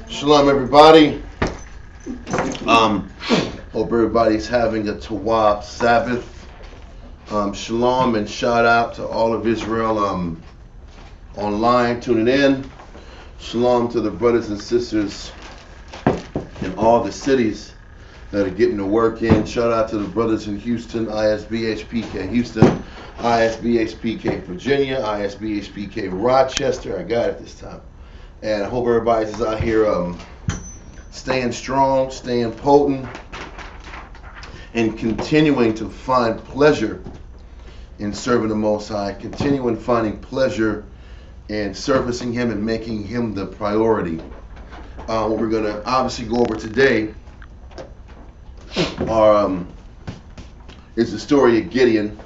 Shalom, everybody. Hope everybody's having a Tawab Sabbath. Shalom and shout out to all of Israel online tuning in. Shalom to the brothers and sisters in all the cities that are getting the work in. Shout out to the brothers in Houston, isbhpk Houston, isbhpk Virginia, isbhpk Rochester. I got it this time. And I hope everybody's out here staying strong, staying potent, and continuing to find pleasure in serving the Most High, continuing finding pleasure in servicing Him and making Him the priority. What we're going to obviously go over today is the story of Gideon,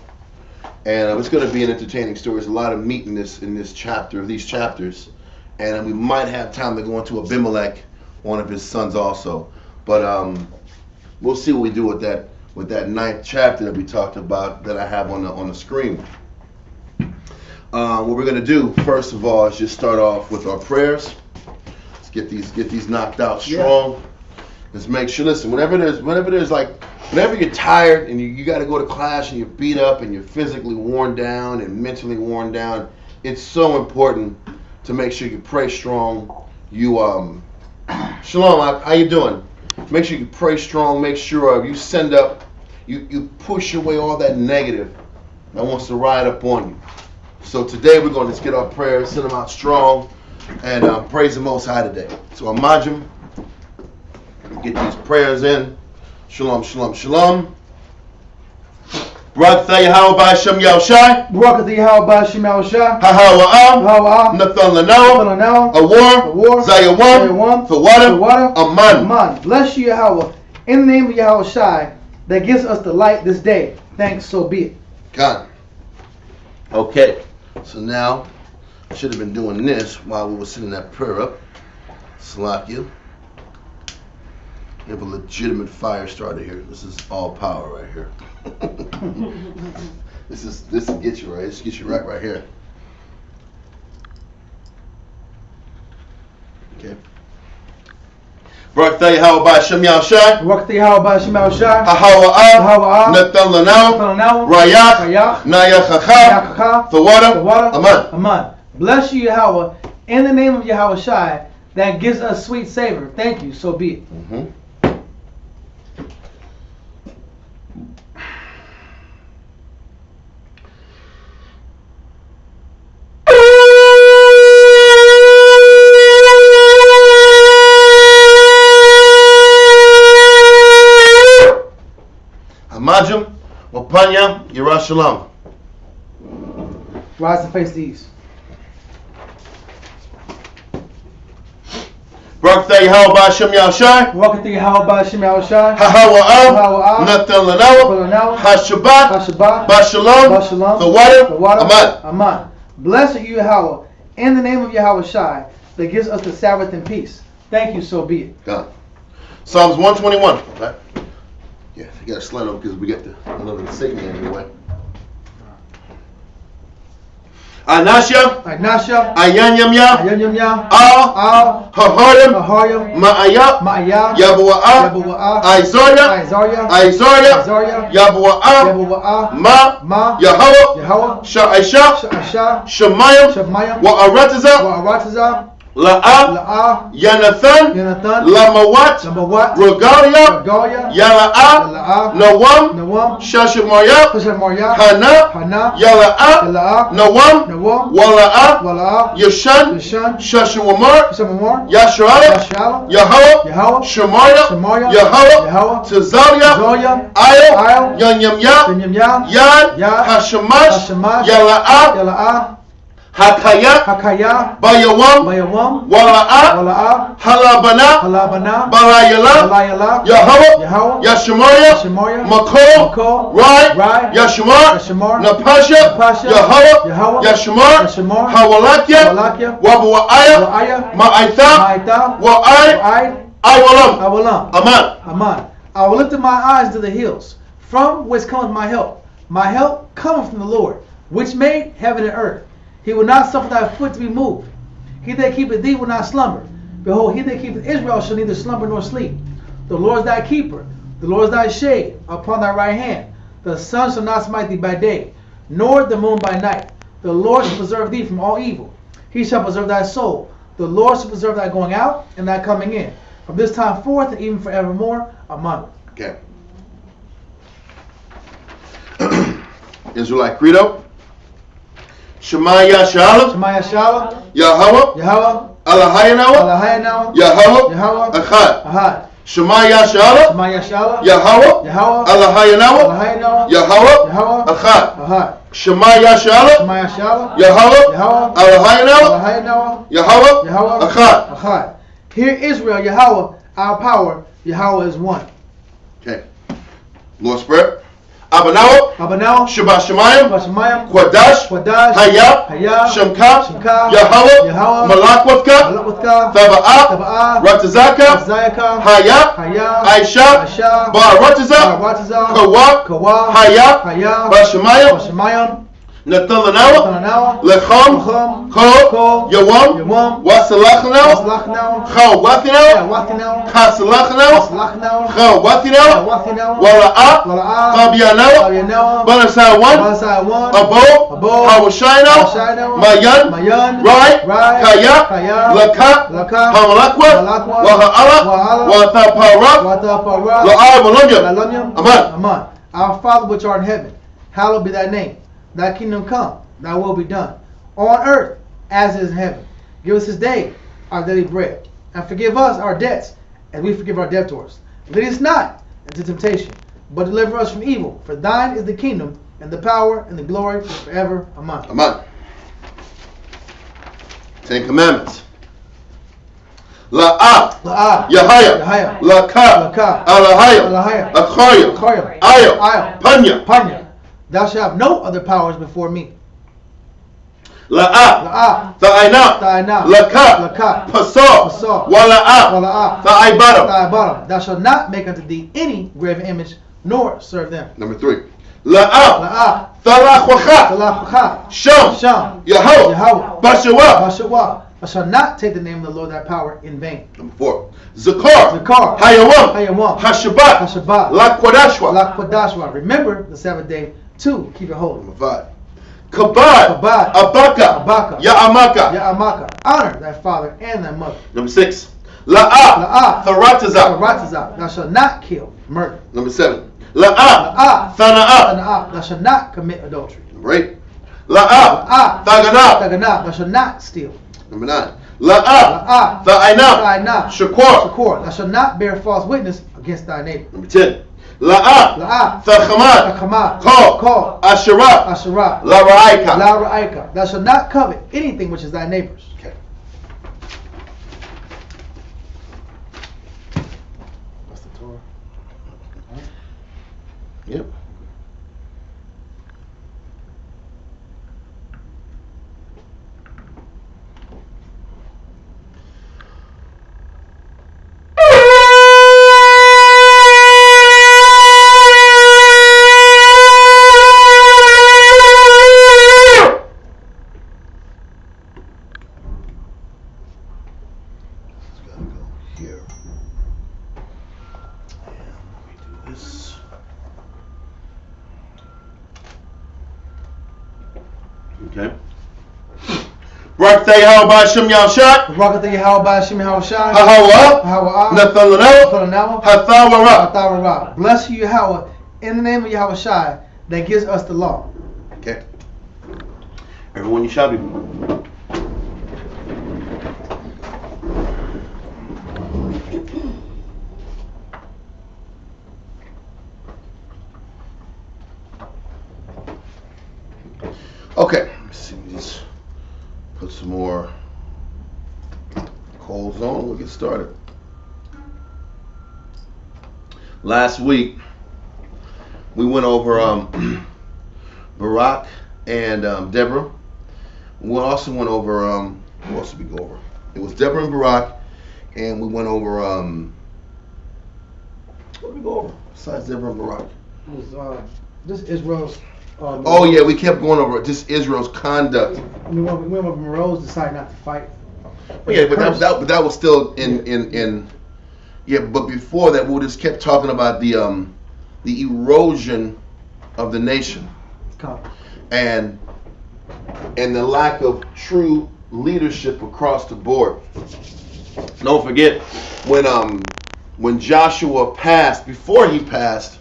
and it's going to be an entertaining story. There's a lot of meat in this chapter, these chapters, and we might have time to go into Abimelech, one of his sons also. But we'll see what we do with that ninth chapter that we talked about that I have on the screen. What we're going to do first of all is just start off with our prayers. Let's get these knocked out strong. Yeah. Let's make sure. Listen, whenever you're tired and you got to go to class and you're beat up and you're physically worn down and mentally worn down, it's so important to make sure you pray strong. Shalom, how you doing? Make sure you pray strong. Make sure you send up, you push away all that negative that wants to ride up on you. So today we're going to just get our prayers, send them out strong, and praise the Most High today. So Amajim, get these prayers in. Shalom, shalom, shalom. Barak Atah Yahweh B'Hashem Yahushai. Barak Atah Yahweh B'Hashem Yahushai. Hahawa'am. Nathan Lanao. Awar. Zayawam. Fawada. Aman. Bless you, Yahweh, in the name of Yahushai, that gives us the light this day. Thanks, so be it. God. Okay. So now, I should have been doing this while we were sending that prayer up. Salakia. We have a legitimate fire starter here. This is all power right here. This will get you right. This gets you right here. Okay. Barak Atah Yahweh B'Hashem Yahushai. Barak Atah Yahweh B'Hashem Yahushai. Hahawa'am. Nathan Lanao. Rayach. Nayachacha. Fawada. Aman. Bless you, Yahweh, in the name of Yahushai, that gives us sweet savor. Thank you, so be it. Mm-hmm. Amajim, Wapanya, Yerushalayim. Rise and face the east. Barak Atah Yahweh B'Hashem Yahushai. Barak Atah Yahweh B'Hashem Yahushai. Hahawa'am. Nathan Lanao. Hashabbat. Bashalom. Fawada. Aman. Blessed are you, Yahweh, in the name of Yahushai, that gives us the Sabbath in peace. Thank you, so be it. God. Psalms 121. Okay. Yeah, you got to slide over because we got another insignia anyway. Anasha. Ayanyamya. Al. Haharim. Ma'aya. Yabu'a. Aizarya. Yabu'a. Ma. Yahweh. Sha'aisha. Shemayim. Wa'arataza. La'a, Yanathan, Lamawat, Regalia, Yala'a, Nawam, Shashamoya, Hana, Yala'a, Nawam, Wala'a, Yashan, Shashawamar, Yasharala, Yahweh, Shemaya, Yahweh, Tazalia, Ayel, Yanyamya, Yad, Hashamash, Yala'a, Hakaya, Bayawam, Wala'a, Halabana, Balayala, Yahweh, Yashimaya, Makol, Rai, Yashimar, Napasha, Yahweh, Yashimar, Hawalakia, Wabu'aya, Ma'aitha, Wa'ai, Awalam. Aman. I will lift up my eyes to the hills, from whence cometh my help. My help cometh from the Lord, which made heaven and earth. He will not suffer thy foot to be moved. He that keepeth thee will not slumber. Behold, he that keepeth Israel shall neither slumber nor sleep. The Lord is thy keeper. The Lord is thy shade upon thy right hand. The sun shall not smite thee by day, nor the moon by night. The Lord shall preserve thee from all evil. He shall preserve thy soul. The Lord shall preserve thy going out and thy coming in, from this time forth and even forevermore. Amen. Okay. Israelite Credo. Shema Yashalom. Shema Yashalom. Yahweh. Yahweh. Eloheinu. Eloheinu. Yahweh. Yahweh. Echad. Ahad. Shema Yashalom. Shema Yashalom. Yahweh. Yahweh. Eloheinu. Eloheinu. Yahweh. Yahweh. Echad. Ahad. Shema Yashalom. Shema Yashalom. Yahweh. Yahweh. Eloheinu. Eloheinu. Yahweh. Yahweh. Echad. Ahad. Hear Israel, Yahweh, our power. Yahweh is one. Okay. Lord's Prayer. Abanawa. Abanawa. Shabbat Shemayim. Bashamayim. Quadash. Quadash. Hayab. Hayab. Shemka. Shemka. Yahweh. Yahweh. Malakwavka. Malakwavka. Thaba'ah. Thaba'ah. Ratazaka. Zayaka. Hayab. Hayab. Aisha. Aisha. Barataza. Barataza. Kawa. Kawa. Hayab. Hayab. Bashamayim. Bashamayim. Natalanawa. Tananawa. Lechom. Lechom. Ko. Ko. Yawam. Yawam. Wasalachanawa. Waslachnawa. Chawatinawa. Wathinawa. Kasalachanawa. Waslachnawa. Chawatinawa. Wathinawa. Wala'a. Wala'ah. Fabianawa. Fabianawa. Balasawan. Balasawan. Abo. Abo. Hawashinawa. Hawashinawa. Mayan. Mayan. Rai. Rai. Kaya. Kaya. Laka. Laka. Hamalakwa. Hamalakwa. Waha'ala. Waha'ala. Wathapara. Watapara. La'ar Malanya. Lalanyam. Aman. Aman. Our Father which art in heaven, hallowed be thy name. Thy kingdom come, thy will be done, on earth as it is in heaven. Give us this day our daily bread, and forgive us our debts, as we forgive our debtors. Lead us not into temptation, but deliver us from evil. For thine is the kingdom, and the power, and the glory forever. Amen. Aman. Ten Commandments. La'ah. La'ah. Yahaya. Yahaya. Laka. Laka. Alahaya. Alahaya. Akhaya. Akhaya. Ayo. Ayo. Panya. Panya. Thou shalt have no other powers before me. La'ah. La'ah. Tha'aina. Tha'aina. Laka. Laka. Pasar. Pasar. Wala'ah. Wala'ah. Tha'ibara. Thy bottom. Thou shalt not make unto thee any graven image, nor serve them. Number 3. La'ah. La'ah. Thalachwacha. Talachcha. Sham. Sham. Yahweh. Yahweh. Bashawa. Bashawah. Thou shalt not take the name of the Lord thy power in vain. Number 4. Zakar. Zakar. Hayawam. Hayawam. Hashabat. Hashabat. Lakwadashwa. Lakwadashwa. Remember the Sabbath day to keep it holy. Number 5. Kabad. Kabad. Abaka. Abaka. Ya'amaka. Ya'amaka. Honor thy father and thy mother. Number 6. La'ah. La'ah. Tharatazah. Taratazah. Thou shalt not kill. Murder. Number 7. La'ah. La'ah. Thana'ah. Tana'ah. Thou shalt not commit adultery. Number 8. La'ah. La'ah. Thaganah. Taganah. Thou shalt not steal. Number 9. La'ah. La'ah. Tha'ainah. Ta'ainah. Shakur. Shakor. Thou shalt not bear false witness against thy neighbor. Number 10. La'ah. La'ah. Thachamad. Takamah. Call. Call. Asherah. Asherah. La'ra'aika. La'ra'aika. Thou shalt not covet anything which is thy neighbor's. Okay. That's the Torah. Yep. Okay. Barak Yahweh B'Hashem Yahshua. Barak Yahweh B'Hashem Yahshua. Hawa. Hawa. Nathalanawa. Hathawara. Hathawara. Bless you, Yahweh, in the name of Yahweh Shai, that gives us the law. Okay. Everyone, you shall be. Okay, let's see, just put some more coals on. We'll get started. Last week, we went over Barak and Deborah. We also went over, who else did we go over? It was Deborah and Barak, and we went over, what did we go over besides Deborah and Barak? It was just Israel's. Oh yeah, we kept going over just Israel's conduct. We went over Moreau's decided not to fight. But yeah, but that was still in yeah. But before that, we just kept talking about the erosion of the nation and the lack of true leadership across the board. Don't forget when Joshua passed, before he passed,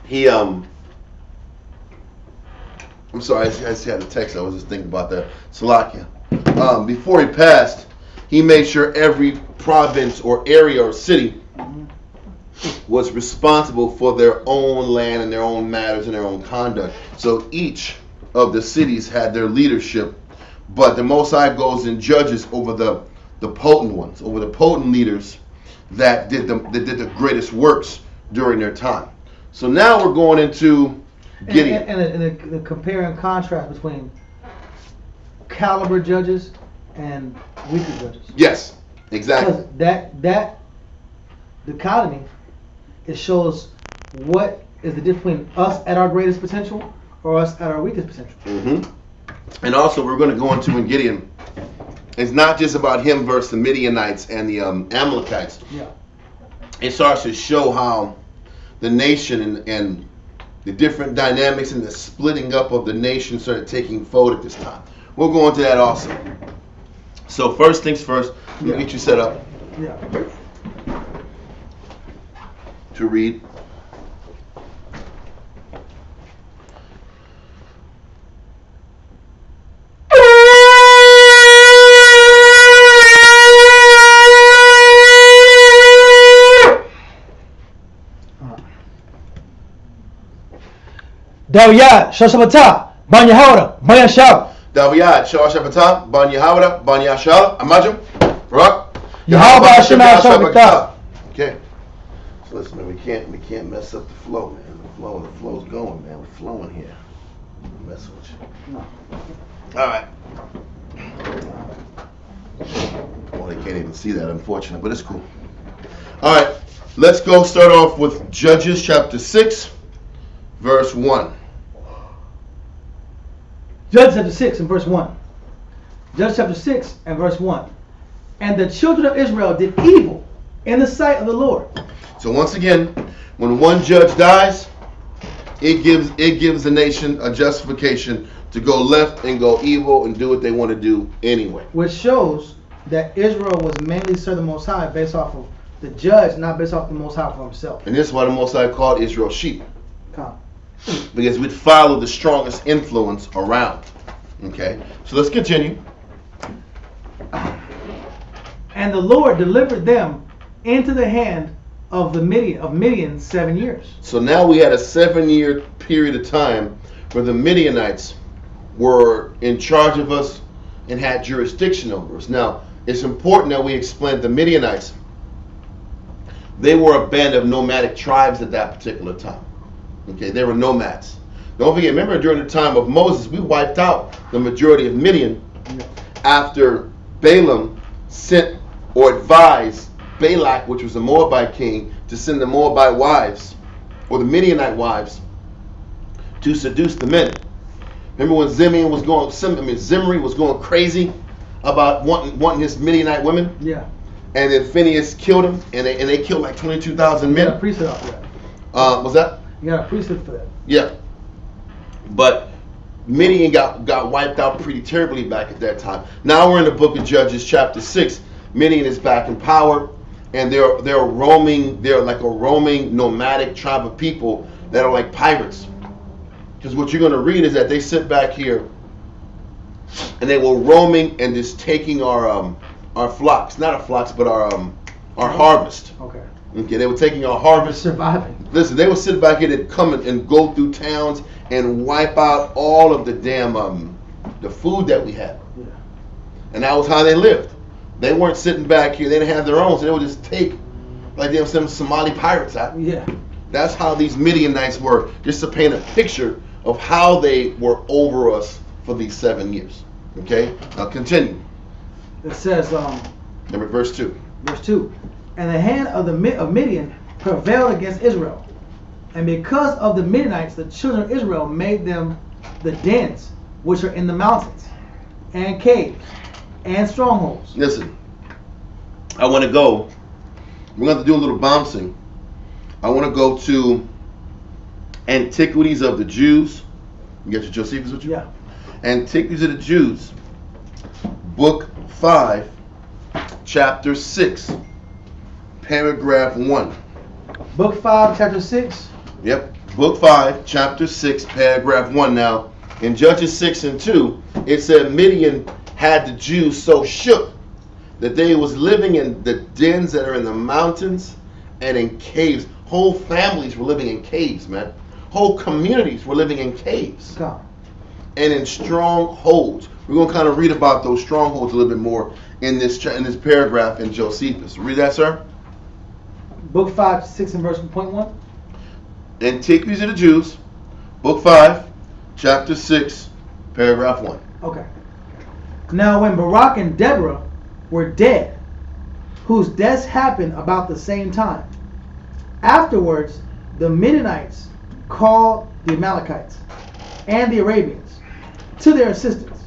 he I'm sorry, I just had a text. I was just thinking about that. Salakia. Before he passed, he made sure every province or area or city was responsible for their own land and their own matters and their own conduct. So each of the cities had their leadership, but the Most High goes and judges over the potent ones, over the potent leaders that did the greatest works during their time. So now we're going into Gideon. And the compare and contrast between caliber judges and weaker judges. Yes, exactly. Because that dichotomy, it shows what is the difference between us at our greatest potential or us at our weakest potential. Mm-hmm. And also, we're going to go into in Gideon. It's not just about him versus the Midianites and the Amalekites. Yeah. It starts to show how the nation and the different dynamics and the splitting up of the nation started taking fold at this time. We'll go into that also. So first things first, let me get you set up to read. Dawiyat, Shoshabata, Ban Yahawada, Ban Yashab. Dawiyat, Shoshabata, Ban Yahawada, Ban Yashab. Amajim, Rock. Yahawada, Shoshabata. Okay. So listen, man, we can't mess up the flow, man. The flow's going, man. We're flowing here. I'm messing with you. No. All right. Well, they can't even see that, unfortunately, but it's cool. All right. Let's go start off with Judges chapter 6, verse 1. Judges chapter 6 and verse 1. Judges chapter 6 and verse 1. And the children of Israel did evil in the sight of the Lord. So once again, when one judge dies, it gives the nation a justification to go left and go evil and do what they want to do anyway. Which shows that Israel was mainly serve the Most High based off of the judge, not based off the Most High for himself. And this is why the Most High called Israel sheep. Come. Because we'd follow the strongest influence around. Okay, so let's continue. And the Lord delivered them into the hand of Midian 7 years. So now we had a 7-year period of time where the Midianites were in charge of us and had jurisdiction over us. Now, it's important that we explain the Midianites. They were a band of nomadic tribes at that particular time. Okay, they were nomads. Don't forget, remember during the time of Moses, we wiped out the majority of Midian after Balaam sent or advised Balak, which was the Moabite king, to send the Moabite wives or the Midianite wives to seduce the men. Remember when Zimri was going crazy about wanting his Midianite women? Yeah. And then Phineas killed him, and they killed like 22,000 men. You got a priesthood off that. Was that? You got a priesthood for that. Yeah. But Midian got wiped out pretty terribly back at that time. Now we're in the book of Judges chapter 6. Midian is back in power, and they're roaming. They're like a roaming nomadic tribe of people that are like pirates. Because what you're going to read is that they sit back here, and they were roaming and just taking our flocks, not our flocks, but our harvest. Okay. Okay, they were taking our harvest. Surviving. Listen, they would sit back here, they'd come and go through towns and wipe out all of the damn the food that we had. Yeah. And that was how they lived. They weren't sitting back here, they didn't have their own, so they would just take like they were some Somali pirates out. Yeah. That's how these Midianites were, just to paint a picture of how they were over us for these 7 years. Okay? Now continue. It says Number verse 2. verse 2. And the hand of Midian prevailed against Israel. And because of the Midianites, the children of Israel made them the dens which are in the mountains, and caves, and strongholds. Listen, I want to go. We're going to do a little bouncing. I want to go to Antiquities of the Jews. You got your Josephus with you? Yeah. Antiquities of the Jews, book 5, chapter 6, paragraph 1. Book 5, chapter 6. Yep, book 5, chapter 6, paragraph 1. Now, in Judges 6 and 2, it said Midian had the Jews so shook that they was living in the dens that are in the mountains and in caves. Whole families were living in caves, man. Whole communities were living in caves. God. And in strongholds. We're going to kind of read about those strongholds a little bit more in this paragraph in Josephus. Read that, sir. Book 5, 6 and verse 1. Antiquities of the Jews, book 5, chapter 6, paragraph 1. Okay. Now when Barak and Deborah were dead, whose deaths happened about the same time, afterwards the Midianites called the Amalekites and the Arabians to their assistance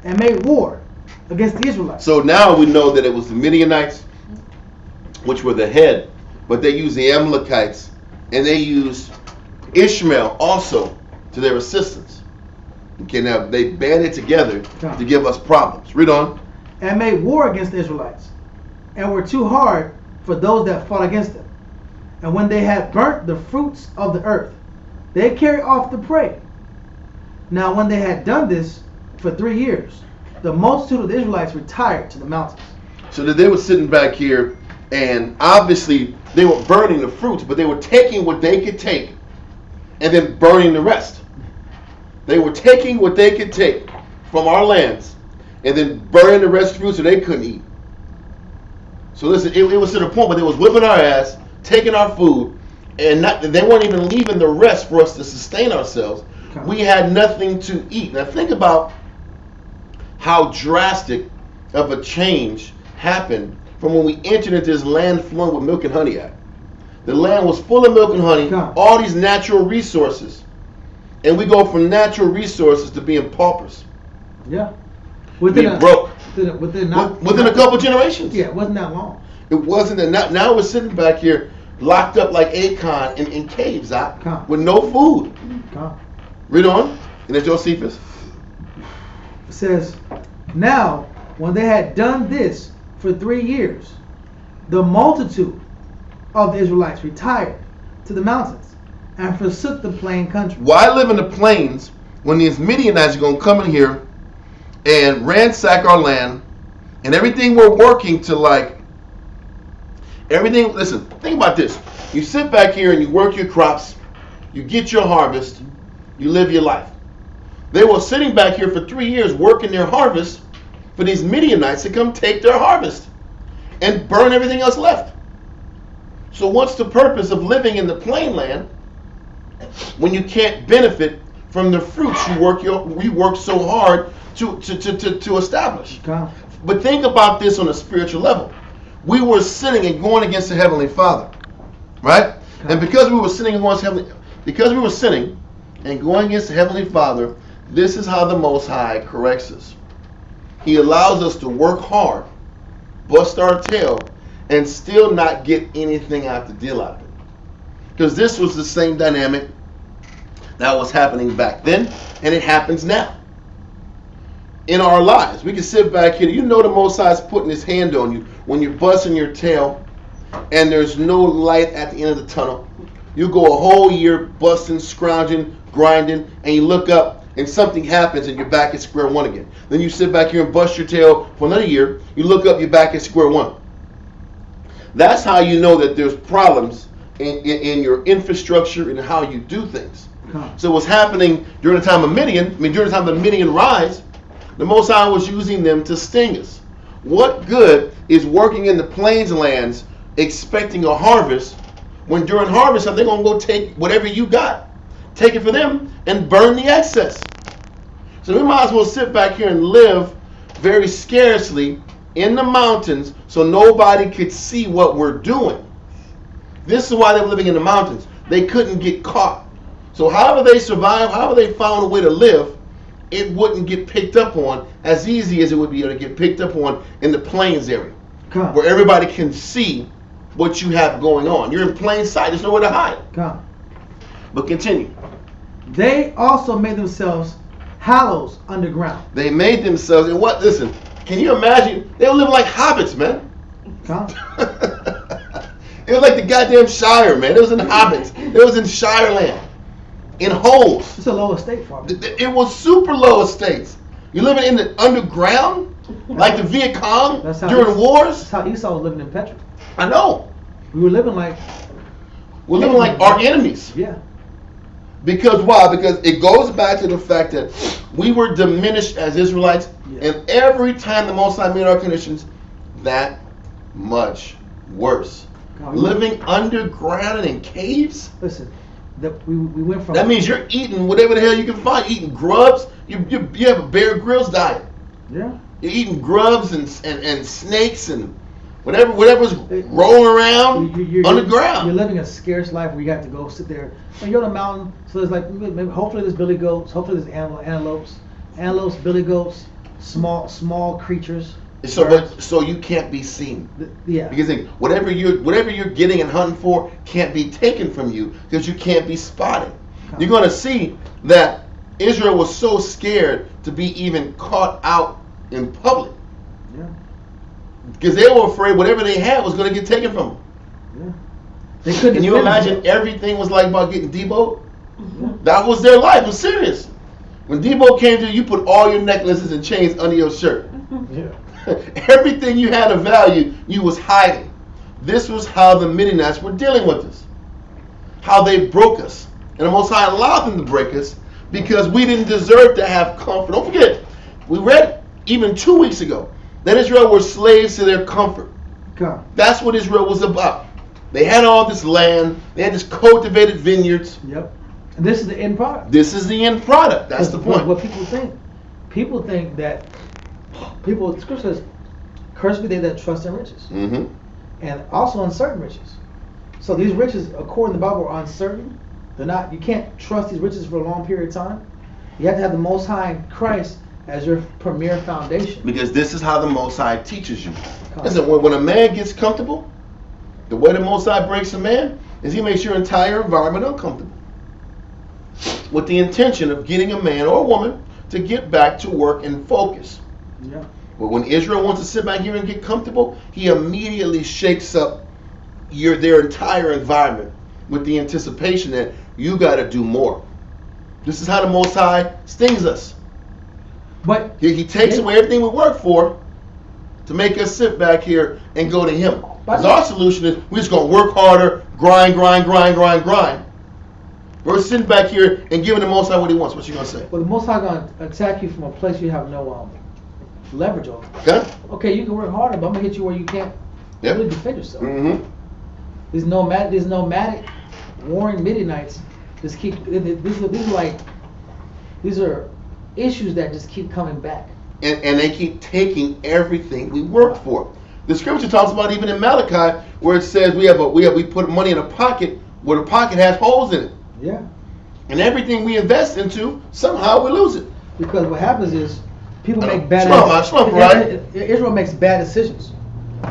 and made war against the Israelites. So now we know that it was the Midianites, which were the head, but they used the Amalekites and they used Ishmael also to their assistance. Okay, now they banded together to give us problems. Read on. And made war against the Israelites, and were too hard for those that fought against them. And when they had burnt the fruits of the earth, they carried off the prey. Now when they had done this for 3 years, the multitude of the Israelites retired to the mountains. So that they were sitting back here, and obviously they were burning the fruits, but they were taking what they could take and then burning the rest. They were taking what they could take from our lands and then burning the rest of the fruit so they couldn't eat. So listen, it was to the point where they was whipping our ass, taking our food, and they weren't even leaving the rest for us to sustain ourselves. Okay. We had nothing to eat. Now think about how drastic of a change happened from when we entered into this land flowing with milk and honey at. The land was full of milk and honey, God. all these natural resources. And we go from natural resources to being paupers. Yeah. Being broke. Within a couple generations. Yeah, it wasn't that long. It wasn't that. Now we're sitting back here locked up like Acon in caves with no food. Read on. And then Josephus. It says, now when they had done this for 3 years, the multitude of the Israelites retired to the mountains and forsook the plain country. Why live in the plains when these Midianites are going to come in here and ransack our land and everything we're working to listen, think about this. You sit back here and you work your crops, you get your harvest, you live your life. They were sitting back here for 3 years working their harvest for these Midianites to come take their harvest and burn everything else left. So what's the purpose of living in the plain land when you can't benefit from the fruits we work so hard to establish? God. But think about this on a spiritual level. We were sinning and going against the Heavenly Father, right? God. And because we were sinning and going against the Heavenly Father, this is how the Most High corrects us. He allows us to work hard, bust our tail, and still not get anything out the deal out of it. Because this was the same dynamic that was happening back then, and it happens now. In our lives, we can sit back here. You know the Most High is putting His hand on you when you're busting your tail, and there's no light at the end of the tunnel. You go a whole year busting, scrounging, grinding, and you look up, and something happens, and you're back at square one again. Then you sit back here and bust your tail for another year. You look up, you're back at square one. That's how you know that there's problems in your infrastructure and how you do things. So what's happening during the time of during the time of the Midian rise, the Most High was using them to sting us. What good is working in the plains lands expecting a harvest when during harvest they're going to go take whatever you got, take it for them, and burn the excess? So we might as well sit back here and live very scarcely in the mountains so nobody could see what we're doing. This is why they were living in the mountains. they couldn't get caught. So however they survived, however they found a way to live, it wouldn't get picked up on as easy as it would be able to get picked up on in the plains area, where everybody can see what you have going on. You're in plain sight. There's nowhere to hide. But continue. They also made themselves hollows underground. They made themselves, and what? Listen, can you imagine? They were living like hobbits, man. It was like the goddamn Shire, man. It was in hobbits. It was in Shire land. In holes. It's a low estate farm. It was super low estates. You're living in the underground, like the Viet Cong during wars. That's how Esau was living in Petra. I know. We were living like. We're living like our enemies. Yeah. Because why? Because it goes back to the fact that we were diminished as Israelites, and every time the Most High made our conditions that much worse. Living underground and in caves. Listen. We went from. That means you're eating whatever the hell you can find. Eating grubs. You have a Bear Grylls diet. Yeah. You're eating grubs and snakes and whatever's rolling around underground. You're living a scarce life where you have to go sit there. And you're on a mountain, so there's like maybe hopefully there's billy goats, hopefully there's antelopes, billy goats, small creatures. So you can't be seen. Yeah. Because whatever you're getting and hunting for can't be taken from you because you can't be spotted. You're going to see that Israel was so scared to be even caught out in public. Yeah. Because they were afraid whatever they had was going to get taken from them. Yeah. They couldn't. Can you imagine everything was like about getting Debo? Yeah. That was their life. It was serious. When Debo came to you, put all your necklaces and chains under your shirt. Yeah. Everything you had of value, you was hiding. This was how the Midianites were dealing with us. How they broke us. And the Most High allowed them to break us because we didn't deserve to have comfort. Don't forget, we read even 2 weeks ago that Israel were slaves to their comfort. God. That's what Israel was about. They had all this land. They had this cultivated vineyards. Yep. And this is the end product. This is the end product. That's the point. What people think that the scripture says, "Cursed be they that trust in riches," and also uncertain riches. So these riches, according to the Bible, are uncertain. They're not. You can't trust these riches for a long period of time. You have to have the Most High Christ as your premier foundation. Because this is how the Most High teaches you. Listen, when a man gets comfortable, the way the Most High breaks a man is he makes your entire environment uncomfortable. With the intention of getting a man or a woman to get back to work and focus. Yeah. But when Israel wants to sit back here and get comfortable, he immediately shakes up their entire environment with the anticipation that you got to do more. This is how the Most High stings us. But he takes away everything we work for to make us sit back here and go to him. Because our solution is we're just going to work harder, grind. We're sitting back here and giving the Most High what he wants. What you going to say? Well, the Most High going to attack you from a place you have no leverage over. Okay. Okay, you can work harder, but I'm going to hit you where you can't really defend yourself. Mm-hmm. These nomadic warring Midianites just keep. These are issues that just keep coming back. And they keep taking everything we work for. The scripture talks about even in Malachi where it says we put money in a pocket where the pocket has holes in it. Yeah. And everything we invest into, somehow we lose it. Because what happens is people make bad decisions. Israel makes bad decisions.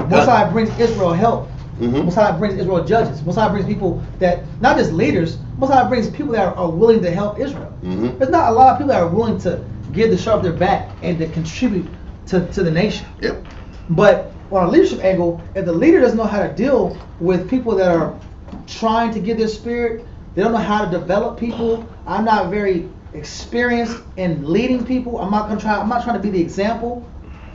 Most High brings Israel help. Most High brings Israel judges. Most High brings people that, not just leaders, Most High brings people that are willing to help Israel. There's not a lot of people that are willing to give the shirt off their back and to contribute to the nation. Yep. But on a leadership angle, if the leader doesn't know how to deal with people that are trying to get their spirit, they don't know how to develop people. I'm not very experienced in leading people. I'm not trying to be the example.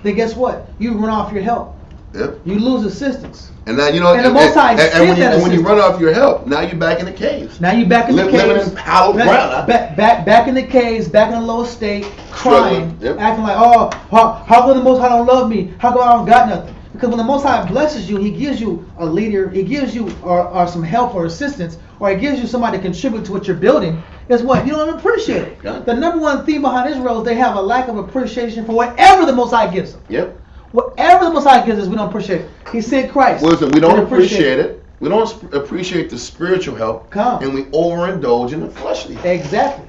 Then guess what? You run off your help. Yep. You lose assistance. And now and the Most High and when you run off your help, now you're back in the caves. Now you're back in the caves. Living in hallowed ground. Back in the caves, back in the low state, crying, Yep. acting like, oh, how come the Most High don't love me? How come I don't got nothing? Because when the Most High blesses you, He gives you a leader, He gives you or some help or assistance, or He gives you somebody to contribute to what you're building. Guess what? You don't appreciate it. The number one theme behind Israel is they have a lack of appreciation for whatever the Most High gives them. Yep. Whatever the Most High gives us, we don't appreciate it. He sent Christ. Well, listen, we don't appreciate it. We don't appreciate the spiritual help. Come. And we overindulge in the fleshly. Exactly.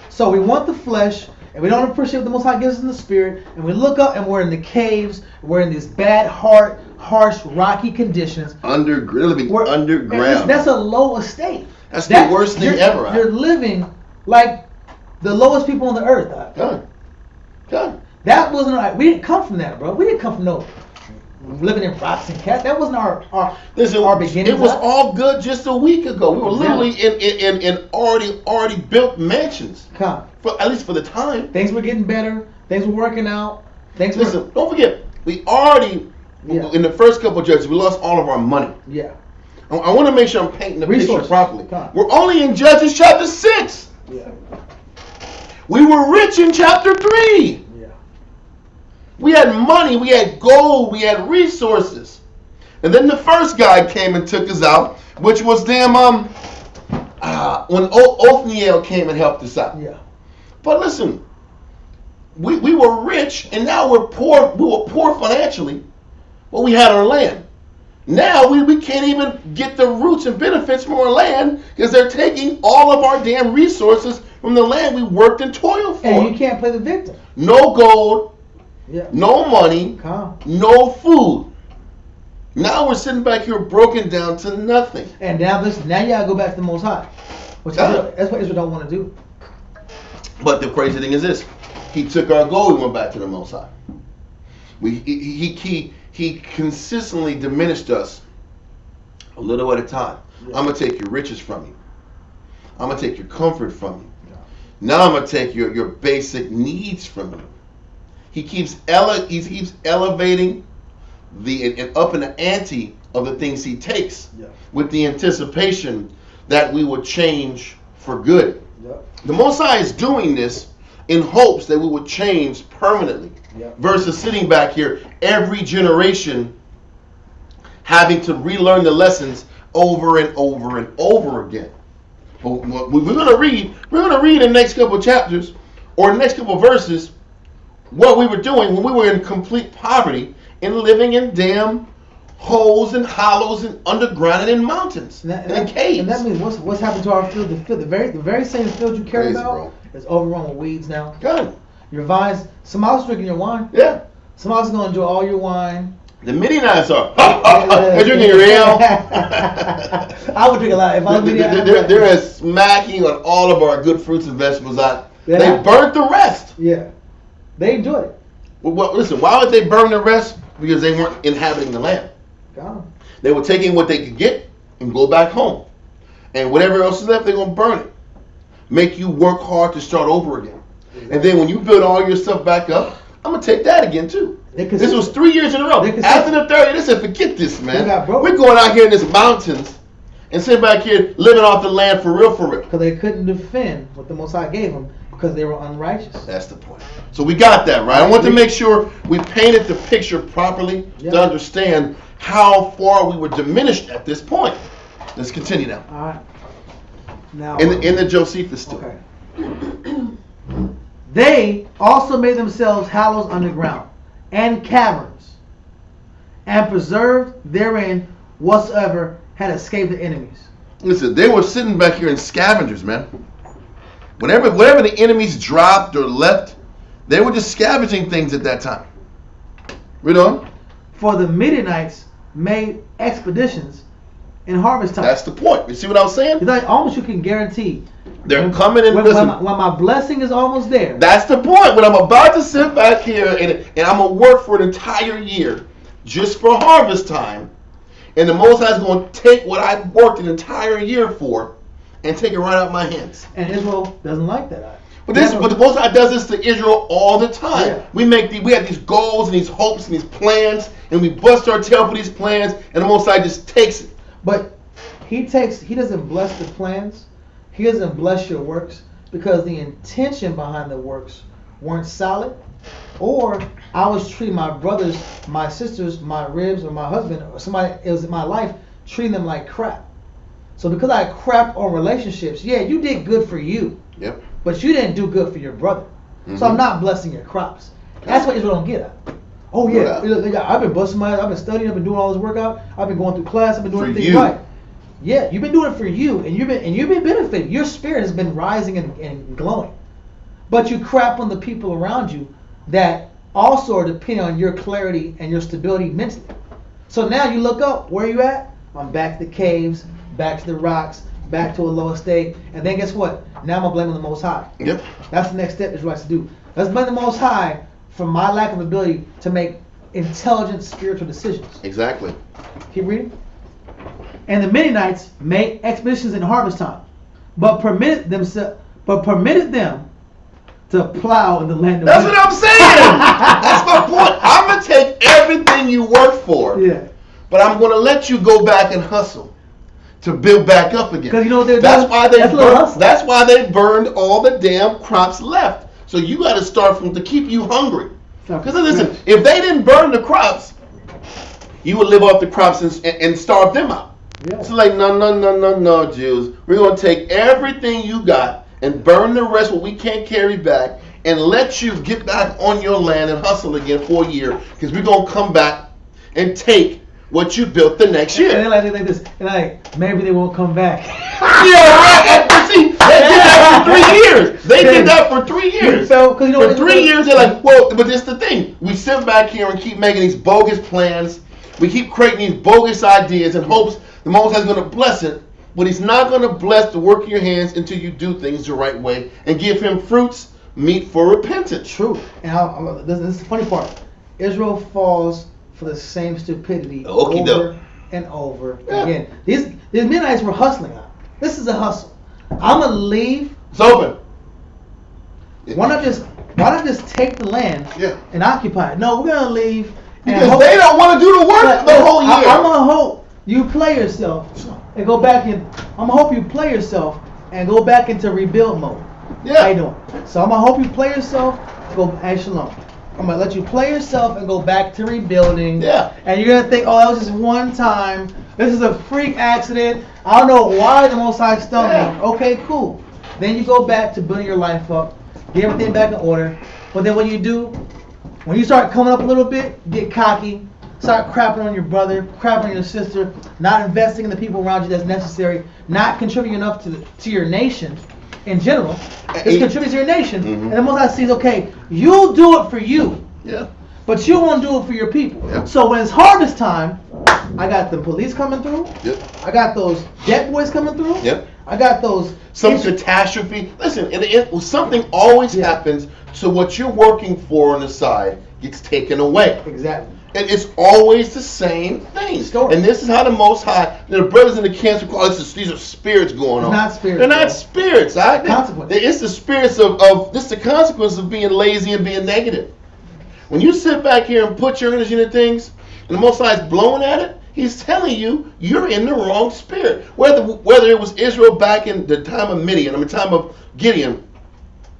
So we want the flesh, and we don't appreciate what the Most High gives us in the spirit, and we look up and we're in the caves, we're in these bad, harsh, rocky conditions. Underground. That's a low estate. That's the worst thing ever. You're living like the lowest people on the earth. God. That wasn't right. We didn't come from that, bro. We didn't come from no living in rocks and cats. That wasn't our beginning. It was all good just a week ago. We were literally in already built mansions. At least for the time. Things were getting better. Things were working out. Listen, don't forget, we already in the first couple of Judges, we lost all of our money. Yeah. I want to make sure I'm painting the picture properly. Come. We're only in Judges chapter 6. Yeah. We were rich in chapter 3. Yeah. We had money, we had gold, we had resources. And then the first guy came and took us out, which was when Othniel came and helped us out. Yeah. But listen, we were rich and now we're poor. We were poor financially, but we had our land. Now we can't even get the roots and benefits from our land because they're taking all of our damn resources from the land we worked and toiled for. And you can't play the victim. No gold, yeah. No money, no food. Now we're sitting back here broken down to nothing. And now you gotta go back to the Most High. That's what Israel don't want to do. But the crazy thing is this: He took our gold, we went back to the Most High. He consistently diminished us a little at a time. Yeah. I'm gonna take your riches from you. I'm gonna take your comfort from you. Yeah. Now I'm gonna take your basic needs from you. He keeps elevating and upping the ante of the things he takes, with the anticipation that we would change for good. Yeah. The Most High is doing this in hopes that we would change permanently, versus sitting back here every generation having to relearn the lessons over and over and over again. But we're going to read in the next couple of chapters or the next couple of verses what we were doing when we were in complete poverty and living in damn holes and hollows and underground and in mountains and in caves. And that means what's happened to our field? The very same field you cared about is overrun with weeds now. Good. Your vines. Somebody's drinking your wine. Yeah. Somebody's gonna enjoy all your wine. The Midianites are. They're drinking your ale. I would drink a lot if I was Midianite. They're smacking on all of our good fruits and vegetables out. Yeah. They burnt the rest. Yeah. They enjoyed it. Well, listen, why would they burn the rest? Because they weren't inhabiting the land. Got 'em. They were taking what they could get and go back home. And whatever else is left, they're going to burn it. Make you work hard to start over again. Exactly. And then when you build all your stuff back up, I'm going to take that again too. This was 3 years in a row. After the third year, they said, forget this, man. We're going out here in these mountains and sitting back here living off the land for real. Because they couldn't defend what the Most High gave them because they were unrighteous. That's the point. So we got that, right? I want to make sure we painted the picture properly to understand how far we were diminished at this point. Let's continue now. All right. Now, in the Josephus still. Okay. They also made themselves hollows underground and caverns, and preserved therein whatsoever had escaped the enemies. Listen, they were sitting back here in scavengers, man. Whatever the enemies dropped or left, they were just scavenging things at that time. Read on. For the Midianites made expeditions in harvest time. That's the point. You see what I was saying? It's like almost you can guarantee they're coming in. When my blessing is almost there. That's the point. When I'm about to sit back here and I'm going to work for an entire year just for harvest time, and the Most High is going to take what I worked an entire year for and take it right out of my hands. And Israel doesn't like that. But the Most High does this to Israel all the time. Yeah. We have these goals and these hopes and these plans, and we bust our tail for these plans, and the Most High just takes it. But he doesn't bless the plans. He doesn't bless your works because the intention behind the works weren't solid, or I was treating my brothers, my sisters, my ribs, or my husband, or somebody else in my life, treating them like crap. So because I crap on relationships, you did good for you. Yep. But you didn't do good for your brother. Mm-hmm. So I'm not blessing your crops. That's what Israel don't get at. Oh yeah, I've been busting my ass, I've been studying, I've been doing all this workout, I've been going through class, I've been doing things right. Yeah, you've been doing it for you, and you've been benefiting. Your spirit has been rising and glowing. But you crap on the people around you that also are depending on your clarity and your stability mentally. So now you look up, where are you at? I'm back to the caves, back to the rocks, back to a lower state. And then guess what? Now I'm going to blame the Most High. Yep. That's the next step Israelites to do. Let's blame the Most High for my lack of ability to make intelligent spiritual decisions. Exactly. Keep reading. And the Midianites made expeditions in harvest time, but permitted them to plow in the land of That's what I'm saying. That's my point. I'm going to take everything you work for, but I'm going to let you go back and hustle to build back up again. Because you know what they're that's doing? That's why they burned all the damn crops left. So you got to start from to keep you hungry. Because listen, if they didn't burn the crops, you would live off the crops and starve them out. Yeah. It's like, no, Jews. We're going to take everything you got and burn the rest what we can't carry back and let you get back on your land and hustle again for a year, because we're going to come back and take what you built the next year. And they like this. And maybe they won't come back. Yeah, right. And see, they did that for 3 years. They did that for 3 years. So, for 3 years, they're like, well, but this is the thing. We sit back here and keep making these bogus plans. We keep creating these bogus ideas in hopes the Most High is going to bless it, but He's not going to bless the work of your hands until you do things the right way and give Him fruits, meet for repentance. True. And this is the funny part. Israel falls for the same stupidity over and over again. These Midianites were hustling out. This is a hustle. I'm going to leave. It's open. Why not just take the land and occupy it? No, we're going to leave. Because they don't want to do the work the whole year. I'm going to hope you play yourself and go back in. I'm going to hope you play yourself and go back into rebuild mode. Yeah. How you doing? So I'm going to hope you play yourself, go, hey, shalom. I'm going to let you play yourself and go back to rebuilding. Yeah. And you're going to think, oh, that was just one time. This is a freak accident. I don't know why the Most High stung me. Okay, cool. Then you go back to building your life up, get everything back in order. But then what you do, when you start coming up a little bit, get cocky, start crapping on your brother, crapping on your sister, not investing in the people around you that's necessary, not contributing enough to your nation in general. It's contributing to your nation. Mm-hmm. And the Most High sees, okay, you'll do it for you. Yeah. But you won't do it for your people. Yeah. So when it's harvest time, I got the police coming through. Yep. I got those debt boys coming through. Yep. I got those. Some catastrophe. Listen, something always happens, so what you're working for on the side gets taken away. Exactly. And it's always the same thing. Story. And this is how the Most High, the brothers in the cancer call these are spirits going on. Not spirits. They're not spirits. Consequences. It's the spirits of this is the consequence of being lazy and being negative. When you sit back here and put your energy into things, and the Most High is blowing at it, He's telling you you're in the wrong spirit. Whether it was Israel back in the time of Midian, time of Gideon,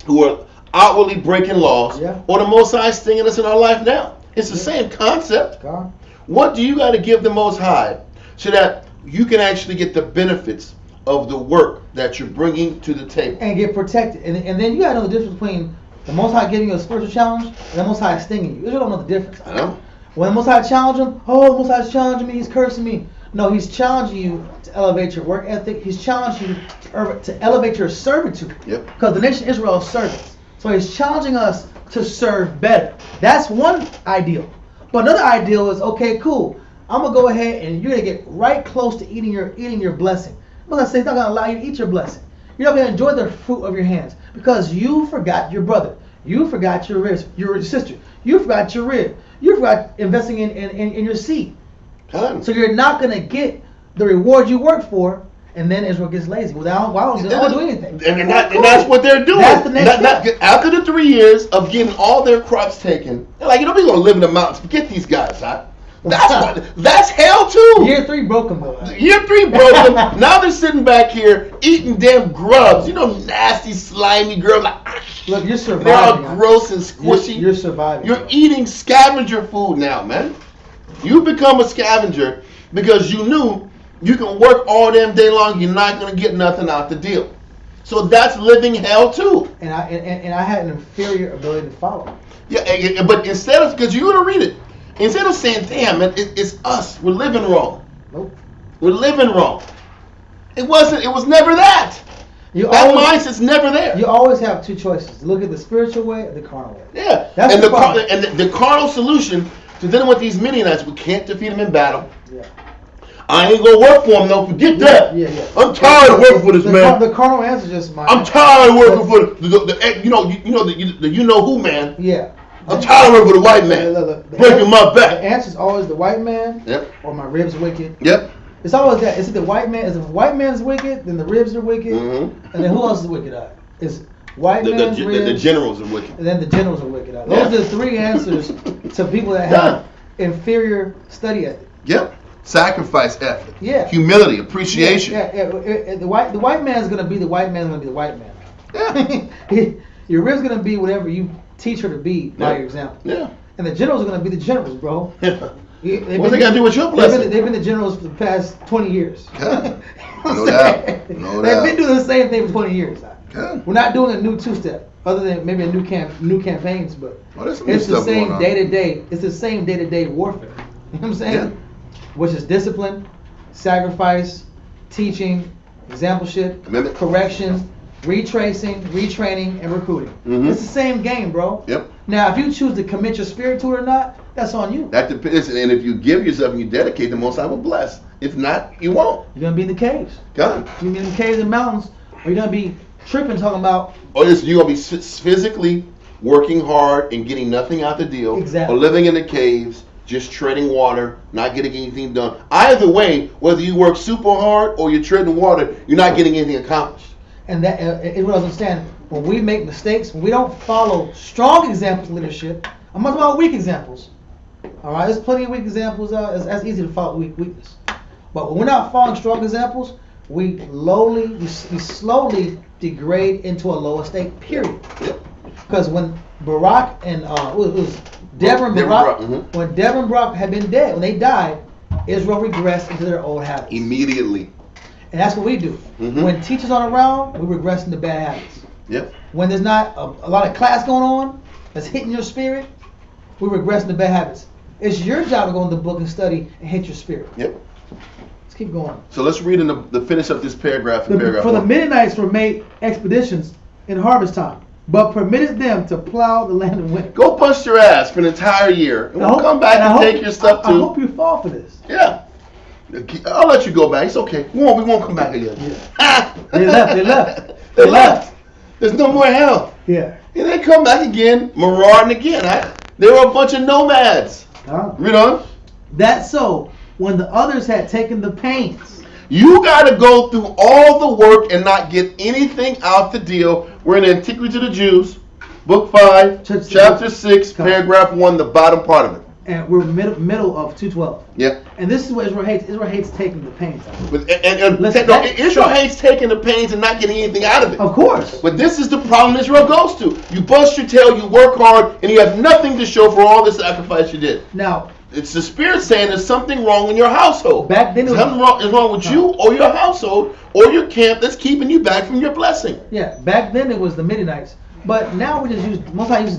who were outwardly breaking laws, or the Most High stinging us in our life now. It's the same concept. God. What do you got to give the Most High so that you can actually get the benefits of the work that you're bringing to the table? And get protected. And then you got to know the difference between the Most High giving you a spiritual challenge and the Most High stinging you. Israel don't know the difference. I know. When the Most High challenge him, the Most High's challenging me, He's cursing me. No, He's challenging you to elevate your work ethic. He's challenging you to elevate your servitude. Yep. Because the nation of Israel is servants. So He's challenging us to serve better. That's one ideal. But another ideal is, okay, cool. I'm going to go ahead and you're going to get right close to eating your blessing. I'm going to say He's not going to allow you to eat your blessing. You're not going to enjoy the fruit of your hands because you forgot your brother. You forgot your sister. You forgot your rib. You forgot investing in your seed. So you're not going to get the reward you worked for, and then Israel gets lazy. Well, they don't do anything. And that's what they're doing. That's the next step. After the 3 years of getting all their crops taken, they're like, we're going to live in the mountains. Forget these guys, huh? That's hell too. Year 3 broke them though. Year 3 broke them. Now they're sitting back here eating damn grubs. Nasty, slimy grubs. Look, you're surviving. They're all gross and squishy. You're surviving. You're eating scavenger food now, man. You become a scavenger because you knew you can work all damn day long. You're not going to get nothing out the deal. So that's living hell too. And I had an inferior ability to follow. Yeah, but instead of, because you're going to read it. Instead of saying, damn, it's us. We're living wrong. Nope. We're living wrong. It wasn't. It was never that. That mindset's never there. You always have two choices: look at the spiritual way or the carnal way. Yeah, that's the problem. The carnal solution to dealing with these Midianites, we can't defeat them in battle. Yeah. I ain't gonna work for them though. Forget that. Yeah. I'm tired of working for this man. The carnal answer is just mine. I'm tired of working for the you know who man. Yeah. I'm tired of working for the white man. Breaking my back. The answer is always the white man. Yep. Or my ribs wicked. Yep. It's always that. It's the white man. If the white man's wicked, then the ribs are wicked. Mm-hmm. And then who else is wicked? It's white man's ribs. The generals are wicked. And then the generals are wicked. Those are the three answers to people that have inferior study ethic. Yep. Sacrifice ethic. Yeah. Humility, appreciation. Yeah. The white man is gonna be the white man. Is gonna be the white man. Yeah. Your rib's gonna be whatever you teach her to be by your example. Yeah. And the generals are gonna be the generals, bro. Yeah. What's they got to do with your blessing? They've been the generals for the past 20 years. Good. No doubt. No doubt. They've been doing the same thing for 20 years. Good. We're not doing a new two-step, other than maybe a new campaigns, but it's the same day-to-day. It's the same day-to-day warfare. You know what I'm saying? Yeah. Which is discipline, sacrifice, teaching, exampleship, correction, retracing, retraining, and recruiting. Mm-hmm. It's the same game, bro. Yep. Now, if you choose to commit your spirit to it or not, that's on you. That depends. And if you give yourself and you dedicate, the Most High will bless. If not, you won't. You're going to be in the caves. God. You're going to be in the caves and mountains, or you're going to be tripping talking about... Or you're going to be physically working hard and getting nothing out the deal. Exactly. Or living in the caves, just treading water, not getting anything done. Either way, whether you work super hard or you're treading water, you're not getting anything accomplished. And that is what I understand. When we make mistakes, when we don't follow strong examples of leadership, I'm not talking about weak examples. All right, there's plenty of weak examples. That's easy to follow weakness. But when we're not following strong examples, we slowly degrade into a lower state. Period. Because when Barak and it was Deborah and Barak, when Deborah and Barak had been dead, when they died, Israel regressed into their old habits. Immediately. And that's what we do. Mm-hmm. When teachers aren't around, we regress into bad habits. Yep. When there's not a lot of class going on that's hitting your spirit, we regress into bad habits. It's your job to go in the book and study and hit your spirit. Yep. Let's keep going. So let's read in the finish of this paragraph. For the Midianites were made expeditions in harvest time, but permitted them to plow the land in winter. Go bust your ass for an entire year, and we'll come back and take your stuff too. I hope you fall for this. Yeah. I'll let you go back. It's okay. We won't come back again. Yeah. They left. They left. There's no more hell. Yeah. And they come back again, marauding again. They were a bunch of nomads. Read on. That's so when the others had taken the pains. You got to go through all the work and not get anything out the deal. We're in Antiquity to the Jews, Book 5, Chapter 6, Paragraph 1, the bottom part of it. And we're middle of 212. Yeah. And this is what Israel hates. Israel hates taking the pains out. Israel hates taking the pains and not getting anything out of it. Of course. But this is the problem Israel goes to. You bust your tail, you work hard, and you have nothing to show for all the sacrifice you did. Now, it's the Spirit saying there's something wrong in your household. Back then, something wrong with you or your household or your camp that's keeping you back from your blessing. Yeah. Back then it was the Midianites, but now we just use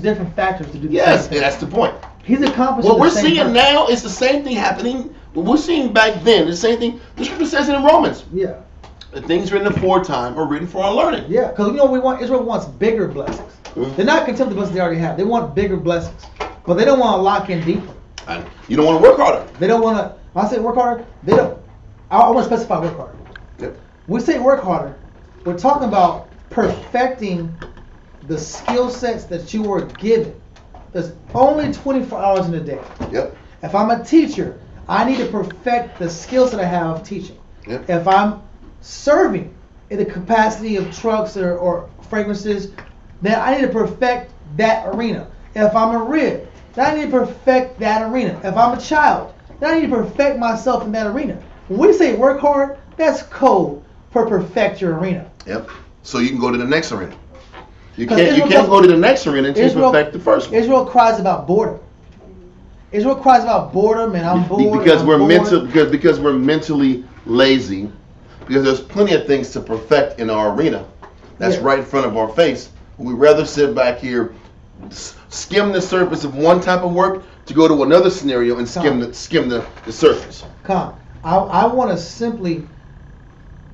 different factors to do the Yes, same thing. that's the point. He's accomplishing what we're seeing now is the same thing happening. What we're seeing back then, the same thing. The scripture says it in Romans. Yeah. The things written aforetime are written for our learning. Yeah, because Israel wants bigger blessings. Mm-hmm. They're not content with the blessings they already have. They want bigger blessings, but they don't want to lock in deeper. You don't want to work harder. They don't want to. When I say work harder, they don't. I want to specify work harder. Yep. When we say work harder, we're talking about perfecting the skill sets that you were given. There's only 24 hours in a day. Yep. If I'm a teacher, I need to perfect the skills that I have of teaching. Yep. If I'm serving in the capacity of trucks or fragrances, then I need to perfect that arena. If I'm a rib, then I need to perfect that arena. If I'm a child, then I need to perfect myself in that arena. When we say work hard, that's code for perfect your arena. Yep. So you can go to the next arena. You can't go to the next arena until you perfect the first one. Israel cries about boredom. Israel cries about boredom, and I'm bored. Because we're mentally lazy. Because there's plenty of things to perfect in our arena. That's right in front of our face. We'd rather sit back here, skim the surface of one type of work to go to another scenario and skim the surface. I want to simply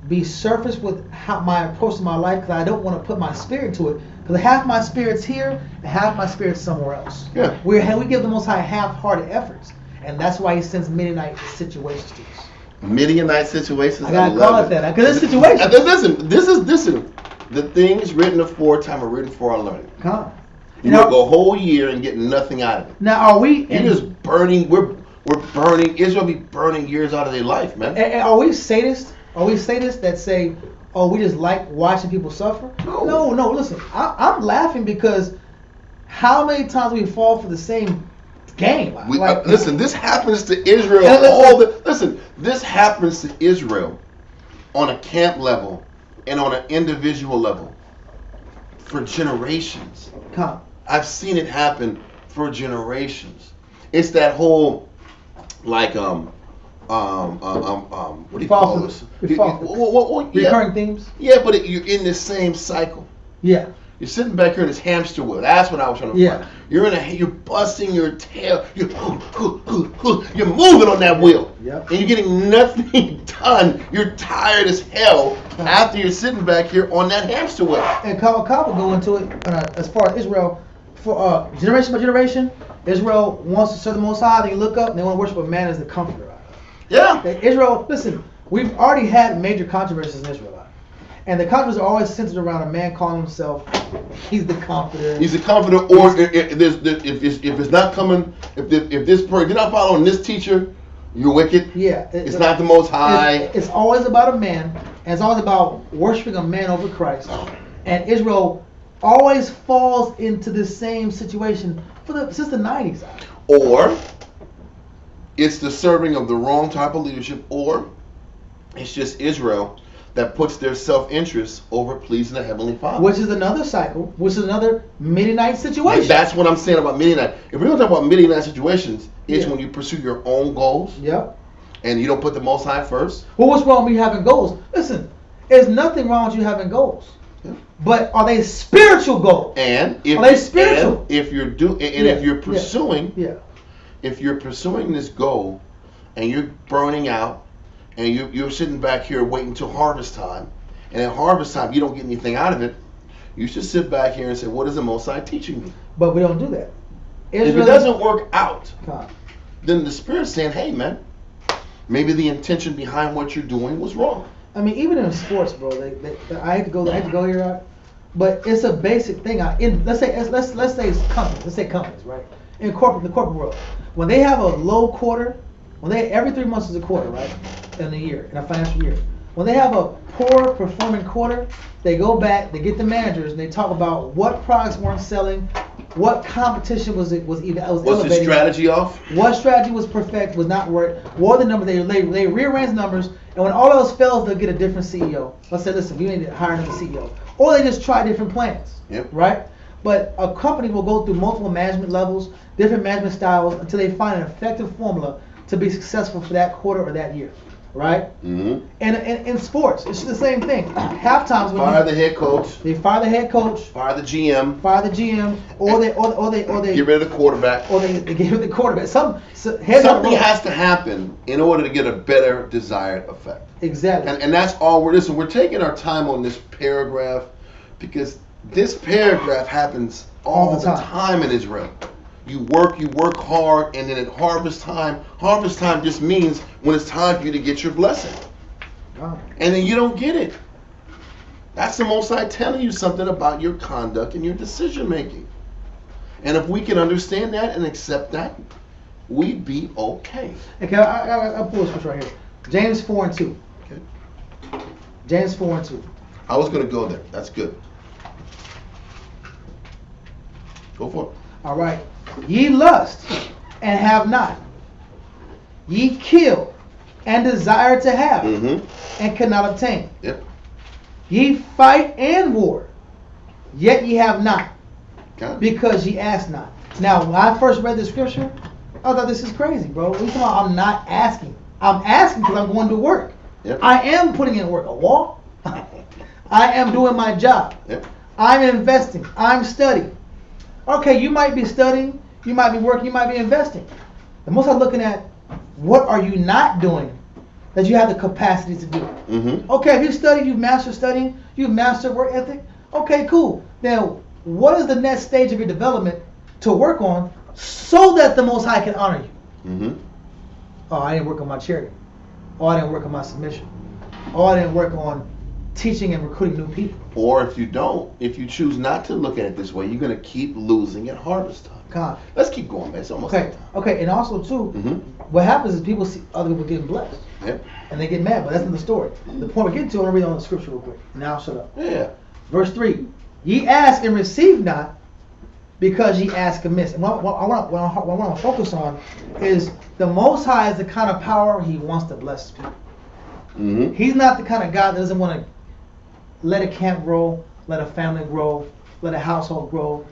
be surface with how my approach to my life, because I don't want to put my spirit to it. Because half my spirit's here and half my spirit's somewhere else. Yeah. We give the Most High half-hearted efforts, and that's why He sends Midianite situations to us. Midianite situations. I gotta call it that because it's situations. Listen. The things written aforetime are written for our learning. Come on. You work a whole year and get nothing out of it. Now, are we? You're just burning. We're burning. Israel be burning years out of their life, man. And are we sadists? Are we sadists that say, "Oh, we just like watching people suffer"? No. Listen, I'm laughing because how many times we fall for the same game? Listen, this happens to Israel this happens to Israel on a camp level and on an individual level for generations. Come. I've seen it happen for generations. It's that whole what do you call this? Recurring themes. Yeah, but you're in the same cycle. Yeah. You're sitting back here in this hamster wheel. That's what I was trying to find. You're busting your tail. You're moving on that wheel. Yep. And you're getting nothing done. You're tired as hell after you're sitting back here on that hamster wheel. And Kyle will go into it as far as Israel, for generation by generation, Israel wants to serve the Most High. They look up and they want to worship a man as the comforter. Yeah. Israel, listen, we've already had major controversies in Israel. And the controversies are always centered around a man calling himself, he's the comforter. He's the comforter, or if it's not coming, if you're not following this teacher, you're wicked. Yeah. It's not the Most High. It's always about a man, and it's always about worshiping a man over Christ. And Israel always falls into the same situation since the 90s. Or it's the serving of the wrong type of leadership, or it's just Israel that puts their self-interest over pleasing the Heavenly Father. Which is another cycle, which is another Midianite situation. That's what I'm saying about Midianite. If we're going to talk about Midianite situations, it's when you pursue your own goals. Yep. And you don't put the Most High first. Well, what's wrong with you having goals? Listen, there's nothing wrong with you having goals. Yeah. But are they spiritual goals? And if are they spiritual? And if you're pursuing this goal and you're burning out, and you're sitting back here waiting until harvest time, and at harvest time you don't get anything out of it, you should sit back here and say, what is the Most High teaching me? But we don't do that. If it doesn't work out, then the Spirit's saying, hey man, maybe the intention behind what you're doing was wrong. I mean, even in sports, bro, I hate to go here, but it's a basic thing. Let's say it's companies. Let's say companies, right? In the corporate world, when they have a low quarter, every 3 months is a quarter, right? In a year, in a financial year. When they have a poor performing quarter, they go back, they get the managers, and they talk about what products weren't selling, what competition was the strategy off? What strategy was perfect, was not work. What are the numbers? They rearrange the numbers, and when all else fails, they'll get a different CEO. Let's say, listen, we need to hire another CEO. Or they just try different plans, right? But a company will go through multiple management levels, different management styles, until they find an effective formula to be successful for that quarter or that year, right? Mm-hmm. And in sports, it's the same thing. Half times when the head coach. They fire the head coach. Fire the GM. Or they get rid of the quarterback. Or they get rid of the quarterback. Something has to happen in order to get a better desired effect. Exactly. And that's all we're taking our time on this paragraph because this paragraph happens all the time in Israel. You work hard, and then at harvest time just means when it's time for you to get your blessing. Oh. And then you don't get it. That's the Most High telling you something about your conduct and your decision making. And if we can understand that and accept that, we'd be okay. Okay, I'll pull this right here. James 4:2. Okay. James 4:2. I was going to go there. That's good. Go for it. All right. Ye lust and have not. Ye kill and desire to have and cannot obtain. Yep. Ye fight and war, yet ye have not, because ye ask not. Now, when I first read the scripture, I thought this is crazy, bro. What are you talking about? I'm not asking. I'm asking because I'm going to work. Yep. I am putting in work. A wall. I am doing my job. Yep. I'm investing. I'm studying. Okay, you might be studying, you might be working, you might be investing. The most I'm looking at, what are you not doing that you have the capacity to do. Mm-hmm. Okay, if you study, you've mastered studying, you've mastered work ethic. Okay, cool. Now, what is the next stage of your development to work on so that the Most High can honor you? Mm-hmm. Oh, I didn't work on my charity. Oh, I didn't work on my submission. Oh, I didn't work on teaching and recruiting new people. Or if you choose not to look at it this way, you're going to keep losing at harvest time. God. Let's keep going, man. It's almost Okay, that time. okay, and also too, Mm-hmm. what happens is people see other people getting blessed, Yep. and they get mad, but that's not the story. The point we're getting to, I want to read on the scripture real quick. Now shut up. Yeah. Verse 3, ye ask and receive not, because ye ask amiss. And what I want to focus on is the Most High is the kind of power he wants to bless people. Mm-hmm. He's not the kind of God that doesn't want to let a camp grow, let a family grow, let a household grow.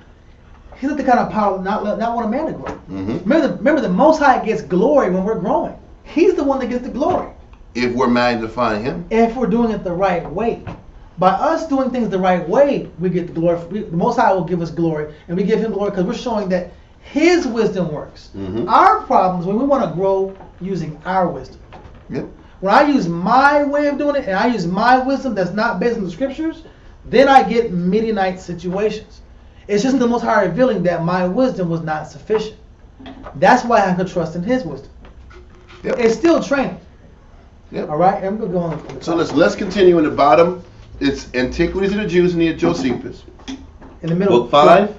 He's not the kind of power not want a man to grow. Mm-hmm. Remember, the Most High gets glory when we're growing. He's the one that gets the glory. If we're magnifying him. If we're doing it the right way. By us doing things the right way, we get the glory. The Most High will give us glory, and we give him glory because we're showing that his wisdom works. Mm-hmm. Our problem is when we want to grow using our wisdom. Yep. When I use my way of doing it, and I use my wisdom that's not based on the scriptures, then I get Midianite situations. It's just the Most High revealing that my wisdom was not sufficient. That's why I have to trust in his wisdom. Yep. It's still training. Yep. All right, I'm gonna go on. So let's continue in the bottom. It's Antiquities of the Jews and the Josephus. In the middle. Book 5,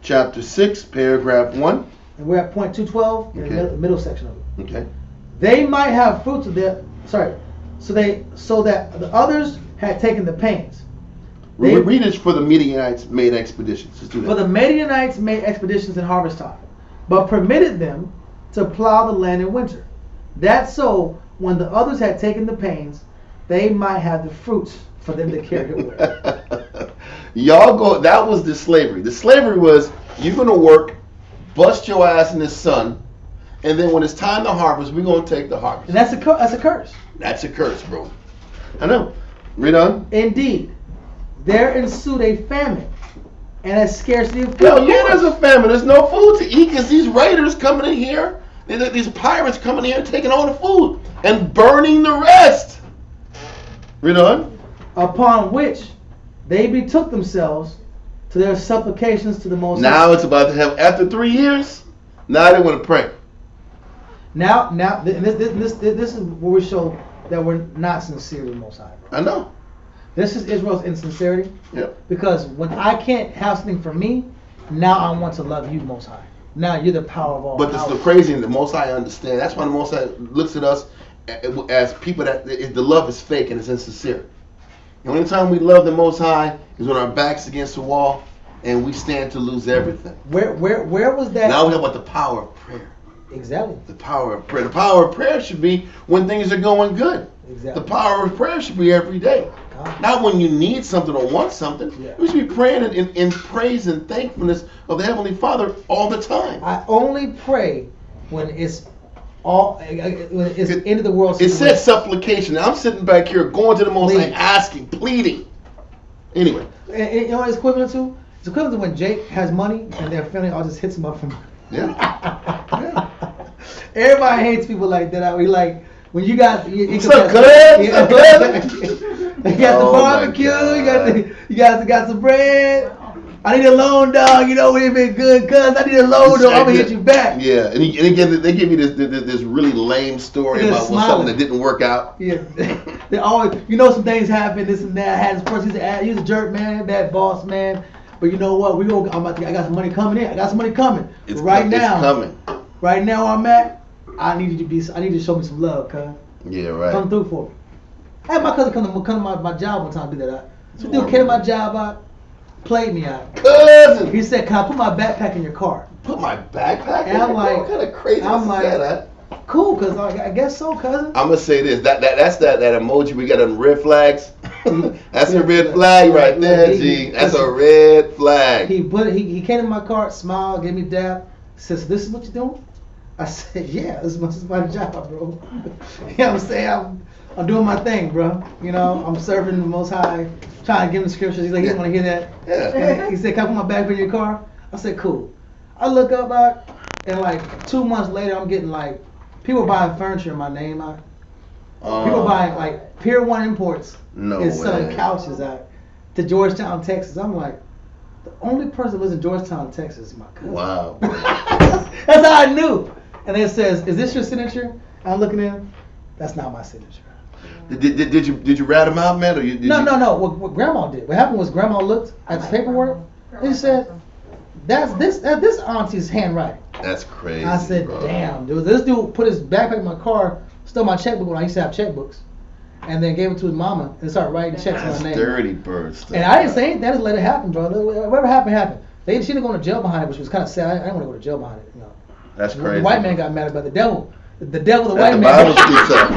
chapter 6, paragraph 1. And we're at point 212 in the middle section of it. Okay. They might have fruits of their so that the others had taken the pains. Read it for the Midianites made expeditions. Let's do that. For the Midianites made expeditions in harvest time, but permitted them to plow the land in winter. That so, when the others had taken the pains, they might have the fruits for them to carry away. That was the slavery. The slavery was, you're going to work, bust your ass in the sun, and then when it's time to harvest, we're going to take the harvest. And that's a curse. That's a curse, bro. I know. Read on. Indeed, there ensued a famine and a scarcity of food. Well, yeah, there's a famine. There's no food to eat because these raiders coming in here, these pirates coming in here taking all the food and burning the rest. Read on. Upon which they betook themselves to their supplications to the Most High. Now it's about to have, after 3 years, now they want to pray. Now, this is where we show that we're not sincere to the Most High. I know. This is Israel's insincerity. Yep. Because when I can't have something for me, now I want to love you, Most High. Now you're the power of all But this power. is the crazy thing. The Most High understand. That's why the Most High looks at us as people that the love is fake and it's insincere. The only time we love the Most High is when our back's against the wall and we stand to lose everything. Where was that? Now we have about the power of prayer. Exactly. The power of prayer. The power of prayer should be when things are going good. Exactly. The power of prayer should be every day. Not when you need something or want something. Yeah. We should be praying in praise and thankfulness of the Heavenly Father all the time. I only pray when it's the end of the world. It said supplication. I'm sitting back here going to the Most High, asking, pleading. Anyway. And you know what it's equivalent to? It's equivalent to when Jake has money and their family all just hits him up for money. Yeah. Everybody hates people like that. We like when you got What's up, cuz? You got the barbecue. You got some bread. I need a loan, dog. You know we've been good, cuz. I need a loan, dog. I'm gonna hit you back. Yeah, and again, they give you this really lame story about something that didn't work out. Yeah, they always, some things happen, this and that. I had this person, he's a jerk, man, bad boss, man. But you know what? I got some money coming in. I got some money coming. It's now, it's coming. Right now, where I'm at, I need you to show me some love, cuz. Yeah, right. Come through for me. I had my cousin come to my job one time, do that. So dude came to my job out, played me out. Cousin! He said, "Can I put my backpack in your car?" Put my backpack in and I'm your like, car? What kind of crazy I'm is like, that? Cool, cuz I guess so, cousin. I'm gonna say this. That's that emoji we got on red flags. That's a red flag right there, G. That's a red flag. He came in my car, smiled, gave me a dap, says, "This is what you're doing?" I said, "Yeah, this is my job, bro." You know what I'm saying? I'm doing my thing, bro. I'm serving the Most High, trying to give him the scriptures. He's like, he want to hear that. Yeah. He said, "Can I put my bag in your car?" I said, "Cool." I look up, and like 2 months later, I'm getting like people buying furniture in my name. People buying like Pier 1 Imports No is selling way. couches out to Georgetown, Texas. I'm like, the only person that lives in Georgetown, Texas is my cousin. Wow. That's how I knew. And it says, "Is this your signature?" I'm looking in. That's not my signature. Did you rat him out, man? Or you, No. What Grandma did. What happened was Grandma looked at the paperwork. And she said, "That's this auntie's handwriting." That's crazy. I said, bro. "Damn, dude." This dude put his backpack in my car, stole my checkbook when I used to have checkbooks, and then gave it to his mama and started writing checks in That's my name. dirty bird stuff. And I didn't say anything. I just let it happen, bro. Whatever happened, happened. She didn't go to jail behind it, which was kind of sad. I didn't want to go to jail behind it. You know. That's crazy. The white man got mad about the devil. The devil, the That's white the man. Bible speaks of.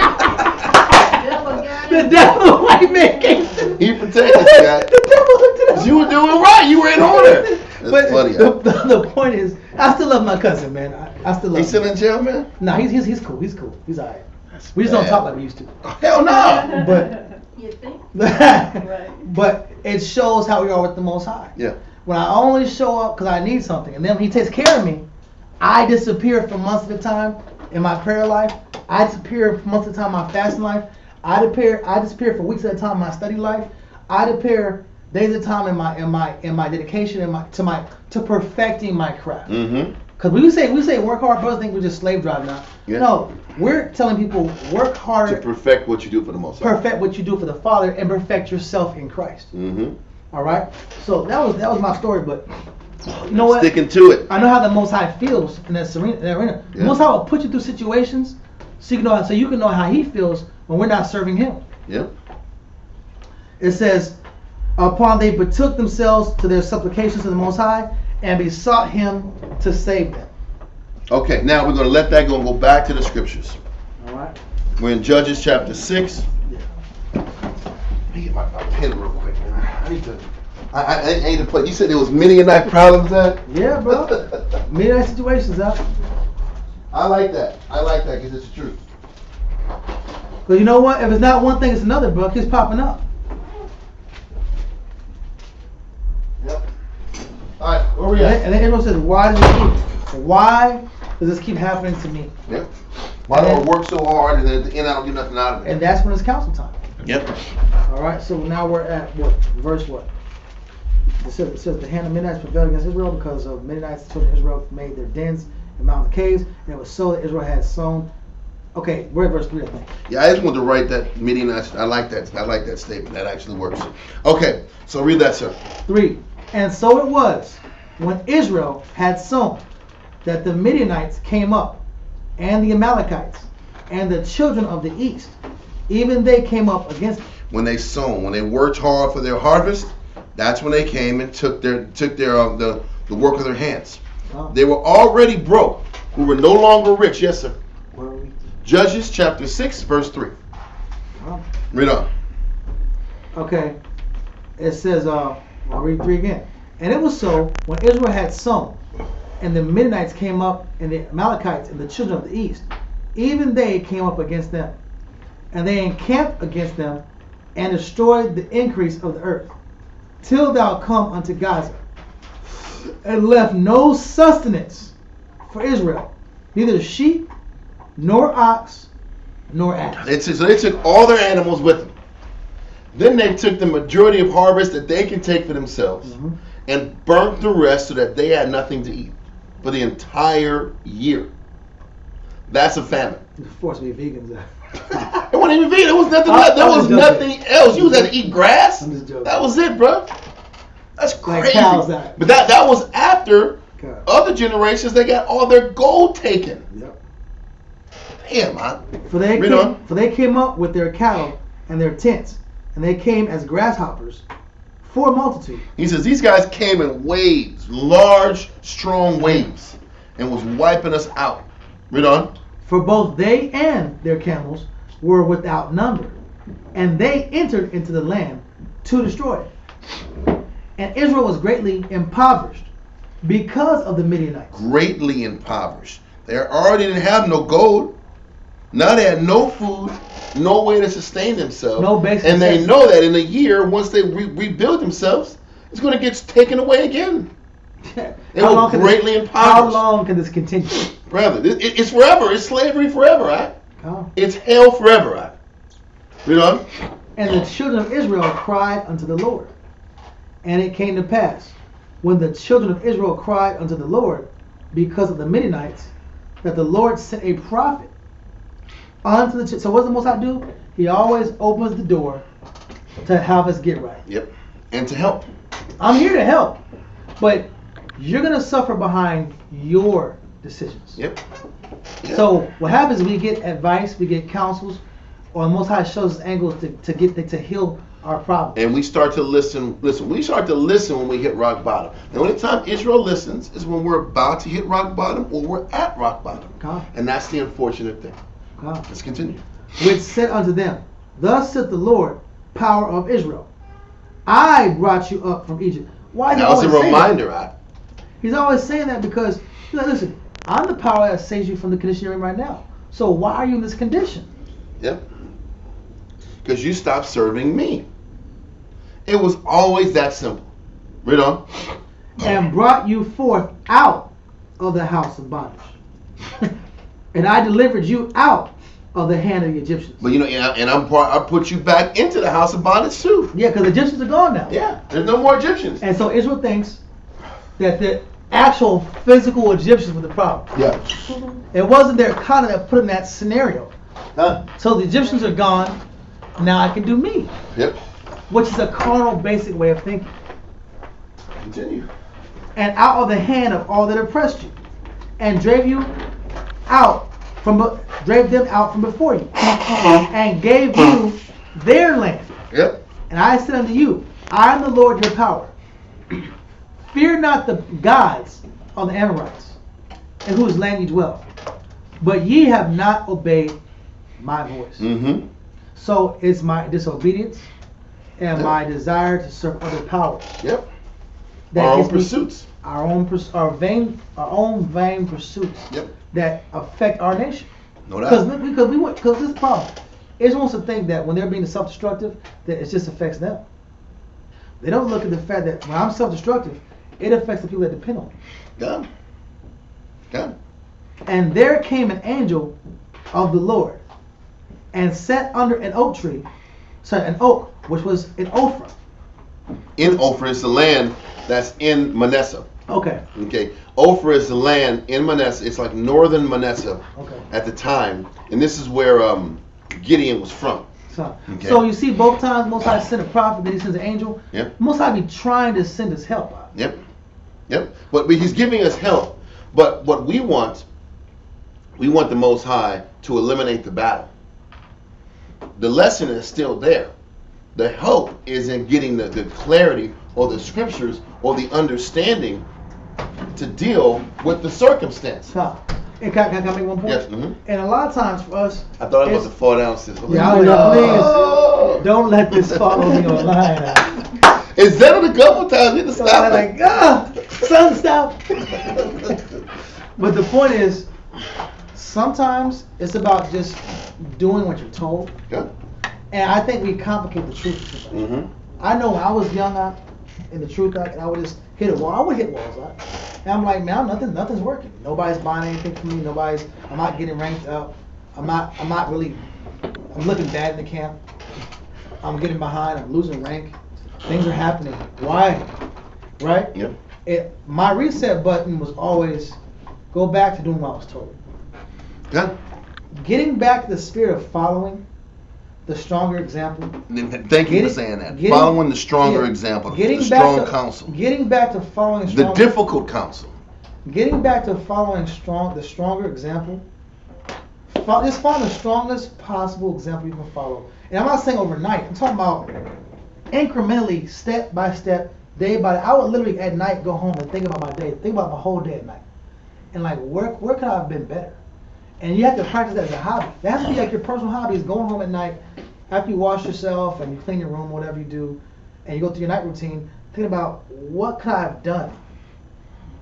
The devil, the white man came to He protected the guy. The devil looked at him. You were doing right. You were in order. That's But funny. the point is, I still love my cousin, man. I still love He's still him. in jail, man? Nah, he's cool. He's cool. He's alright. That's We just don't bad. talk like we used to. Oh, hell no. But You think? but it shows how we are with the Most High. Yeah. When I only show up because I need something, and then when He takes care of me, I disappear for months at a time in my prayer life. I disappear for months at a time in my fasting life. I disappear for weeks at a time in my study life. I disappear days at a time in my dedication to perfecting my craft. Mm-hmm. Because we say work hard, brothers think we're just slave driving now. Yeah. No, we're telling people work To harder, perfect what you do for the most part. perfect what you do for the Father, and perfect yourself in Christ. Mm-hmm. All right. So that was my story, but you know what? Sticking to it. I know how the Most High feels in that arena. The Yeah. Most High will put you through situations so you can know how He feels when we're not serving Him. Yeah. It says, "Upon they betook themselves to their supplications to the Most High and besought Him to save them." Okay, now we're going to let that go and go back to the scriptures. All right. We're in Judges chapter 6. Yeah. Let me get my pen real quick, man. I need to play. You said there was Midianite problems there? Yeah, bro. Midnight situations, huh? I like that. I like that because it's the truth. Because you know what? If it's not one thing, it's another, bro. It keeps popping up. Yep. All right, where we at? And then Israel says, why does this keep happening to me? Yep. Why do I work so hard and then at the end I don't get nothing out of it? And that's when it's council time. Yep. All right, so now we're at what? Verse what? It says the hand of Midianites prevailed against Israel because of Midianites. The children of Israel made their dens in mountain caves, and it was so that Israel had sown. Okay, we're at verse 3, I think. Yeah, I just wanted to write that Midianite. I like that. I like that statement. That actually works. Okay, so read that, sir. 3. And so it was, when Israel had sown, that the Midianites came up, and the Amalekites, and the children of the east, even they came up against them. When they sown, when they worked hard for their harvest, that's when they came and took their the work of their hands. Oh. They were already broke. We were no longer rich. Yes, sir. Where are we? Judges chapter 6, verse 3. Oh. Read on. Okay. It says, I'll read 3 again. And it was so, when Israel had sown, and the Midianites came up, and the Amalekites, and the children of the east, even they came up against them. And they encamped against them, and destroyed the increase of the earth, till thou come unto Gaza, and left no sustenance for Israel, neither sheep, nor ox, nor ass. It says, so they took all their animals with them. Then they took the majority of harvest that they can take for themselves and burnt the rest so that they had nothing to eat for the entire year. That's a famine. You forced me vegans. It wasn't even vegan. There was nothing left. There was nothing else. You was had to eat grass. I'm just joking. That was it, bro. That's crazy. Like cows that. But that was after God. other generations. They got all their gold taken. Yep. Damn, man. For they came up with their cattle and their tents, and they came as grasshoppers for a multitude. He says these guys came in waves, large, strong waves, and was wiping us out. Read on. For both they and their camels were without number, and they entered into the land to destroy it. And Israel was greatly impoverished because of the Midianites. Greatly impoverished. They already didn't have no gold. Now they had no food, no way to sustain themselves. No basic and they necessities. know that in a year, once they rebuild themselves, it's going to get taken away again. They were greatly impoverished. How long can this continue? Brother, it's forever. It's slavery forever, right? Oh. It's hell forever, right? Read on. And the children of Israel cried unto the Lord. And it came to pass, when the children of Israel cried unto the Lord because of the Midianites, that the Lord sent a prophet unto the children. So what does the Most High do? He always opens the door to help us get right. Yep. And to help. I'm here to help. But you're going to suffer behind your decisions. Yep. So what happens is we get advice, we get counsels, or the Most High shows us angles to heal our problem. And we start to listen. Listen, we start to listen when we hit rock bottom. The only time Israel listens is when we're about to hit rock bottom or we're at rock bottom. God. And that's the unfortunate thing. God. Let's continue. Which said unto them, Thus saith the Lord, power of Israel, I brought you up from Egypt. Why? That was a reminder. He's always saying that because, listen, I'm the power that saves you from the condition you're in right now. So why are you in this condition? Yep. Because you stopped serving me. It was always that simple. Read on. And brought you forth out of the house of bondage. And I delivered you out of the hand of the Egyptians. But I put you back into the house of bondage too. Yeah, because the Egyptians are gone now. Yeah, there's no more Egyptians. And so Israel thinks that the actual physical Egyptians were the problem. Yeah. It wasn't their economy that put in that scenario. Huh? So the Egyptians are gone. Now I can do me. Yep. Which is a carnal, basic way of thinking. Continue. And out of the hand of all that oppressed you, and drave them out from before you, and gave you their land. Yep. And I said unto you, I am the Lord your power. Fear not the gods of the Amorites, in whose land ye dwell, but ye have not obeyed my voice. Mm-hmm. So it's my disobedience and my desire to serve other powers. Yep. That Our own gets me- pursuits. Our own vain pursuits. Yep. That affect our nation. No doubt. Because this problem, Israel wants to think that when they're being self-destructive, that it just affects them. They don't look at the fact that when I'm self-destructive, it affects the people that depend on me. God. God. And there came an angel of the Lord, and sat under an oak, which was in Ophrah. In Ophrah is the land that's in Manasseh. Okay. Okay. Ophrah is the land in Manasseh. It's like northern Manasseh at the time. And this is where Gideon was from. So you see both times Most High sent a prophet, then he sends an angel. Yep. Most High be trying to send us help out. Yep. Yep. But he's giving us help. But what we want the Most High to eliminate the battle. The lesson is still there. The hope is in getting the clarity or the scriptures or the understanding to deal with the circumstance. And can I make one point? Yes. Mm-hmm. And a lot of times for us, I thought I was about to fall down. Sis. Yeah, please don't let this follow me online. It's said it a couple times. You need to stop. Like, son, stop. But the point is, sometimes it's about just doing what you're told. Yeah. And I think we complicate the truth. Mm-hmm. I know when I was young, in the truth, and I would just hit a wall. I would hit walls. And I'm like, man, nothing's working. Nobody's buying anything from me. I'm not getting ranked up. I'm looking bad in the camp. I'm getting behind. I'm losing rank. Things are happening. Why? Right? Yeah. My reset button was always go back to doing what I was told. Yeah. Getting back to the spirit of following the stronger example. Thank you for saying that. Following the stronger example, the strong counsel. Getting back to following the difficult counsel. Getting back to following the stronger example. Just follow the strongest possible example you can follow. And I'm not saying overnight. I'm talking about incrementally, step by step, day by day. I would literally at night go home and think about my day. Think about my whole day at night. And like, where could I have been better? And you have to practice that as a hobby. That has to be like your personal hobby is going home at night after you wash yourself and you clean your room, whatever you do, and you go through your night routine, thinking about what could I have done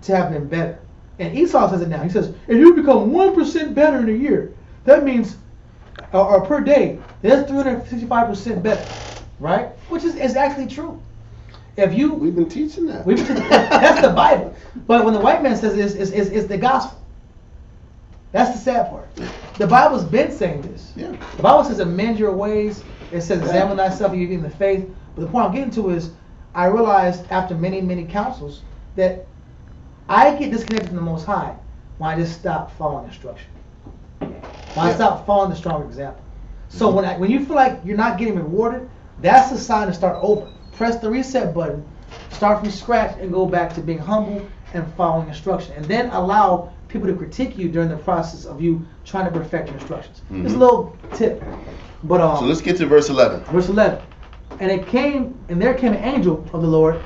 to have been better. And Esau says it now. He says, if you become 1% better in a year, that means, or per day, that's 365% better, right? Which is actually true. We've been teaching that. That's the Bible. But when the white man says it's the gospel. That's the sad part. The Bible's been saying this. Yeah. The Bible says amend your ways It says, examine thyself, you in the faith. But the point I'm getting to is, I realized after many, many counsels that I get disconnected from the Most High when I just stop following instruction. When I stop following the strong example. So when you feel like you're not getting rewarded, that's a sign to start over. Press the reset button, start from scratch, and go back to being humble and following instruction. And then allow people to critique you during the process of you trying to perfect your instructions. It's a little tip. But so let's get to verse 11. Verse 11. And there came an angel of the Lord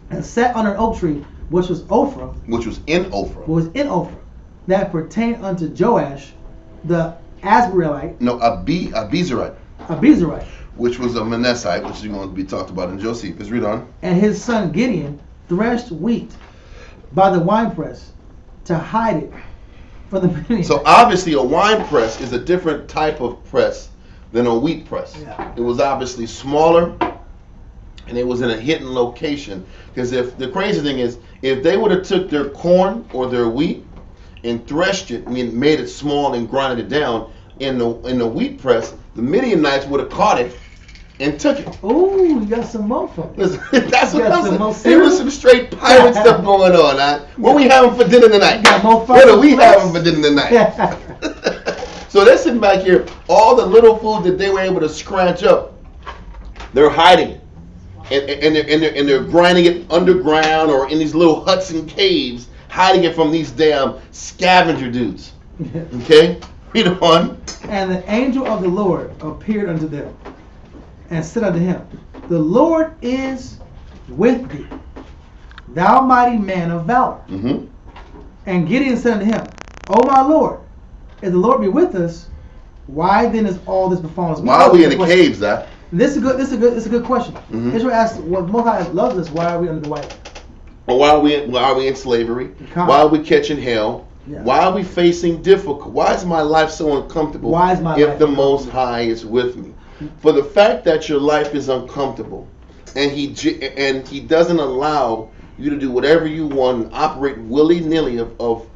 and sat under an oak tree, which was Ophrah. Which was in Ophrah. That pertained unto Joash, the Asbelite. No, Abizarite. Which was a Manassite, which is going to be talked about in Josephus. Read on. And his son Gideon threshed wheat by the winepress to hide it from the Midianites. So obviously a wine press is a different type of press than a wheat press. Yeah. It was obviously smaller, and it was in a hidden location. Because if the crazy thing is, if they would have took their corn or their wheat and threshed it, made it small and grinded it down in the wheat press, the Midianites would have caught it and took it. Oh, you got some more from it. That's what I'm saying. There was some straight pirate stuff going on. Huh? What we having for dinner tonight? What are we having for dinner tonight? So they're sitting back here, all the little food that they were able to scratch up, they're hiding it. And they're grinding it underground or in these little huts and caves, hiding it from these damn scavenger dudes. Okay? Read on. And the angel of the Lord appeared unto them and said unto him, the Lord is with thee, thou mighty man of valor. And Gideon said unto him, O my Lord, if the Lord be with us, why then is all this befallen us? Why are we in the caves, Zach? This is a good question. Israel asks, well, Most High loves us, why are we under the white? Well, why are we in slavery? Why are we catching hell? Yeah. Why are we facing difficult? Why is my life so uncomfortable? Why is my if life the Most High is with me? For the fact that your life is uncomfortable, and he doesn't allow you to do whatever you want and operate willy-nilly of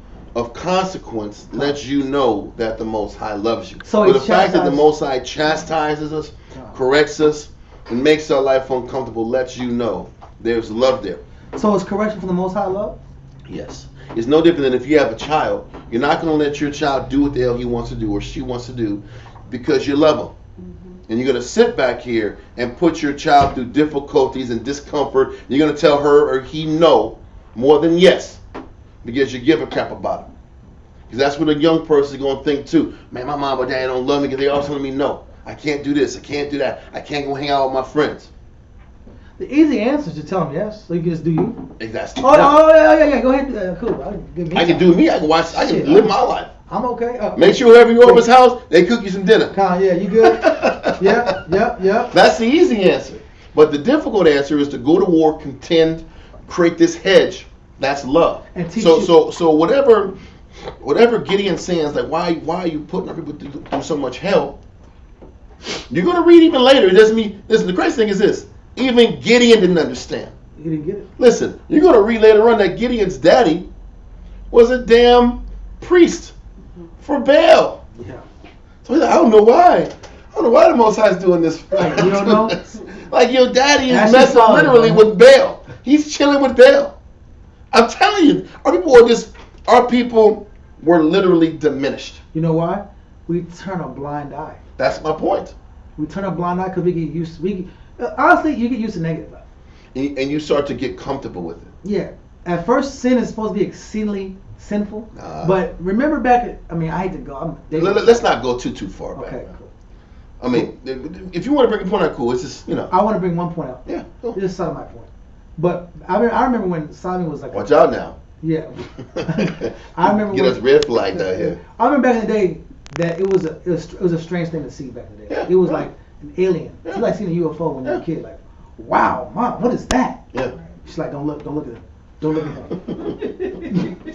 consequence, lets you know that the Most High loves you. So the fact that the Most High chastises us, corrects us, and makes our life uncomfortable lets you know there's love there. So is correction from the Most High love? Yes. It's no different than if you have a child. You're not going to let your child do what the hell he wants to do or she wants to do because you love him. And you're going to sit back here and put your child through difficulties and discomfort. You're going to tell her or he no more than yes because you give a crap about him. Because that's what a young person is going to think too. Man, my mom or dad don't love me because they always telling me no. I can't do this. I can't do that. I can't go hang out with my friends. The easy answer is to tell them yes, so you can just do you. Exactly. Yeah. Go ahead. Cool. I can do me. I can watch. I can live my life. I'm okay. Make sure whoever you over his house, they cook you some dinner. Yeah, you good? Yeah. That's the easy answer. But the difficult answer is to go to war, contend, create this hedge. That's love. And so whatever Gideon's saying is like, why are you putting our people through so much hell? You're gonna read even later. It doesn't mean. Listen, the crazy thing is this. Even Gideon didn't understand. He didn't get it. Listen, you're going to read later on that Gideon's daddy was a damn priest for Baal. Yeah. So he's like, I don't know why. I don't know why the Most High is doing this. Like, you don't know? Like your daddy is messing literally with Baal. He's chilling with Baal. I'm telling you, our people were literally diminished. You know why? We turn a blind eye. That's my point. We turn a blind eye because we get used to honestly, you get used to negative. And you start to get comfortable with it. Yeah. At first, sin is supposed to be exceedingly sinful. But remember back I hate to go. Let's not go too far back. Okay, cool. I mean, if you want to bring a point out, cool. It's just, I want to bring one point out. Yeah. Cool. Just some of my point. But I remember when Simon was like... Watch out now. Yeah. I remember Get us red flagged out here. I remember back in the day that it was a strange thing to see back in the day. Yeah, it was like an alien. It's like seeing a UFO when you're a kid. Like, wow, Mom, what is that? Yeah. She's like, don't look at him. Don't look at him.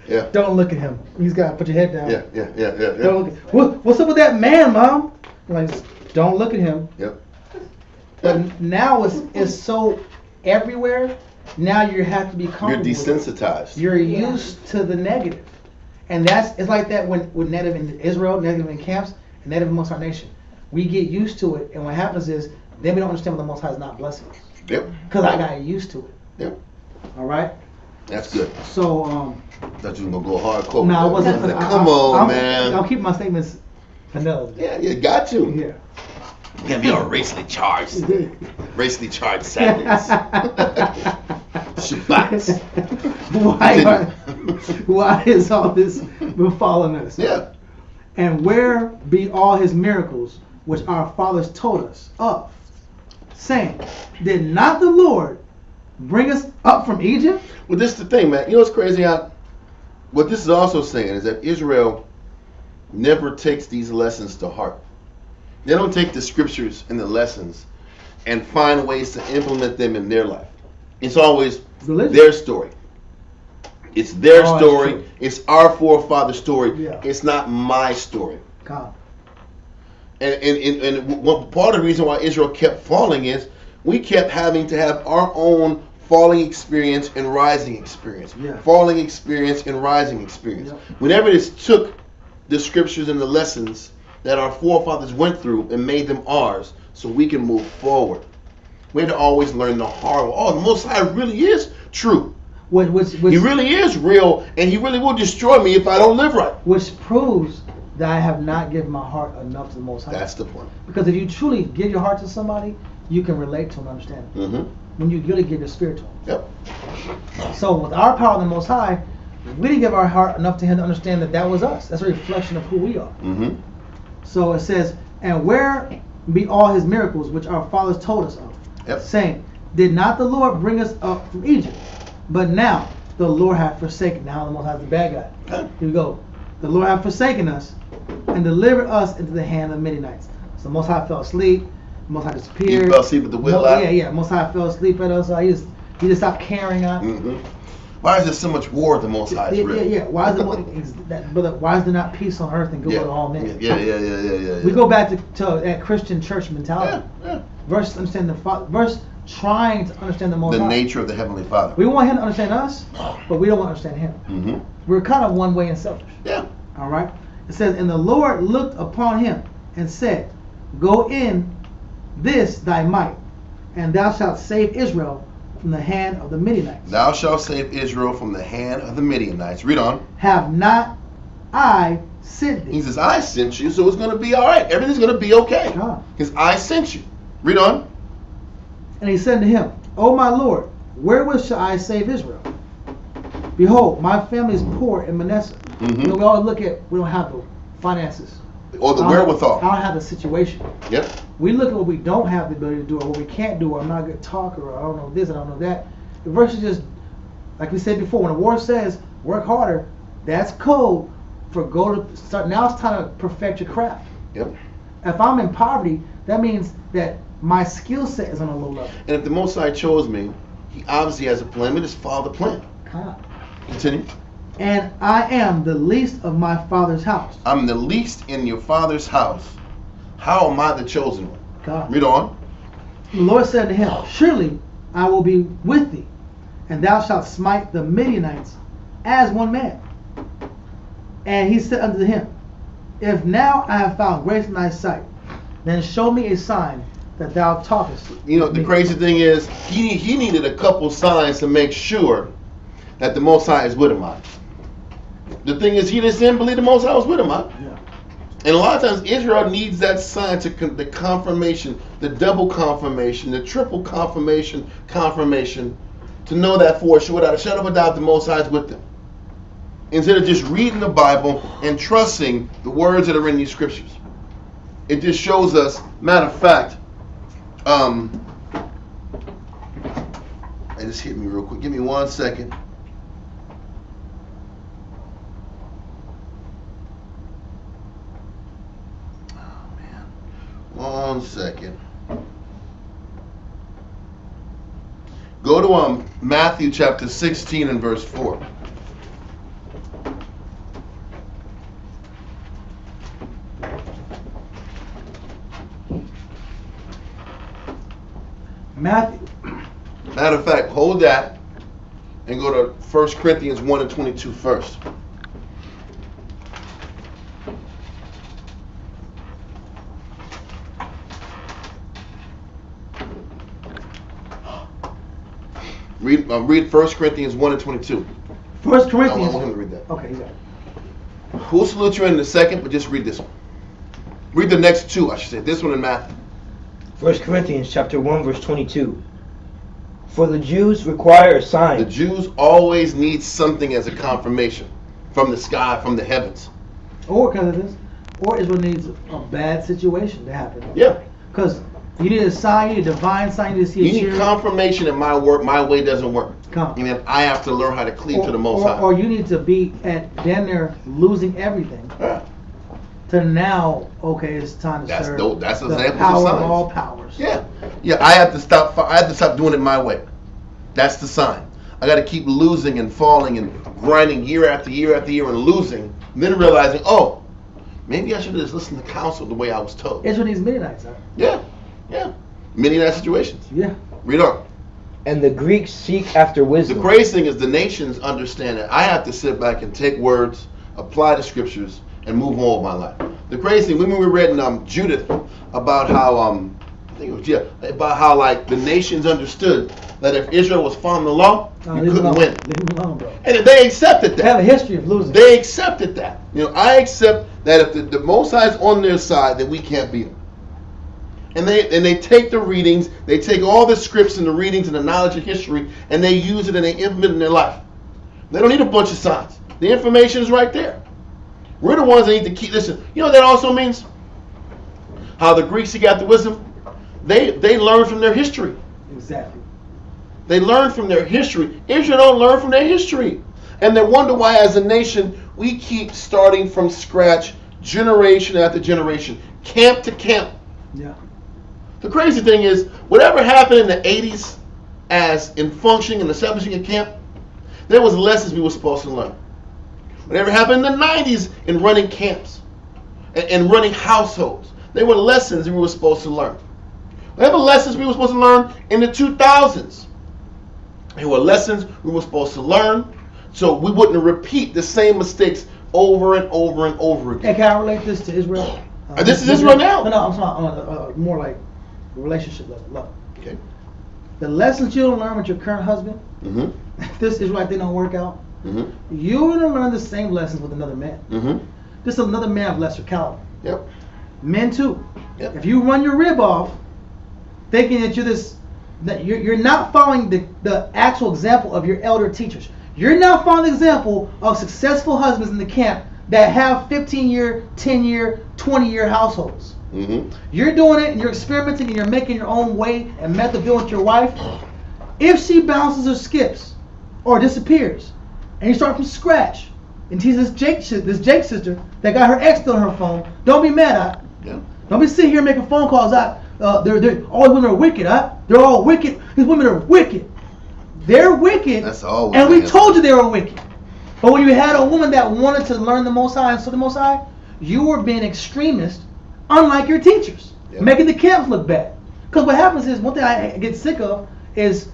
Yeah. Don't look at him. He's got to put your head down. Yeah. Don't look at what's up with that man, Mom? I'm like, don't look at him. Yep. But now it's so everywhere. Now you have to be comfortable. You're desensitized. You're used to the negative. And it's like that when native in Israel, native in camps, and native amongst our nation. we get used to it, and what happens is then we don't understand when the Most High is not blessing us. Yep. Because I got used to it. Yep. All right. That's good. So Thought you were gonna go hardcore. no, I wasn't. Come on, man. I'll keep my statements vanilla. Yeah, you got to. Yeah. You can't be all racially charged. Racially charged Sabbaths. Shabbats. Why is all this befalling us? Yeah. And where be all his miracles which our fathers told us of, saying, did not the Lord bring us up from Egypt? Well, this is the thing, man. You know what's crazy? What this is also saying is that Israel never takes these lessons to heart. They don't take the scriptures and the lessons and find ways to implement them in their life. It's always their story. It's their story. It's our forefather's story. Yeah. It's not my story. God. And one part of the reason why Israel kept falling is we kept having to have our own falling experience and rising experience. Yeah. Falling experience and rising experience. Yeah. Whenever it took the scriptures and the lessons that our forefathers went through and made them ours so we can move forward. We had to always learn the hard way. Oh, the Most High really is true. He really is real, and he really will destroy me if I don't live right. Which proves that I have not given my heart enough to the Most High. That's the point. Because if you truly give your heart to somebody, you can relate to them and understand them. Mm-hmm. When you really give your spirit to them. Yep. So with our power in the Most High, we didn't give our heart enough to him to understand that that was us. That's a reflection of who we are. Mm-hmm. So it says, and where be all his miracles which our fathers told us of? Yep. Saying, did not the Lord bring us up from Egypt? But now the Lord hath forsaken. Now the Most High is the bad guy. Okay. Here we go. The Lord hath forsaken us and delivered us into the hand of the Midianites. So the Most High fell asleep. The Most High disappeared. He fell asleep with the will out? Yeah. Most High fell asleep at us. So he just stopped caring on. Mm-hmm. Why is there so much war at the Most High's rim? Yeah. Why is there not peace on earth and good to all men? Yeah. We go back to that Christian church mentality. Yeah. Versus understand the Father. Versus trying to understand the Most High. The nature of the Heavenly Father. We want him to understand us, but we don't want to understand him. Mm-hmm. We're kind of one way and selfish. Yeah. All right. It says, and the Lord looked upon him and said, go in this thy might, and thou shalt save Israel from the hand of the Midianites. Thou shalt save Israel from the hand of the Midianites. Read on. Have not I sent thee? He says, I sent you, so it's going to be all right. Everything's going to be okay. Because I sent you. Read on. And he said to him, O my Lord, wherewith shall I save Israel? Behold, my family is poor in Manasseh. Mm-hmm. You know, we always look at, we don't have the finances. Or the wherewithal. I don't have the situation. Yep. We look at what we don't have the ability to do, or what we can't do, or I'm not a good talker, or I don't know this, and I don't know that. Versus just, like we said before, when the war says, work harder, that's code for go to start. Now it's time to perfect your craft. Yep. If I'm in poverty, that means that my skill set is on a low level. And if the Most High chose me, he obviously has a plan. Let us follow the plan. Continue. And I am the least of my father's house. I'm the least in your father's house. How am I the chosen one? God. Read on. The Lord said to him, surely I will be with thee, and thou shalt smite the Midianites as one man. And he said unto him, if now I have found grace in thy sight, then show me a sign that thou talkest. You know, the crazy thing is, he needed a couple signs to make sure that the Most High is with him. The thing is, he just didn't believe the Most High was with him. Yeah. And a lot of times, Israel needs that sign to the confirmation, the double confirmation, the triple confirmation, to know that for sure, without a shadow of a doubt, the Most High is with them. Instead of just reading the Bible and trusting the words that are in these scriptures. It just shows us, matter of fact, it just hit me real quick. Give me 1 second. Oh, man. 1 second. Go to Matthew chapter 16 and verse 4. Matthew. Matter of fact, hold that and go to 1 Corinthians 1 and 22 first. Read 1 Corinthians 1 and 22. 1 I Corinthians. want him to read that. Okay, you got it. We'll salute you in a second, but just read this one. Read the next two, I should say. This one in Matthew. 1 Corinthians chapter 1, verse 22. For the Jews require a sign. The Jews always need something as a confirmation from the sky, from the heavens. Or because of this, or Israel needs a bad situation to happen. Yeah. Because you need a sign, you need a divine sign, you need to see You a need cheer. confirmation that my way doesn't work. Come. And then I have to learn how to cleave to the Most High. Or you need to be at then they're losing everything. Yeah. To now, okay, it's time to That's serve dope. That's the examples of power signs. of all powers. Yeah. I have to stop doing it my way. That's the sign. I got to keep losing and falling and grinding year after year after year and losing, and then realizing, oh, maybe I should have just listened to counsel the way I was told. Israel needs Midianites, huh? Yeah. Many of that situations. Yeah. Read on. And the Greeks seek after The wisdom. crazy thing is the nations understand that I have to sit back and take words, apply the scriptures, and move on with my life. The crazy thing, when we read in Judith about how about how like the nations understood that if Israel was following the law, you couldn't win. Leave them alone, bro. And they accepted They have a that. history of losing. They accepted that. I accept that if the Most High is on their side, then we can't beat them. And they take the readings, they take all the scripts and the readings and the knowledge of history, and they use it and they implement it in their life. They don't need a bunch of signs. The information is right there. We're the ones that need to keep. Listen, you know what that also means? How the Greeks got the wisdom? They learned from their history. Exactly. They learn from their history. Israel don't learn from their history. And they wonder why as a nation we keep starting from scratch generation after generation, camp to camp. Yeah. The crazy thing is, whatever happened in the 80s as in functioning and establishing a camp, there was lessons we were supposed to learn. Whatever happened in the 90s in running camps and running households, there were lessons we were supposed to learn. Whatever lessons we were supposed to learn in the 2000s, there were lessons we were supposed to learn so we wouldn't repeat the same mistakes over and over and over again. And can I relate this to Israel? This is Israel now. No, I'm talking more like relationship level. Okay. The lessons you don't learn with your current husband, Mm-hmm. if this Israelite thing don't work out, Mm-hmm. you're going to learn the same lessons with another man. Mm-hmm. Just another man of lesser caliber. Yep. Men too. Yep. If you run your rib off, thinking that you're not following the actual example of your elder teachers. You're not following the example of successful husbands in the camp that have 15-year, 10-year, 20-year households. Mm-hmm. You're doing it and you're experimenting and you're making your own way and method dealing with your wife. If she bounces or skips or disappears, and you start from scratch, and teach this Jake sister that got her ex still on her phone, don't be mad. Yeah. Don't be sitting here making phone calls. They're all women are wicked. They're all wicked. These women are wicked. They're wicked. That's all. And we told you they were wicked. But when you had a woman that wanted to learn the Most High and serve the Most High, you were being extremist, unlike your teachers, making the camps look bad. Because what happens is, one thing I get sick of is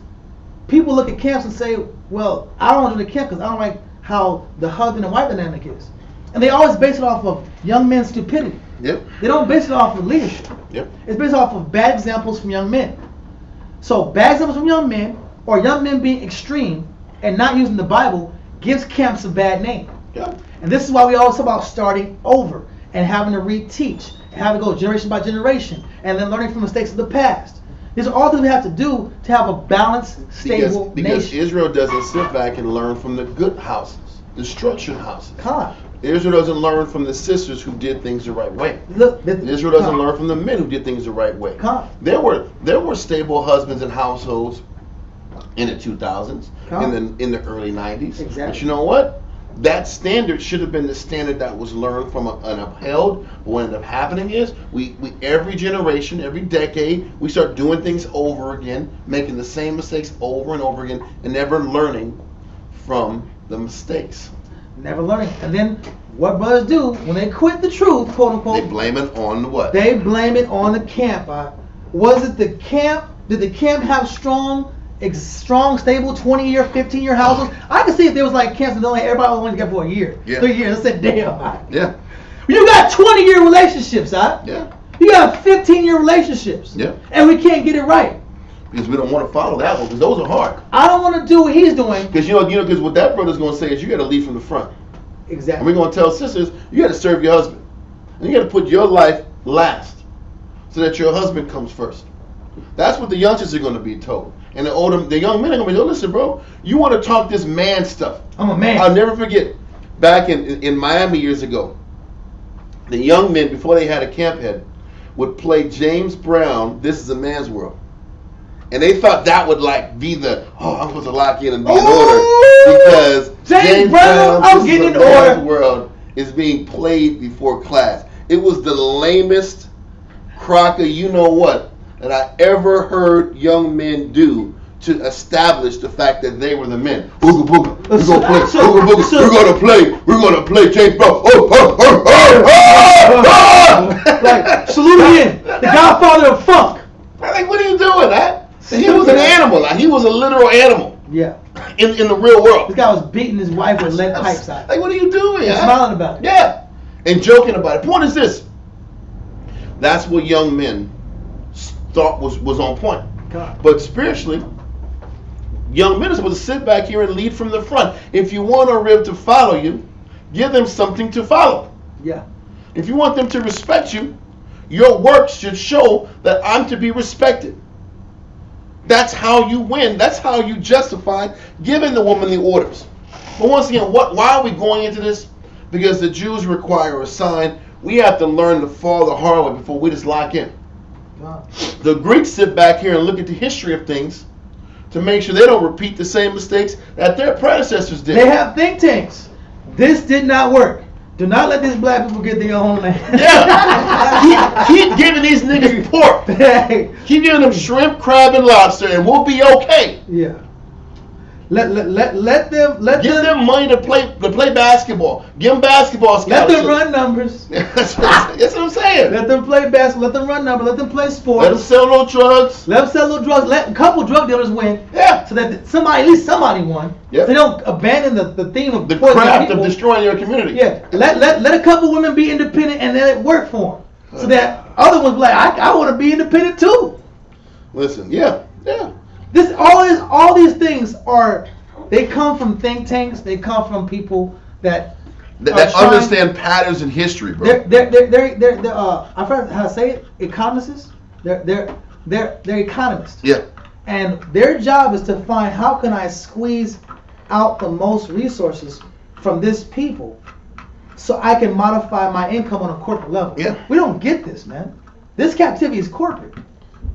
people look at camps and say, well, I don't want to do the camp because I don't like how the husband and wife dynamic is. And they always base it off of young men's stupidity. Yep. They don't base it off of leadership. Yep. It's based off of bad examples from young men. So bad examples from young men, or young men being extreme and not using the Bible, gives camps a bad name. Yep. And this is why we always talk about starting over and having to reteach and having to go generation by generation and then learning from mistakes of the past. These are all things we have to do to have a balanced, stable because nation. Israel doesn't sit back and learn from the good houses, the structured houses. Come. Israel doesn't learn from the sisters who did things the right way. Look, Israel doesn't learn from the men who did things the right way. Come. There were stable husbands and households in the 2000s, in the early 90s. Exactly. But you know what? That standard should have been the standard that was learned from and upheld. But what ended up happening is we every generation, every decade, we start doing things over again, making the same mistakes over and over again, and never learning from the mistakes. Never learning. And then what brothers do when they quit the truth, quote unquote, They blame it on what? they blame it on the camp. Was it the camp? Did the camp have strong, stable 20-year, 15-year houses? I can see if there was like camps and everybody was only together for a year, 3 years. I said, damn. Yeah. You got 20-year relationships, Yeah. You got 15-year relationships. Yeah. And we can't get it right. because we don't want to follow that one because those are hard. I don't want to do what he's doing. Because because what that brother's going to say is you got to lead from the front. Exactly. And we're going to tell sisters you got to serve your husband, and you got to put your life last, so that your husband comes first. That's what the youngsters are going to be told, and the young men are going to be, listen, bro, you want to talk this man stuff. I'm a man. I'll never forget back in Miami years ago, the young men before they had a camp head would play James Brown, This Is a Man's World. And they thought that would be I'm supposed to lock in and be in order because James Brown, I'm getting in order. World is being played before class. It was the lamest crocker, you know what, that I ever heard young men do to establish the fact that they were the men. Ooga booga, we're gonna play. Ooga booga, we're gonna play James Brown. Like salute again, the Godfather of funk. I'm like, what are you doing, man? He was an animal. He was a literal animal. Yeah. In the real world. This guy was beating his wife with lead pipes out. Like, what are you doing? And smiling about it. Yeah. And joking about it. Point is this. That's what young men thought was on point. God. But spiritually, young men are supposed to sit back here and lead from the front. If you want a rib to follow you, give them something to follow. Yeah. If you want them to respect you, your works should show that I'm to be respected. That's how you win. That's how you justify giving the woman the orders. But once again, why are we going into this? Because the Jews require a sign. We have to learn to fall the hard way before we just lock in. God. The Greeks sit back here and look at the history of things to make sure they don't repeat the same mistakes that their predecessors did. They have think tanks. This did not work. Do not let these black people get their own land. Yeah. keep giving these niggas pork. Keep giving them shrimp, crab, and lobster, and we'll be okay. Yeah. Let them give them money to play basketball. Give them basketball scholarships. Let them run numbers. That's what I'm saying. Let them play basketball. Let them run numbers. Let them play sports. Let them sell little drugs. Let them sell little drugs. Let a couple drug dealers win. Yeah. So that at least somebody won. Yep. So they don't abandon the theme of the craft of destroying your community. Yeah. Let a couple women be independent and let it work for them. So that other ones be like, I want to be independent too. Listen. Yeah. All these things they come from think tanks. They come from people that understand patterns in history, bro. They're I forgot how to say it. Economists. They're economists. Yeah. And their job is to find how can I squeeze out the most resources from this people, so I can modify my income on a corporate level. Yeah. We don't get this, man. This captivity is corporate.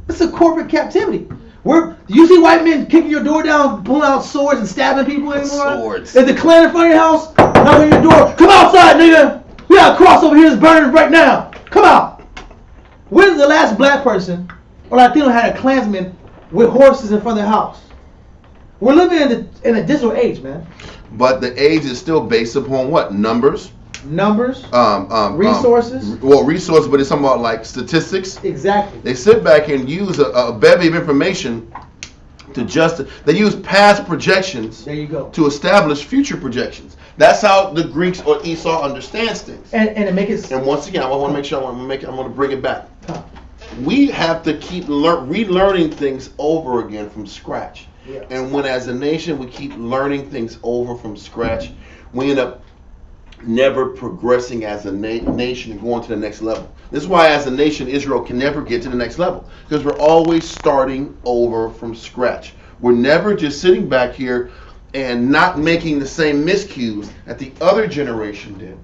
It's a corporate captivity. Do you see white men kicking your door down, pulling out swords and stabbing people anymore? Swords. Is the Klan in front of your house? Knocking on your door. Come outside, nigga. We got a cross over here that's burning right now. Come out. When's the last black person or Latino had a Klansman with horses in front of their house? We're living in a digital age, man. But the age is still based upon what? Numbers, resources. Resources, but it's something about like statistics. Exactly. They sit back and use a bevy of information to they use past projections. There you go. To establish future projections. That's how the Greeks or Esau understands things. And it makes it. And once again, I want to make sure I'm going to bring it back. We have to keep relearning things over again from scratch. Yeah. And when as a nation we keep learning things over from scratch, we end up never progressing as a nation and going to the next level. This is why as a nation Israel can never get to the next level, because we're always starting over from scratch. We're never just sitting back here and not making the same miscues that the other generation did.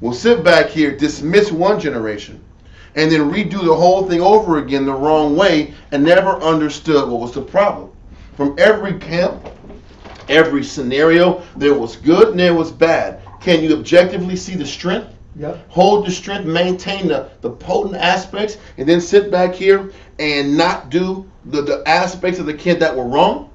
We'll sit back here, dismiss one generation, and then redo the whole thing over again the wrong way and never understood what was the problem. From every camp, every scenario, there was good and there was bad. Can you objectively see the strength? Yep. Hold the strength, maintain the potent aspects, and then sit back here and not do the aspects of the camp that were wrong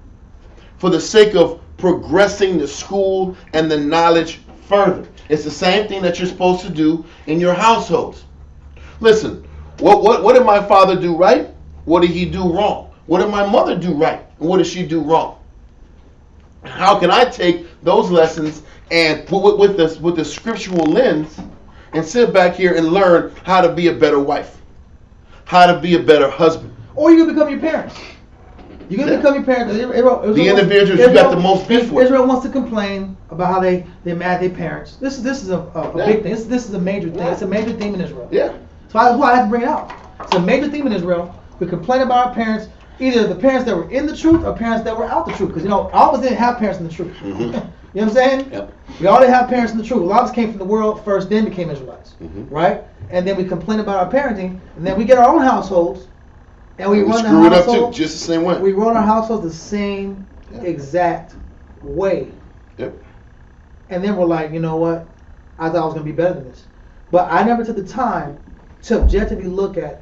for the sake of progressing the school and the knowledge further. It's the same thing that you're supposed to do in your households. Listen, what did my father do right? What did he do wrong? What did my mother do right? And what did she do wrong? How can I take those lessons and put with the scriptural lens and sit back here and learn how to be a better wife, how to be a better husband? Or you can become your parents. You can Yeah. become your parent. The individuals you got the most beef with. Israel wants to complain about how they're mad at their parents. This is a big thing. This is a major thing. It's a major theme in Israel. Yeah. So that's why I have to bring it out. It's a major theme in Israel. We complain about our parents, either the parents that were in the truth or parents that were out the truth. Because all of us didn't have parents in the truth. Mm-hmm. You know what I'm saying? Yep. We all didn't have parents in the truth. A lot of us came from the world first, then became Israelites. Mm-hmm. Right? And then we complain about our parenting, and then we get our own households, and we run screw the it up too, household. just the same way. We run our households the same exact way. Yep. And then we're like, you know what? I thought I was going to be better than this. But I never took the time to objectively look at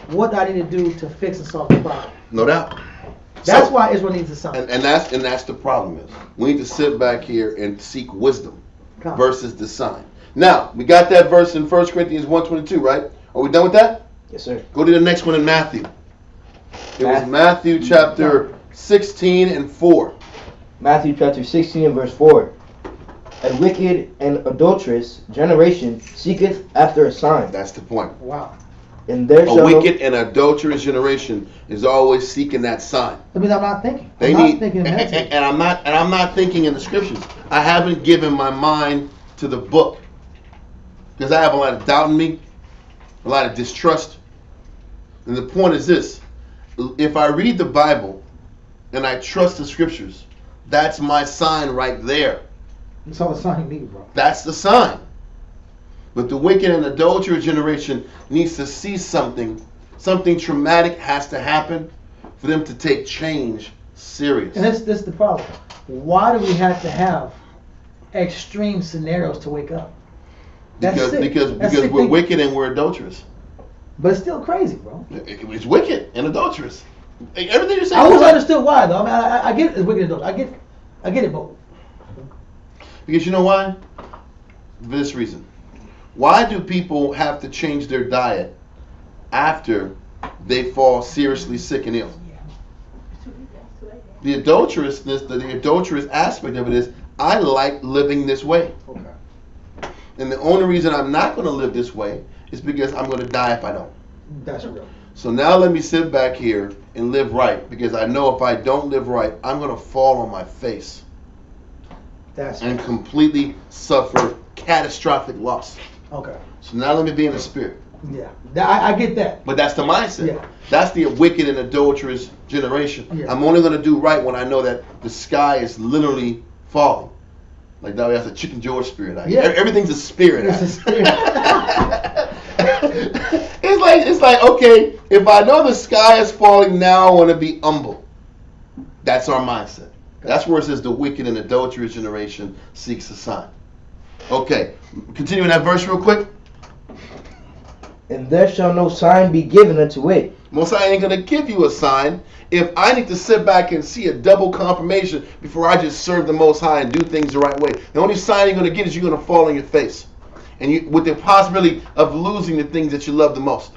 what I need to do to fix and solve the problem. No doubt. That's why Israel needs a sign. And that's the problem is we need to sit back here and seek wisdom versus the sign. Now, we got that verse in 1 Corinthians 1:22, right? Are we done with that? Yes, sir. Go to the next one in Matthew. It was Matthew chapter 16 and 4. Matthew chapter 16 and verse 4. A wicked and adulterous generation seeketh after a sign. That's the point. Wow. And there A shall wicked and adulterous generation is always seeking that sign. That means I'm not thinking. They I'm need, not thinking in meditating. and I'm not thinking in the scriptures. I haven't given my mind to the book because I have a lot of doubt in me, a lot of distrust. And the point is this: if I read the Bible and I trust the scriptures, that's my sign right there. That's all the sign you need, bro. That's the sign. But the wicked and adulterous generation needs to see something. Something traumatic has to happen for them to take change serious. And this is the problem. Why do we have to have extreme scenarios to wake up? That's sick. Because That's we're sick thinking. wicked and we're adulterous. But it's still crazy, bro. It's wicked and adulterous. Everything you're saying. I always understood why, though. I mean, I get it. It's wicked and adulterous. I get it, but Because you know why? For this reason. Why do people have to change their diet after they fall seriously sick and ill? The adulterousness, the adulterous aspect of it is, I like living this way. okay, And the only reason I'm not going to live this way is because I'm going to die if I don't. that's real. So now let me sit back here and live right, because I know if I don't live right, I'm going to fall on my face That's and completely suffer catastrophic loss. okay. So now let me be in the spirit. Yeah, I get that. But that's the mindset. Yeah. That's the wicked and adulterous generation. Yeah. I'm only going to do right when I know that the sky is literally falling. Like that, that's a Chicken George spirit. Yeah. Everything's a spirit. It's a spirit. It's like okay, if I know the sky is falling now, I want to be humble. That's our mindset. That's where it says the wicked and adulterous generation seeks a sign. Okay, continuing that verse real quick. And there shall no sign be given unto it. Most High ain't gonna give you a sign if I need to sit back and see a double confirmation before I just serve the Most High and do things the right way. The only sign you're gonna get is you're gonna fall on your face, and you with the possibility of losing the things that you love the most.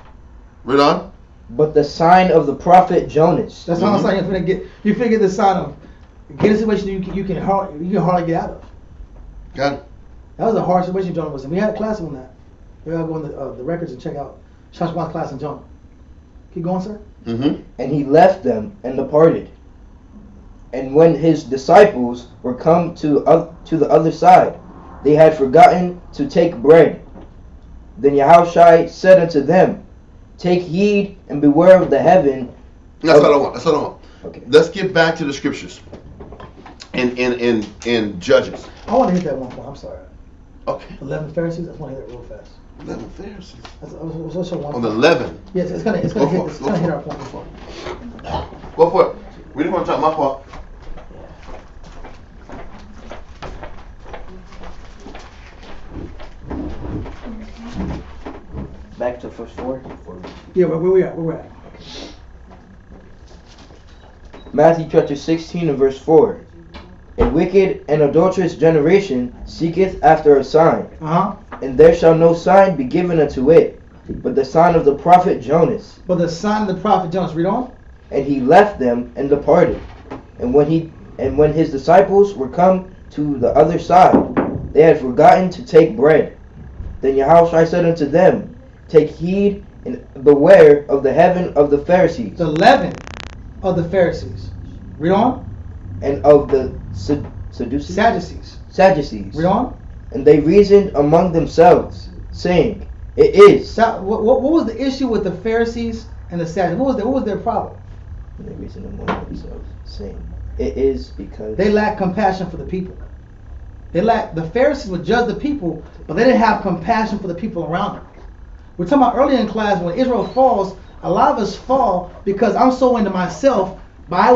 Read on. But the sign of the prophet Jonas. That's all I'm saying. You're gonna get. You figure the sign of get a situation you can hardly get out of. Got it. That was a hard situation Jonah was in. We had a class on that. We gotta go on the records and check out Shashwan's class on Jonah. Keep going, sir. Mm-hmm. And he left them and departed. And when his disciples were come to the other side, they had forgotten to take bread. Then Yahushua said unto them, take heed and beware of the heaven. That's what I want. That's what I want. Okay. Let's get back to the scriptures. In Judges. I want to hit that one point. I'm sorry. Okay. 11 Pharisees. I just want to hit that real fast. 11 Pharisees. That's one. On the 11. Yes, it's gonna Go hit for it, this. It's go gonna for hit it. our point before. Go for it. We didn't want to talk my fault. Back to verse 4. Yeah, where we at? Where we at? Matthew chapter 16 and verse 4. A wicked and adulterous generation seeketh after a sign, and there shall no sign be given unto it, but the sign of the prophet Jonas. But the sign of the prophet Jonas. Read on. And he left them and departed. And when his disciples were come to the other side, they had forgotten to take bread. Then Yahushua said unto them, take heed and beware of the heaven of the Pharisees. The leaven of the Pharisees. Read on. and of the Sadducees. Sadducees. Read on. And they reasoned among themselves, saying, "It is." So, what was the issue with the Pharisees and the Sadducees? What was their problem? And they reasoned among themselves, saying, "It is because They lacked compassion for the people. The Pharisees would judge the people, but they didn't have compassion for the people around them. We're talking about earlier in class when Israel falls. A lot of us fall because I'm so into myself, but I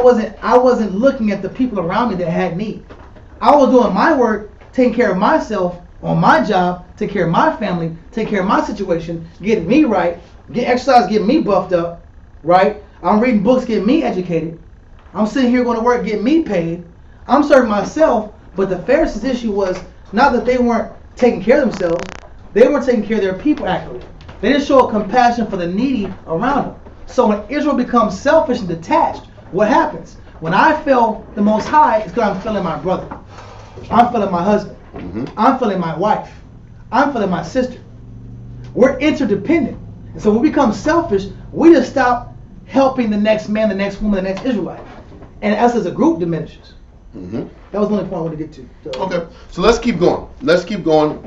wasn't looking at the people around me that had need. I was doing my work, taking care of myself on my job, taking care of my family, taking care of my situation, getting me right, get exercise, getting me buffed up, right? I'm reading books, getting me educated. I'm sitting here going to work, getting me paid. I'm serving myself, but the Pharisees' issue was not that they weren't taking care of themselves, they weren't taking care of their people accurately. They didn't show a compassion for the needy around them. So when Israel becomes selfish and detached, what happens? When I feel the Most High, it's because I'm feeling my brother. I'm feeling my husband. I'm feeling my wife. I'm feeling my sister. We're interdependent. And so when we become selfish, we just stop helping the next man, the next woman, the next Israelite. And us as a group diminishes. That was the only point I wanted to get to. So. Okay, so let's keep going. Let's keep going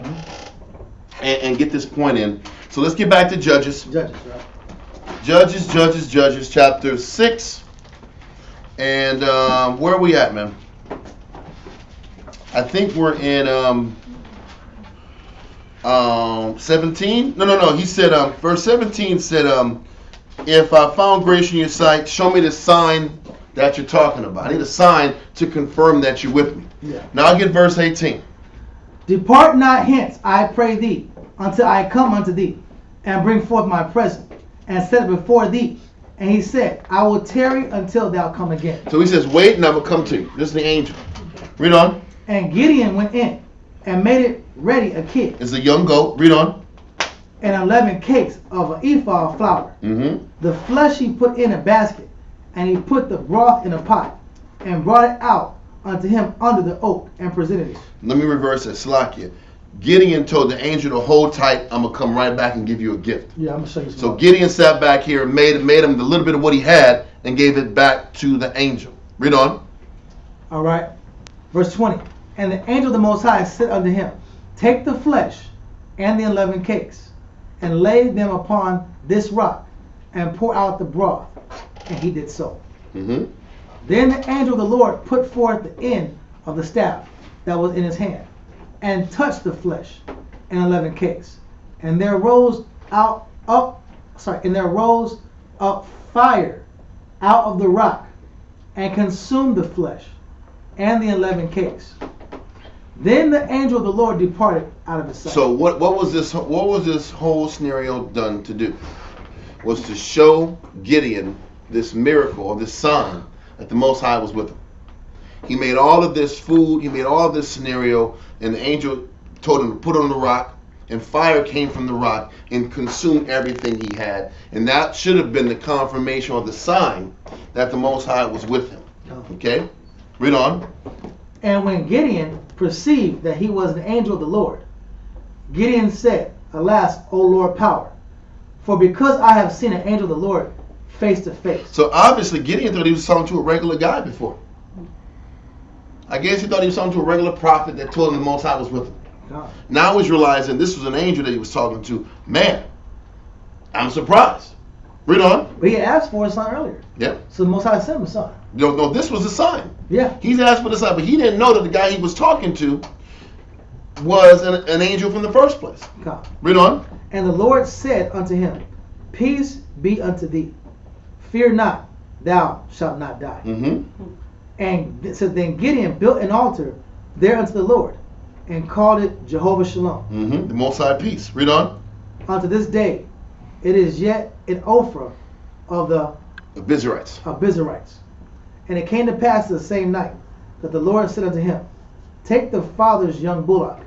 and get this point in. So let's get back to Judges. Judges, right? Judges, chapter 6. And where are we at, man? I think we're in 17. No. He said, verse 17 said, if I found grace in your sight, show me the sign that you're talking about. I need a sign to confirm that you're with me. Yeah. Now I'll get verse 18. Depart not hence, I pray thee, until I come unto thee, and bring forth my present, and set it before thee. And he said, I will tarry until thou come again. So he says, wait, and I will come to you. This is the angel. Read on. And Gideon went in, and made it ready a kid. It's a young goat. Read on. And 11 cakes of an ephah of flour. The flesh he put in a basket, and he put the broth in a pot, and brought it out unto him under the oak, and presented it. Let me reverse it. Slakia. Gideon told the angel to hold tight. I'm going to come right back and give you a gift. Yeah, I'm going to show you some. So Gideon sat back here and made him the little bit of what he had and gave it back to the angel. Read on. All right. Verse 20. And the angel of the Most High said unto him, take the flesh and the 11 cakes, and lay them upon this rock, and pour out the broth. And he did so. Then the angel of the Lord put forth the end of the staff that was in his hand, and touched the flesh and 11 cakes. And there rose up fire out of the rock, and consumed the flesh and the 11 cakes. Then the angel of the Lord departed out of his sight. So what was this whole scenario done to do? Was to show Gideon this miracle or this sign that the Most High was with him. He made all of this food, he made all of this scenario, and the angel told him to put on the rock, and fire came from the rock and consumed everything he had. And that should have been the confirmation or the sign that the Most High was with him. Okay? Read on. And when Gideon perceived that he was an angel of the Lord, Gideon said, Alas, O Lord power, for because I have seen an angel of the Lord face to face. So obviously Gideon thought he was talking to a regular guy before. I guess he thought he was talking to a regular prophet that told him the Most High was with him. God. Now he's realizing this was an angel that he was talking to. Man, I'm surprised. Read on. But he asked for a sign earlier. Yep. So the Most High sent him a sign. No, this was a sign. Yeah. He's asked for the sign, but he didn't know that the guy he was talking to was an angel from the first place. God. Read on. And the Lord said unto him, Peace be unto thee. Fear not, thou shalt not die. And so then Gideon built an altar there unto the Lord, and called it Jehovah Shalom. The Most High peace. Read on. Unto this day, it is yet an Ophrah of the Abizarites. And it came to pass the same night that the Lord said unto him, Take the father's young bullock,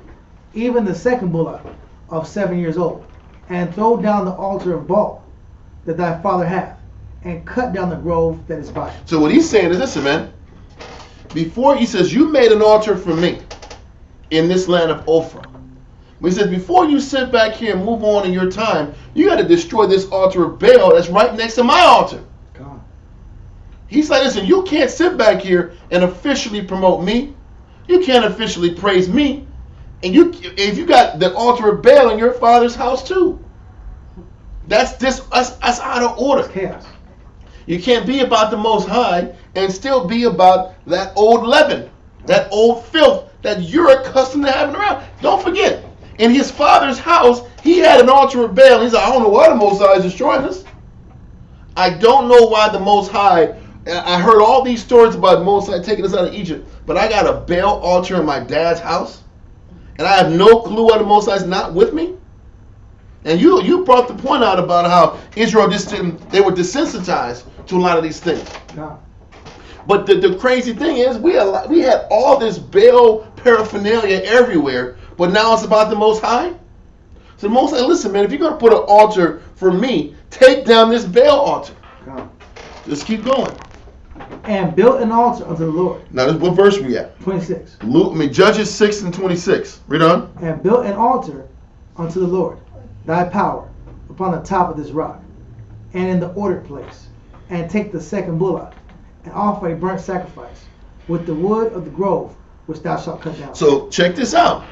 even the second bullock of 7 years old, and throw down the altar of Baal that thy father hath, and cut down the grove that is by him. So what he's saying is, listen, man. Before he says, you made an altar for me in this land of Ophrah. But he says, before you sit back here and move on in your time, you got to destroy this altar of Baal that's right next to my altar. God. He's like, listen, you can't sit back here and officially promote me. You can't officially praise me. And if you got the altar of Baal in your father's house too. That's out of order. It's chaos. You can't be about the Most High and still be about that old leaven, that old filth that you're accustomed to having around. Don't forget, in his father's house, he had an altar of Baal. He's like, I don't know why the Most High is destroying us. I don't know why the Most High. I heard all these stories about the Most High taking us out of Egypt, but I got a Baal altar in my dad's house, and I have no clue why the Most High is not with me. And you brought the point out about how Israel they were desensitized to a lot of these things. Yeah. But the crazy thing is, we had all this Baal paraphernalia everywhere, but now it's about the Most High. So the Most High, listen, man, if you're going to put an altar for me, take down this Baal altar. Yeah. Just keep going. And built an altar unto the Lord. Now, what verse we at? 26. Judges 6 and 26. Read on. And built an altar unto the Lord, thy power, upon the top of this rock, and in the ordered place, and take the second bullock, and offer a burnt sacrifice with the wood of the grove, which thou shalt cut down. So check this out.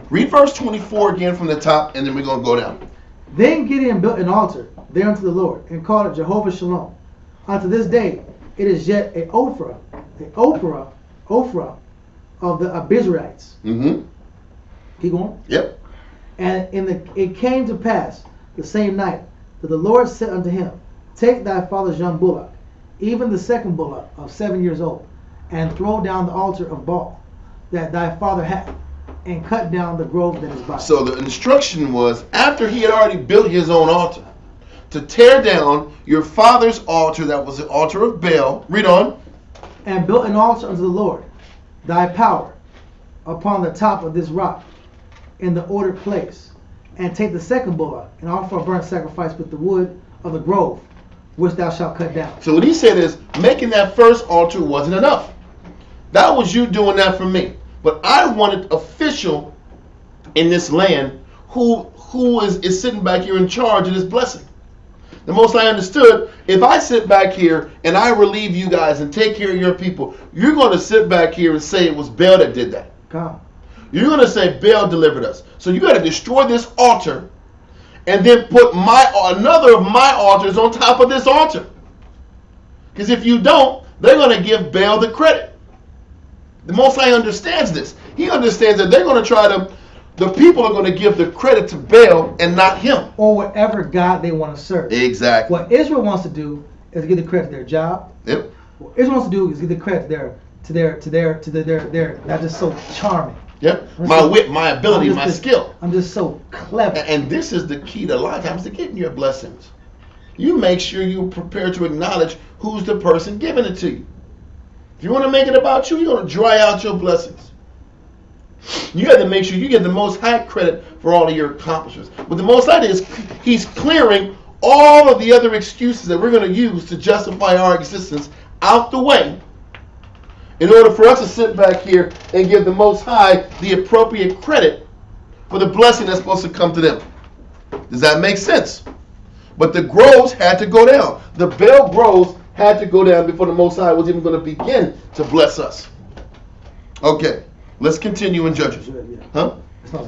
Read verse 24 again from the top, and then we're going to go down. Then Gideon built an altar there unto the Lord, and called it Jehovah Shalom. Unto this day it is yet a Ophrah of the Abizrites. Mm-hmm. Keep going. Yep. And it came to pass the same night that the Lord said unto him, Take thy father's young bullock, even the second bullock of 7 years old, and throw down the altar of Baal that thy father had, and cut down the grove that is by. So the instruction was, after he had already built his own altar, to tear down your father's altar that was the altar of Baal. Read on. And built an altar unto the Lord, thy power, upon the top of this rock, in the ordered place, and take the second bullock, and offer a burnt sacrifice with the wood of the grove, which thou shalt cut down. So what he said is, making that first altar wasn't enough. That was you doing that for me. But I wanted official in this land who is sitting back here in charge of this blessing. The Most High understood, if I sit back here and I relieve you guys and take care of your people, you're going to sit back here and say it was Baal that did that. God. You're going to say Baal delivered us. So you got to destroy this altar and then put another of my altars on top of this altar. Because if you don't, they're going to give Baal the credit. The Most High understands this. He understands that they're going to try to, the people are going to give the credit to Baal and not him. Or whatever God they want to serve. Exactly. What Israel wants to do is give the credit to their job. Yep. What Israel wants to do is give the credit to their not just so charming. Yep. My wit, my ability, my skill. I'm just so clever. And this is the key to a lot of times to getting your blessings. You make sure you're prepared to acknowledge who's the person giving it to you. If you want to make it about you, you're going to dry out your blessings. You have to make sure you get the Most High credit for all of your accomplishments. What the Most High is, he's clearing all of the other excuses that we're going to use to justify our existence out the way in order for us to sit back here and give the Most High the appropriate credit for the blessing that's supposed to come to them. Does that make sense? But the groves had to go down. The Baal groves had to go down before the Most High was even going to begin to bless us. Okay, let's continue in Judges. Huh?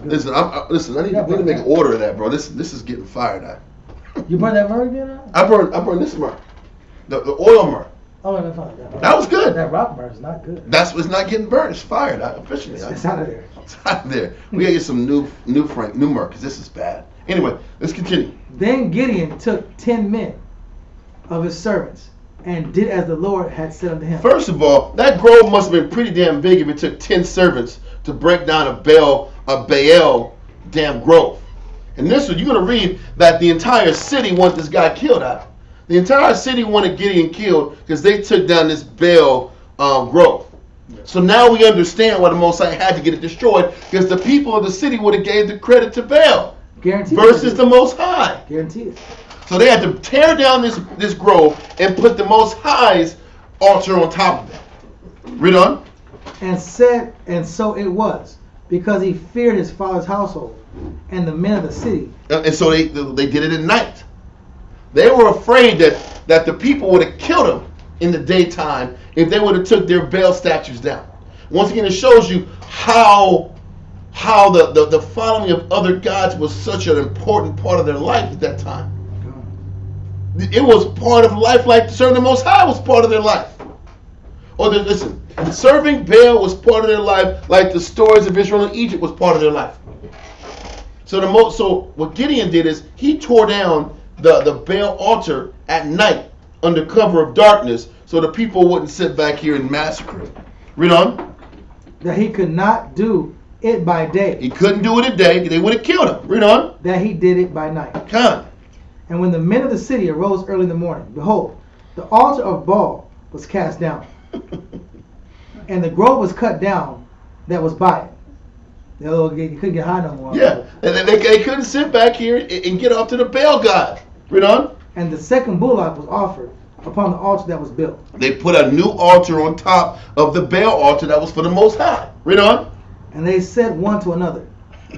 Listen, I need to make an order of that, bro. This is getting fired at. You burn that myrrh again? I burned this myrrh, the oil myrrh. Oh, that's fine. That was good. That rock myrrh is not good. It's not getting burned. It's fired officially. It's out of there. It's out of there. We gotta get some new myrrh because this is bad. Anyway, let's continue. Then Gideon took 10 men of his servants and did as the Lord had said unto him. First of all, that grove must have been pretty damn big if it took 10 servants to break down a Baal damn grove. And this one, you're going to read that the entire city wanted this guy killed out. The entire city wanted Gideon killed because they took down this Baal grove. So now we understand why the Most High had to get it destroyed, because the people of the city would have gave the credit to Baal. Guaranteed. Versus the Most High. Guaranteed. So they had to tear down this grove and put the Most High's altar on top of it. Read on. And so it was, because he feared his father's household and the men of the city. And so they did it at night. They were afraid that the people would have killed him in the daytime if they would have took their Baal statues down. Once again, it shows you how the following of other gods was such an important part of their life at that time. It was part of life, like serving the Most High was part of their life. Listen, serving Baal was part of their life, like the stories of Israel and Egypt was part of their life. So what Gideon did is he tore down the Baal altar at night under cover of darkness, so the people wouldn't sit back here and massacre it. Read on. That he could not do it by day. He couldn't do it at day; they would have killed him. Read on. That he did it by night. Come. And when the men of the city arose early in the morning, behold, the altar of Baal was cast down, and the grove was cut down that was by it. You couldn't get high no more. Yeah, and they couldn't sit back here and get off to the Baal god. Read on. And the second bullock was offered upon the altar that was built. They put a new altar on top of the Baal altar that was for the Most High. Read on. And they said one to another,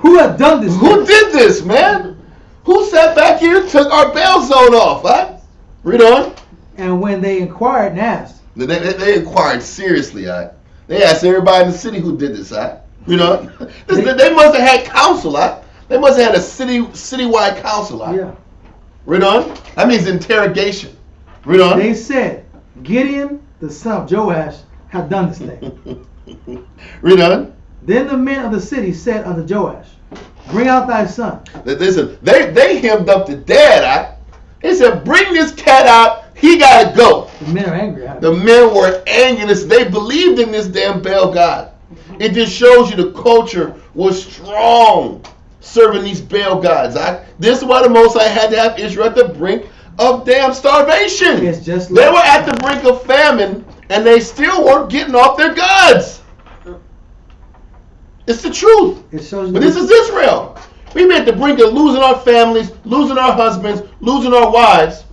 "Who hath done this? Who did this, man? Who sat back here and took our Baal zone off?" Huh? Read on. And when they inquired and asked, they inquired seriously. They asked everybody in the city who did this. Read on. They must have had council. They must have had a citywide council. Yeah. Read on. That means interrogation. Read on. They said, "Gideon, the son of Joash, hath done this thing." Read on. Then the men of the city said unto Joash, "Bring out thy son." Listen, they hemmed up the dad. They said, "Bring this cat out. He gotta go." The men are angry. The men were angry. They believed in this damn Baal god. It just shows you the culture was strong serving these Baal gods. This is why the Most High had to have Israel at the brink of damn starvation. It's just they were at the brink of famine, and they still weren't getting off their gods. It's the truth. It shows you. But this is Israel. We be at the brink of losing our families, losing our husbands, losing our wives,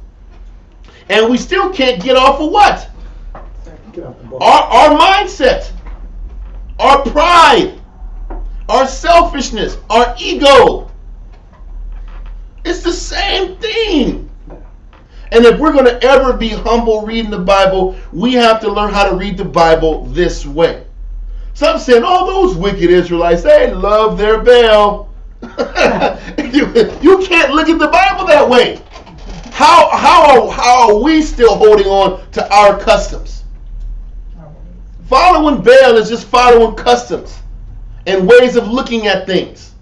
and we still can't get off of what? Our mindset, our pride, our selfishness, our ego. It's the same thing. And if we're going to ever be humble reading the Bible, we have to learn how to read the Bible this way. Some saying, "Oh, those wicked Israelites, they love their Baal." You can't look at the Bible that way. How are we still holding on to our customs? Following Baal is just following customs and ways of looking at things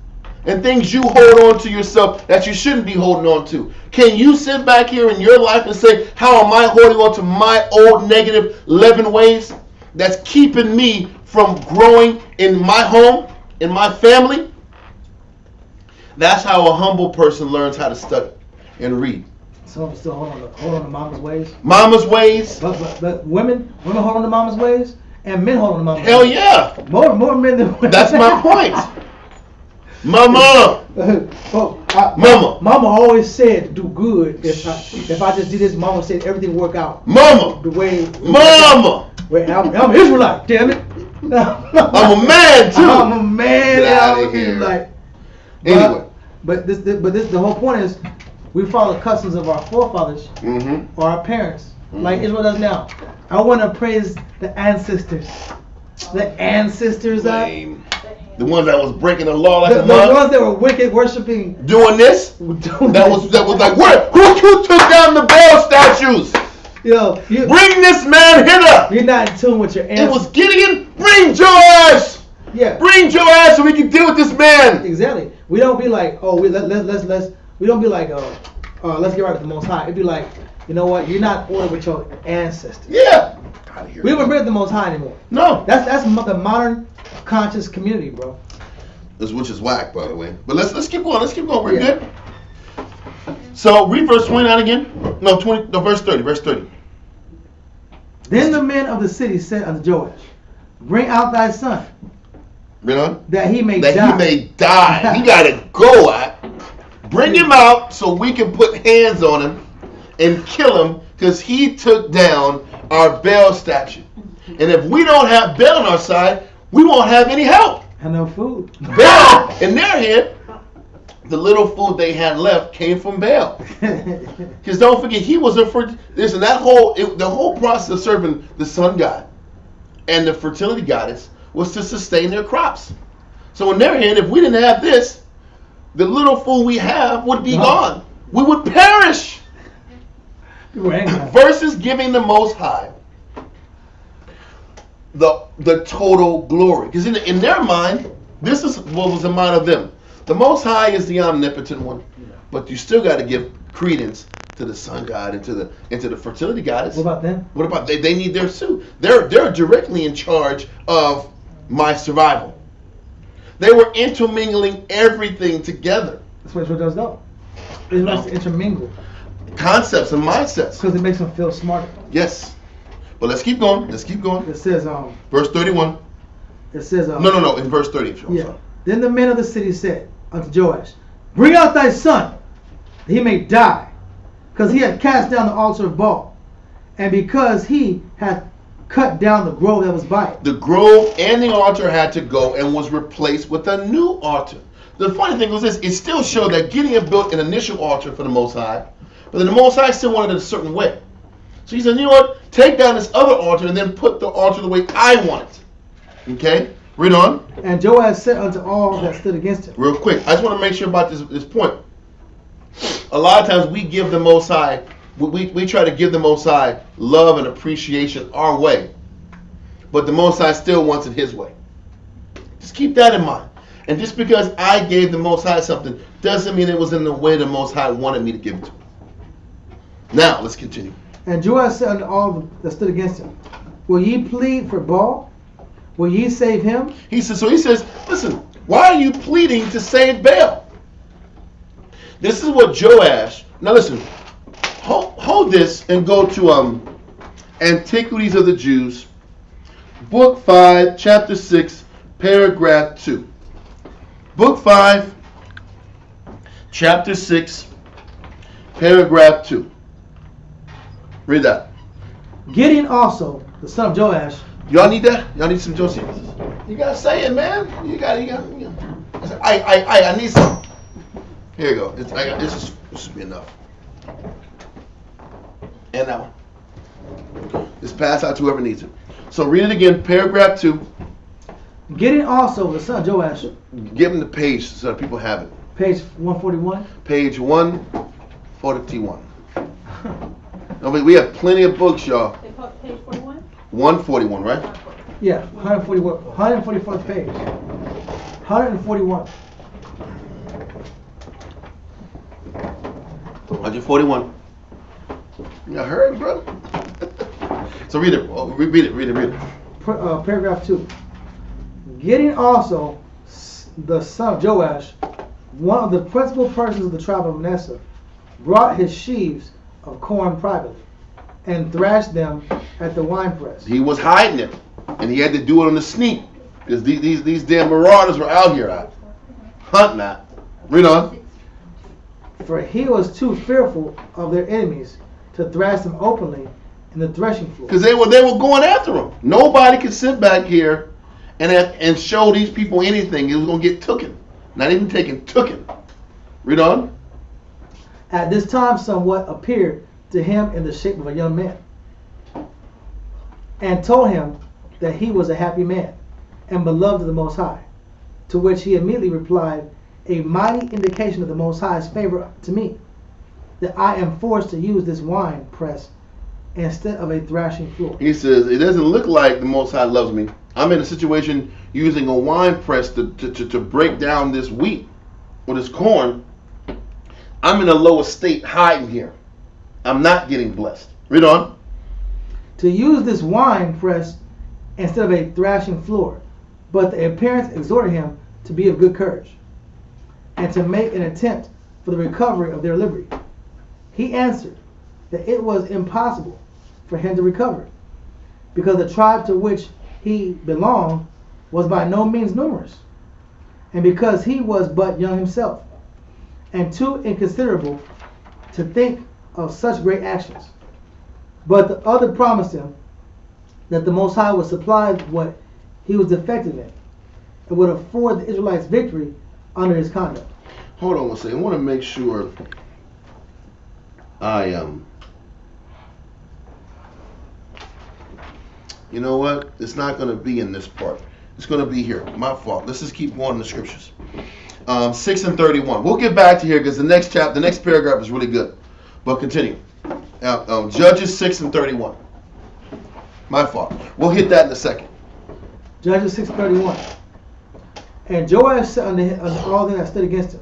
and things you hold on to yourself that you shouldn't be holding on to. Can you sit back here in your life and say, "How am I holding on to my old negative 11 ways that's keeping me from growing in my home, in my family?" That's how a humble person learns how to study and read. Some still hold on to mama's ways. Mama's ways. But women hold on to mama's ways, and men hold on to mama's ways. Hell yeah. More men than women. That's my point. Mama. Mama. Mama always said do good. If I just did this, Mama said everything would work out. Mama. The way. Mama. Wait, I'm an Israelite. Damn it. I'm a man too. I'm a man. Get out of here. Like, anyway. But the whole point is, we follow the customs of our forefathers or our parents, like Israel does now. I want to praise the ancestors. The ancestors. Lame. The ones that was breaking the law like the ones that were wicked, worshiping. Doing this? That was like, where? Who took down the Baal statues? Bring this man hither. You're not in tune with your ancestors. It was Gideon. Bring Joash. Yeah. Bring Joash so we can deal with this man. Exactly. We don't be like, oh, we don't be like, let's get right with the Most High. It'd be like, you know what? You're not ordered with your ancestors. Yeah. We don't bring the Most High anymore. No. That's the modern conscious community, bro. Which is whack, by the way. But let's keep going. Let's keep going. We're good. So read verse 29 again. No, verse 30. Verse 30. Then the men of the city said unto Joash, "Bring out thy son, Read on. that he may die. He gotta go out. Bring him out so we can put hands on him and kill him because he took down our Baal statue. And if we don't have Baal on our side, we won't have any help. And no food. Baal, in their head, the little food they had left came from Baal. Because don't forget, he was listen, the whole process of serving the sun god and the fertility goddess was to sustain their crops. So in their hand, if we didn't have this, the little food we have would be gone. We would perish. Versus giving the Most High the total glory. Because in their mind, this is what was in mind of them. The Most High is the omnipotent one, but you still got to give credence to the sun god and to the fertility goddess. What about them? What about they need their suit? They're directly in charge of my survival. They were intermingling everything together. That's what Israel does though. Israel likes to intermingle. Concepts and mindsets. Because it makes them feel smarter. Yes. But let's keep going. It says, verse 31. It says, No, in verse 30. Yeah. Then the men of the city said unto Joash, bring out thy son, that he may die, because he hath cast down the altar of Baal, and because he hath cut down the grove that was by it. The grove and the altar had to go and was replaced with a new altar. The funny thing was this, it still showed that Gideon built an initial altar for the Most High, but then the Most High still wanted it a certain way. So he said, you know what, take down this other altar and then put the altar the way I want it. Okay, read on. And Joash said unto all that stood against him. Real quick, I just want to make sure about this point. A lot of times we give the Most High, we try to give the Most High love and appreciation our way, but the Most High still wants it His way. Just keep that in mind. And just because I gave the Most High something doesn't mean it was in the way the Most High wanted me to give it to him. Now, let's continue. And Joash said unto all that stood against him, will ye plead for Baal? Will ye save him? He says, listen, why are you pleading to save Baal? This is what Joash, now listen, hold this and go to Antiquities of the Jews, book 5, chapter 6, paragraph 2. Book 5, chapter 6, paragraph 2. Read that. Gideon also, the son of Joash. Y'all need that? Y'all need some Josephus? You gotta say it, man. You gotta. I need some. Here you go. This should be enough. And that one. Just pass out to whoever needs it. So read it again, paragraph 2. Gideon also, the son of Joash. Give them the page so that people have it. Page 141. Page 141. No, we have plenty of books, y'all. Page 41? 141, right? Yeah, 141. 144th page. 141. 141. You heard, bro? So read it. Oh, read it. Paragraph 2. Gideon also, the son of Joash, one of the principal persons of the tribe of Manasseh, brought his sheaves of corn privately and thrashed them at the winepress. He was hiding it, and he had to do it on the sneak because these damn marauders were out here hunting that. Read on. For he was too fearful of their enemies to thrash them openly in the threshing floor. Because they were going after him. Nobody could sit back here and show these people anything. It was going to get tooken. Not even taken, tooken. Read on. At this time somewhat appeared to him in the shape of a young man, and told him that he was a happy man and beloved of the Most High, to which he immediately replied, a mighty indication of the Most High's favor to me, that I am forced to use this wine press instead of a thrashing floor. He says, it doesn't look like the Most High loves me. I'm in a situation using a wine press to break down this wheat or this corn. I'm in a lower state hiding here. I'm not getting blessed. Read on. To use this wine press instead of a thrashing floor. But the appearance exhorted him to be of good courage and to make an attempt for the recovery of their liberty. He answered that it was impossible for him to recover, because the tribe to which he belonged was by no means numerous, and because he was but young himself, and too inconsiderable to think of such great actions. But the other promised him that the Most High would supply what he was defective in, and would afford the Israelites victory under his conduct. Hold on one second. I want to make sure I you know what? It's not going to be in this part. It's going to be here. My fault. Let's just keep going in the scriptures. 6 and 31. We'll get back to here because the next paragraph is really good. But continue. Judges 6 and 31. My fault. We'll hit that in a second. Judges 6:31. And Joash said unto all them that stood against him,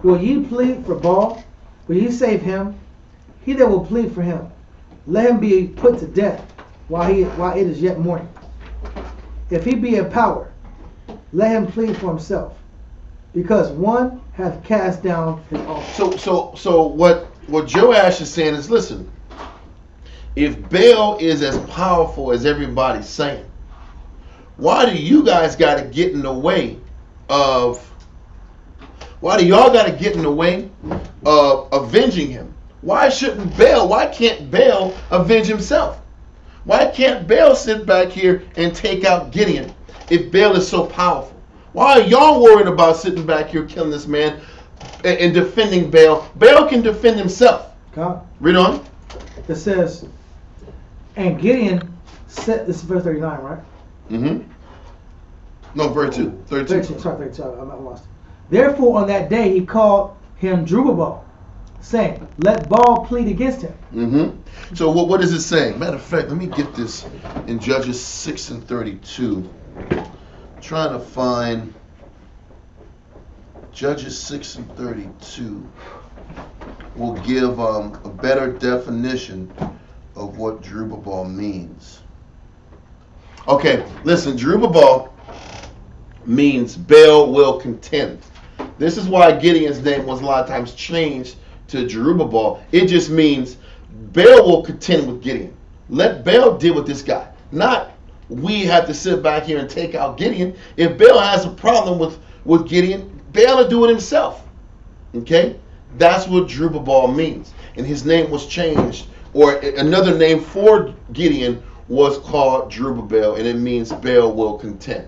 will ye plead for Baal? Will ye save him? He that will plead for him, let him be put to death while it is yet morning. If he be in power, let him plead for himself, because one hath cast down his altar. So what Joash is saying is, listen, if Baal is as powerful as everybody's saying, why do you guys got to get in the way of? Why do y'all got to get in the way of avenging him? Why can't Baal avenge himself? Why can't Baal sit back here and take out Gideon if Baal is so powerful? Why are y'all worried about sitting back here killing this man and defending Baal? Baal can defend himself. God. Read on. It says, and Gideon said, this is verse 39, right? Mm-hmm. No, verse 32. 32. Sorry, 32. I'm lost. Therefore, on that day, he called him Jerubbaal, saying, let Baal plead against him. Mm-hmm. So what is it saying? Matter of fact, let me get this in Judges 6 and 32. Trying to find Judges 6 and 32 will give a better definition of what Jerubbaal means. Okay, listen, Jerubbaal means Baal will contend. This is why Gideon's name was a lot of times changed to Jerubbaal. It just means Baal will contend with Gideon. Let Baal deal with this guy. Not we have to sit back here and take out Gideon. If Baal has a problem with Gideon, Baal will do it himself. Okay? That's what Jerubbaal means. And his name was changed, or another name for Gideon was called Jerubbaal, and it means Baal will contend,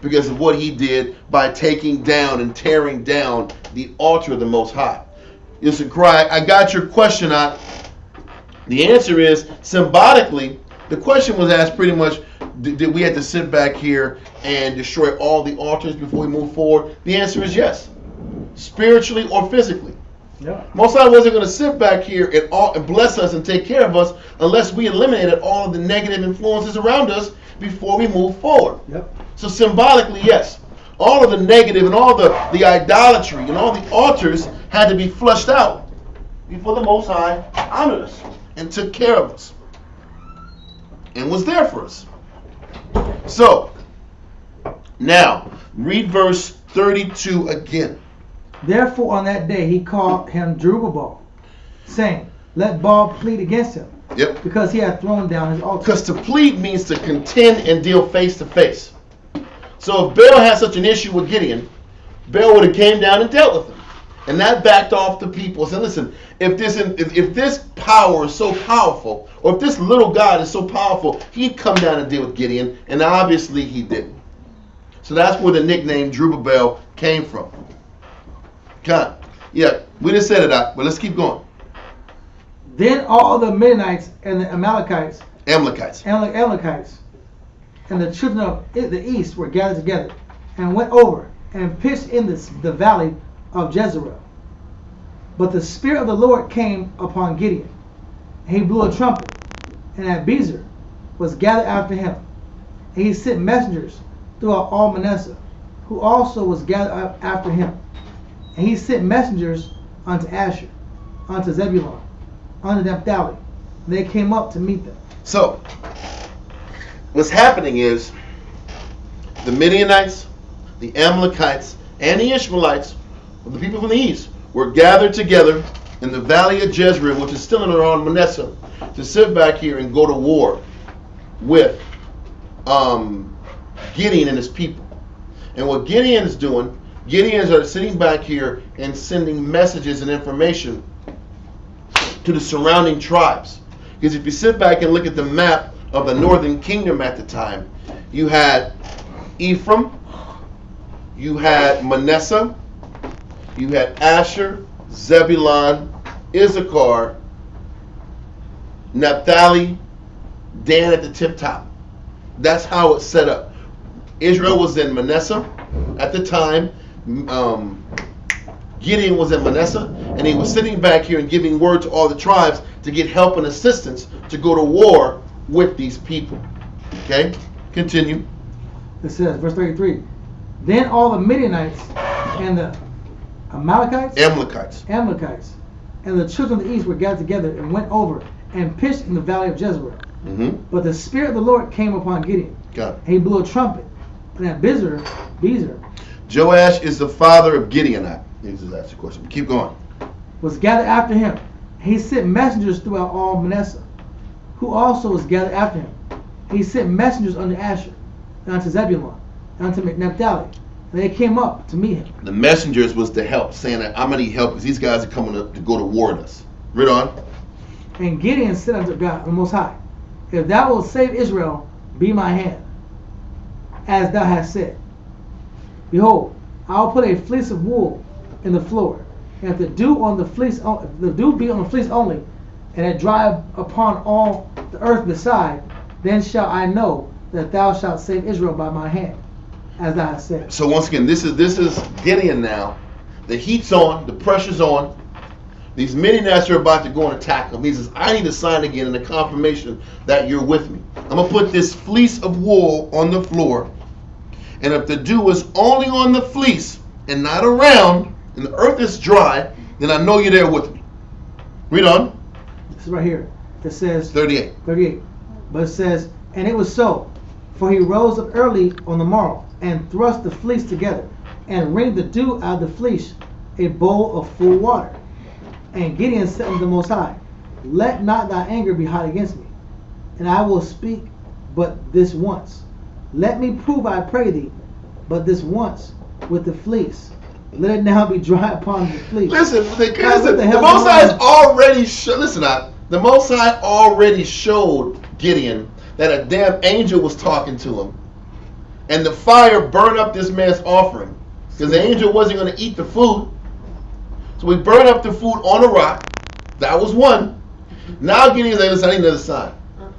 because of what he did by taking down and tearing down the altar of the Most High. Listen, Cry, I got your question out. The answer is, symbolically, the question was asked pretty much, did we have to sit back here and destroy all the altars before we move forward? The answer is yes, spiritually or physically. Yeah. Most High wasn't going to sit back here and bless us and take care of us unless we eliminated all of the negative influences around us before we move forward. Yep. So symbolically, yes, all of the negative and all the idolatry and all the altars had to be flushed out before the Most High honored us and took care of us and was there for us. So, now, read verse 32 again. Therefore, on that day, he called him Jerubbaal, saying, let Baal plead against him, Yep. because he hath thrown down his altar. Because to plead means to contend and deal face to face. So if Baal had such an issue with Gideon, Baal would have came down and dealt with him. And that backed off the people and said, listen, if this power is so powerful, or if this little God is so powerful, he'd come down and deal with Gideon, and obviously he didn't. So that's where the nickname Jerubbaal came from. God. Yeah, we just said it out, but let's keep going. Then all the Midianites and the Amalekites, and the children of the east were gathered together, and went over and pitched in the valley of Jezreel. But the Spirit of the Lord came upon Gideon, and he blew a trumpet, and Abiezer was gathered after him. And he sent messengers throughout all Manasseh, who also was gathered after him. And he sent messengers unto Asher, unto Zebulun, unto Naphtali. And they came up to meet them. So, what's happening is the Midianites, the Amalekites, and the Ishmaelites, the people from the east, were gathered together in the valley of Jezreel, which is still in around Manasseh, to sit back here and go to war with Gideon and his people. And what Gideon is doing, Gideons are sitting back here and sending messages and information to the surrounding tribes. Because if you sit back and look at the map of the northern kingdom at the time, you had Ephraim, you had Manasseh, You had Asher, Zebulun, Issachar, Naphtali, Dan at the tip top. That's how it's set up. Israel was in Manasseh at the time. Gideon was in Manasseh, and he was sitting back here and giving word to all the tribes to get help and assistance to go to war with these people. Okay, continue. It says, verse 33, then all the Midianites and the Amalekites, and the children of the east were gathered together and went over and pitched in the valley of Jezreel. But the Spirit of the Lord came upon Gideon. Got it. And he blew a trumpet. And that Bezer, Joash is the father of Gideon. That's the question. Keep going. Was gathered after him. He sent messengers throughout all Manasseh, who also was gathered after him. He sent messengers unto Asher, and unto Zebulun, and unto Naphtali. And they came up to meet him. The messengers was to help, saying that I'm going to need help because these guys are coming up to go to war with us. Read on. And Gideon said unto God, the Most High, if thou wilt save Israel, be my hand, as thou hast said. Behold, I will put a fleece of wool in the floor, and if the dew on the fleece, the dew be on the fleece only, and it dry upon all the earth beside, then shall I know that thou shalt save Israel by my hand, as thou hast said. So once again, this is Gideon now. The heat's on, the pressure's on. These Midianites are about to go and attack him. He says, I need a sign again and a confirmation that you're with me. I'm going to put this fleece of wool on the floor. And if the dew is only on the fleece and not around, and the earth is dry, then I know you're there with me. Read on. This is right here. It says 38. But it says, and it was so, for he rose up early on the morrow, and thrust the fleece together, and wringed the dew out of the fleece, a bowl of full water. And Gideon said unto the Most High, let not thy anger be hot against me, and I will speak but this once. Let me prove, I pray thee, but this once with the fleece. Let it now be dry upon the fleece. Listen, the Most High already the Most High already showed Gideon that a damn angel was talking to him, and the fire burned up this man's offering because the angel wasn't going to eat the food. So we burned up the food on a rock. That was one. Now Gideon's like, listen, I need another sign.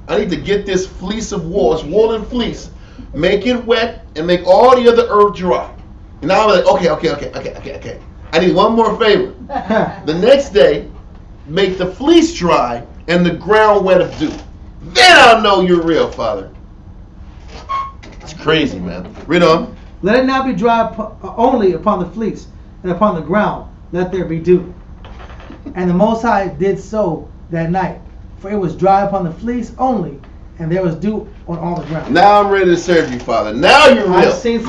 I need to get this fleece of wool, it's wool and fleece, make it wet, and make all the other earth dry. And now I'm like, okay. I need one more favor. The next day, make the fleece dry and the ground wet of dew. Then I'll know you're real, Father. It's crazy, man. Read on. Let it now be dry only upon the fleece, and upon the ground let there be dew. And the Most High did so that night, for it was dry upon the fleece only, and there was dew on all the ground. Now I'm ready to serve you, Father. Now you're real. I have seen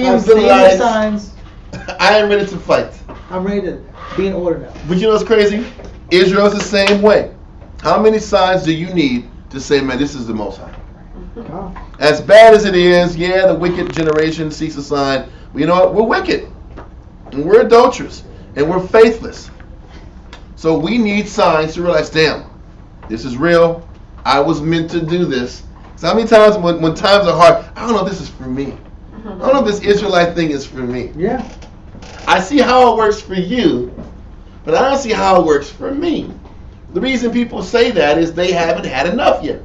the signs. I am ready to fight. I'm ready to be in order now. But you know what's crazy? Israel's the same way. How many signs do you need to say, man, this is the Most High? As bad as it is, the wicked generation seeks a sign. But you know what? We're wicked. And we're adulterous. And we're faithless. So we need signs to realize, damn, this is real. I was meant to do this. So how many times when times are hard, I don't know if this is for me. I don't know if this Israelite thing is for me. Yeah. I see how it works for you, but I don't see how it works for me. The reason people say that is they haven't had enough yet.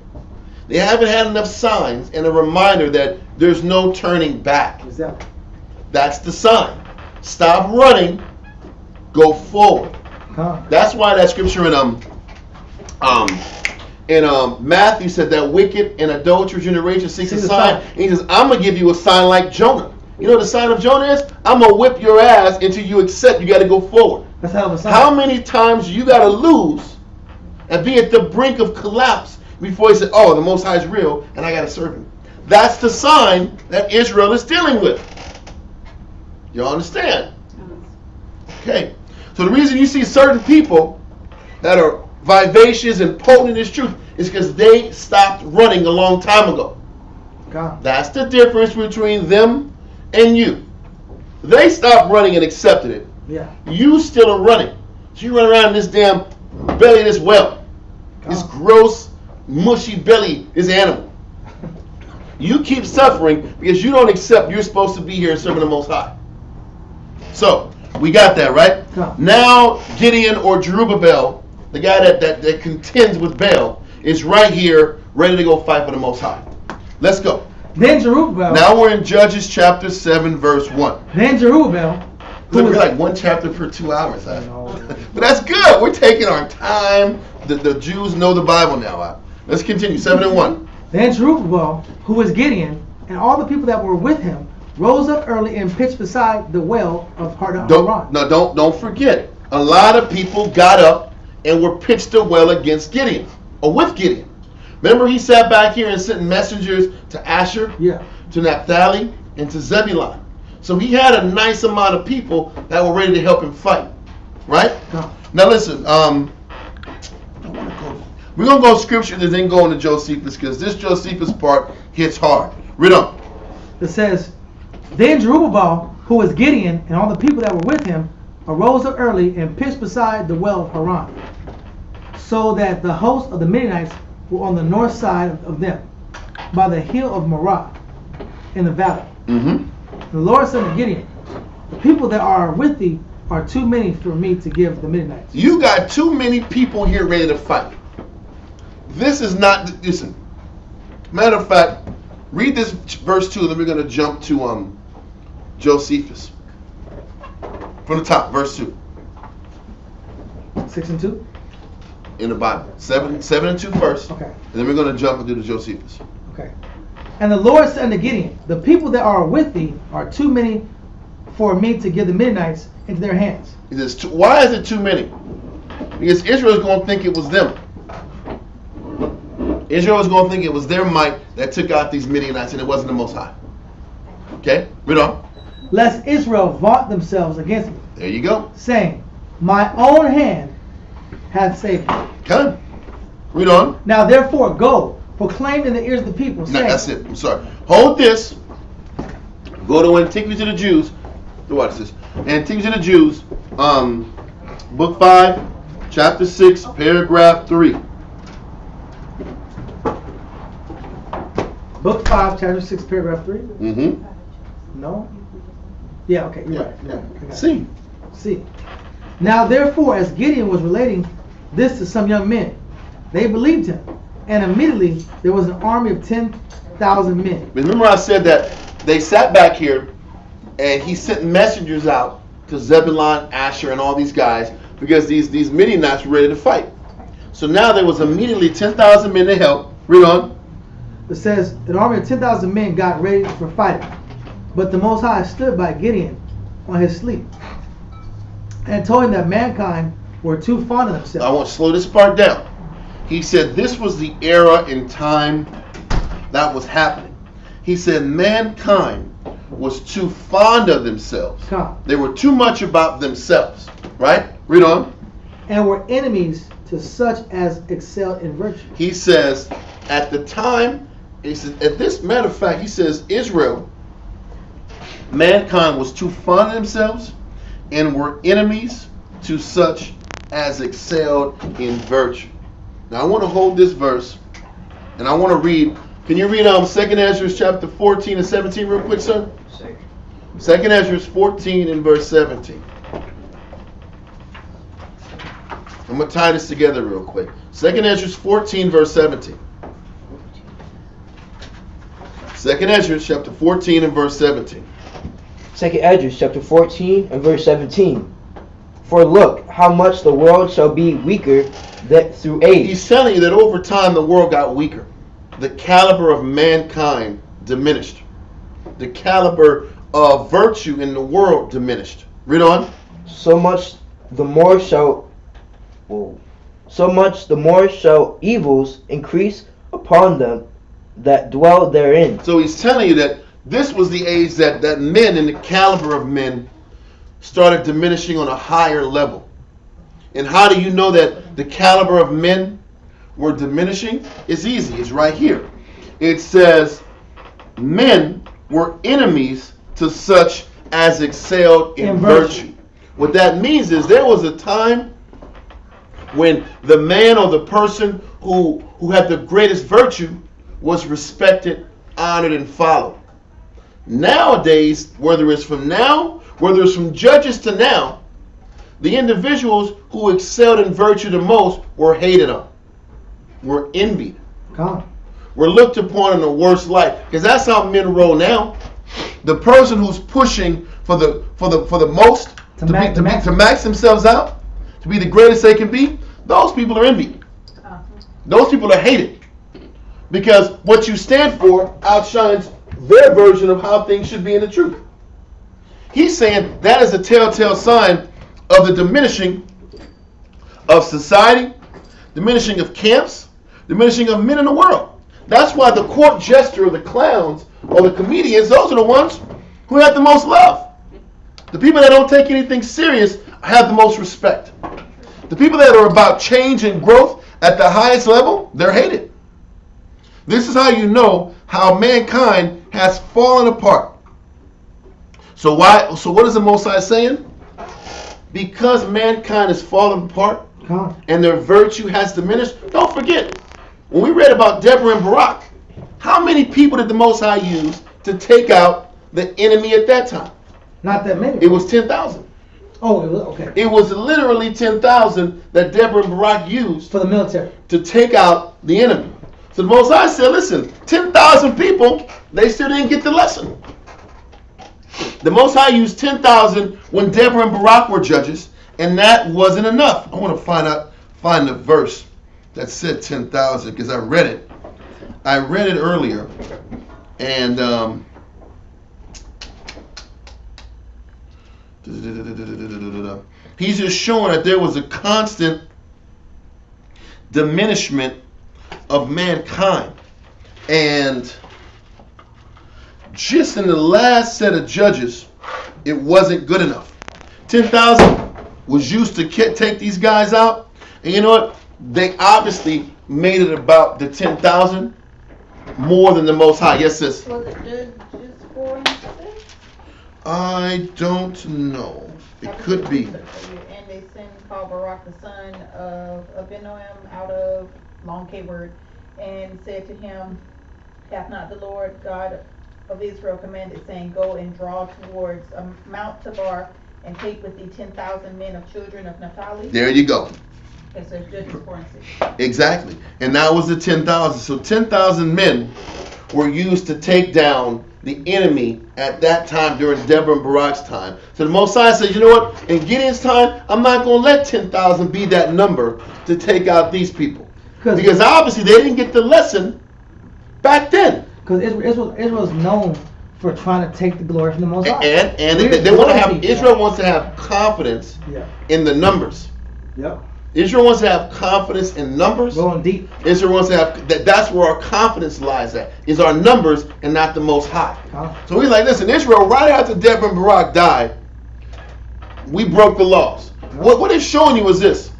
They haven't had enough signs and a reminder that there's no turning back. Exactly. That's the sign. Stop running, go forward. That's why that scripture in Matthew said that wicked and adulterous generation seeks a sign. And he says, I'm going to give you a sign like Jonah. You know what the sign of Jonah is? I'm going to whip your ass until you accept you got to go forward. That's hell of a sign. How many times you got to lose and be at the brink of collapse before he said, oh, the Most High is real and I got to serve him? That's the sign that Israel is dealing with. You understand? Okay. So the reason you see certain people that are vivacious and potent in this truth is because they stopped running a long time ago. God. That's the difference between them and you. They stopped running and accepted it. Yeah. You still are running. So you run around in this damn belly, this well. This gross, mushy belly, this animal. You keep suffering because you don't accept you're supposed to be here serving the Most High. So, We got that, right? No. Now Gideon or Jerubbaal, the guy that contends with Baal, is right here, ready to go fight for the Most High. Let's go. Then Jerubbaal. Now we're in Judges chapter 7, verse 1. Then Jerubbaal. Look, we're like one chapter per 2 hours. Huh? But that's good. We're taking our time. The Jews know the Bible now. Let's continue. 7 and 1. Then Jerubbaal, who was Gideon, and all the people that were with him, rose up early and pitched beside the well of Haran. Don't forget. A lot of people got up and were pitched a well against Gideon, or with Gideon. Remember, he sat back here and sent messengers to Asher, to Naphtali, and to Zebulun. So he had a nice amount of people that were ready to help him fight, right? Now listen, we're going to go scripture and then go into Josephus, because this Josephus part hits hard. Read on. It says, Then Jerubbaal, who was Gideon, and all the people that were with him, arose up early and pitched beside the well of Haran, so that the host of the Midianites were on the north side of them, by the hill of Morah, in the valley. The Lord said to Gideon, The people that are with thee are too many for me to give the Midianites. You got too many people here ready to fight. This is not, listen, matter of fact, read this verse 2, then we're going to jump to Josephus. From the top, verse 2. 6 and 2? In the Bible. 7 and 2 first. Okay. And then we're going to jump into the Josephus. Okay. And the Lord said unto Gideon, The people that are with thee are too many for me to give the Midianites into their hands. He says, why is it too many? Because Israel is going to think it was them. Israel is going to think it was their might that took out these Midianites, and it wasn't the Most High. Okay, read on. Lest Israel vaunt themselves against me. There you go. Saying, My own hand hath saved me. Come. Read on. Now therefore go, proclaim in the ears of the people, saying. No, that's it. I'm sorry. Hold this. Go to Antiquity to the Jews. Watch this. Antiquity to the Jews, book 5, chapter 6, paragraph 3. Book 5, chapter 6, paragraph 3? No? Yeah, okay, you're right. Yeah. See. Now therefore, as Gideon was relating this to some young men, they believed him, and immediately there was an army of 10,000 men. Remember I said that they sat back here, and he sent messengers out to Zebulun, Asher, and all these guys, because these Midianites were ready to fight. So now there was immediately 10,000 men to help. Read on. It says, an army of 10,000 men got ready for fighting. But the Most High stood by Gideon on his sleep, and told him that mankind were too fond of themselves. I want to slow this part down. He said this was the era in time that was happening. He said mankind was too fond of themselves. They were too much about themselves. Right? Read on. And were enemies to such as excelled in virtue. He says, at the time, he says, at this matter of fact, he says Israel, mankind was too fond of themselves and were enemies to such as excelled in virtue. Now I want to hold this verse and I want to read. Can you read 2nd Ezra chapter 14 and 17 real quick, sir? 2nd Ezra 14 and verse 17. I'm going to tie this together real quick. 2nd Ezra 14 verse 17. 2nd Ezra chapter 14 and verse 17. 2nd Ezra chapter 14 and verse 17. For look, how much the world shall be weaker that through age. He's telling you that over time the world got weaker. The caliber of mankind diminished. The caliber of virtue in the world diminished. Read on. So much the more shall evils increase upon them that dwell therein. So he's telling you that this was the age that men and the caliber of men started diminishing on a higher level. And how do you know that the caliber of men were diminishing? It's easy. It's right here. It says, men were enemies to such as excelled in virtue. What that means is there was a time when the man or the person who had the greatest virtue was respected, honored, and followed. Nowadays, whether it's from now whether it's from Judges to now, the individuals who excelled in virtue the most were hated on, were envied, were looked upon in the worst light. Because that's how men roll now. The person who's pushing for the most to max themselves out, to be the greatest they can be, those people are envied. Those people are hated. Because what you stand for outshines their version of how things should be in the truth. He's saying that is a telltale sign of the diminishing of society, diminishing of camps, diminishing of men in the world. That's why the court jester or the clowns or the comedians, those are the ones who have the most love. The people that don't take anything serious have the most respect. The people that are about change and growth at the highest level, they're hated. This is how you know how mankind has fallen apart. So what is the Most High saying? Because mankind has fallen apart and their virtue has diminished. Don't forget, when we read about Deborah and Barak, how many people did the Most High use to take out the enemy at that time? Not that many. It was 10,000. Oh, okay. It was literally 10,000 that Deborah and Barak used for the military to take out the enemy. So the Most High said, listen, 10,000 people, they still didn't get the lesson. The Most High used 10,000 when Deborah and Barak were judges, and that wasn't enough. I want to find the verse that said 10,000 because I read it. I read it earlier, and he's just showing that there was a constant diminishment of mankind, and just in the last set of judges, it wasn't good enough. 10,000 was used to take these guys out, and you know what? They obviously made it about the 10,000 more than the Most High. Yes, sis. Was it Judges 4 and 6? I don't know. It could be. And they sent called Barak the son of Abinoam out of long K word, and said to him, hath not the Lord God of Israel commanded, saying, go and draw towards Mount Tabor, and take with thee 10,000 men of children of Naphtali? There you go. Okay, so it's Judges 4 and 6. Exactly. And that was the 10,000. So 10,000 men were used to take down the enemy at that time during Deborah and Barak's time. So the Most High says, you know what? In Gideon's time, I'm not going to let 10,000 be that number to take out these people. Because obviously they didn't get the lesson back then. Because Israel's known for trying to take the glory from the Most High. And they want to have, Israel wants to have confidence in the numbers. Yep. Israel wants to have confidence in numbers. Going deep. Israel wants to have, that's where our confidence lies at, is our numbers and not the Most High. So he's like, listen, Israel, right after Deborah and Barak died, we broke the laws. What it's showing you is this.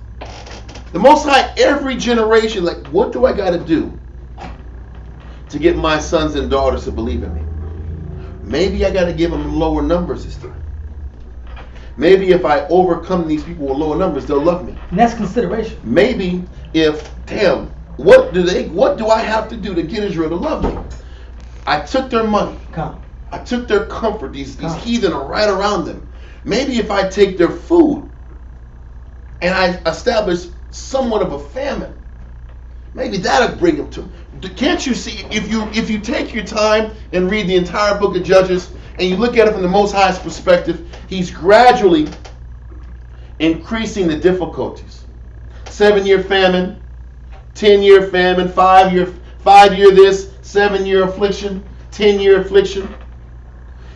The Most High, every generation, like, what do I got to do to get my sons and daughters to believe in me? Maybe I got to give them lower numbers this time. Maybe if I overcome these people with lower numbers, they'll love me. And that's consideration. Maybe if, what do I have to do to get Israel to love me? I took their money. I took their comfort. These heathen are right around them. Maybe if I take their food and I establish somewhat of a famine, maybe that'll bring them to them. Can't you see, if you take your time and read the entire book of Judges and you look at it from the Most High's perspective, he's gradually increasing the difficulties. 7-year famine, 10-year famine, 5-year this, 7-year affliction, 10-year affliction.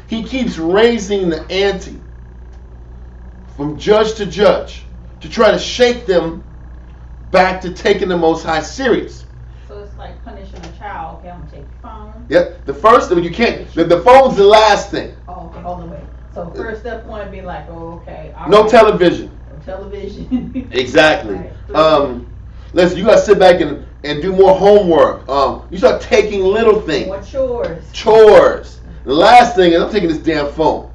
He keeps raising the ante from judge to judge to try to shake them back to taking the Most High serious. So it's like punishing a child. Okay, I'm gonna take your phone. Yep. The first thing you can't. The phone's the last thing. Oh, okay, all the way. So first step one would be like, oh, okay. No television. No television. Exactly. Right. Listen, you gotta sit back and do more homework. You start taking little things. More chores. Chores. The last thing is I'm taking this damn phone.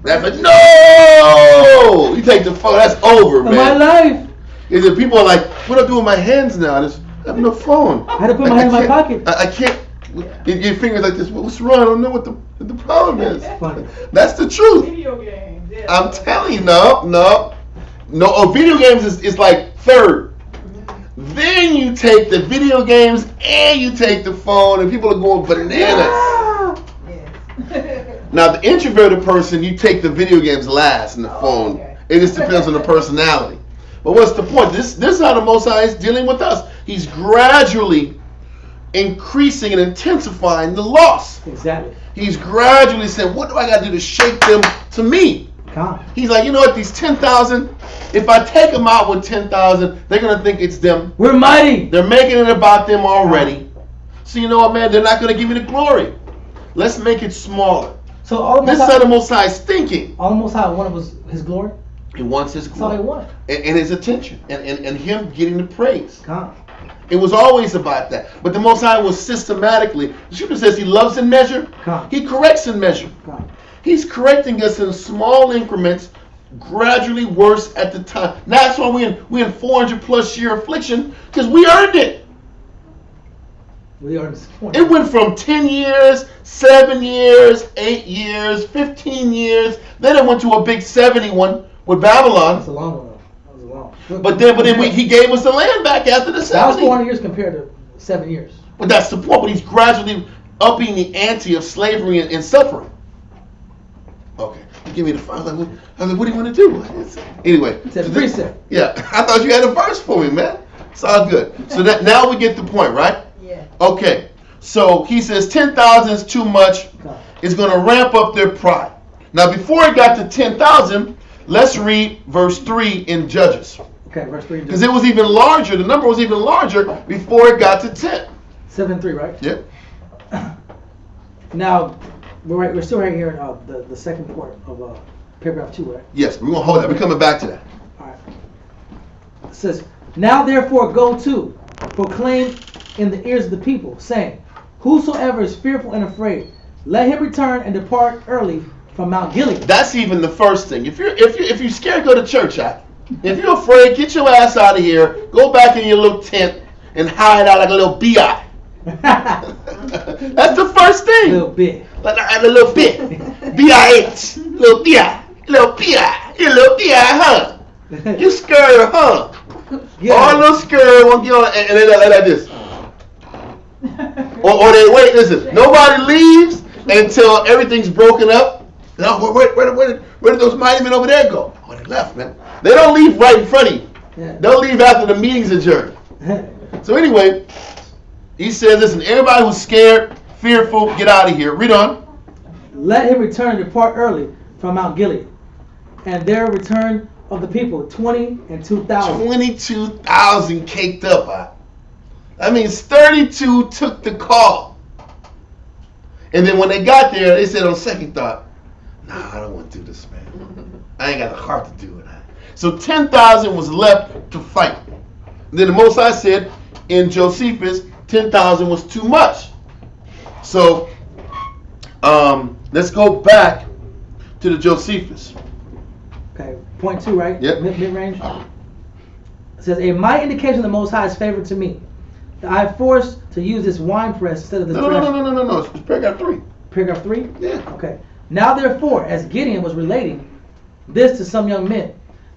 That's like, no! You take the phone, that's over, man. My life. Is that people are like, what do I do with my hands now? I have no phone. I had to put my hand in my pocket. I can't. Your fingers like this. What's wrong? I don't know what the problem is. Funny. That's the truth. Video games. Yeah. I'm telling you, no. Video games is like third. Then you take the video games and you take the phone, and people are going bananas. Yes. Now, the introverted person, you take the video games last and the phone. Okay. It just depends on the personality. But what's the point? This is how the Most High is dealing with us. He's gradually increasing and intensifying the loss. Exactly. He's gradually saying, what do I got to do to shake them to me? Come. He's like, you know what, these 10,000, if I take them out with 10,000, they're going to think it's them. We're mighty. They're making it about them already. So you know what, man, they're not going to give me the glory. Let's make it smaller. So all the This Most is how High, the Most High is thinking. all the Most High wanted was His glory. He wants his That's all He glory. wanted. And his attention. And him getting the praise. Come. It was always about that. But the Most High was systematically, the scripture says he loves in measure. Come. He corrects in measure. Come. He's correcting us in small increments, gradually worse at the time. That's why we in 400 plus year affliction, because we earned it. We are disappointed. It went from 10 years, 7 years, 8 years, 15 years. Then it went to a big 71 with Babylon. That's a long one, though. That was a long. But then he gave us the land back after the That was 70. 400 years compared to 7 years. But that's the point. But he's gradually upping the ante of slavery and suffering. Okay, give me the final. I was like, what do you want to do? Anyway. It's a precept. Yeah, I thought you had a verse for me, man. It's all good. So that now we get the point, right? Yeah. Okay. So he says 10,000 is too much. It's going to ramp up their pride. Now, before it got to 10,000, let's read verse 3 in Judges. Okay, verse 3. Because it was even larger. The number was even larger before it got to 10. 7-3, right? Yep. Now, we're still right here in the second part of paragraph 2, right? Yes, we're going to hold that. We're coming back to that. All right. It says, now therefore go to, proclaim in the ears of the people, saying, whosoever is fearful and afraid, let him return and depart early from Mount Gilead. That's even the first thing. If you're scared, go to church. If you're afraid, get your ass out of here. Go back in your little tent and hide out like a little bi. That's the first thing. Little bit. Like a little bit. B-I-H. Little bi. Little bi. You little bi, huh? You scared, huh? Yeah. All little scared won't get on and they like this. Or they wait, listen, nobody leaves until everything's broken up. No, where did those mighty men over there go? Oh, they left, man. They don't leave right in front of you. Yeah. They'll leave after the meeting's adjourned. So anyway, he says, listen, everybody who's scared, fearful, get out of here. Read on. Let him return and depart early from Mount Gilead. And there return of the people 20 and 2,000. 22,000 caked up. That means 32 took the call. And then when they got there, they said on second thought, nah, I don't want to do this, man. I ain't got the heart to do it. So 10,000 was left to fight. Then the Most High said in Josephus, 10,000 was too much. So let's go back to the Josephus. Okay, point 2, right? Yep. Mid-range. It says, a mighty indication of the Most High's favor to me, that I am forced to use this wine press instead of this trash. No. It's paragraph 3. Paragraph 3? Yeah. Okay. Now therefore, as Gideon was relating this to some young men,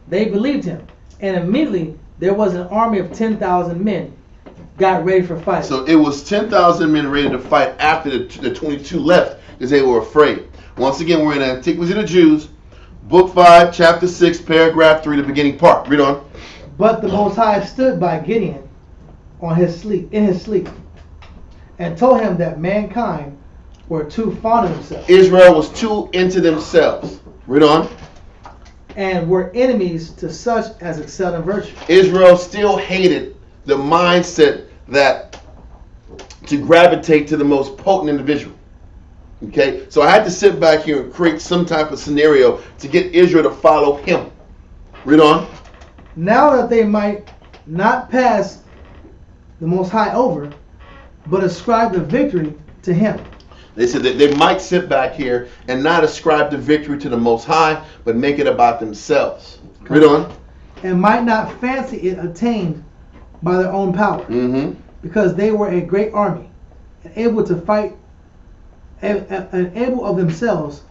they believed him, and immediately there was an army of 10,000 men got ready for fight. So it was 10,000 men ready to fight after the 22 left because they were afraid. Once again, we're in Antiquity of the Jews, Book 5, Chapter 6, Paragraph 3, the beginning part. Read on. But the Most High stood by Gideon in his sleep, and told him that mankind were too fond of themselves. Israel was too into themselves. Read on. And were enemies to such as excelled in virtue. Israel still hated the mindset that to gravitate to the most potent individual. Okay, so I had to sit back here and create some type of scenario to get Israel to follow him. Read on. Now that they might not pass the Most High over, but ascribe the victory to him. They said that they might sit back here and not ascribe the victory to the Most High, but make it about themselves. Read on. And might not fancy it attained by their own power, Mm-hmm. because they were a great army, and able to fight, and able of themselves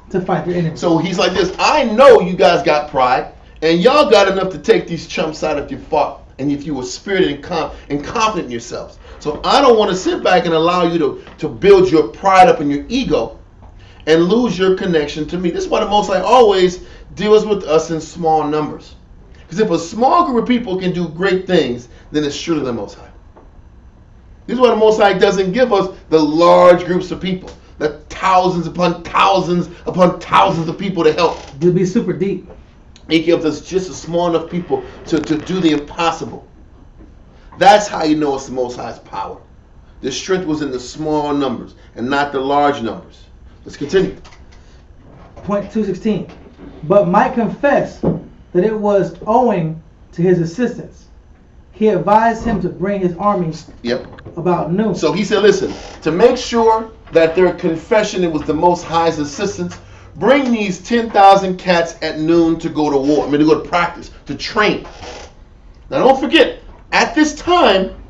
to fight their enemies. So he's like this. I know you guys got pride, and y'all got enough to take these chumps out if you fought, and if you were spirited and confident in yourselves. So I don't want to sit back and allow you to build your pride up and your ego and lose your connection to me. This is why the Most High always deals with us in small numbers. Because if a small group of people can do great things, then it's surely the Most High. This is why the Most High doesn't give us the large groups of people, the thousands upon thousands of people to help. To be super deep. He gives us just a small enough people to do the impossible. That's how you know it's the Most High's power. The strength was in the small numbers and not the large numbers. Let's continue. Point 216. But might confess that it was owing to his assistance. He advised him to bring his army about noon. So he said, listen, to make sure that their confession it was the Most High's assistance, bring these 10,000 cats at noon to go to war. To go to practice, to train. Now don't forget, at this time,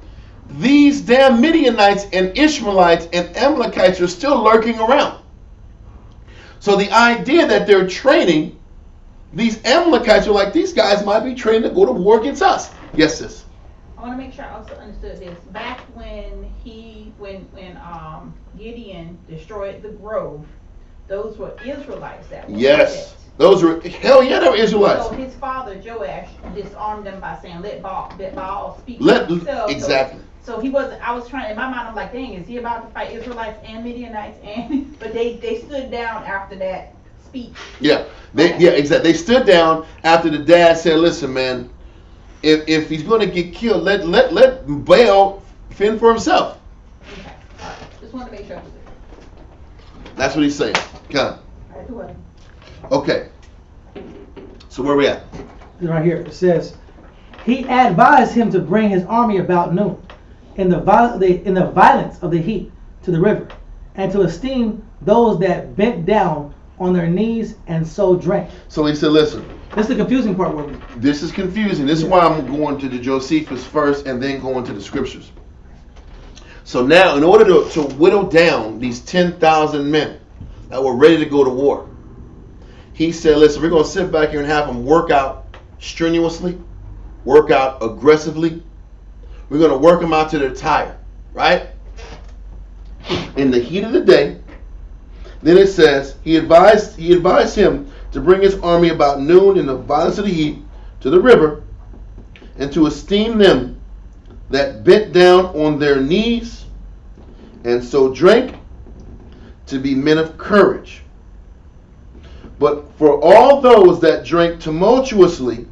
these damn Midianites and Ishmaelites and Amalekites are still lurking around. So the idea that they're training, these Amalekites are like, these guys might be trained to go to war against us. Yes, sis. I want to make sure I also understood this. Back when Gideon destroyed the grove, those were Israelites that were yes. Those were, hell yeah, they were Israelites. So his father Joash disarmed them by saying, let Baal speak. Exactly. So he wasn't, I was trying, in my mind, I'm like, dang, is he about to fight Israelites and Midianites? But they stood down after that speech. Yeah, exactly. They stood down after the dad said, listen, man, if he's going to get killed, let Baal fend for himself. Okay, all right. Just wanted to make sure. That's what he's saying. Come. Okay. So where we at? Right here. It says, he advised him to bring his army about noon in the violence of the heat to the river, and to esteem those that bent down on their knees and so drank. So he said, listen. This is the confusing part. This is confusing. This is why I'm going to the Josephus first and then going to the scriptures. So now, in order to whittle down these 10,000 men that were ready to go to war, he said, listen, we're going to sit back here and have them work out strenuously, work out aggressively. We're going to work them out to their tired, right? In the heat of the day. Then it says, he advised him to bring his army about noon in the violence of the heat to the river, and to esteem them that bent down on their knees and so drank, to be men of courage. But for all those that drank tumultuously,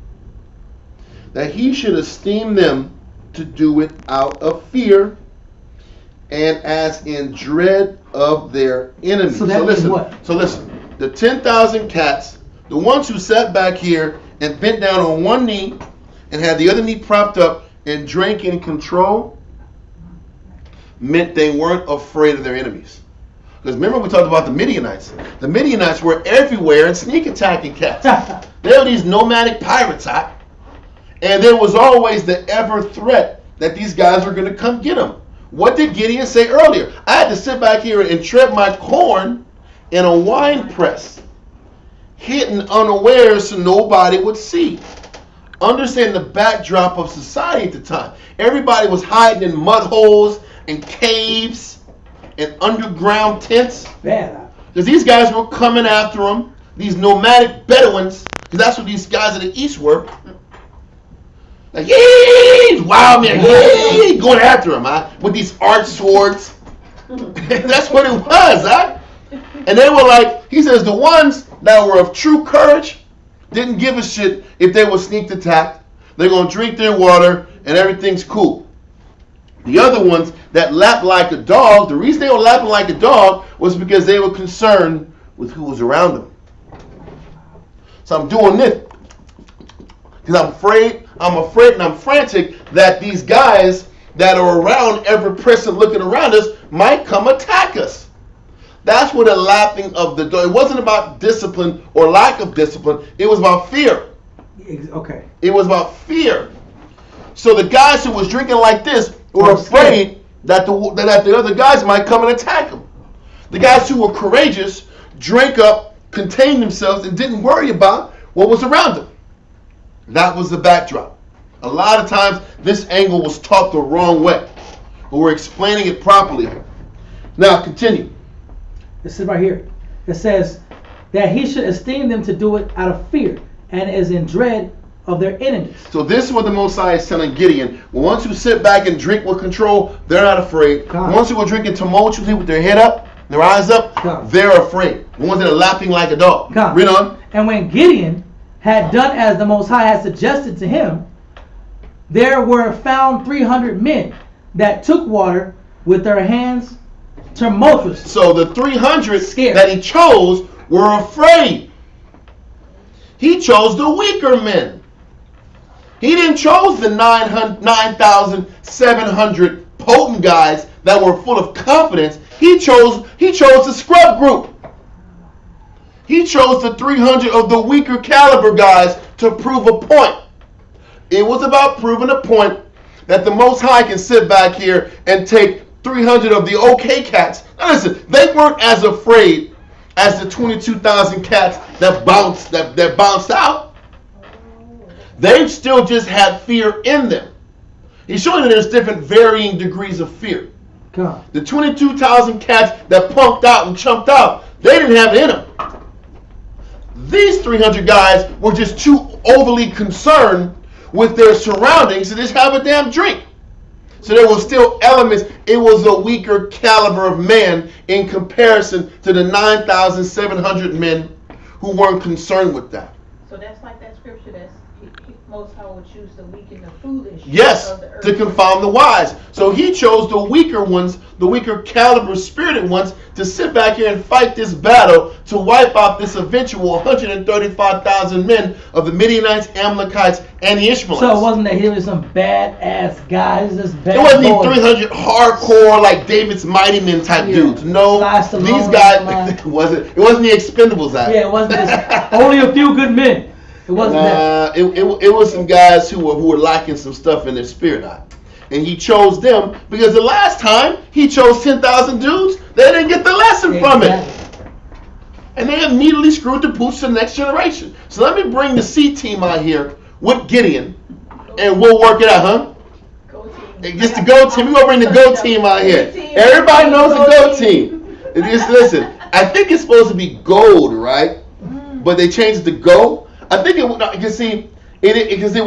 that he should esteem them to do it out of fear and as in dread of their enemies. So listen, the 10,000 cats, the ones who sat back here and bent down on one knee and had the other knee propped up and drank in control, meant they weren't afraid of their enemies. Because remember we talked about the Midianites. The Midianites were everywhere and sneak attacking cats. They were these nomadic pirates, and there was always the ever threat that these guys were going to come get them. What did Gideon say earlier? I had to sit back here and tread my corn in a wine press, hidden unawares so nobody would see. Understand the backdrop of society at the time. Everybody was hiding in mud holes and caves and underground tents. Because these guys were coming after them, these nomadic Bedouins, because that's what these guys of the east were. Like, yay, wild men, yay, going after him, with these arch swords. That's what it was, And they were like, he says, the ones that were of true courage didn't give a shit if they were sneak attacked. They're going to drink their water and everything's cool. The other ones that lapped like a dog, the reason they were lapping like a dog was because they were concerned with who was around them. So I'm doing this because I'm afraid and I'm frantic that these guys that are around, ever present looking around us, might come attack us. That's what the lapping of the dog. It wasn't about discipline or lack of discipline. It was about fear. Okay. It was about fear. So the guys who was drinking like this were afraid that the other guys might come and attack them. The guys who were courageous drank up, contained themselves, and didn't worry about what was around them. That was the backdrop. A lot of times, this angle was taught the wrong way, but we're explaining it properly. Now, continue. This is right here. It says that he should esteem them to do it out of fear and is in dread of their enemies. So this is what the Mosiah is telling Gideon. Once you sit back and drink with control, they're not afraid. God. Once you are drinking tumultuously with their head up, their eyes up, God. they're afraid. The ones that are lapping like a dog. God. Read on. And when Gideon had done as the Most High had suggested to him, there were found 300 men that took water with their hands tumultuously. So the 300 Scared. that he chose were afraid. He chose the weaker men. He didn't chose the 9,700 potent guys that were full of confidence. He chose the scrub group. He chose the 300 of the weaker caliber guys to prove a point. It was about proving a point that the Most High can sit back here and take 300 of the okay cats. Now listen, they weren't as afraid as the 22,000 cats that bounced out. They still just had fear in them. He's showing that there's different varying degrees of fear. God. The 22,000 cats that punked out and chumped out, they didn't have it in them. These 300 guys were just too overly concerned with their surroundings to just have a damn drink. So there was still elements. It was a weaker caliber of man in comparison to the 9,700 men who weren't concerned with that. So that's like that scripture that's Most High would choose the weak and the foolish. Yes, of the earth. to confound the wise. So he chose the weaker ones, the weaker caliber spirited ones, to sit back here and fight this battle to wipe out this eventual 135,000 men of the Midianites, Amalekites, and the Ishmaelites. So it wasn't that he was some badass guys, just bad It wasn't boys. these 300 hardcore like David's Mighty Men type dudes. No, Sly Stallone, these guys. man. It wasn't the Expendables act. Yeah, it wasn't just only a few good men. It wasn't that. It was some guys who were lacking some stuff in their spirit eye. And he chose them because the last time he chose 10,000 dudes, they didn't get the lesson from it. And they immediately screwed the pooch to the next generation. So let me bring the C team out here with Gideon, and we'll work it out, huh? Go team. Just the go team. We're going to bring the go team out here. Everybody knows the go team. Just listen, I think it's supposed to be gold, right? But they changed it to go. I think it. You can see because it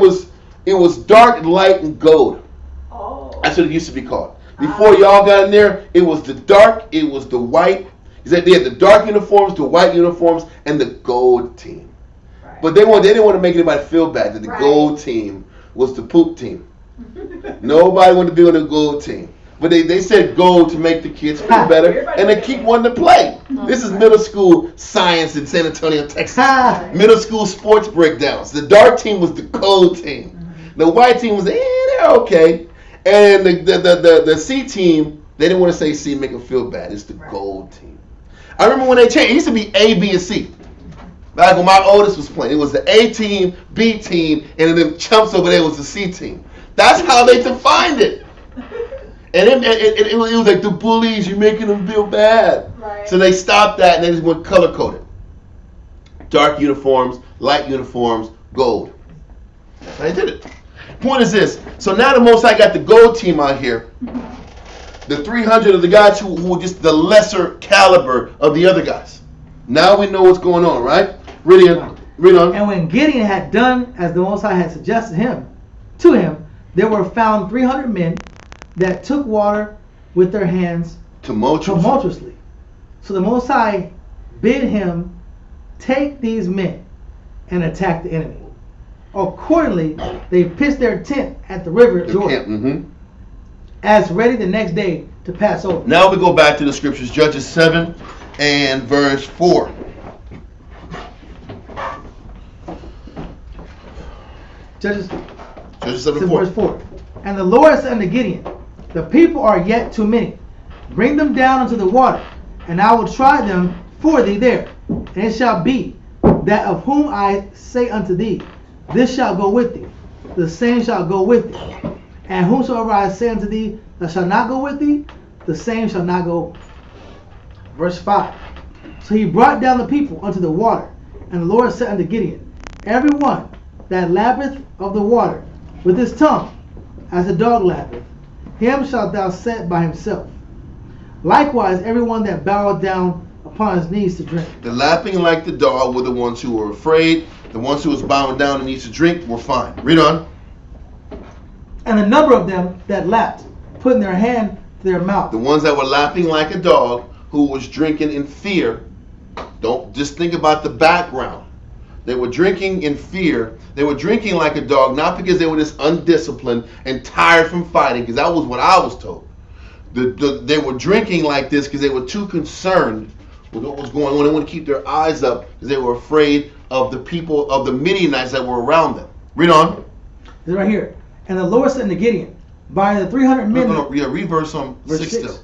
was dark, light, and gold. Oh. That's what it used to be called. Before y'all got in there, it was the dark, it was the white. They had the dark uniforms, the white uniforms, and the gold team. Right. But they didn't want to make anybody feel bad that the gold team was the poop team. Nobody wanted to be on the gold team. But they said gold to make the kids feel better and to keep wanting to play. This is middle school science in San Antonio, Texas. Middle school sports breakdowns. The dark team was the gold team. The white team was, they're okay. And the C team, they didn't want to say C, make them feel bad. It's the gold team. I remember when they changed, it used to be A, B, and C. Back when my oldest was playing, it was the A team, B team, and then them chumps over there was the C team. That's how they defined it. And it was like the bullies, you're making them feel bad. Right. So they stopped that and they just went color coded. Dark uniforms, light uniforms, gold. That's how they did it. Point is this. So now the Most High got the gold team out here. The 300 of the guys who were just the lesser caliber of the other guys. Now we know what's going on, right? Read on. And when Gideon had done as the Most High had suggested to him, there were found 300 men that took water with their hands tumultuously. So the Most High bid him take these men and attack the enemy. Accordingly, they pitched their tent at the river Jordan, as ready the next day to pass over. Now we go back to the scriptures, Judges 7 and verse 4. Judges 7 verse 4. And the Lord said unto Gideon, the people are yet too many. Bring them down into the water, and I will try them for thee there. And it shall be that of whom I say unto thee, this shall go with thee, the same shall go with thee. And whomsoever I say unto thee that shall not go with thee, the same shall not go. Verse 5. So he brought down the people unto the water, and the Lord said unto Gideon, every one that lappeth of the water with his tongue, as a dog lappeth, him shalt thou set by himself. Likewise, every one that boweth down upon his knees to drink. The lapping like the dog were the ones who were afraid. The ones who was bowing down and needs to drink were fine. Read on. And a number of them that lapped, putting their hand to their mouth. The ones that were lapping like a dog, who was drinking in fear. Don't just think about the background. They were drinking in fear. They were drinking like a dog, not because they were just undisciplined and tired from fighting, because that was what I was told. They were drinking like this because they were too concerned with what was going on. They wanted to keep their eyes up because they were afraid of the people, of the Midianites that were around them. Read on. It's right here. And the Lord said unto Gideon, by the 300 men. Yeah, read verse 6 still.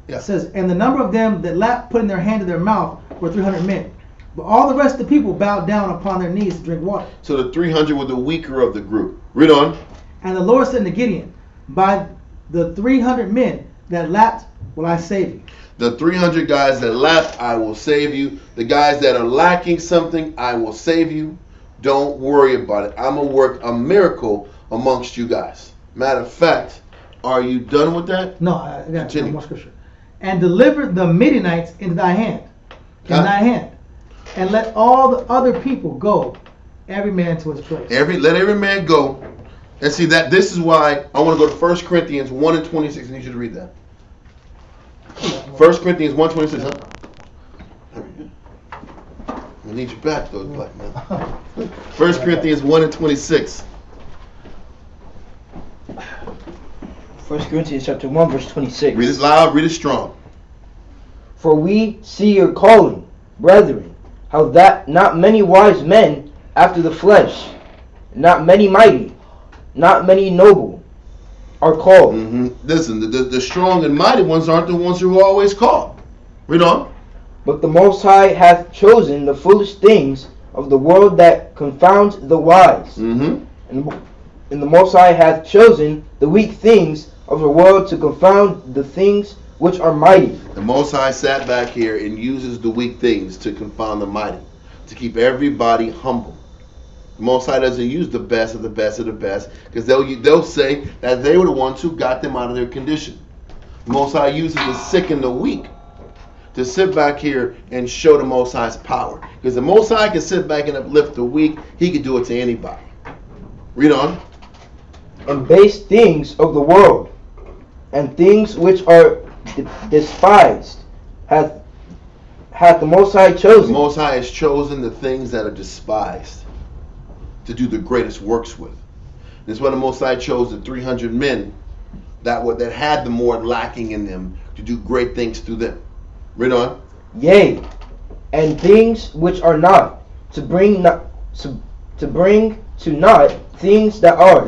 Yeah. It says, and the number of them that lapped, putting their hand to their mouth, were 300 men. But all the rest of the people bowed down upon their knees to drink water. So the 300 were the weaker of the group. Read on. And the Lord said unto Gideon, by the 300 men that lapped will I save you. The 300 guys that lapped, I will save you. The guys that are lacking something, I will save you. Don't worry about it. I'm going to work a miracle amongst you guys. Matter of fact, are you done with that? No, I got one more scripture. And deliver the Midianites into thy hand. In thy hand. And let all the other people go, every man to his place. Let every man go. And see that this is why I want to go to 1 Corinthians 1 and 26. I need you to read that. 1 Corinthians 1 26, huh? I need you back though, black man. 1 Corinthians 1 and 26. 1 Corinthians chapter 1 verse 26. Read it loud, read it strong. For we see your calling, brethren, how that not many wise men after the flesh, not many mighty, not many noble, are called. Listen, the strong and mighty ones aren't the ones who are always called. Read on. But the Most High hath chosen the foolish things of the world that confound the wise. And the Most High hath chosen the weak things of the world to confound the things which are mighty. The Most High sat back here and uses the weak things to confound the mighty, to keep everybody humble. The Most High doesn't use the best of the best of the best, because they'll say that they were the ones who got them out of their condition. The Most High uses the sick and the weak to sit back here and show the Most High's power. Because the Most High can sit back and uplift the weak. He can do it to anybody. Read on. And base things of the world, and things which are despised, hath the Most High chosen. The Most High has chosen the things that are despised to do the greatest works with. This is why the Most High chose the 300 men that had the more lacking in them to do great things through them. Read on. Yea, and things which are not, to bring to naught things that are.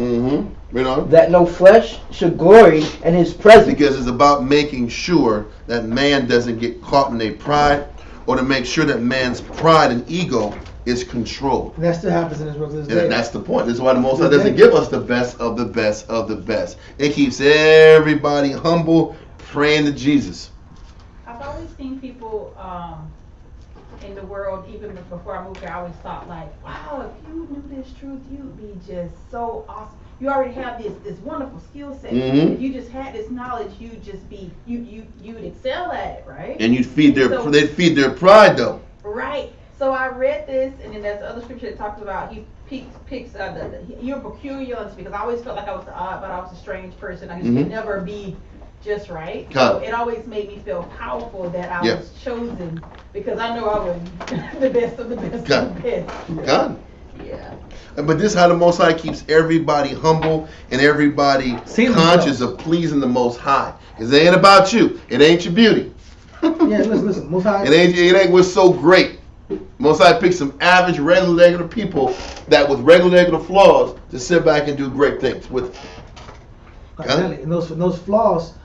Read on. That no flesh should glory in his presence. Because it's about making sure that man doesn't get caught in their pride, or to make sure that man's pride and ego is controlled. And that still happens in this world to this day. And that's the point. This is why the Most High doesn't give us the best of the best of the best. It keeps everybody humble, praying to Jesus. I've always seen people in the world, even before I moved here, I always thought like, wow, if you knew this truth, you'd be just so awesome. You already have this wonderful skill set. If you just had this knowledge, you'd just be you'd excel at it, right? And you'd feed they'd feed their pride though. Right. So I read this, and then there's other scripture that talks about he picks you're peculiar unto me, because I always felt like I was the odd, but I was a strange person. I could never be just right. So it always made me feel powerful that I was chosen, because I know I was the best of the best of the best. God. Yeah. But this is how the Most High keeps everybody humble and everybody conscious of pleasing the Most High. Because it ain't about you. It ain't your beauty. Listen. Most High. It ain't what's so great. Most High picks some average, regular people that with regular flaws to sit back and do great things with. Exactly. And those flaws,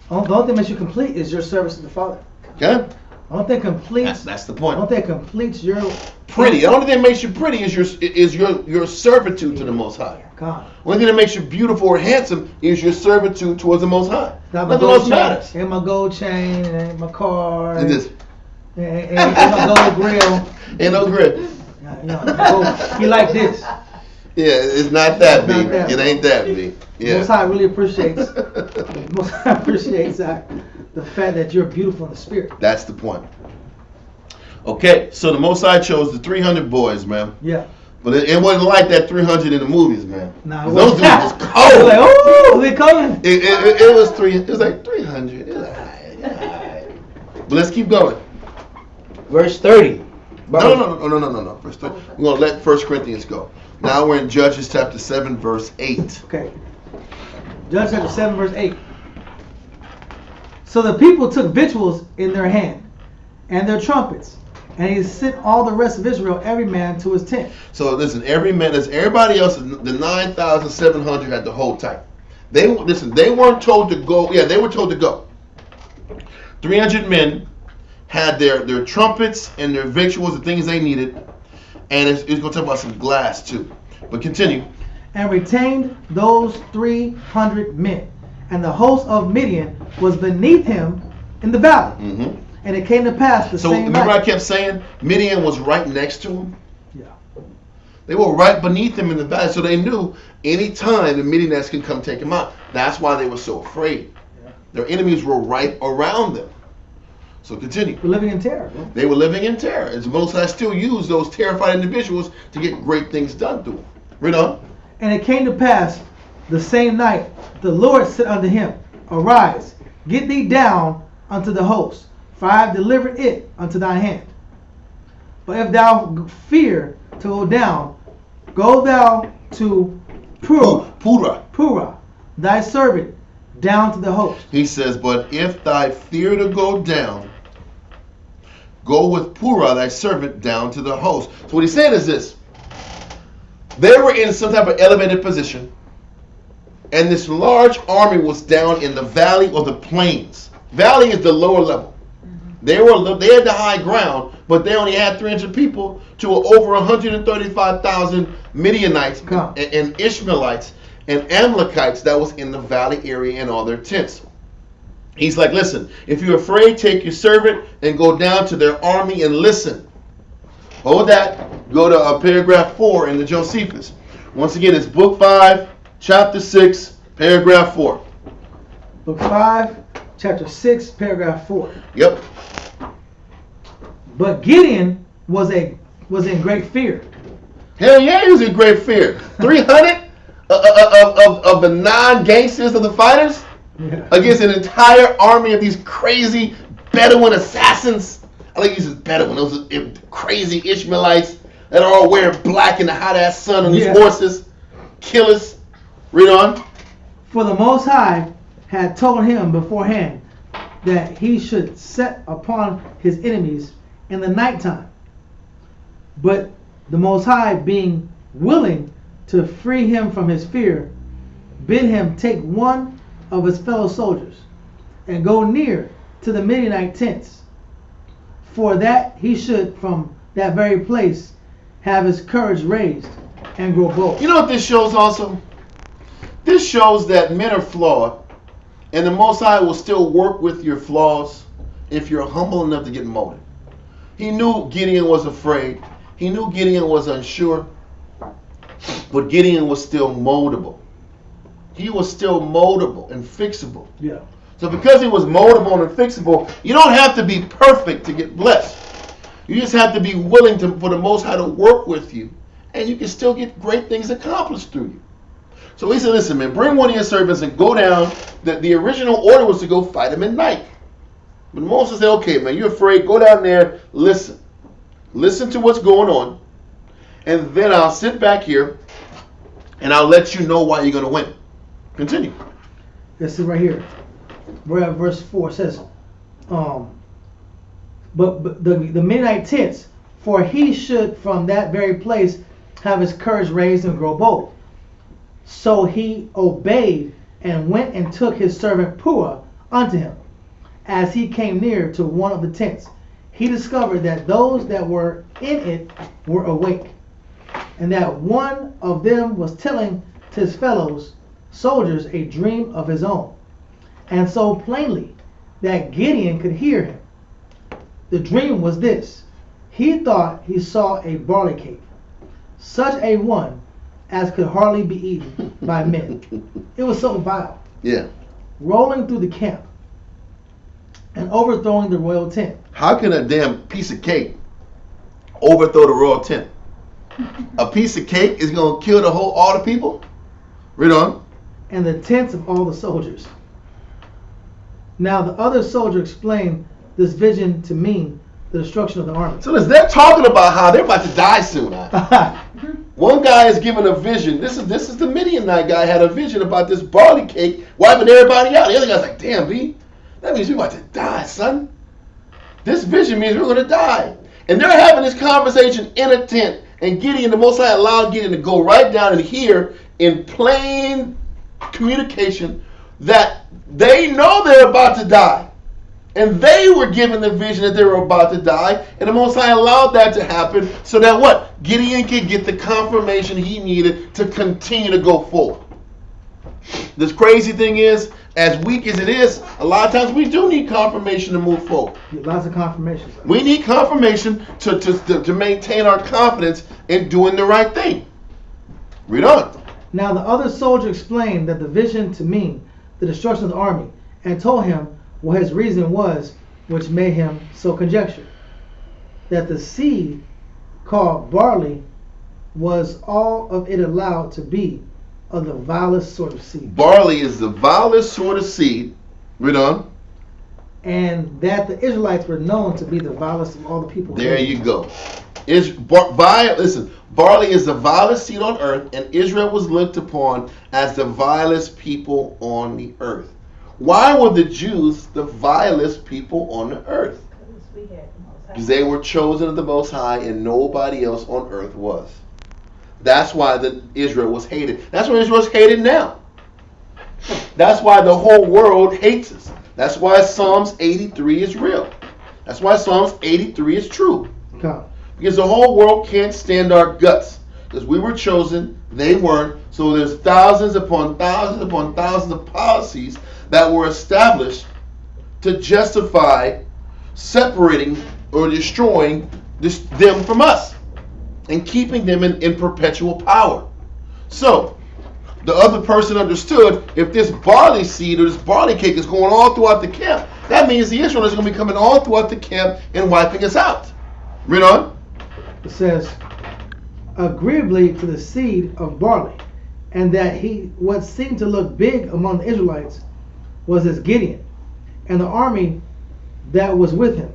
the only thing that makes you complete is your service to the Father. Okay. Only thing completes. That's the point. Only thing completes your Pretty. The only thing that makes you pretty is your servitude to the Most High. God. Only thing that makes you beautiful or handsome is your servitude towards the Most High. Nothing else matters. And my gold chain, and my car, And this. and my gold grill. Ain't no grill. He like this. Yeah, it's not that It's not big. that. It ain't that big. Yeah. Most High really appreciates. Most High appreciates the fact that you're beautiful in the spirit. That's the point. Okay, so the Most High chose the 300 boys, man. Yeah. But it wasn't like that 300 in the movies, man. Nah, Those dudes was It was cold. like, oh, they coming. It was three. It was like 300. It was alright. But let's keep going. Verse 30. No. Verse 30. We're gonna let 1 Corinthians go. Now we're in Judges chapter 7, verse 8. Okay. Judges chapter 7, verse 8. So the people took victuals in their hand and their trumpets, and he sent all the rest of Israel, every man to his tent. So listen, everybody else, the 9,700 had to hold tight. They weren't told to go. Yeah, they were told to go. 300 men had their trumpets and their victuals, the things they needed, and it's going to talk about some glass too. But continue. And retained those 300 men, and the host of Midian was beneath him in the valley. Mm-hmm. And it came to pass the So same remember, night. I kept saying Midian was right next to him. Yeah. They were right beneath him in the valley, so they knew any time the Midianites can come take him out. That's why they were so afraid. Yeah. Their enemies were right around them. So continue. We're living in terror. Bro. They were living in terror. And the Most High still used those terrified individuals to get great things done through them. Read on. And it came to pass the same night, the Lord said unto him, Arise, get thee down unto the host, for I have delivered it unto thy hand. But if thou fear to go down, go thou to Purah, thy servant, down to the host. He says, but if thy fear to go down, go with Purah, thy servant, down to the host. So what he's saying is this. They were in some type of elevated position, and this large army was down in the valley or the plains. Valley is the lower level. They had the high ground, but they only had 300 people to over 135,000 Midianites and Ishmaelites and Amalekites that was in the valley area in all their tents. He's like, listen, if you're afraid, take your servant and go down to their army and listen. Hold that. Go to paragraph 4 in the Josephus. Once again, it's book 5, chapter 6, paragraph 4. Book 5, chapter 6, paragraph 4. Yep. But Gideon was in great fear. Hell yeah, he was in great fear. 300 of the non-gangsters of the fighters against an entire army of these crazy Bedouin assassins. I like using Bedouin. Those crazy Ishmaelites that are all wearing black in the hot-ass sun on these horses. Killers. Read on. For the Most High had told him beforehand that he should set upon his enemies in the nighttime. But the Most High, being willing to free him from his fear, bid him take one of his fellow soldiers and go near to the Midianite tents, for that he should from that very place have his courage raised and grow bold. You know what this shows also? This shows that men are flawed, and the Most High will still work with your flaws if you're humble enough to get molded. He knew Gideon was afraid. He knew Gideon was unsure, but Gideon was still moldable. He was still moldable and fixable. Yeah. So because he was moldable and fixable, you don't have to be perfect to get blessed. You just have to be willing for the Most High to work with you, and you can still get great things accomplished through you. So he said, listen, man, bring one of your servants and go down. The original order was to go fight him at night. But Moses said, okay, man, you're afraid. Go down there, listen. Listen to what's going on. And then I'll sit back here, and I'll let you know why you're going to win. Continue. This is right here. We're at verse 4. It says, but the Midianite tents, for he should from that very place have his courage raised and grow bold. So he obeyed and went and took his servant Purah unto him. As he came near to one of the tents, he discovered that those that were in it were awake, and that one of them was telling to his fellows soldiers a dream of his own, and so plainly that Gideon could hear him. The dream was this: he thought he saw a barley cake, such a one as could hardly be eaten by men. It was so vile. Yeah. Rolling through the camp and overthrowing the royal tent. How can a damn piece of cake overthrow the royal tent? A piece of cake is gonna kill all the people? Read on. And the tents of all the soldiers. Now the other soldier explained this vision to mean the destruction of the army. So they're talking about how they're about to die soon. One guy is given a vision. This is the Midianite guy had a vision about this barley cake wiping everybody out. The other guy's like, damn, B, that means we're about to die, son. This vision means we're going to die. And they're having this conversation in a tent. And Gideon, the Most High, allowed Gideon to go right down and hear in plain communication that they know they're about to die. And they were given the vision that they were about to die. And the Most High allowed that to happen so that what? Gideon could get the confirmation he needed to continue to go forward. This crazy thing is, as weak as it is, a lot of times we do need confirmation to move forward. Lots of confirmations. We need confirmation to maintain our confidence in doing the right thing. Read on. Now the other soldier explained that the vision to mean the destruction of the army, and told him what his reason was, which made him so conjecture. That the seed called barley was all of it allowed to be of the vilest sort of seed. Barley is the vilest sort of seed. Read on. And that the Israelites were known to be the vilest of all the people. There you go. Listen, barley is the vilest seed on earth, and Israel was looked upon as the vilest people on the earth. Why were the Jews the vilest people on the earth? Because they were chosen of the Most High and nobody else on earth was. That's why Israel was hated. That's why Israel is hated now. That's why the whole world hates us. That's why Psalms 83 is real. That's why Psalms 83 is true. Okay. Because the whole world can't stand our guts. Because we were chosen, they weren't. So there's thousands upon thousands upon thousands of policies that were established to justify separating or destroying them from us and keeping them in perpetual power. So the other person understood, if this barley seed or this barley cake is going all throughout the camp, that means the Israelites are going to be coming all throughout the camp and wiping us out. Read on. It says, agreeably to the seed of barley, and that what seemed to look big among the Israelites was as Gideon, and the army that was with him.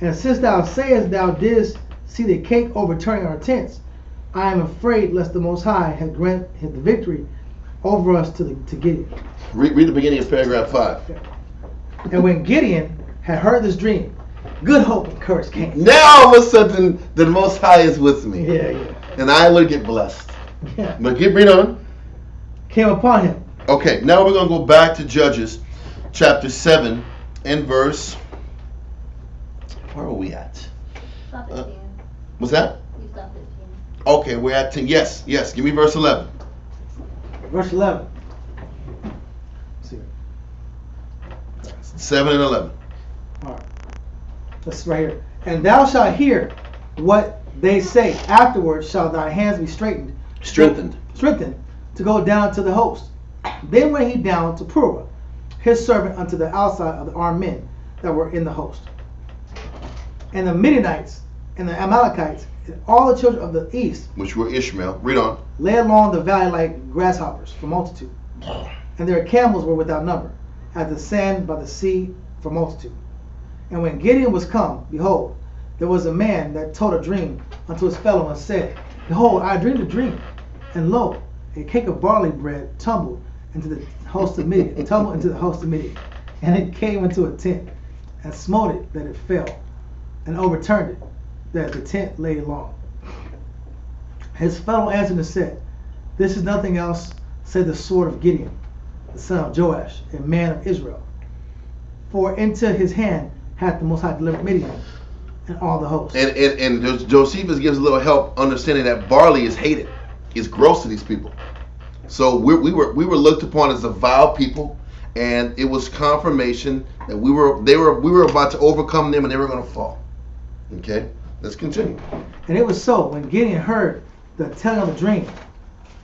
And since thou sayest thou didst see the cake overturning our tents, I am afraid lest the Most High had granted the victory over us to Gideon. Read the beginning of paragraph 5. And when Gideon had heard this dream, good hope and courage came. Now all of a sudden, the Most High is with me. Yeah. And I will get blessed. Yeah. But read on. Came upon him. Okay, now we're going to go back to Judges chapter 7 and verse... Where are we at? Stop at 10. What's that? You stopped at 10. Okay, we're at 10. Yes. Give me verse 11. Verse 11. Let's see. 7 and 11. All right. That's right here. And thou shalt hear what they say. Afterwards shall thy hands be strengthened to go down to the host. Then went he down to Purah, his servant, unto the outside of the armed men that were in the host. And the Midianites and the Amalekites and all the children of the east, which were Ishmael. Read on. lay along the valley like grasshoppers for multitude. And their camels were without number, as the sand by the sea for multitude. And when Gideon was come, behold, there was a man that told a dream unto his fellow and said, Behold, I dreamed a dream, and lo, a cake of barley bread tumbled into the host of Midian, and it came into a tent, and smote it that it fell, and overturned it, that the tent lay long. His fellow answered and said, This is nothing else save the sword of Gideon, the son of Joash, a man of Israel. For into his hand hath the Most High delivered Midian, and all the hosts. And Josephus gives a little help understanding that barley is hated. It's gross to these people. So we were looked upon as a vile people, and it was confirmation that we were about to overcome them and they were going to fall. Okay, let's continue. And it was so, when Gideon heard the telling of the dream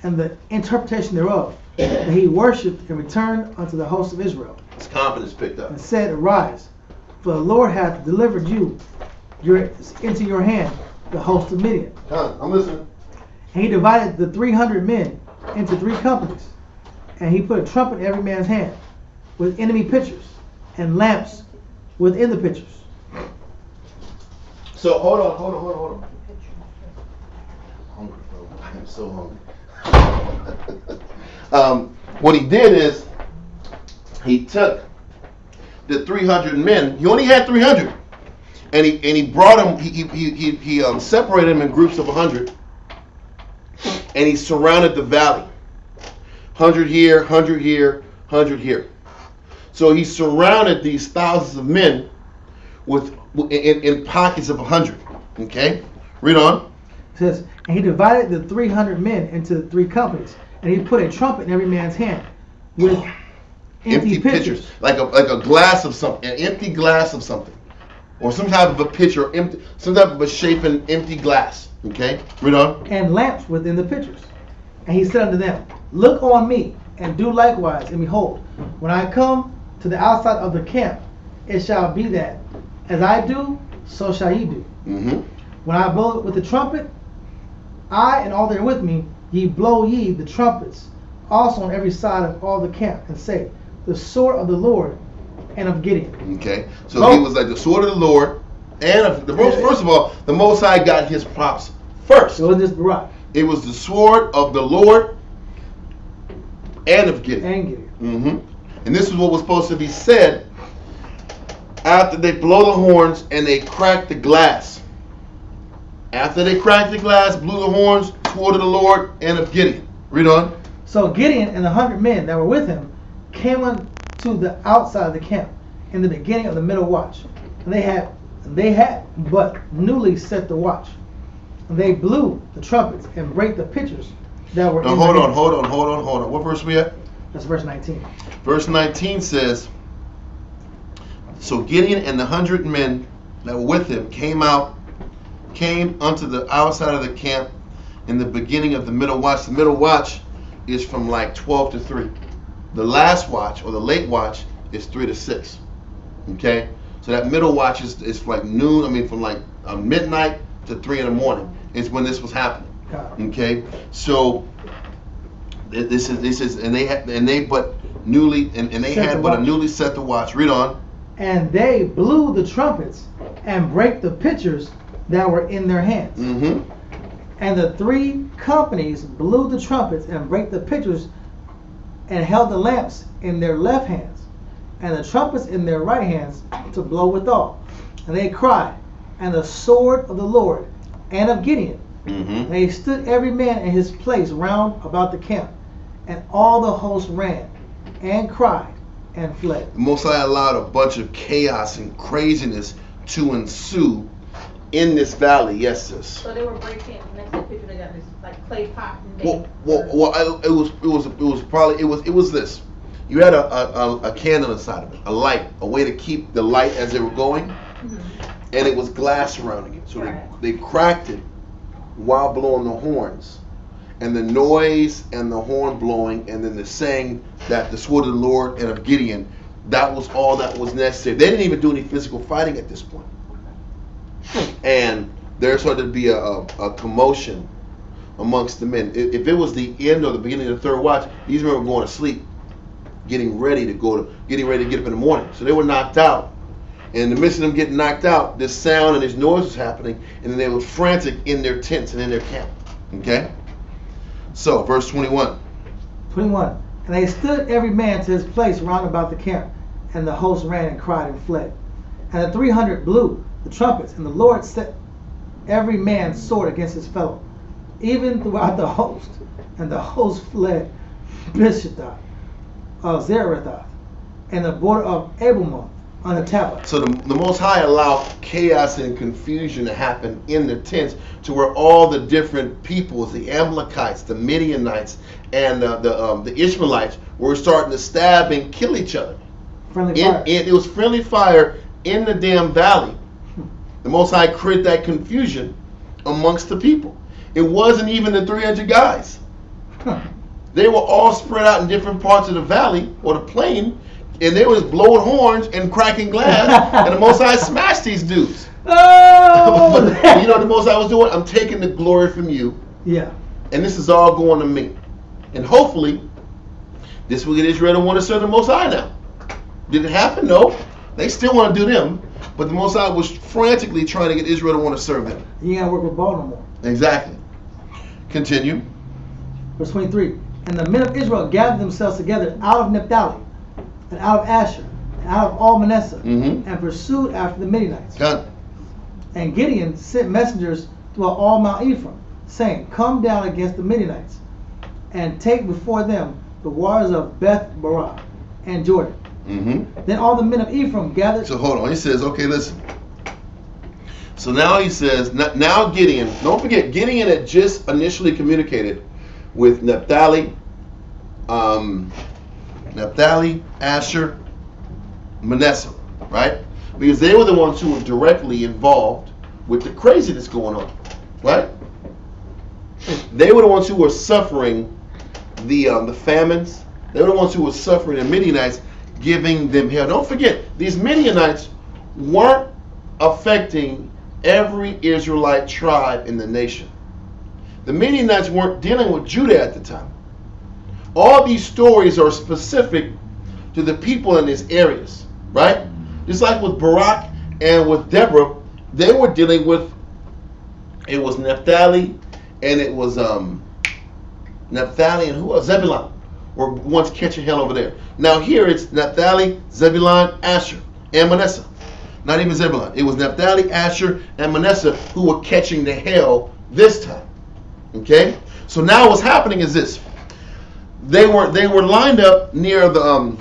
and the interpretation thereof, that he worshipped and returned unto the host of Israel. His confidence picked up. And said, Arise, for the Lord hath delivered you into your hand the host of Midian. I'm listening. And he divided the 300 men into 3 companies, and he put a trumpet in every man's hand, with enemy pitchers and lamps within the pitchers. So hold on. Hungry, bro. I am so hungry. What he did is he took the 300 men. He only had 300, and he brought them. He separated them in groups of 100, and he surrounded the valley. 100 here, 100 here, 100 here. So he surrounded these thousands of men in pockets of 100. Okay, read on. It says, and he divided the 300 men into 3 companies, and he put a trumpet in every man's hand, with empty pitchers. like a glass of something, an empty glass of something, or some type of a pitcher, empty, some type of a shapen empty glass. Okay, read on. And lamps within the pitchers. And he said unto them, Look on me, and do likewise, and behold, when I come to the outside of the camp, it shall be that, as I do, so shall ye do. Mm-hmm. When I blow with the trumpet, I and all that are with me, ye blow ye the trumpets, also on every side of all the camp, and say, The sword of the Lord and of Gideon. Okay, so he was like the sword of the Lord, and of the most. First of all, the Most High got his props first. It wasn't just Barak. It was the sword of the Lord and of Gideon. And Gideon. Mm-hmm. And this is what was supposed to be said after they blow the horns and they crack the glass. After they cracked the glass, blew the horns, sword of the Lord and of Gideon. Read on. So Gideon and the 100 men that were with him came unto the outside of the camp in the beginning of the middle watch. And they had but newly set the watch. And they blew the trumpets and brake the pitchers that were now in hold their on, hands. hold on. What verse we at? That's verse 19. Verse 19 says, So Gideon and the 100 men that were with him came unto the outside of the camp in the beginning of the middle watch. The middle watch is from like 12 to 3. The last watch, or the late watch, is 3 to 6. Okay? So that middle watch is like noon, from like midnight to 3 in the morning is when this was happening. Okay? So this is and they had but newly a newly set the watch. Read on. And they blew the trumpets and brake the pitchers that were in their hands. Mm-hmm. And the 3 companies blew the trumpets and brake the pitchers and held the lamps in their left hands and the trumpets in their right hands to blow withal. And they cried, and the sword of the Lord and of Gideon. Mm-hmm. And they stood every man in his place round about the camp, and all the host ran and cried and fled. The Most High allowed a bunch of chaos and craziness to ensue in this valley. Yes, sis. So they were breaking next to the picture. They got this like clay pot. And it was this. You had a candle inside of it, a light, a way to keep the light as they were going, and it was glass surrounding it. So they cracked it while blowing the horns, and the noise and the horn blowing, and then the saying that the sword of the Lord and of Gideon. That was all that was necessary. They didn't even do any physical fighting at this point. And there started to be a commotion amongst the men. If it was the end or the beginning of the third watch, these men were going to sleep, getting ready to get up in the morning. So they were knocked out. And in the midst of them getting knocked out, this sound and this noise was happening, and then they were frantic in their tents and in their camp. Okay? So, verse 21. 21. And they stood every man to his place round about the camp, and the host ran and cried and fled. And the 300 blew the trumpets, and the Lord set every man's sword against his fellow, even throughout the host. And the host fled Bishethoth of Zerethoth, and the border of Abelmoth on the tablet. So the Most High allowed chaos and confusion to happen in the tents, to where all the different peoples, the Amalekites, the Midianites, and the Ishmaelites, were starting to stab and kill each other. Friendly fire. It was friendly fire in the damn valley. The Most High created that confusion amongst the people. It wasn't even the 300 guys. They were all spread out in different parts of the valley or the plain, and they was blowing horns and cracking glass, and the Most High smashed these dudes. Oh! But you know what the Most High was doing? I'm taking the glory from you, Yeah. and this is all going to me. And hopefully, this will get Israel to want to serve the Most High now. Did it happen? No. They still want to do them, but the Most High was frantically trying to get Israel to want to serve them. You ain't got to work with Baal no more. Exactly. Continue. Verse 23. And the men of Israel gathered themselves together out of Naphtali, and out of Asher, and out of all Manasseh, Mhm. and pursued after the Midianites. Done. And Gideon sent messengers throughout all Mount Ephraim, saying, Come down against the Midianites, and take before them the waters of Beth Barah and Jordan. Mm-hmm. Then all the men of Ephraim gathered. So hold on. He says, okay, listen. So now he says, now Gideon, don't forget, Gideon had just initially communicated with Naphtali, Asher, Manasseh, right? Because they were the ones who were directly involved with the craziness going on, right? They were the ones who were suffering the famines. They were the ones who were suffering the Midianites, giving them hell. Don't forget, these Midianites weren't affecting every Israelite tribe in the nation. The Midianites weren't dealing with Judah at the time. All these stories are specific to the people in these areas, right? Just like with Barak and with Deborah, they were dealing with, it was Naphtali, and it was Naphtali and who else? Zebulun were once catching hell over there. Now here it's Naphtali, Zebulun, Asher, and Manasseh. Not even Zebulun. It was Naphtali, Asher, and Manasseh who were catching the hell this time. Okay? So now what's happening is this. They were lined up near the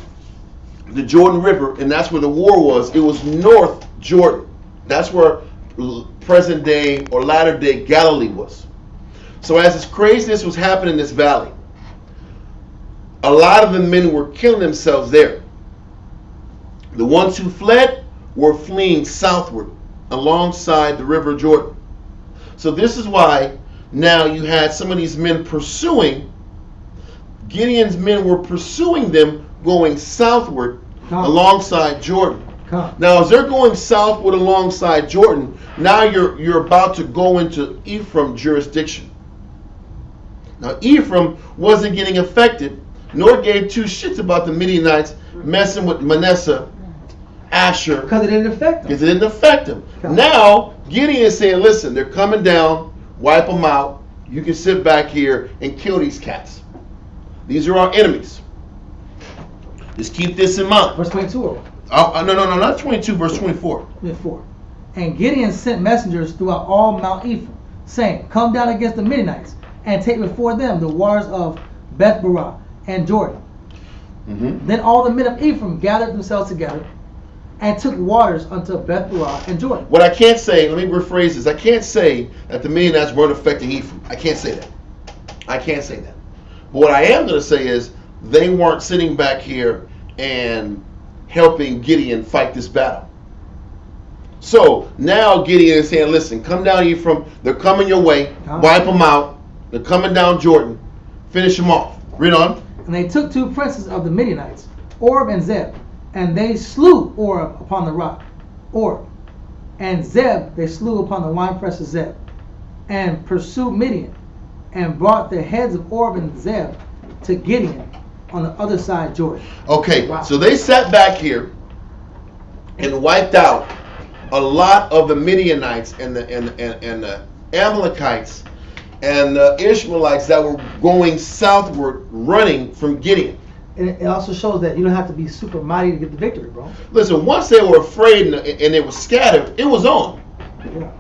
Jordan River, and that's where the war was. It was North Jordan. That's where present day or latter day Galilee was. So as this craziness was happening in this valley, a lot of the men were killing themselves there. The ones who fled were fleeing southward alongside the river Jordan. So this is why now you had some of these men pursuing. Gideon's men were pursuing them going southward alongside Jordan. Now as they're going southward alongside Jordan, now you're about to go into Ephraim jurisdiction. Now Ephraim wasn't getting affected, nor gave two shits about the Midianites messing with Manasseh, Asher. Because it didn't affect them. Because it didn't affect them. Now Gideon is saying, listen, they're coming down, wipe them out. You can sit back here and kill these cats. These are our enemies. Just keep this in mind. Verse 22. No, not 22, verse 24. 24. And Gideon sent messengers throughout all Mount Ephraim, saying, Come down against the Midianites, and take before them the waters of Beth Barah and Jordan. Mm-hmm. Then all the men of Ephraim gathered themselves together, and took waters unto Beth Barah and Jordan. What I can't say, let me rephrase this. I can't say that the Midianites weren't affecting Ephraim. I can't say that. I can't say that. But what I am going to say is they weren't sitting back here and helping Gideon fight this battle. So now Gideon is saying, listen, come down Ephraim. They're coming your way. Wipe them out. They're coming down Jordan. Finish them off. Read on. And they took two princes of the Midianites, Oreb and Zeb, and they slew Oreb upon the rock, Oreb. And Zeb they slew upon the winepress of Zeb, and pursued Midian, and brought the heads of Oreb and Zeb to Gideon on the other side Jordan. Okay, wow. So they sat back here and wiped out a lot of the Midianites and the Amalekites and the Ishmaelites that were going southward, running from Gideon. And it also shows that you don't have to be super mighty to get the victory, bro. Listen, once they were afraid and they were scattered, it was on. Yeah.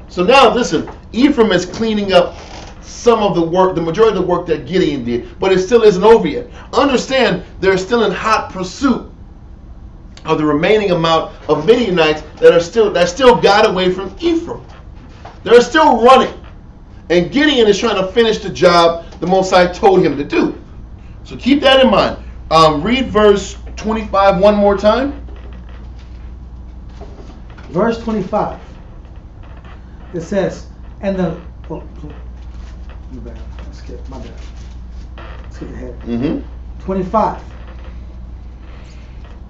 So now, listen, Ephraim is cleaning up some of the work, the majority of the work that Gideon did, but it still isn't over yet. Understand, they're still in hot pursuit of the remaining amount of Midianites that still got away from Ephraim. They're still running. And Gideon is trying to finish the job the Most High told him to do. So keep that in mind. Read verse 25 one more time. Verse 25. It says, and the... Oh, my bad. My bad. Skip ahead. Mm-hmm. 25.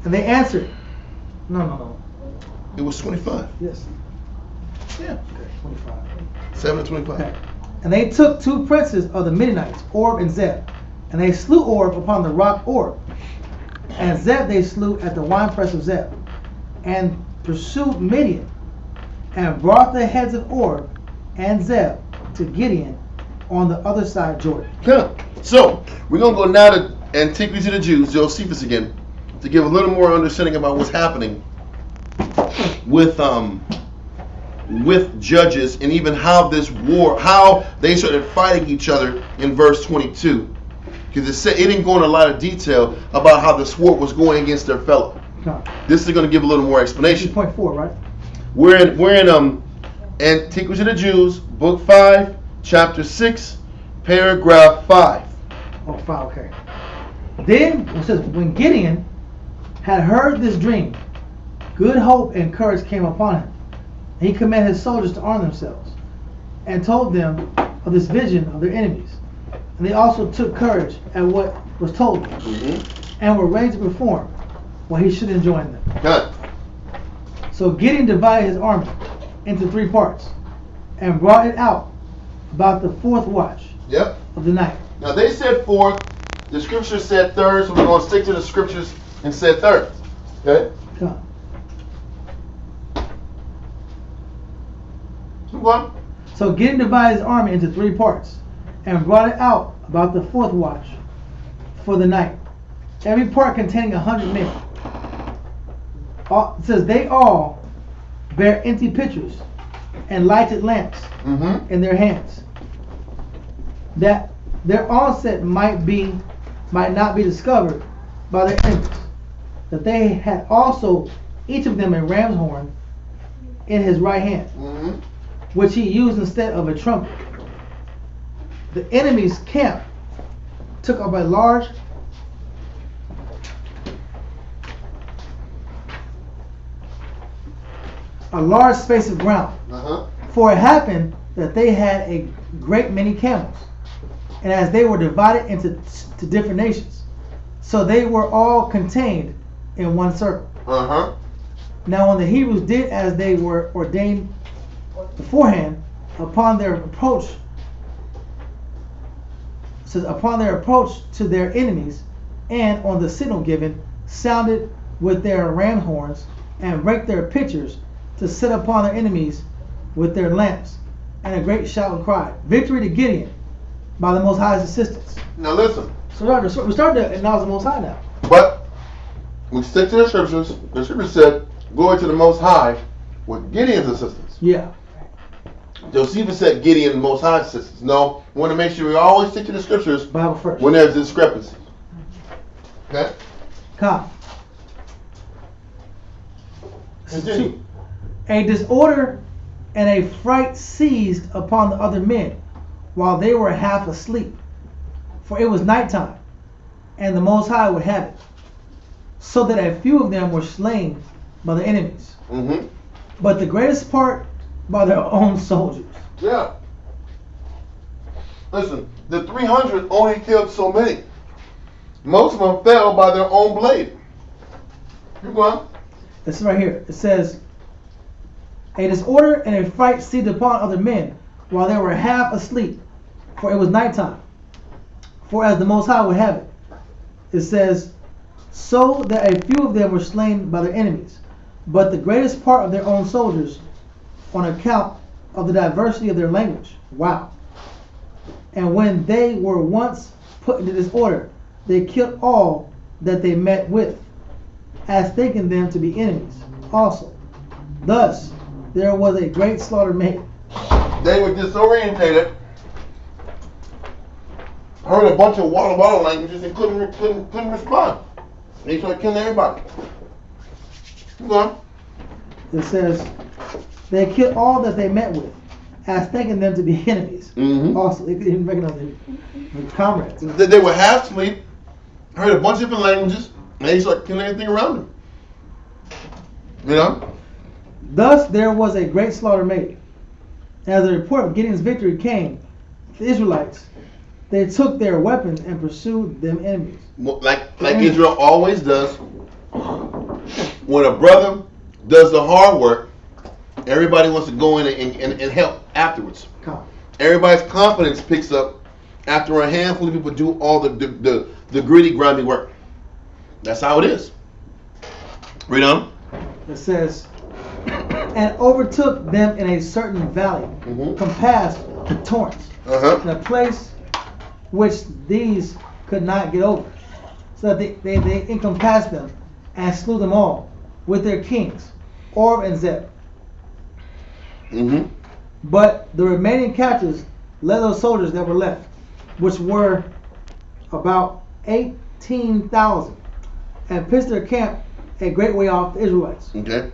And they answered. No. It was 25. Yes. Yeah. Okay, 25. 7 to 25. Okay. And they took 2 princes of the Midianites, Orb and Zeb. And they slew Orb upon the rock Orb. And Zeb they slew at the winepress of Zeb. And pursued Midian. And brought the heads of Orb and Zeb to Gideon on the other side of Jordan. Yeah. So we're gonna go now to Antiquity to the Jews, Josephus again, to give a little more understanding about what's happening with Judges, and even how this war, how they started fighting each other in verse 22, because it didn't go into a lot of detail about how this war was going against their fellow. No. This is going to give a little more explanation. 2.4, right? We're in Antiquity to the Jews, book 5, chapter 6, paragraph 5. Oh, 5, okay. Then it says, when Gideon had heard this dream, good hope and courage came upon him. And he commanded his soldiers to arm themselves, and told them of this vision of their enemies. And they also took courage at what was told them, and were ready to perform what he should enjoin them. Good. So Gideon divided his army into 3 parts, and brought it out about the 4th watch Yep. of the night. Now they said 4th, the scripture said 3rd, so we're going to stick to the scriptures and said 3rd. Okay? Come. Move on. So Gideon divided his army into 3 parts, and brought it out about the 4th watch for the night, every part containing 100 men. It says they all bear empty pitchers and lighted lamps in their hands, that their onset might not be discovered by their enemies. That they had also each of them a ram's horn in his right hand, which he used instead of a trumpet. The enemy's camp took up a large space of ground. For it happened that they had a great many camels, and as they were divided into different nations, so they were all contained in one circle. Now when the Hebrews did as they were ordained beforehand, upon their approach to their enemies, and on the signal given, sounded with their ram horns, and break their pitchers, to set upon their enemies with their lamps, and a great shout and cry, victory to Gideon by the Most High's assistance. Now listen. So we started to acknowledge the Most High now. But we stick to the scriptures. The scripture said, glory to the Most High with Gideon's assistance. Yeah. Josephus said Gideon and Most High's assistance. No, we want to make sure we always stick to the scriptures Bible first. when there's discrepancy. Okay? Come. Continue. A disorder and a fright seized upon the other men while they were half asleep, for it was nighttime, and the Most High would have it, so that a few of them were slain by their enemies, but the greatest part by their own soldiers. Yeah. Listen, the 300 only killed so many. Most of them fell by their own blade. Keep going. This is right here. It says, a disorder and a fright seized upon other men while they were half asleep, for it was nighttime. For as the Most High would have it, it says, so that a few of them were slain by their enemies, but the greatest part of their own soldiers, on account of the diversity of their language. Wow. And when they were once put into disorder, they killed all that they met with, as thinking them to be enemies also. Thus, there was a great slaughter made. They were disorientated, heard a bunch of walla walla languages, and couldn't respond. They started killing everybody. Go on. It says, they killed all that they met with, as thinking them to be enemies. Mhm. Also, they didn't recognize them as comrades. They were half asleep, heard a bunch of different languages, and they started killing everything around them. You know? Thus there was a great slaughter made. As the report of Gideon's victory came to the Israelites, they took their weapons and pursued them enemies. Like Israel always does. When a brother does the hard work, everybody wants to go in and help afterwards. Come. Everybody's confidence picks up after a handful of people do all the gritty, grimy work. That's how it is. Read on. It says, and overtook them in a certain valley, compassed with torrents, in a place which these could not get over. So that they encompassed them and slew them all with their kings, Orb and Zeb. But the remaining captives led those soldiers that were left, which were about 18,000, and pitched their camp a great way off the Israelites. Okay.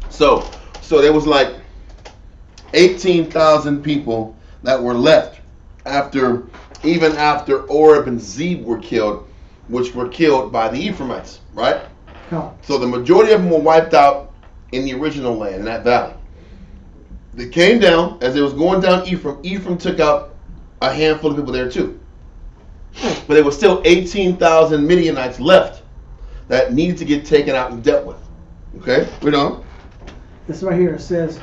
So there was like 18,000 people that were left even after Orb and Zeb were killed, which were killed by the Ephraimites, right? Come. So the majority of them were wiped out in the original land, in that valley. They came down, as it was going down Ephraim took out a handful of people there too. But there was still 18,000 Midianites left that needed to get taken out and dealt with. Okay, read on. This right here says,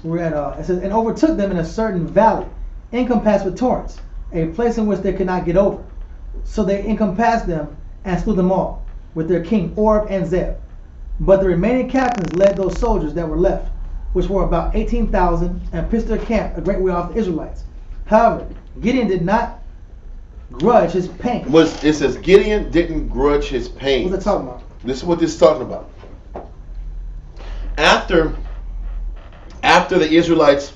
it says, and overtook them in a certain valley, encompassed with torrents, a place in which they could not get over. So they encompassed them and slew them all, with their king Orb and Zeb. But the remaining captains led those soldiers that were left, which were about 18,000, and pitched their camp a great way off the Israelites. However, Gideon did not grudge his pain. It says Gideon didn't grudge his pain. What's it talking about? This is what this is talking about. After the Israelites,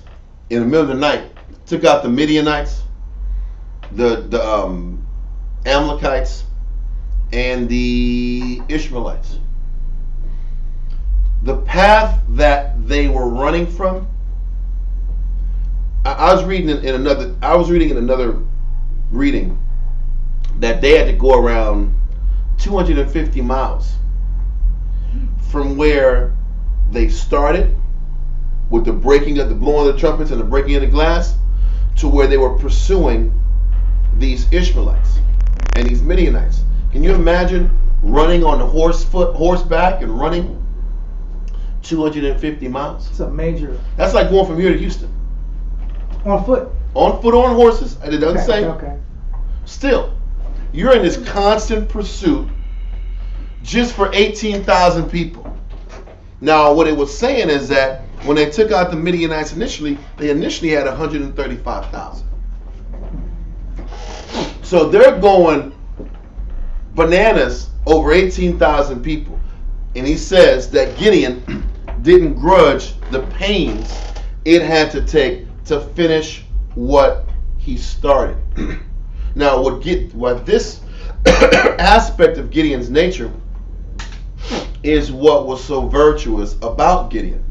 in the middle of the night, took out the Midianites, the Amalekites, and the Ishmaelites, the path that they were running from, I was reading in another reading that they had to go around 250 miles from where they started with the blowing of the trumpets and the breaking of the glass to where they were pursuing these Ishmaelites and these Midianites. Can you imagine running on horseback and running 250 miles? It's a major. That's like going from here to Houston. On foot. On foot or on horses. It doesn't say. Okay. Still, you're in this constant pursuit just for 18,000 people. Now, what it was saying is that when they took out the Midianites initially, they initially had 135,000. So they're going bananas over 18,000 people. And he says that Gideon didn't grudge the pains it had to take to finish what he started. Now, what this aspect of Gideon's nature is what was so virtuous about Gideon.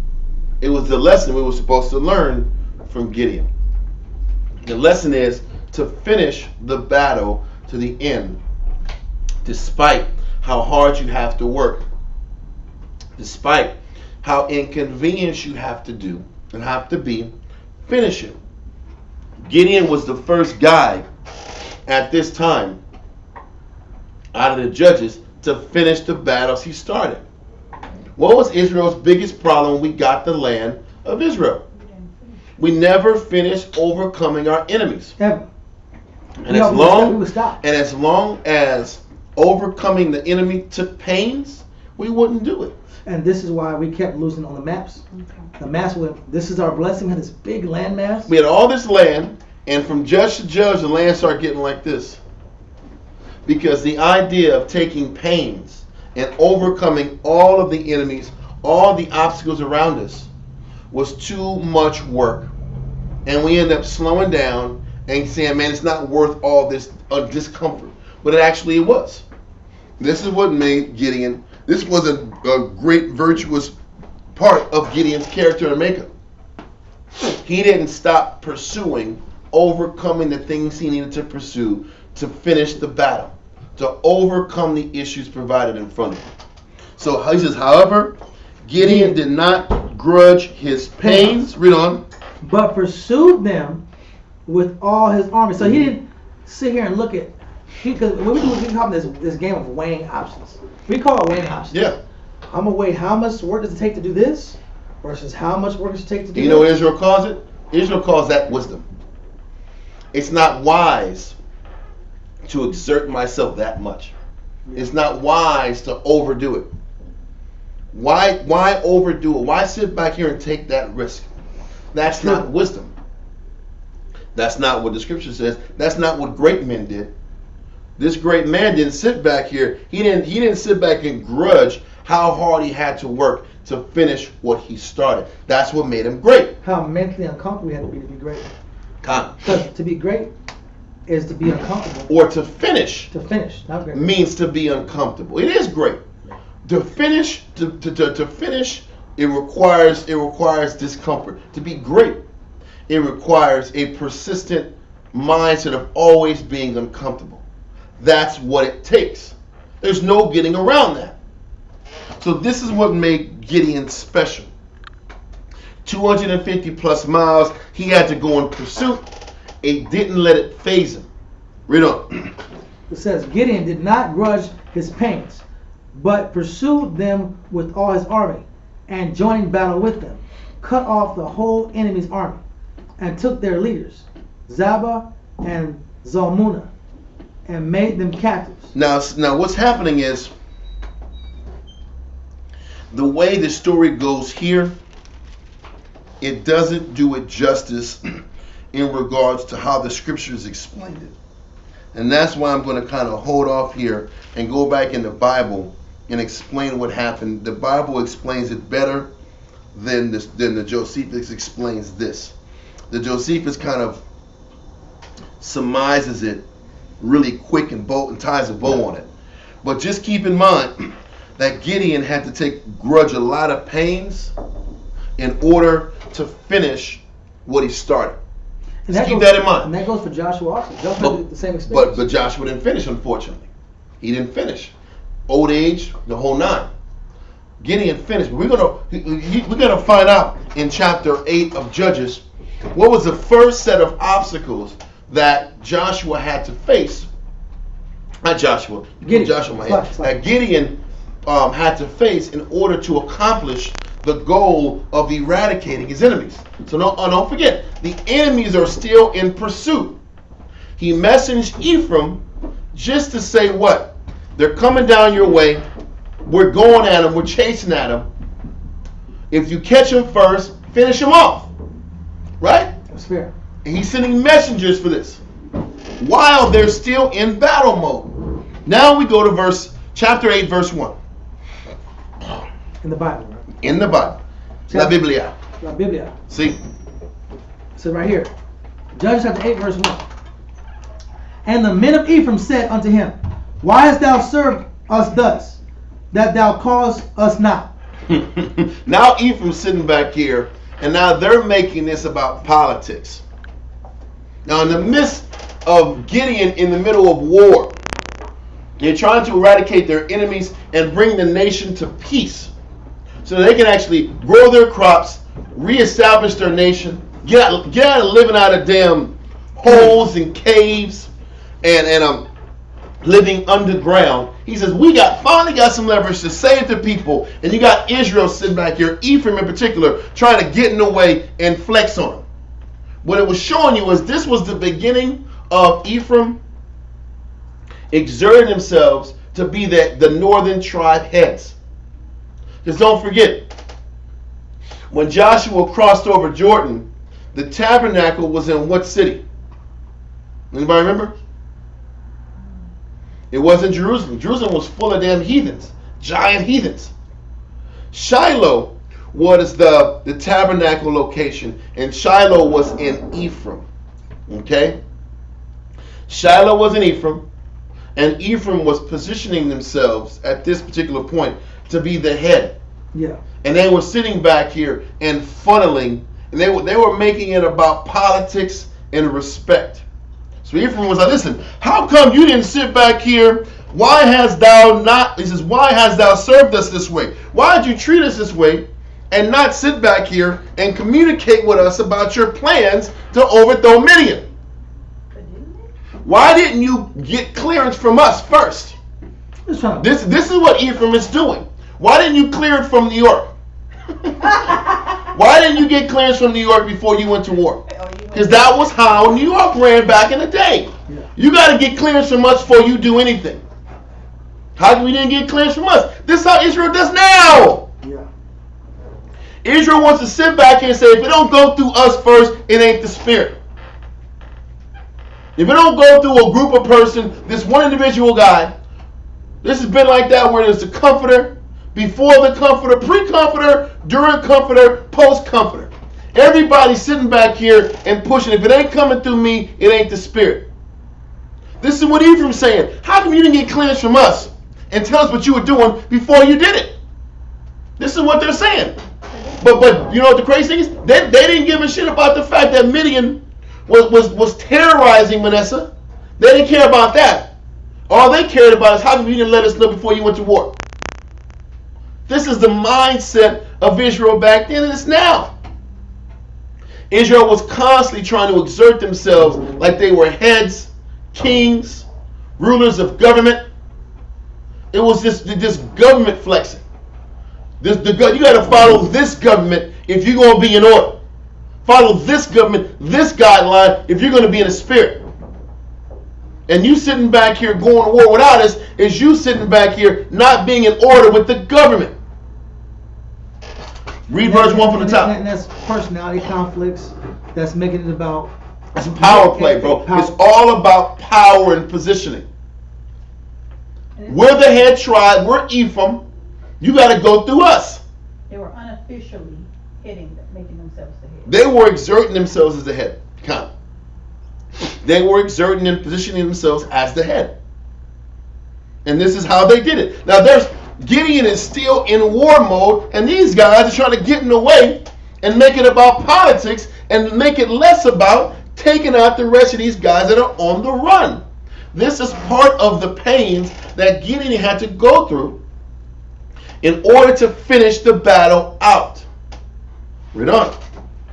It was the lesson we were supposed to learn from Gideon. The lesson is to finish the battle to the end, despite how hard you have to work, despite how inconvenienced you have to do and have to be, finish it. Gideon was the first guy at this time out of the judges to finish the battles he started. What was Israel's biggest problem when we got the land of Israel? We never finished overcoming our enemies. Ever. And as long as overcoming the enemy took pains, we wouldn't do it. And this is why we kept losing on the maps. The maps this is our blessing. We had this big land mass. We had all this land, and from judge to judge, the land started getting like this. Because the idea of taking pains and overcoming all of the enemies, all the obstacles around us, was too much work. And we end up slowing down and saying, man, it's not worth all this discomfort. But it was. This is what made Gideon This was a great virtuous part of Gideon's character and makeup. He didn't stop pursuing, overcoming the things he needed to pursue to finish the battle, to overcome the issues provided in front of him. So he says, however, Gideon did not grudge his pains. Read on. But pursued them with all his army. So he didn't sit here and look at, because we call this game of weighing options. We call it weighing options. Yeah. I'm going to weigh how much work does it take to do this versus how much work does it take to do You know what Israel calls it? Israel calls that wisdom. It's not wise to exert myself that much. It's not wise to overdo it. Why overdo it? Why sit back here and take that risk? That's not wisdom. That's not what the scripture says. That's not what great men did. This great man didn't sit back here. He didn't sit back and grudge how hard he had to work to finish what he started. That's what made him great. How mentally uncomfortable we had to be great. Come. Because to be great is to be uncomfortable. Or to finish. To finish, not great. Means to be uncomfortable. It is great. To finish, to finish, it requires discomfort. To be great, it requires a persistent mindset of always being uncomfortable. That's what it takes. There's no getting around that. So this is what made Gideon special. 250 plus miles he had to go in pursuit. It didn't let it faze him. Read on. It says, Gideon did not grudge his pains, but pursued them with all his army, and joining battle with them, cut off the whole enemy's army, and took their leaders, Zabah and Zalmunna, and made them captives. Now what's happening is, the way the story goes here, it doesn't do it justice in regards to how the scriptures explained it. And that's why I'm going to kind of hold off here and go back in the Bible and explain what happened. The Bible explains it better than the Josephus explains this. The Josephus kind of surmises it really quick and ties a bow on it. But just keep in mind that Gideon had to grudge a lot of pains in order to finish what he started. Just keep that in mind. And that goes for Joshua also. Joshua did the same experience. But Joshua didn't finish, unfortunately. He didn't finish. Old age, the whole nine. Gideon finished. But we're gonna find out in chapter 8 of Judges what was the first set of obstacles that Joshua had to face. Not Joshua. Gideon. Joshua, my head. That Gideon had to face in order to accomplish the goal of eradicating his enemies. So don't forget, the enemies are still in pursuit. He messaged Ephraim just to say what? They're coming down your way. We're going at them. We're chasing at them. If you catch them first, finish them off. Right? That's fair. And he's sending messengers for this while they're still in battle mode. Now we go to chapter 8, verse 1. In the Bible, right? In the Bible. La Biblia. La Biblia. See? So right here. Judges chapter 8, verse 1. And the men of Ephraim said unto him, Why hast thou served us thus, that thou callest us not? Now Ephraim's sitting back here, and now they're making this about politics. Now in the midst of Gideon in the middle of war, they're trying to eradicate their enemies and bring the nation to peace, so they can actually grow their crops, reestablish their nation, get out of living out of damn holes and caves, and living underground. He says, we finally got some leverage to save the people, and you got Israel sitting back here, Ephraim in particular, trying to get in the way and flex on them. What it was showing you was this was the beginning of Ephraim exerting themselves to be the northern tribe heads. Because don't forget, when Joshua crossed over Jordan, the tabernacle was in what city? Anybody remember? It wasn't Jerusalem. Jerusalem was full of damn heathens, giant heathens. Shiloh was the tabernacle location, and Shiloh was in Ephraim. Okay? Shiloh was in Ephraim, and Ephraim was positioning themselves at this particular point to be the head. Yeah. And they were sitting back here and funneling, and they were making it about politics and respect. So Ephraim was like, listen, how come you didn't sit back here? Why hast thou not, he says, why hast thou served us this way? Why did you treat us this way and not sit back here and communicate with us about your plans to overthrow Midian? Why didn't you get clearance from us first? This is what Ephraim is doing. Why didn't you clear it from New York? Why didn't you get clearance from New York before you went to war? Because that was how New York ran back in the day. Yeah. You got to get clearance from us before you do anything. How come we didn't get clearance from us? This is how Israel does now. Yeah. Israel wants to sit back here and say, if it don't go through us first, it ain't the spirit. If it don't go through a group of person, this one individual guy, this has been like that where there's a comforter, before the comforter, pre-comforter, during comforter, post-comforter. Everybody's sitting back here and pushing. If it ain't coming through me, it ain't the spirit. This is what Ephraim's saying. How come you didn't get clearance from us and tell us what you were doing before you did it? This is what they're saying. But you know what the crazy thing is? They didn't give a shit about the fact that Midian was terrorizing Manasseh. They didn't care about that. All they cared about is how come you didn't let us know before you went to war? This is the mindset of Israel back then, and it's now. Israel was constantly trying to exert themselves like they were heads, kings, rulers of government. It was this government flexing. You got to follow this government if you're going to be in order. Follow this government, this guideline if you're going to be in the spirit. And you sitting back here going to war without us is you sitting back here not being in order with the government. Read verse 1 from the top. And that's personality conflicts. That's making it about... It's power play, bro. It's all about power and positioning. We're the head tribe. We're Ephraim. You got to go through us. They were unofficially making themselves the head. They were exerting themselves as the head. Come. They were exerting and positioning themselves as the head. And this is how they did it. Now Gideon is still in war mode, and these guys are trying to get in the way and make it about politics and make it less about taking out the rest of these guys that are on the run. This is part of the pains that Gideon had to go through in order to finish the battle out. Read on.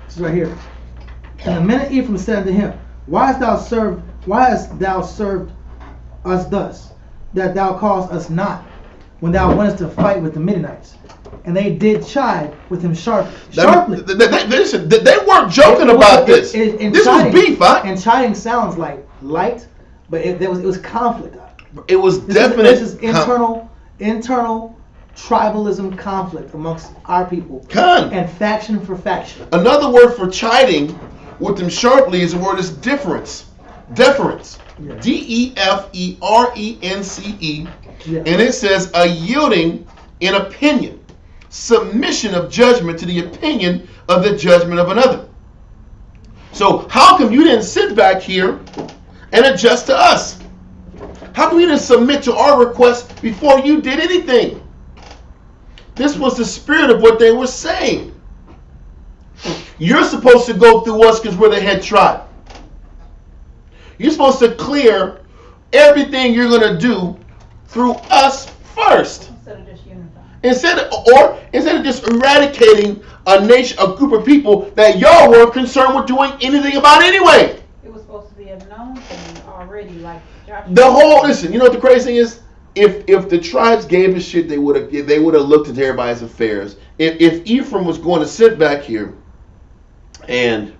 This is right here. And the men of Ephraim said unto him, Why hast thou served us thus, that thou callest us not, when thou wentest to fight with the Midianites? And they did chide with him sharply. They weren't joking about this. This was beef, huh? And chiding sounds like light, but it was conflict. It was definite. This is internal tribalism conflict amongst our people. And faction for faction. Another word for chiding with them sharply is the word is difference. Deference. Yeah. D-E-F-E-R-E-N-C-E. Yeah. And it says a yielding in opinion. Submission of judgment to the opinion of the judgment of another. So how come you didn't sit back here and adjust to us? How come you didn't submit to our request before you did anything? This was the spirit of what they were saying. You're supposed to go through us because we're the head tribe. You're supposed to clear everything you're going to do through us first. Instead of just unifying. Instead of just eradicating a nation, a group of people that y'all weren't concerned with doing anything about anyway. It was supposed to be a known thing already, like Joshua. Listen, you know what the crazy thing is? If the tribes gave a shit, they would have looked into everybody's affairs. If Ephraim was going to sit back here and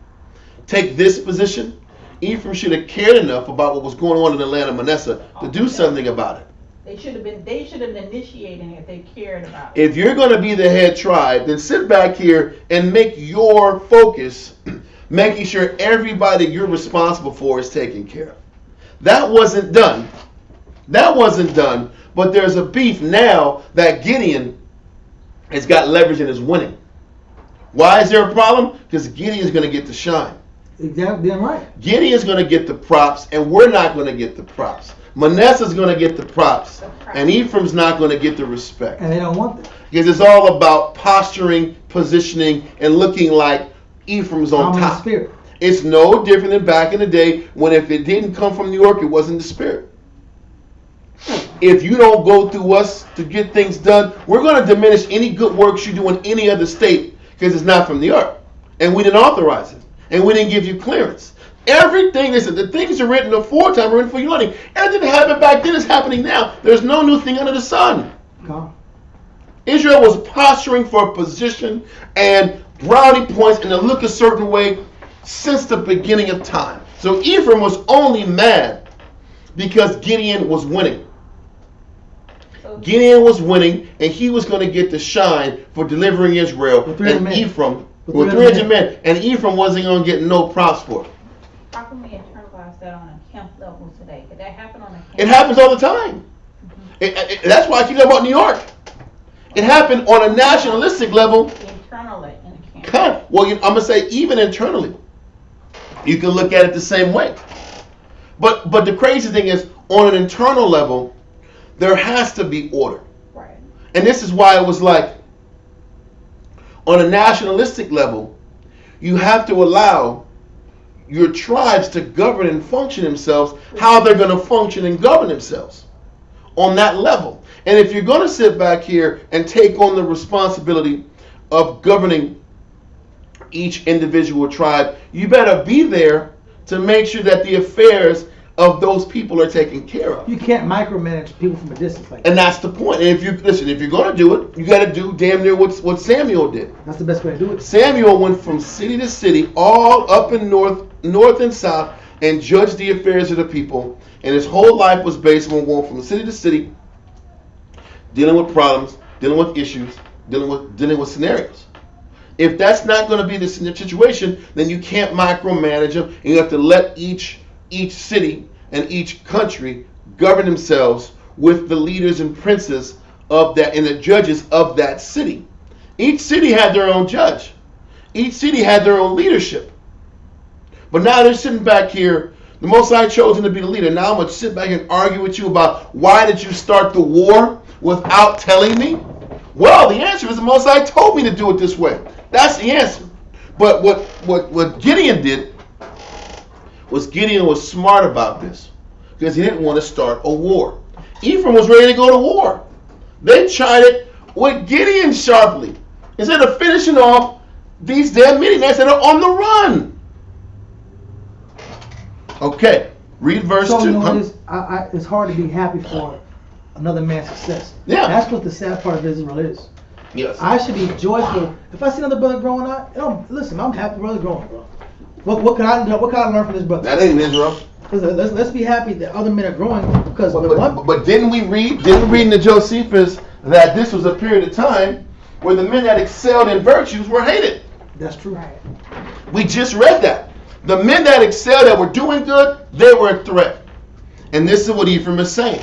take this position, Ephraim should have cared enough about what was going on in the land of Manasseh to do something about it. They should have initiated it if they cared about it. If you're going to be the head tribe, then sit back here and make your focus making sure everybody you're responsible for is taken care of. That wasn't done. But there's a beef now that Gideon has got leverage and is winning. Why is there a problem? Because Gideon's going to get the shine. Exactly, damn right. Gideon's going to get the props, and we're not going to get the props. Manasseh's going to get the props, and Ephraim's not going to get the respect. And they don't want that. Because it's all about posturing, positioning, and looking like Ephraim's on Dominant top. spirit. It's no different than back in the day when if it didn't come from New York, it wasn't the spirit. If you don't go through us to get things done, we're going to diminish any good works you do in any other state because it's not from New York. And we didn't authorize it. And we didn't give you clearance. Everything, listen, the things are written aforetime are written for your learning. Everything that happened back then is happening now. There's no new thing under the sun. Come. Israel was posturing for a position and brownie points and to look a certain way since the beginning of time. So Ephraim was only mad because Gideon was winning. Gideon was winning, and he was going to get the shine for delivering Israel. And Ephraim, with 300 men, and Ephraim wasn't going to get no props for it. How can we internalize that on a camp level today? Could that happen on a camp? It happens all the time. That's why I keep talking about New York. It happened on a nationalistic level. Internally in a camp. Well, I'm going to say even internally. You can look at it the same way. But the crazy thing is, on an internal level, there has to be order. Right. And this is why it was like, on a nationalistic level, you have to allow your tribes to govern and function themselves how they're going to function and govern themselves on that level. And if you're going to sit back here and take on the responsibility of governing each individual tribe, you better be there to make sure that the affairs of those people are taken care of. You can't micromanage people from a distance like that. And that's the point. And if you're going to do it, you got to do damn near what Samuel did. That's the best way to do it. Samuel went from city to city, all up in north and south, and judged the affairs of the people. And his whole life was based on going from city to city, dealing with problems, dealing with issues, dealing with scenarios. If that's not going to be the situation, then you can't micromanage them, and you have to let each city and each country govern themselves with the leaders and princes of that and the judges of that city. Each city had their own judge. Each city had their own leadership. But now they're sitting back here. The Most High chose him to be the leader. Now I'm going to sit back and argue with you about why did you start the war without telling me? Well, the answer is the Most High told me to do it this way. That's the answer. But what Gideon did was Gideon was smart about this because he didn't want to start a war. Ephraim was ready to go to war. They chided with Gideon sharply. Instead of finishing off these damn Midianites that are on the run. Okay, read verse 2. So, you know, it's hard to be happy for another man's success. Yeah. That's what the sad part of Israel is. Yes. I should be joyful. If I see another brother growing up, listen, I'm happy brother growing, bro. What can I learn from this brother? That ain't Israel. Let's be happy that other men are growing because but didn't we read in the Josephus that this was a period of time where the men that excelled in virtues were hated? That's true. Right. We just read that. The men that excelled, that were doing good, they were a threat. And this is what Ephraim is saying.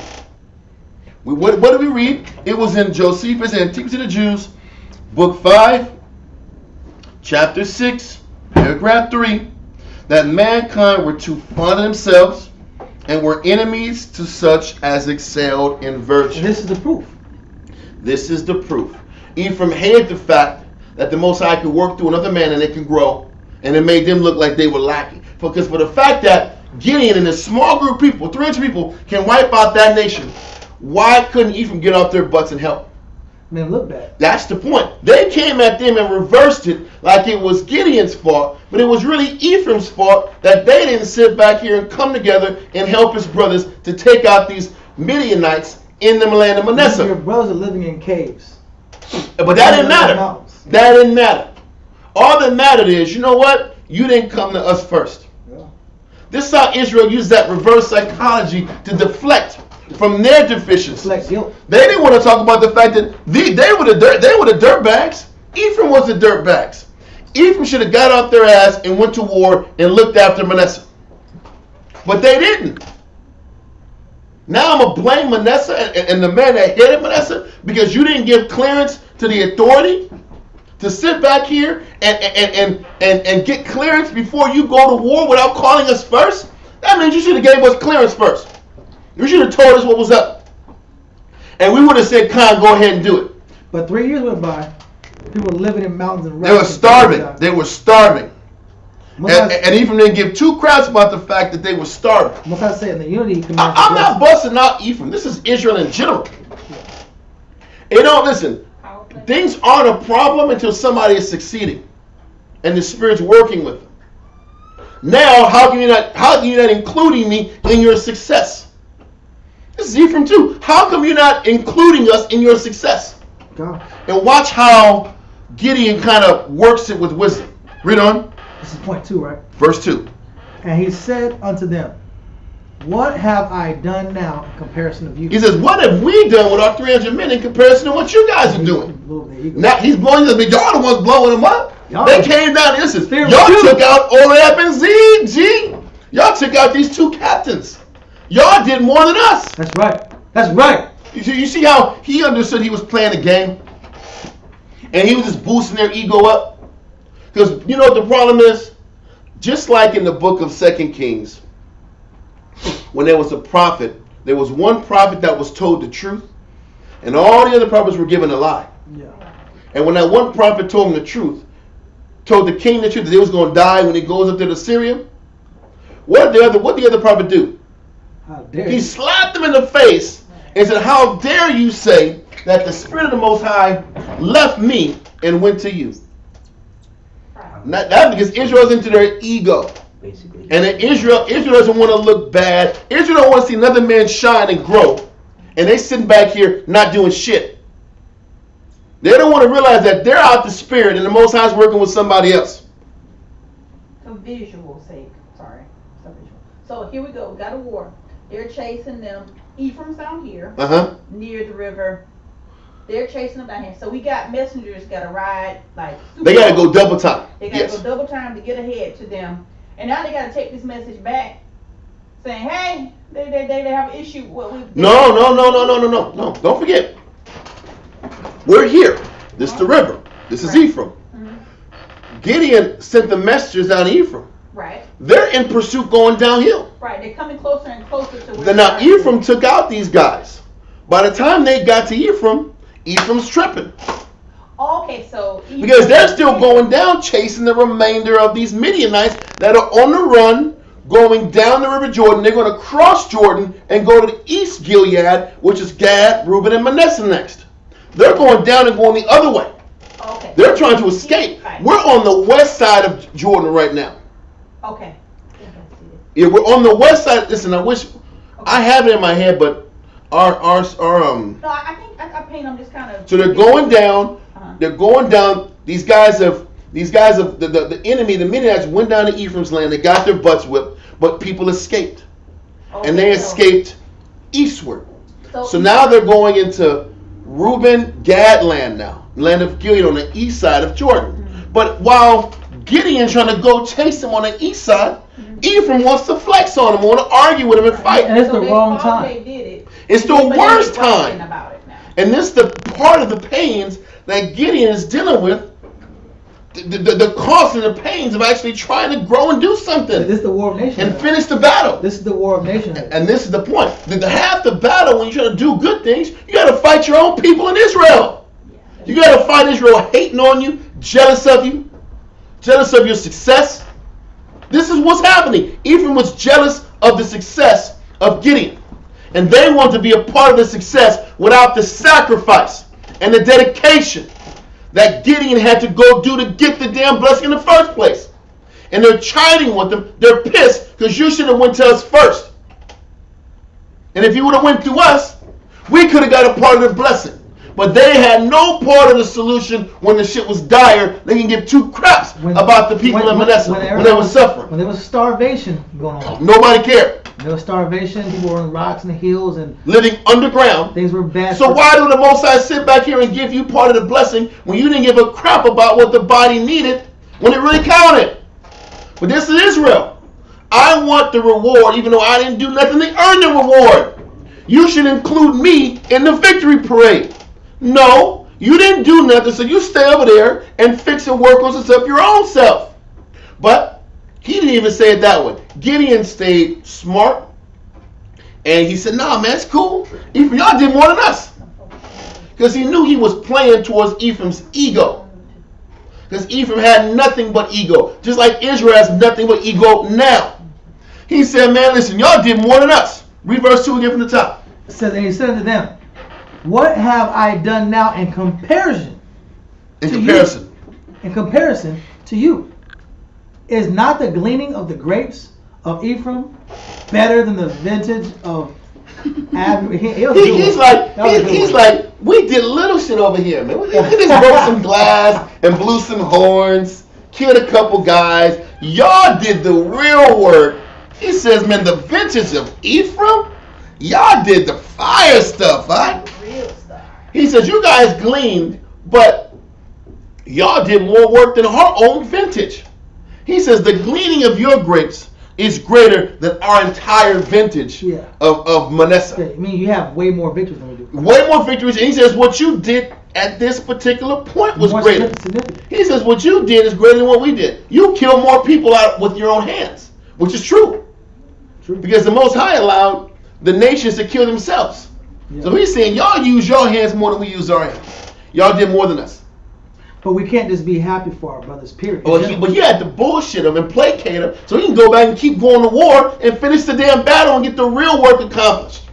What did we read? It was in Josephus, Antiquities of the Jews, book 5, chapter 6, paragraph 3, that mankind were too fond of themselves and were enemies to such as excelled in virtue. And this is the proof. This is the proof. Ephraim hated the fact that the Most High could work through another man and they can grow, and it made them look like they were lacking. Because for the fact that Gideon and a small group of people, 300 people, can wipe out that nation, why couldn't Ephraim get off their butts and help? Man, look bad. That's the point. They came at them and reversed it like it was Gideon's fault, but it was really Ephraim's fault that they didn't sit back here and come together and help his brothers to take out these Midianites in the land of Manasseh. Your brothers are living in caves. But that didn't matter. That didn't matter. All that mattered is, you know what? You didn't come to us first. Yeah. This is how Israel used that reverse psychology to deflect from their deficiencies. Guilt. They didn't want to talk about the fact that they were the dirt bags. Ephraim was the dirt bags. Ephraim should have got off their ass and went to war and looked after Manasseh. But they didn't. Now I'm going to blame Manasseh and the man that headed Manasseh because you didn't give clearance to the authority to sit back here and get clearance before you go to war without calling us first. That means you should have gave us clearance first. You should have told us what was up. And we would have said, Khan, go ahead and do it. But 3 years went by. People were living in mountains and They were rocks. starving. They were starving. Must And Ephraim didn't give two craps about the fact that they were starving. Must I say in the unity command? I'm not busting out Ephraim. This is Israel in general. You know, listen, things aren't a problem until somebody is succeeding and the Spirit's working with them. Now, how can you not including me in your success? This is Ephraim too. How come you're not including us in your success? God. And watch how Gideon kind of works it with wisdom. Read on. This is point 2, right? Verse 2. And he said unto them, what have I done now in comparison of you? He says, what have we done with our 300 men in comparison to what you guys are doing? There you go. Now he's blowing them. Y'all the ones blowing them up. Y'all- They came down. Listen, Fear y'all you. took out Orab and ZG. Y'all took out these two captains. Y'all did more than us. That's right. That's right. You see how he understood he was playing a game? And he was just boosting their ego up? Because you know what the problem is? Just like in the book of 2 Kings, when there was a prophet, there was one prophet that was told the truth, and all the other prophets were given a lie. Yeah. And when that one prophet told him the truth, told the king the truth that he was going to die when he goes up to Syria, what did the other prophet do? How dare He you? slapped him in the face and said, how dare you say that the Spirit of the Most High left me and went to you? That's because Israel's into their ego. Basically. And then Israel doesn't want to look bad. Israel don't want to see another man shine and grow. And they sitting back here not doing shit. They don't want to realize that they're out the Spirit and the Most High is working with somebody else. For visual sake, sorry. So here we go. Got a war. They're chasing them. Ephraim's down here near the river. They're chasing them down here. So we got messengers got to ride like. They got to go double time. They got to go double time to get ahead to them. And now they got to take this message back, saying, "Hey, they have an issue." What we No. Don't forget. We're here. This is the river. This is Ephraim. Gideon sent the messengers down to Ephraim. Right. They're in pursuit going downhill. Right. They're coming closer and closer to where. Then now Ephraim took out these guys. By the time they got to Ephraim, Ephraim's tripping. Okay, so Because they're still going down chasing the remainder of these Midianites that are on the run going down the river Jordan. They're going to cross Jordan and go to the East Gilead, which is Gad, Reuben, and Manasseh next. They're going down and going the other way. Okay. They're trying to escape. Right. We're on the west side of Jordan right now. Okay. Yeah, we're on the west side. Listen, I wish I have it in my head, but our No, I think I paint them just kind of. So they're going down. They're going down. These guys of the enemy, the Midianites went down to Ephraim's land. They got their butts whipped, but people escaped, and they escaped eastward. So now they're going into Reuben, Gad land now, land of Gilead on the east side of Jordan. But while Gideon's trying to go chase them on the east side, Ephraim wants to flex on him, want to argue with him and fight. And it's the wrong time. It's the worst time. And this is the part of the pains that Gideon is dealing with. The cost and the pains of actually trying to grow and do something. This is the war of nations. And finish the battle. This is the war of nations. And this is the point. Half the battle when you're trying to do good things, you got to fight your own people in Israel. You got to fight Israel hating on you, jealous of you, jealous of your success. This is what's happening. Ephraim was jealous of the success of Gideon. And they want to be a part of the success without the sacrifice and the dedication that Gideon had to go do to get the damn blessing in the first place. And they're chiding with them. They're pissed because you should have went to us first. And if you would have went through us, we could have got a part of the blessing. But they had no part of the solution when the shit was dire. They can give two craps about the people in Manasseh when they were suffering. When there was starvation going on. Nobody cared. There was starvation. People were on rocks and the hills and living underground. Things were bad. So why do the Most High sit back here and give you part of the blessing when you didn't give a crap about what the body needed when it really counted? But this is Israel. I want the reward even though I didn't do nothing to earn the reward. You should include me in the victory parade. No, you didn't do nothing, so you stay over there and fix and work on some stuff your own self. But he didn't even say it that way. Gideon stayed smart And he said, nah, man, it's cool. Ephraim, y'all did more than us. Because he knew he was playing towards Ephraim's ego. Because Ephraim had nothing but ego. Just like Israel has nothing but ego now. He said, man, listen, y'all did more than us. Read verse 2 again from the top. It says, and he said to them, what have I done now in comparison? In comparison. In comparison to you. Is not the gleaning of the grapes of Ephraim better than the vintage of He's like, we did little shit over here, man. We just broke some glass and blew some horns, killed a couple guys. Y'all did the real work. He says, man, the vintage of Ephraim, y'all did the fire stuff, huh? Real stuff. He says, you guys gleaned, but y'all did more work than our own vintage. He says, the gleaning of your grapes is greater than our entire vintage of Manasseh. I mean, you have way more victories than we do. Way more victories. And he says, what you did at this particular point was more greater. Significant. He says, what you did is greater than what we did. You killed more people out with your own hands, which is true. Because the Most High allowed the nations to kill themselves. Yeah. So he's saying, y'all use your hands more than we use our hands. Y'all did more than us. But we can't just be happy for our brothers, period. But he had to bullshit them and placate them so he can go back and keep going to war and finish the damn battle and get the real work accomplished.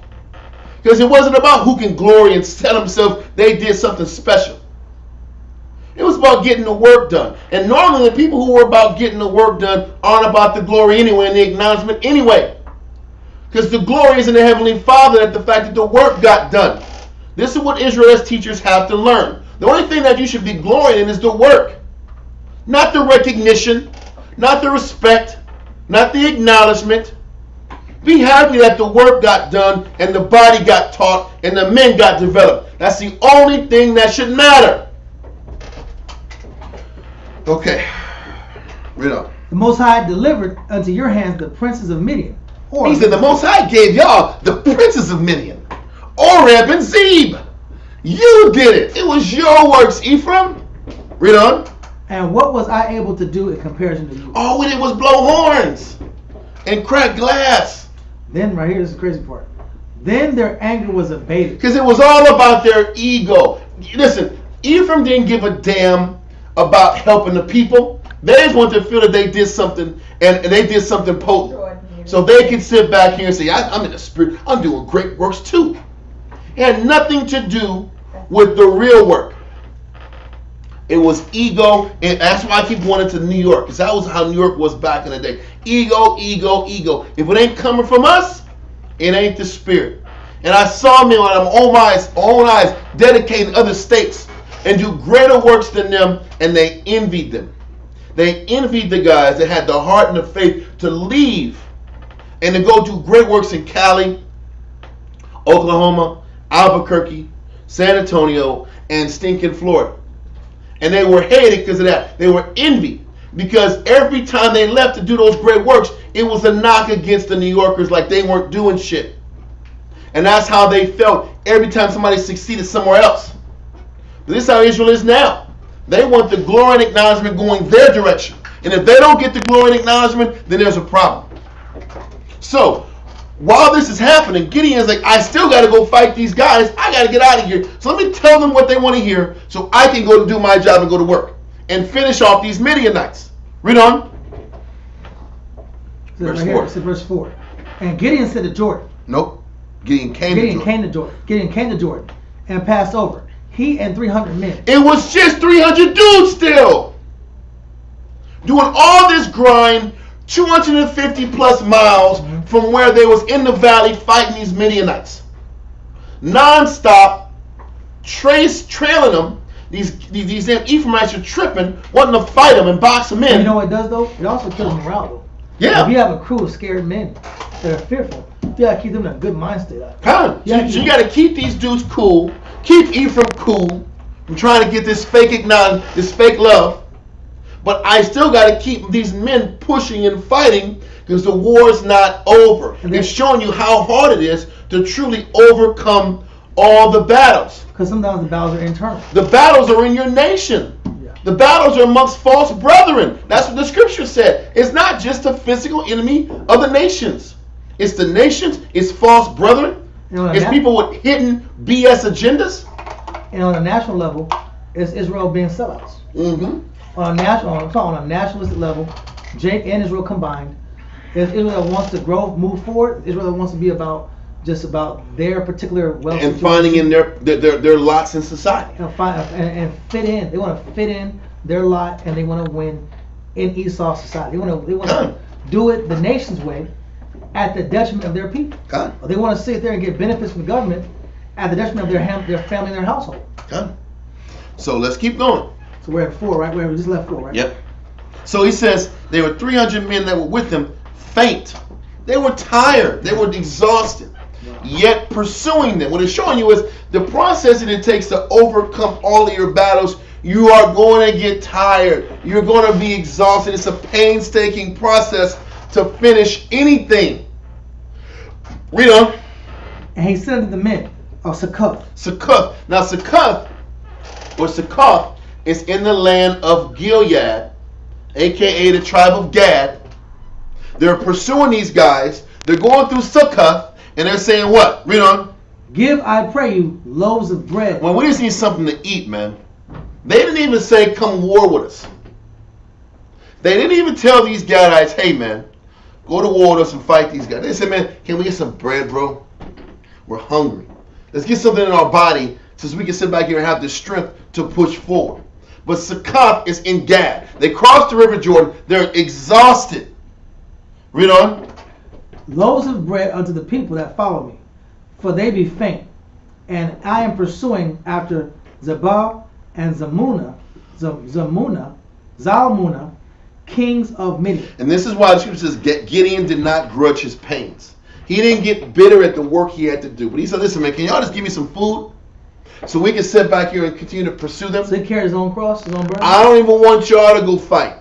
Because it wasn't about who can glory and tell themselves they did something special. It was about getting the work done. And normally the people who were about getting the work done aren't about the glory anyway and the acknowledgement anyway. Because the glory is in the Heavenly Father at the fact that the work got done. This is what Israel's teachers have to learn. The only thing that you should be glorying in is the work. Not the recognition, not the respect, not the acknowledgement. Be happy that the work got done and the body got taught and the men got developed. That's the only thing that should matter. Okay. Read on. The Most High delivered unto your hands the princes of Midian. He said the Most High gave y'all the princes of Midian. Oreb and Zeb. You did it. It was your works, Ephraim. Read on. And what was I able to do in comparison to you? All we did was blow horns and crack glass. Then, right here is the crazy part. Then their anger was abated. Because it was all about their ego. Listen, Ephraim didn't give a damn about helping the people. They just wanted to feel that they did something and they did something potent. So they could sit back here and say, I'm in the spirit. I'm doing great works too. It had nothing to do with the real work. It was ego, and that's why I keep wanting to New York, because that was how New York was back in the day. Ego, ego, ego. If it ain't coming from us, it ain't the spirit. And I saw men with my own eyes dedicating other states and do greater works than them, and they envied them. They envied the guys that had the heart and the faith to leave and to go do great works in Cali, Oklahoma, Albuquerque, San Antonio, and stinking Florida. And they were hated because of that. They were envied because every time they left to do those great works, it was a knock against the New Yorkers, like they weren't doing shit. And that's how they felt every time somebody succeeded somewhere else. But this is how Israel is now. They want the glory and acknowledgement going their direction. And if they don't get the glory and acknowledgement, then there's a problem. So, while this is happening, Gideon's like, I still got to go fight these guys. I got to get out of here. So let me tell them what they want to hear so I can go to do my job and go to work and finish off these Midianites. Read on. Verse 4. It says verse 4. And Gideon said to Jordan. Nope. Gideon came to Jordan. Gideon came to Jordan and passed over. He and 300 men. It was just 300 dudes still. Doing all this grind, 250 plus miles from where they was in the valley fighting these Midianites. Non-stop, trailing them. These damn Ephraimites are tripping, wanting to fight them and box them in. And you know what it does though? It also kills morale though. Yeah. If you have a crew of scared men that are fearful, you gotta keep them in a good mind state. You gotta keep these dudes cool, keep Ephraim cool. I'm trying to get this fake acknowledgement, this fake love. But I still got to keep these men pushing and fighting because the war's not over. It's showing you how hard it is to truly overcome all the battles. Because sometimes the battles are internal. The battles are in your nation. Yeah. The battles are amongst false brethren. That's what the scripture said. It's not just a physical enemy of the nations. It's the nations. It's false brethren. It's people with hidden BS agendas. And on a national level, it's Israel being sellouts. Mm-hmm. On a nationalistic level, Jake and Israel combined, if Israel wants to grow, move forward, Israel wants to be about their particular wealth and finding in their lots in society and fit in. They want to fit in their lot, and they want to win in Esau's society. They want to do it the nation's way at the detriment of their people. They want to sit there and get benefits from the government at the detriment of their family and their household. So let's keep going. So we're at 4, right? We just left 4, right? Yep. So he says there were 300 men that were with him faint. They were tired. They were exhausted. Yet pursuing them. What it's showing you is the process that it takes to overcome all of your battles. You are going to get tired. You're going to be exhausted. It's a painstaking process to finish anything. Read on. And he said to the men of Succoth. Succoth. Now Succoth is in the land of Gilead, aka the tribe of Gad. They're pursuing these guys. They're going through Succoth, and they're saying what? Read on. Give, I pray you, loaves of bread. Well, we just need something to eat, man. They didn't even say, come war with us. They didn't even tell these Gadites, hey, man, go to war with us and fight these guys. They said, man, can we get some bread, bro? We're hungry. Let's get something in our body so we can sit back here and have the strength to push forward. But Succoth is in Gad. They crossed the river Jordan. They're exhausted. Read on. Loaves of bread unto the people that follow me, for they be faint. And I am pursuing after Zebah and Zalmunna, kings of Midian. And this is why the scripture says Gideon did not grudge his pains. He didn't get bitter at the work he had to do. But he said, listen, man, can y'all just give me some food so we can sit back here and continue to pursue them? So he carried his own cross, his own burden? I don't even want y'all to go fight.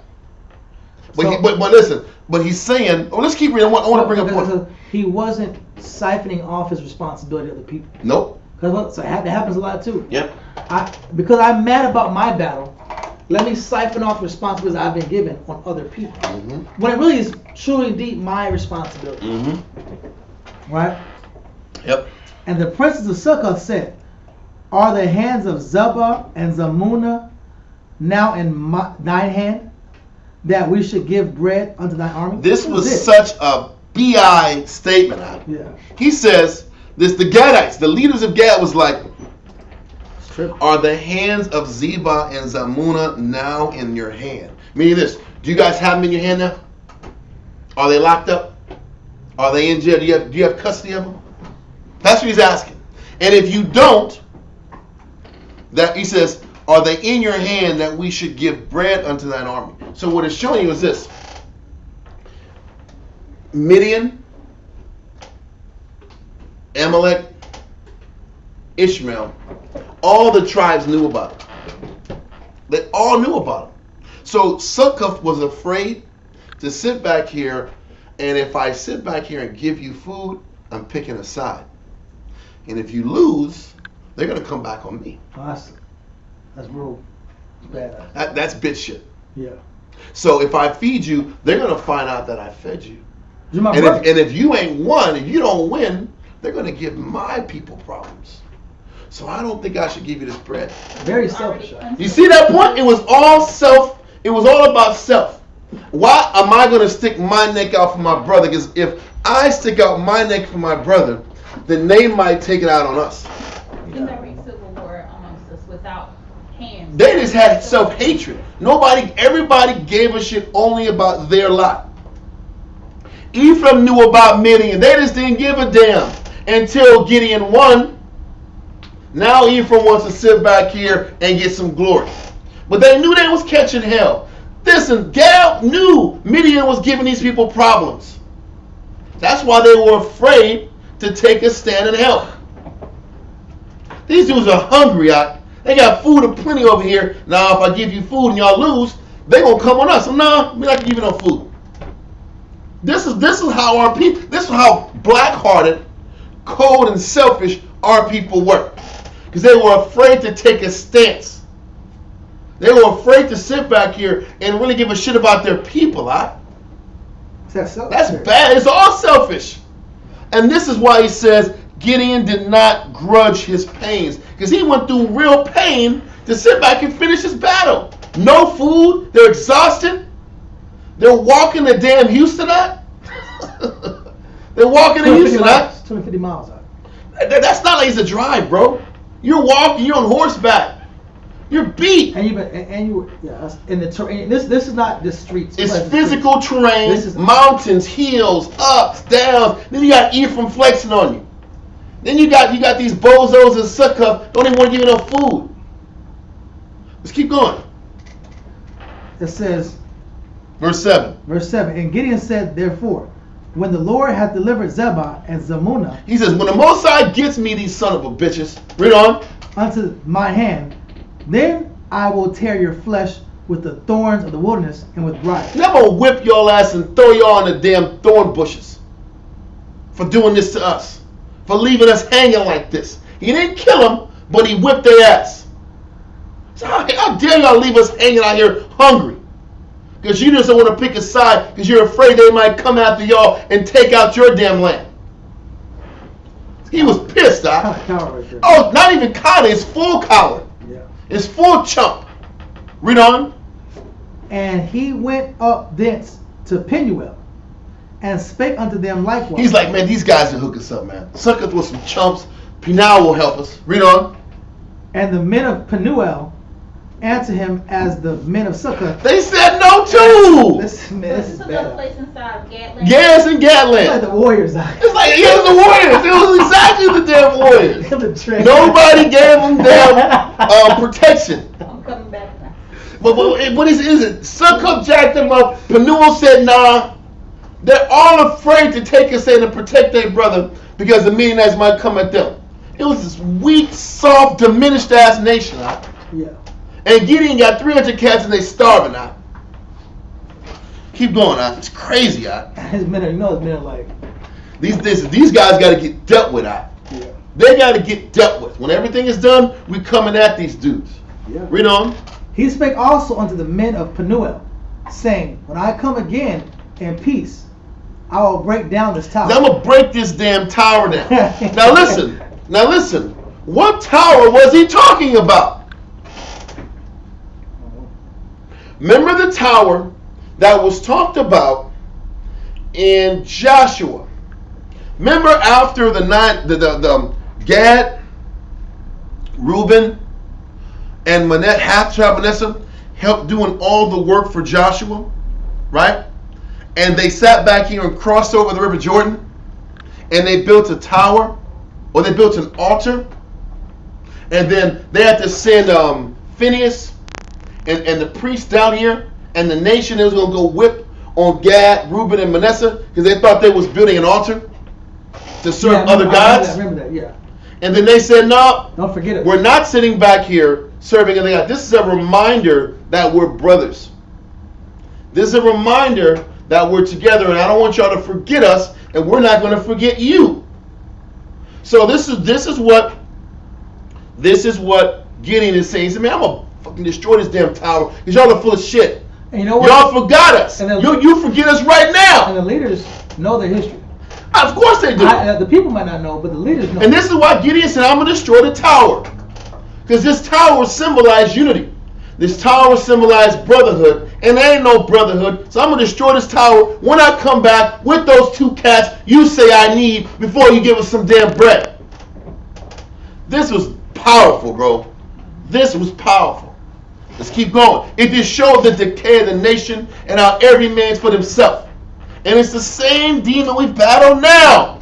But, but listen, but he's saying, let's keep reading. I want to bring up one. He wasn't siphoning off his responsibility to other people. Nope. So that happens a lot too. Yep. Because I'm mad about my battle, let me siphon off responsibilities I've been given on other people. Mm-hmm. When it really is truly indeed my responsibility. Mm-hmm. Right? Yep. And the princes of Succoth said, are the hands of Zebah and Zalmunna now in thine hand, that we should give bread unto thine army? This was such a BI statement. Yeah. He says, the Gadites, the leaders of Gad was like, are the hands of Zebah and Zalmunna now in your hand? Meaning this, do you guys have them in your hand now? Are they locked up? Are they in jail? Do you have custody of them? That's what he's asking. And if you don't, that he says, are they in your hand that we should give bread unto thine army? So what it's showing you is this. Midian, Amalek, Ishmael, all the tribes knew about it. They all knew about it. So Succoth was afraid to sit back here, and if I sit back here and give you food, I'm picking a side. And if you lose, they're going to come back on me. That's real bad. That's bitch shit. Yeah. So if I feed you, they're going to find out that I fed you. And if you ain't won, if you don't win, they're going to give my people problems. So I don't think I should give you this bread. Very selfish. You see that point? It was all self. It was all about self. Why am I going to stick my neck out for my brother? Because if I stick out my neck for my brother, then they might take it out on us. There's every civil war amongst us without hands. They just had self-hatred. Everybody gave a shit only about their lot. Ephraim knew about Midian. They just didn't give a damn until Gideon won. Now Ephraim wants to sit back here and get some glory. But they knew they was catching hell. Listen, Gad knew Midian was giving these people problems. That's why they were afraid to take a stand and help. These dudes are hungry. They got food aplenty over here. Now, if I give you food and y'all lose, they gonna come on us. No, we're not gonna give you no food. This is how our people. This is how black-hearted, cold, and selfish our people were. Because they were afraid to take a stance. They were afraid to sit back here and really give a shit about their people. That's bad. It's all selfish. And this is why he says Gideon did not grudge his pains, because he went through real pain to sit back and finish his battle. No food, they're exhausted. They're walking to damn Houston out. They're walking to Houston out. 250 miles out. That's not like it's a drive, bro. You're walking, you're on horseback. You're beat. And in the terrain. This is not the streets. It's physical terrain, mountains, hills, ups, downs. Then you got Ephraim flexing on you. Then you got these bozos and succubs don't even want to give you no food. Let's keep going. It says, verse 7. Verse 7. And Gideon said, therefore, when the Lord hath delivered Zebah and Zalmunna, he says, when the Most High gets me these son of a bitches, read on, unto my hand, then I will tear your flesh with the thorns of the wilderness and with briars. And I'm going to whip your ass and throw y'all in the damn thorn bushes for doing this to us, for leaving us hanging like this. He didn't kill them, but he whipped their ass. So how dare y'all leave us hanging out here hungry? Because you just don't want to pick a side because you're afraid they might come after y'all and take out your damn land. He was pissed, Kind of coward right there. Oh, not even coward, it's full coward. Yeah. It's full chump. Read on. And he went up thence to Penuel and spake unto them likewise. He's like, man, these guys will hook us up, man. Suck us with some chumps. Penuel will help us. Read on. And the men of Penuel answer him as the men of Succoth. They said no too. This is Took bad. a place inside of Gatland. Yes, in It's like Gatland. the Warriors out. It's like, yeah, the Warriors. It was exactly the damn Warriors. Nobody gave them damn protection. I'm coming back now. But what is it? Succub jacked them up. Penuel said, nah. They're all afraid to take us in and protect their brother because the Midianites might come at them. It was this weak, soft, diminished ass nation. Yeah. And Gideon got 300 cats and they starving out. Keep going out. It's crazy out. His men are like. These guys got to get dealt with out. Yeah. They got to get dealt with. When everything is done, we coming at these dudes. Yeah. Read on. He spake also unto the men of Penuel, saying, when I come again in peace, I will break down this tower. Now I'm going to break this damn tower down. Now listen. What tower was he talking about? Remember the tower that was talked about in Joshua. Remember after the Gad, Reuben, and half tribe Manasseh helped doing all the work for Joshua, right? And they sat back here and crossed over the River Jordan, and they built a tower, or they built an altar, and then they had to send Phineas and the priests down here, and the nation was going to go whip on Gad, Reuben, and Manasseh because they thought they was building an altar to serve other gods. I remember that, yeah. And then they said, no, don't forget it. We're not sitting back here serving other gods. This is a reminder that we're brothers. This is a reminder that we're together, and I don't want y'all to forget us, and we're not going to forget you. So this is what Gideon is saying. He said, man, I'm going to fucking destroy this damn tower because y'all are full of shit. And you know what? Y'all forgot us. And You forget us right now. And the leaders know their history. Of course they do. The people might not know, but the leaders know. And this is why Gideon said, I'm going to destroy the tower. Because this tower symbolized unity. This tower symbolized brotherhood. And there ain't no brotherhood. So I'm going to destroy this tower. When I come back with those 2 cats you say I need before you give us some damn bread. This was powerful, bro. This was powerful. Let's keep going. It just showed the decay of the nation and how every man's for himself. And it's the same demon we battle now.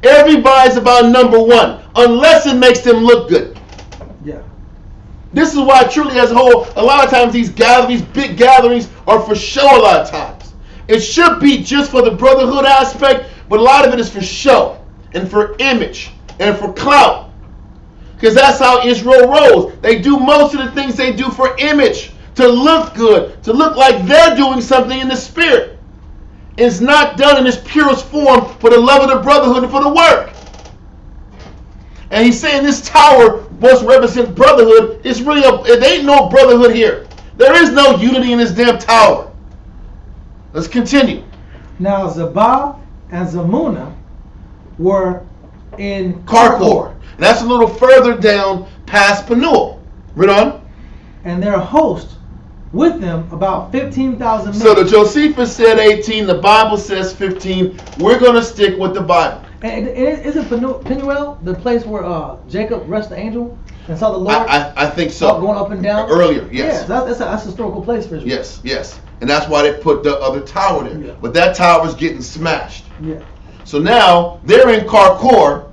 Everybody's about number one, unless it makes them look good. Yeah. This is why truly as a whole, a lot of times these big gatherings are for show a lot of times. It should be just for the brotherhood aspect, but a lot of it is for show and for image and for clout. Because that's how Israel rolls. They do most of the things they do for image, to look good, to look like they're doing something in the spirit. It's not done in its purest form for the love of the brotherhood and for the work. And he's saying this tower must represent brotherhood. It's really it ain't no brotherhood here. There is no unity in this damn tower. Let's continue. Now Zebah and Zalmunna were in Karkor. And that's a little further down past Penuel. Read on. And their host with them about 15,000 men. So the Josephus said 18, the Bible says 15. We're going to stick with the Bible. And isn't Penuel the place where Jacob rested the angel and saw the Lord? I think so. Going up and down? Earlier, yes. Yeah, that's a historical place for Israel. Yes, yes. And that's why they put the other tower there. Yeah. But that tower is getting smashed. Yeah. So now they're in Karkor,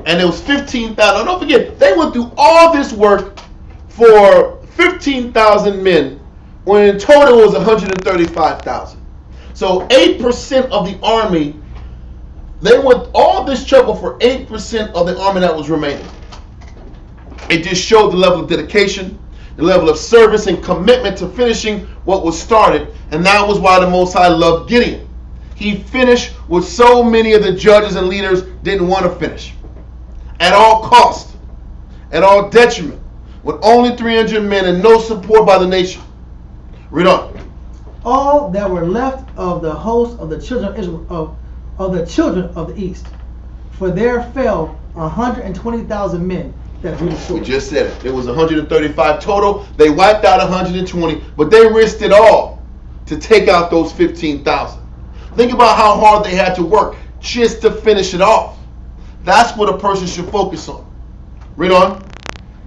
and it was 15,000. Don't forget, they went through all this work for 15,000 men, when in total it was 135,000. So 8% of the army, they went all this trouble for 8% of the army that was remaining. It just showed the level of dedication, the level of service and commitment to finishing what was started. And that was why the Most High loved Gideon. He finished what so many of the judges and leaders didn't want to finish. At all cost, at all detriment, with only 300 men and no support by the nation. Read on. All that were left of the host of the children of Israel, of the children of the east, for there fell 120,000 men that drew the sword. We just said it. It was 135 total. They wiped out 120, but they risked it all to take out those 15,000. Think about how hard they had to work just to finish it off. That's what a person should focus on. Read on.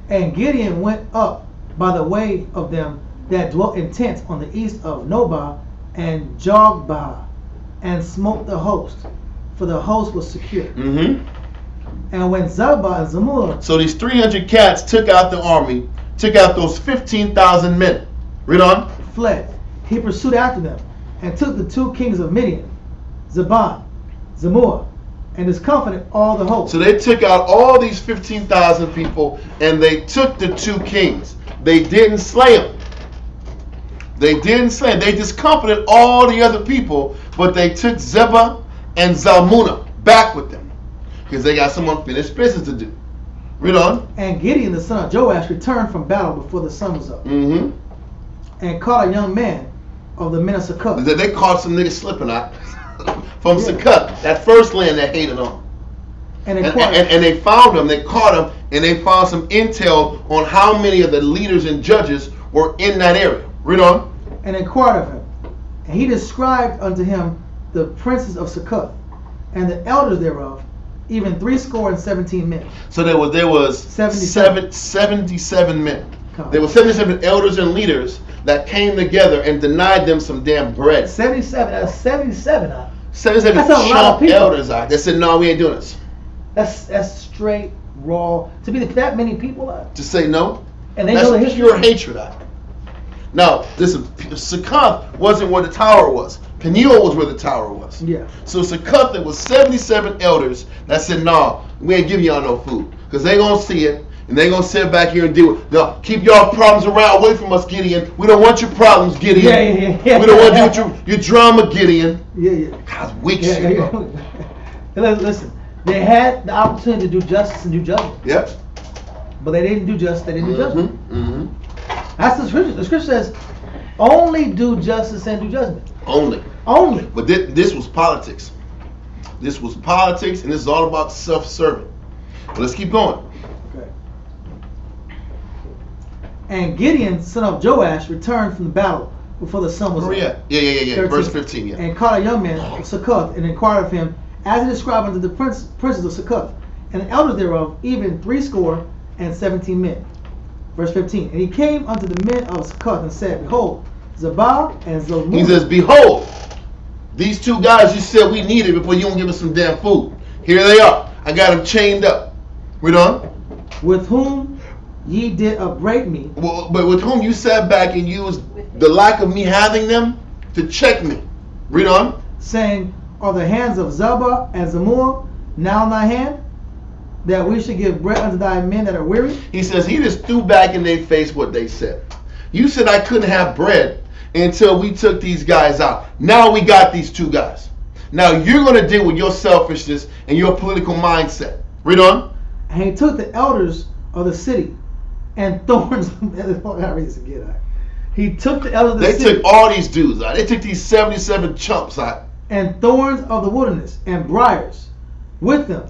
And Gideon went up by the way of them that dwelt in tents on the east of Nobah and Jogbah, and smote the host, for the host was secure. Mm-hmm. And when Zabah and Zamur, so these 300 cats took out the army, took out those 15,000 men. Read on. fled, he pursued after them, and took the 2 kings of Midian, Zaban, Zamur, and discomfited all the host. So they took out all these 15,000 people, and they took the 2 kings. They didn't slay them. They didn't slay them. They discomfited all the other people, but they took Zebah and Zalmunna back with them, because they got some unfinished business to do. Read on. And Gideon the son of Joash returned from battle before the sun was up, Mm-hmm. and caught a young man of the men of Succoth. They caught some niggas slipping out from Succoth, that first land that hated on. And And they found him, they caught him, and they found some intel on how many of the leaders and judges were in that area. Read on. and inquired of him. And he described unto him the princes of Succoth, and the elders thereof, even 70 men. So there was 77. 77 men. Come on. There were 77 elders and leaders that came together and denied them some damn bread. 77. That's 77. 77 That's a lot of chump people. elders out. They said, no, we ain't doing this. That's straight raw. To be that many people, To say no, and they know the that's history. pure hatred out. Now, listen, Succoth wasn't where the tower was. Peniel was where the tower was. Yeah. So Succoth, there was 77 elders that said, no, we ain't giving y'all no food. Because they going to see it, and they going to sit back here and deal with it. No, keep y'all problems away from us, Gideon. We don't want your problems, Gideon. Yeah. We don't want to deal with your drama, Gideon. Yeah. God's weak Yeah, shit, yeah. bro. Listen, they had the opportunity to do justice and do judgment, Yep. but they didn't do justice. They didn't do judgment. Mm-hmm. That's the scripture. The scripture says, only do justice and do judgment. Only. But this was politics. This was politics, and this is all about self-serving. But let's keep going. Okay. And Gideon, son of Joash, returned from the battle before the sun was up. Yeah. 13. Verse 15, yeah. And caught a young man of Succoth, and inquired of him, as he described unto the princes of Succoth, and the elders thereof, even 70 men. Verse 15. And he came unto the men of Succoth, and said, Behold, Zabah and Zalmunna. He says, behold, these 2 guys you said we needed before you don't give us some damn food. Here they are. I got them chained up. Read on. with whom ye did upbraid me. Well, but with whom you sat back and used the lack of me having them to check me. Read on. Saying, Are the hands of Zabah and Zamur now in thy hand, that we should give bread unto thy men that are weary? He says he just threw back in their face what they said. You said I couldn't have bread until we took these guys out. Now we got these 2 guys. Now you're going to deal with your selfishness and your political mindset. Read on. And he took the elders of the city and thorns. He took the elders of the They city took all these dudes out. They took these 77 chumps out. and thorns of the wilderness and briars with them.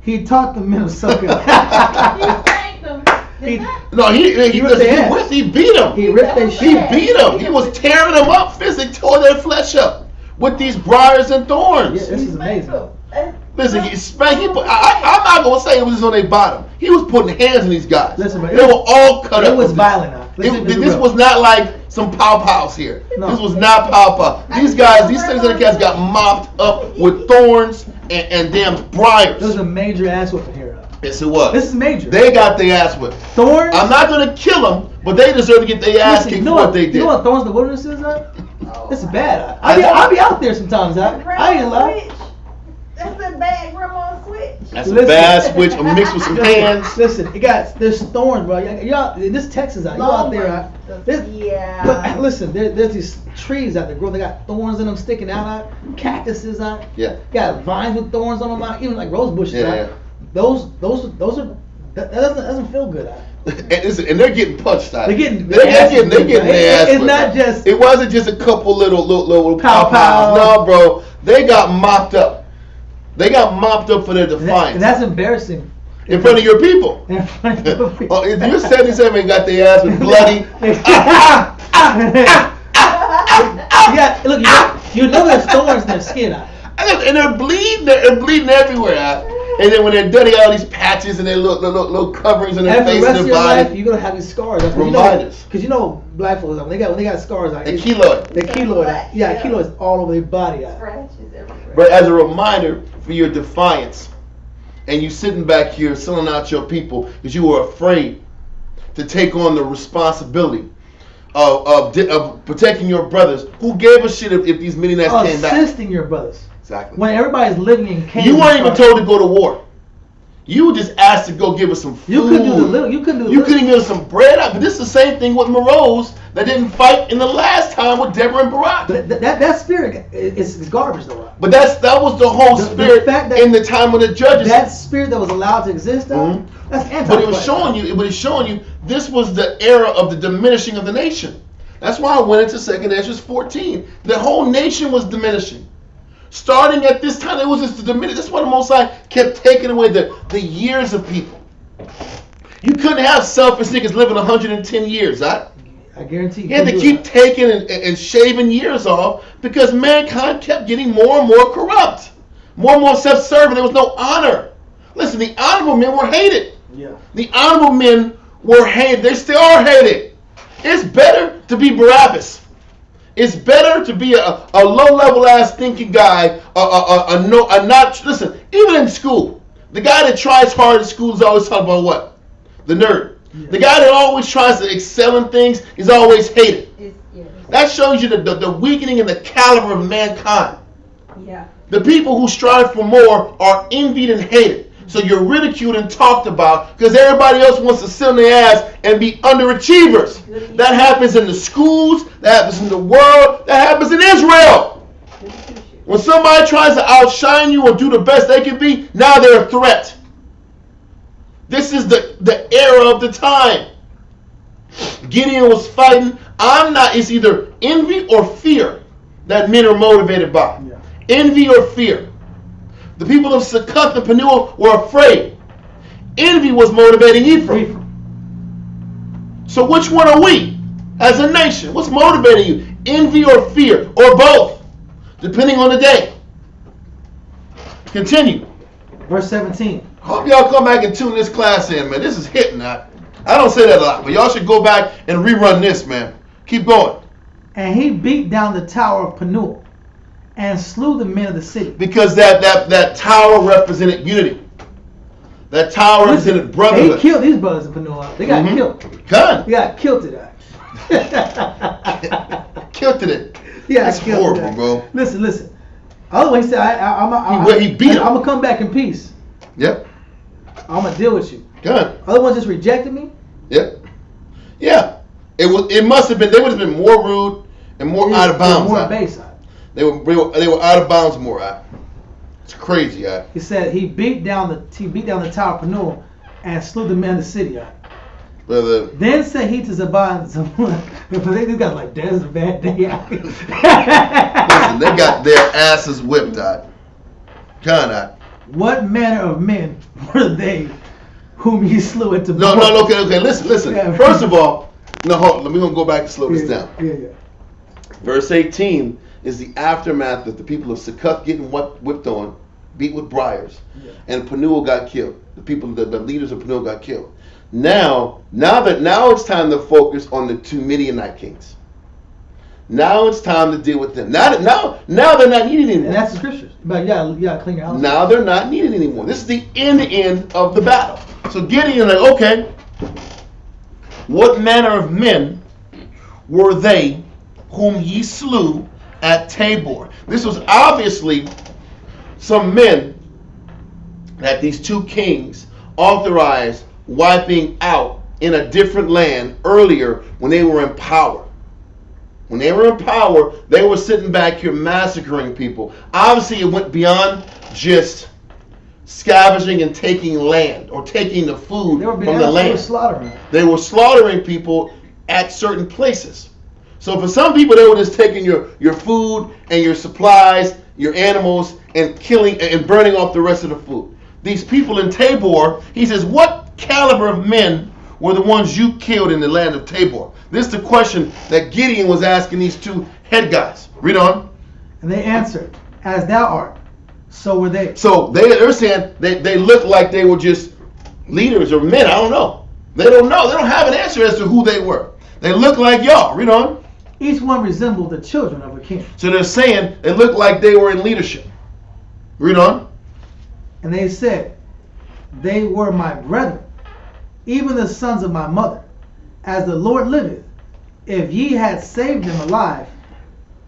He taught the men of Sukkot. He spanked them. Is that- No, he ripped their ass. he beat them. He ripped their He shit. beat them. He was tearing them up physically, tore their flesh up with these briars and thorns. Yeah, this is amazing. Listen, he spanked. I'm not gonna say it was just on their bottom. He was putting hands on these guys. Listen, but they were all cut up. It was with violent. This was not like some pow-pows here. No. This was not pow-pow. These guys, these things cats got mopped up with thorns and damn briars. There was a major ass whooping here. Yes, it was. This is major. They got their ass whipped. Thorns. I'm not gonna kill them, but they deserve to get their ass kicked for what they did. You know what thorns in the wilderness is? This is bad. I be out there sometimes. I ain't gonna lie. That's a bad grandma switch. That's a bad switch mixed with some hands. Listen, there's thorns, bro. Y'all, this Texas out. You out there? Yeah. But listen, there's these trees out there growing. They got thorns in them sticking out. Cactuses out. Yeah. Got vines with thorns on them out. Even like rose bushes out. Yeah. Those are that doesn't feel good out. And they're getting punched out. They're getting their ass. It's whipped. not just. It wasn't just a couple little Pow-pows. pow-pows. No, bro. They got mopped up. They got mopped up for their defiance. And that's embarrassing. In front of your people. In front of your people. Oh, if you're 77 and got their ass with bloody. Yeah, look, you know there's thorns in their skin out. And they're bleeding everywhere. And then when they're done, they got all these patches and their little coverings on their And for face the rest and of their your body. life, you're gonna have these scars. Reminders. Because you know black folks, when they got scars, like They keloid. They keloid. Yeah, keloids all over their body. Scratches everywhere. But as a reminder for your defiance, and you sitting back here selling out your people because you were afraid to take on the responsibility of protecting your brothers. Who gave a shit if these Midianites came back? Assisting your brothers. Exactly. When everybody's living in caves. You weren't even told to go to war. You were just asked to go give us some food. You couldn't do the little. You couldn't do the You little. couldn't give us some bread. But this is the same thing with Moreau's that didn't fight in the last time with Deborah and Barak. But that spirit is garbage though. But that was the whole spirit fact that in the time when the judges. That spirit that was allowed to exist, Mhm. that's anti. But it was showing you this was the era of the diminishing of the nation. That's why I went into 2 Ezra 14. The whole nation was diminishing. Starting at this time, it was just the diminish. That's why the Most High kept taking away the years of people. You couldn't have selfish niggas living 110 years, right? I guarantee you. You had to keep taking and shaving years off because mankind kept getting more and more corrupt, more and more self-serving. There was no honor. Listen, the honorable men were hated. Yeah. The honorable men were hated. They still are hated. It's better to be Barabbas. It's better to be a low-level ass thinking guy. Listen. Even in school, the guy that tries hard in school is always talking about what? The nerd. Yeah. The guy that always tries to excel in things is always hated. That shows you the weakening in the caliber of mankind. Yeah. The people who strive for more are envied and hated. So you're ridiculed and talked about because everybody else wants to sit on their ass and be underachievers. That happens in the schools, that happens in the world, that happens in Israel. When somebody tries to outshine you or do the best they can be, now they're a threat. This is the era of the time. Gideon was fighting. It's either envy or fear that men are motivated by. Yeah. Envy or fear. The people of Succoth and Penuel were afraid. Envy was motivating Ephraim. So which one are we as a nation? What's motivating you? Envy or fear? Or both? Depending on the day. Continue. Verse 17. Hope y'all come back and tune this class in, man. This is hitting that. I don't say that a lot, but y'all should go back and rerun this, man. Keep going. And he beat down the tower of Penuel and slew the men of the city. Because that tower represented unity. That tower represented brotherhood. He killed these brothers in Penuel. They got killed. Gun. They got killed today. Killed it. Yeah, that's horrible, bro. Listen. Otherwise, he said, he beat him. I'm gonna come back in peace. Yep. I'm gonna deal with you. Gun. Other ones just rejected me. Yep. Yeah. It must have been. They would have been more rude and more out of bounds. More base. They were out of bounds more. It's crazy. He said he beat down the tower of Penuel and slew the men of the city. Brother. Then said he to Zabah and Zalmunna, these guys like, there's a bad day out. Listen, they got their asses whipped out. what manner of men were they whom he slew at Tabor? No, okay, listen. Yeah. First of all, no, hold on, we're going to go back and slow this down. Yeah. Verse 18 is the aftermath of the people of Succoth getting whipped on, beat with briars, and Penuel got killed. The leaders of Penuel got killed. Now it's time to focus on the two Midianite kings. Now it's time to deal with them. Now they're not needed anymore. And that's the scriptures. But yeah, clean your house. Now they're not needed anymore. This is the end of the battle. So Gideon, like, okay, what manner of men were they whom ye slew at Tabor? This was obviously some men that these two kings authorized wiping out in a different land earlier when they were in power. When they were in power, they were sitting back here massacring people. Obviously, it went beyond just scavenging and taking land or taking the food from the land. They were slaughtering. They were slaughtering people at certain places. So for some people, they were just taking your food and your supplies, your animals, and killing and burning off the rest of the food. These people in Tabor, he says, what caliber of men were the ones you killed in the land of Tabor? This is the question that Gideon was asking these two head guys. Read on. And they answered, as thou art, so were they. So they're saying they look like they were just leaders or men. I don't know. They don't know. They don't have an answer as to who they were. They look like y'all. Read on. Each one resembled the children of a king. So they're saying they look like they were in leadership. Read on. And they said, they were my brethren, even the sons of my mother. As the Lord liveth, if ye had saved them alive,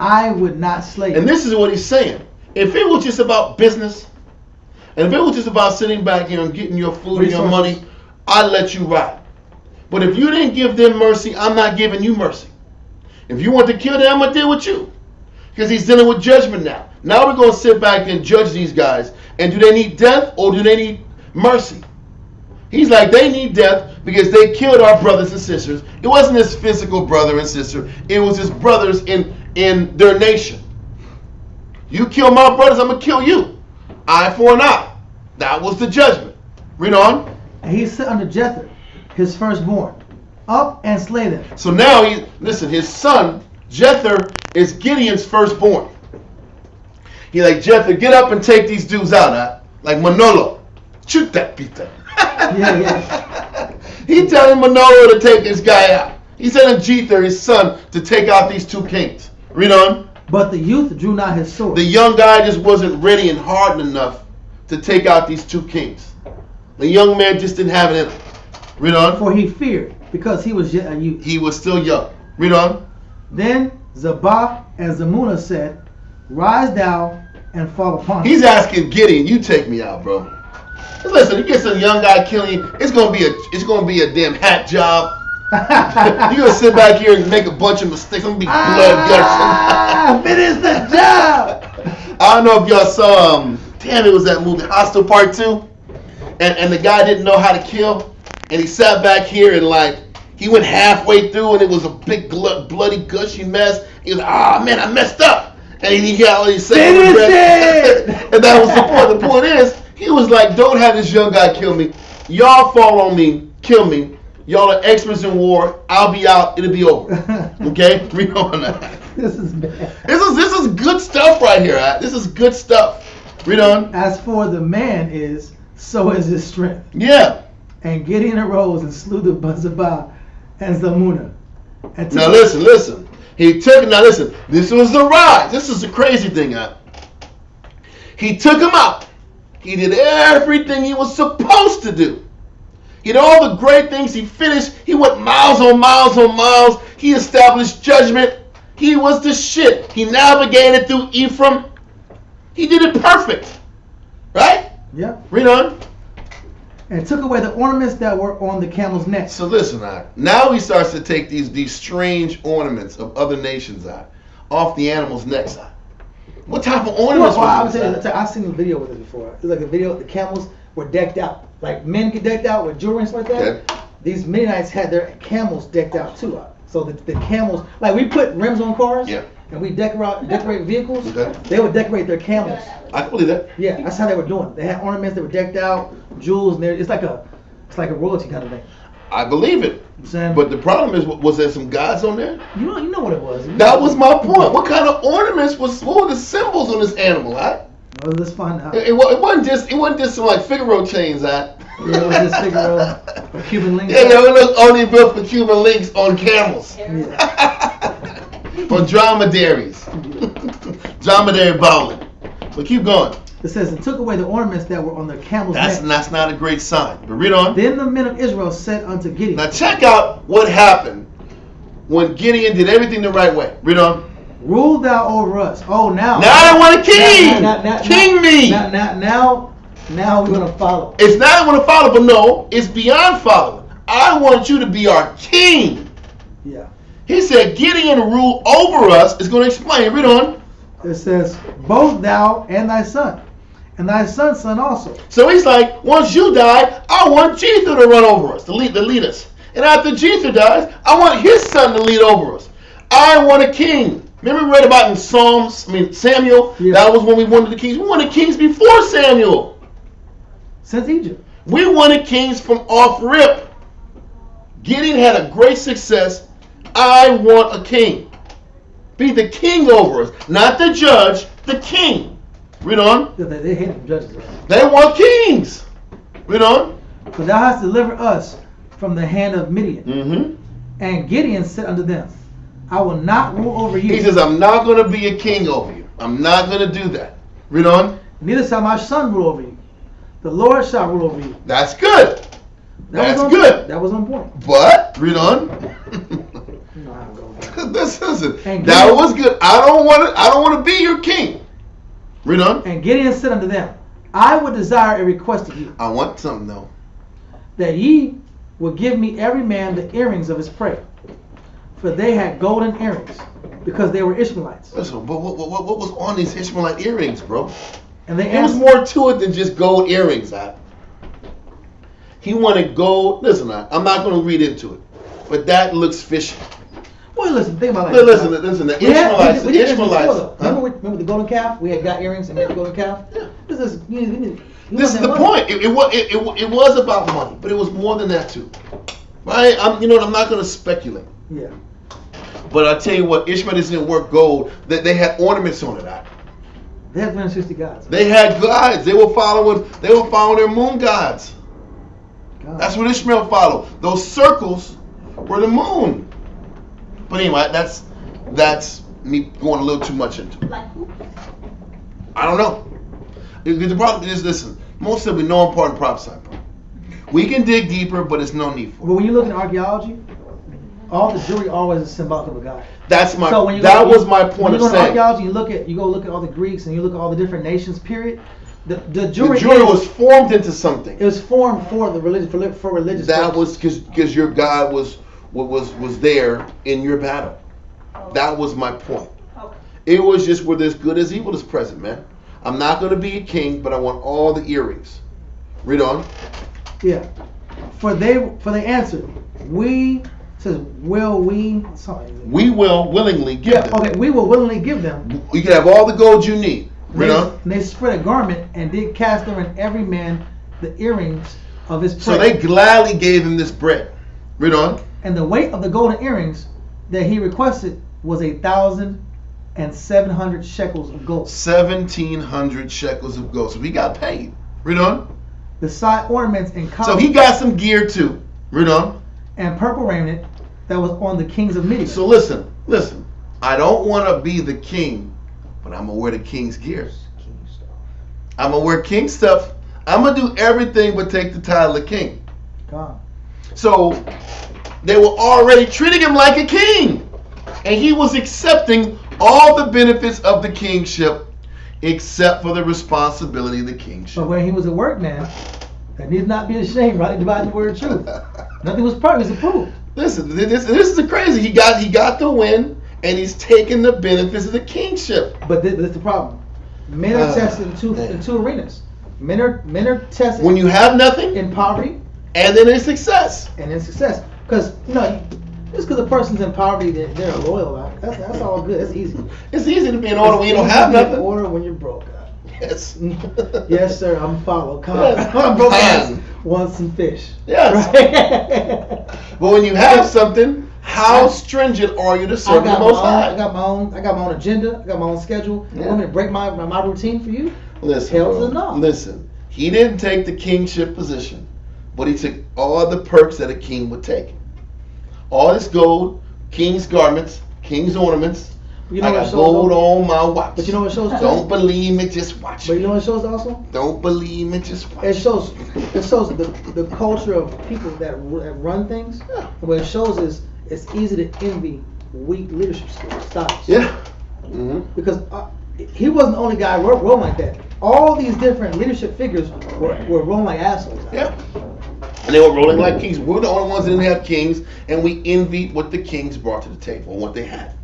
I would not slay them. And this is what he's saying. If it was just about business, and if it was just about sitting back here and getting your food and your money, I'd let you ride. But if you didn't give them mercy, I'm not giving you mercy. If you want to kill them, I'm going to deal with you. Because he's dealing with judgment now. Now we're going to sit back and judge these guys. And do they need death or do they need mercy? He's like, they need death because they killed our brothers and sisters. It wasn't his physical brother and sister. It was his brothers in their nation. You kill my brothers, I'm going to kill you. Eye for an eye. That was the judgment. Read on. And he said unto Jether, his firstborn, up and slay them. So now, his son, Jether, is Gideon's firstborn. He like, Jether, get up and take these dudes out, huh? Like Manolo. Shoot that Peter. Yeah. He telling Manolo to take this guy out. He sending Jether, his son, to take out these two kings. Read on. But the youth drew not his sword. The young guy just wasn't ready and hardened enough to take out these two kings. The young man just didn't have it in him. Read on. For he feared, because he was yet a youth. He was still young. Read on. Then Zabah and Zalmunna said, rise thou and fall upon He's him. asking Gideon, you take me out, bro. Listen, you get some young guy killing you, it's gonna be a damn hat job. You're gonna sit back here and make a bunch of mistakes. I'm gonna be blood gushing. Finish the job. I don't know if y'all saw it was that movie Hostel Part 2, and the guy didn't know how to kill, and he sat back here and like he went halfway through and it was a big bloody gushy mess. He was like, man, I messed up, and he got all these saying, and that was the point. The point is, he was like, don't have this young guy kill me. Y'all fall on me, kill me. Y'all are experts in war. I'll be out. It'll be over. Okay? Read on that. This is bad. This is good stuff right here. Right? This is good stuff. Read on. As for the man is, so is his strength. Yeah. And Gideon arose and slew the Zabah and Zalmunna. Now listen. He took. Now listen. This was the rise. This is the crazy thing. He took him out. He did everything he was supposed to do. He did all the great things. He finished. He went miles on miles on miles. He established judgment. He was the shit. He navigated through Ephraim. He did it perfect. Right? Yep. Read on. And took away the ornaments that were on the camel's neck. So listen, now he starts to take these strange ornaments of other nations off the animals' necks. What type of ornaments? I've seen a video with this before. It's like a video. The camels were decked out, like men get decked out with jewelry and stuff like that. Okay. These Midianites had their camels decked out too. So the camels, like we put rims on cars. Yeah. and we decorate vehicles, Okay. they would decorate their camels. I can believe that. Yeah, that's how they were doing. They had ornaments that were decked out, jewels, and it's like a royalty kind of thing. I believe it. I'm saying, But the problem is, was there some gods on there? you know what it was. That was my point. What kind of ornaments what were the symbols on this animal? Well, let's find out. It wasn't just some like Figaro chains. Yeah, it was just Figaro or Cuban links. Yeah, it was only built for Cuban links on camels. On dromedaries. Dromedary bowling. But keep going. It says, and took away the ornaments that were on their camels' necks. That's not a great sign. But read on. Then the men of Israel said unto Gideon. Now check out what happened when Gideon did everything the right way. Read on. Rule thou over us. Oh, now. Now I want a king. King me. Now we're going to follow. It's not I want to follow, but no, it's beyond following. I want you to be our king. Yeah. He said Gideon to rule over us is going to explain. Read on. It says, both thou and thy son, and thy son's son also. So he's like, once you die, I want Jether to run over us, to lead us. And after Jether dies, I want his son to lead over us. I want a king. Remember we read about in Samuel? Yeah. That was when we wanted the kings. We wanted kings before Samuel. Since Egypt. We wanted kings from off rip. Gideon had a great success. I want a king. Be the king over us. Not the judge, the king. Read on. They hated the judges. They want kings. Read on. For thou hast delivered us from the hand of Midian. Mm-hmm. And Gideon said unto them, I will not rule over you. He says, I'm not going to be a king over you. I'm not going to do that. Read on. Neither shall my son rule over you. The Lord shall rule over you. That's good. That's good. That was on point. But, read on. You know how it goes. This isn't. And That Gideon- was good. I don't want to be your king. Read on. And Gideon said unto them, I would desire a request of you, I want something though. that ye would give me every man the earrings of his prey. For they had golden earrings, because they were Ishmaelites. Listen, but what was on these Ishmaelite earrings, bro? And they There was answered, more to it than just gold earrings. He wanted gold. Listen, I'm not going to read into it, but that looks fishy. well, listen, think about it. Listen. The Ishmaelites. We did this Ishmaelites. before, though. Huh? Remember the golden calf? We had got earrings and made the golden calf. Yeah. This is This is the point. It was about money, but it was more than that too. Right? I'm not going to speculate. Yeah. But I tell you what, Ishmaelites didn't work gold. They had ornaments on it. They had 360 gods. They had gods. They were following their moon gods. God. That's what Ishmael followed. Those circles were the moon. But anyway, that's me going a little too much into it. Like who? I don't know. The problem is, listen, most of it no important prophesy, bro. We can dig deeper, but it's no need for it. But when you look at archaeology, all the jewelry always is symbolic of a god. That's my. So when you that look- was my When point you of go to saying. archaeology, you go look at all the Greeks and you look at all the different nations. Period. The jewelry, The jewelry was formed into something. it was formed for the religion for religious. That purposes. was because your God was there in your battle. That was my point. Okay. It was just where there's good as evil is present, man. I'm not going to be a king, but I want all the earrings. Read on. Yeah. For they answered, we says will we something. We will willingly give Yeah. them. Okay. We will willingly give them. You can have all the gold you need. Read on. And they spread a garment and did cast therein every man the earrings of his prey. So they gladly gave him this bread. Read on. And the weight of the golden earrings that he requested was 1,700 shekels of gold. 1,700 shekels of gold. So he got paid. Read on. The side ornaments and So columns he got some gear too. Read on. and purple raiment that was on the kings of Midian. So listen. I don't want to be the king, but I'm going to wear the king's gear. I'm going to wear king stuff. I'm going to do everything but take the title of king. God. So they were already treating him like a king. And he was accepting all the benefits of the kingship except for the responsibility of the kingship. But when he was a workman, that need not be ashamed, right? Dividing the word of truth. Nothing was perfect, it was approved. Listen, this is the crazy. He got the win, and he's taking the benefits of the kingship. But this is the problem. Men are tested in two arenas. Men are tested When you have nothing, in poverty and then in success. and in success. Because just because a person's in poverty, they're loyal. That's all good. It's easy. It's easy to be in order when you don't It's have easy to be in nothing. order when you're broke. Yes. Yes, sir. I'm follow. Yes. I'm broke. Man. Want some fish? Yes. Right? But when you have something, how stringent are you to serve the Most High? I got my own agenda. I got my own schedule. Yeah. You want me to break my routine for you? Listen, Hell to bro, the no. listen. He didn't take the kingship position, but he took all the perks that a king would take. All this gold, king's garments, king's ornaments. You know I what got shows gold though? on my watch. But you know what it shows? Don't believe me, just watch But you me. know what it shows also? Don't believe me, just watch It me. shows the culture of people that run things. Yeah. And what it shows is it's easy to envy weak leadership styles. Yeah. Mm-hmm. Because he wasn't the only guy rolling like that. All these different leadership figures were rolling like assholes. Yeah. And they were rolling like kings. We're the only ones that didn't have kings, and we envied what the kings brought to the table and what they had.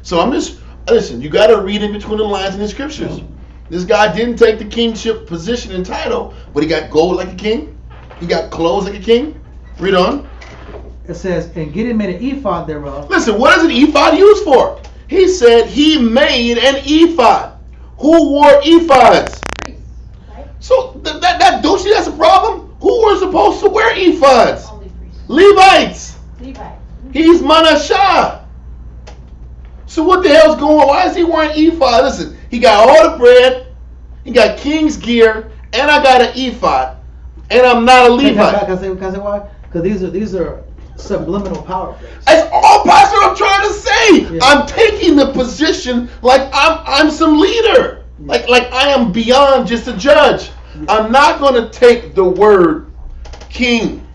So I'm just, listen, you got to read in between the lines in the scriptures. This guy didn't take the kingship position and title, but he got gold like a king. He got clothes like a king. Read on. It says, and Gideon made an ephod thereof. Listen, what is an ephod used for? He said he made an ephod. Who wore ephods? Priests, right? So that don't you see that's a problem? Who were supposed to wear ephods? Only priests. Levites. Levi. He's Manashah. So what the hell's going on? Why is he wearing ephod? Listen, he got all the bread, he got king's gear, and I got an ephod, and I'm not a Levite. Can I say why? Because these are subliminal power plays. That's all, Pastor. I'm trying to say. Yeah. I'm taking the position like I'm some leader, like I am beyond just a judge. I'm not going to take the word king.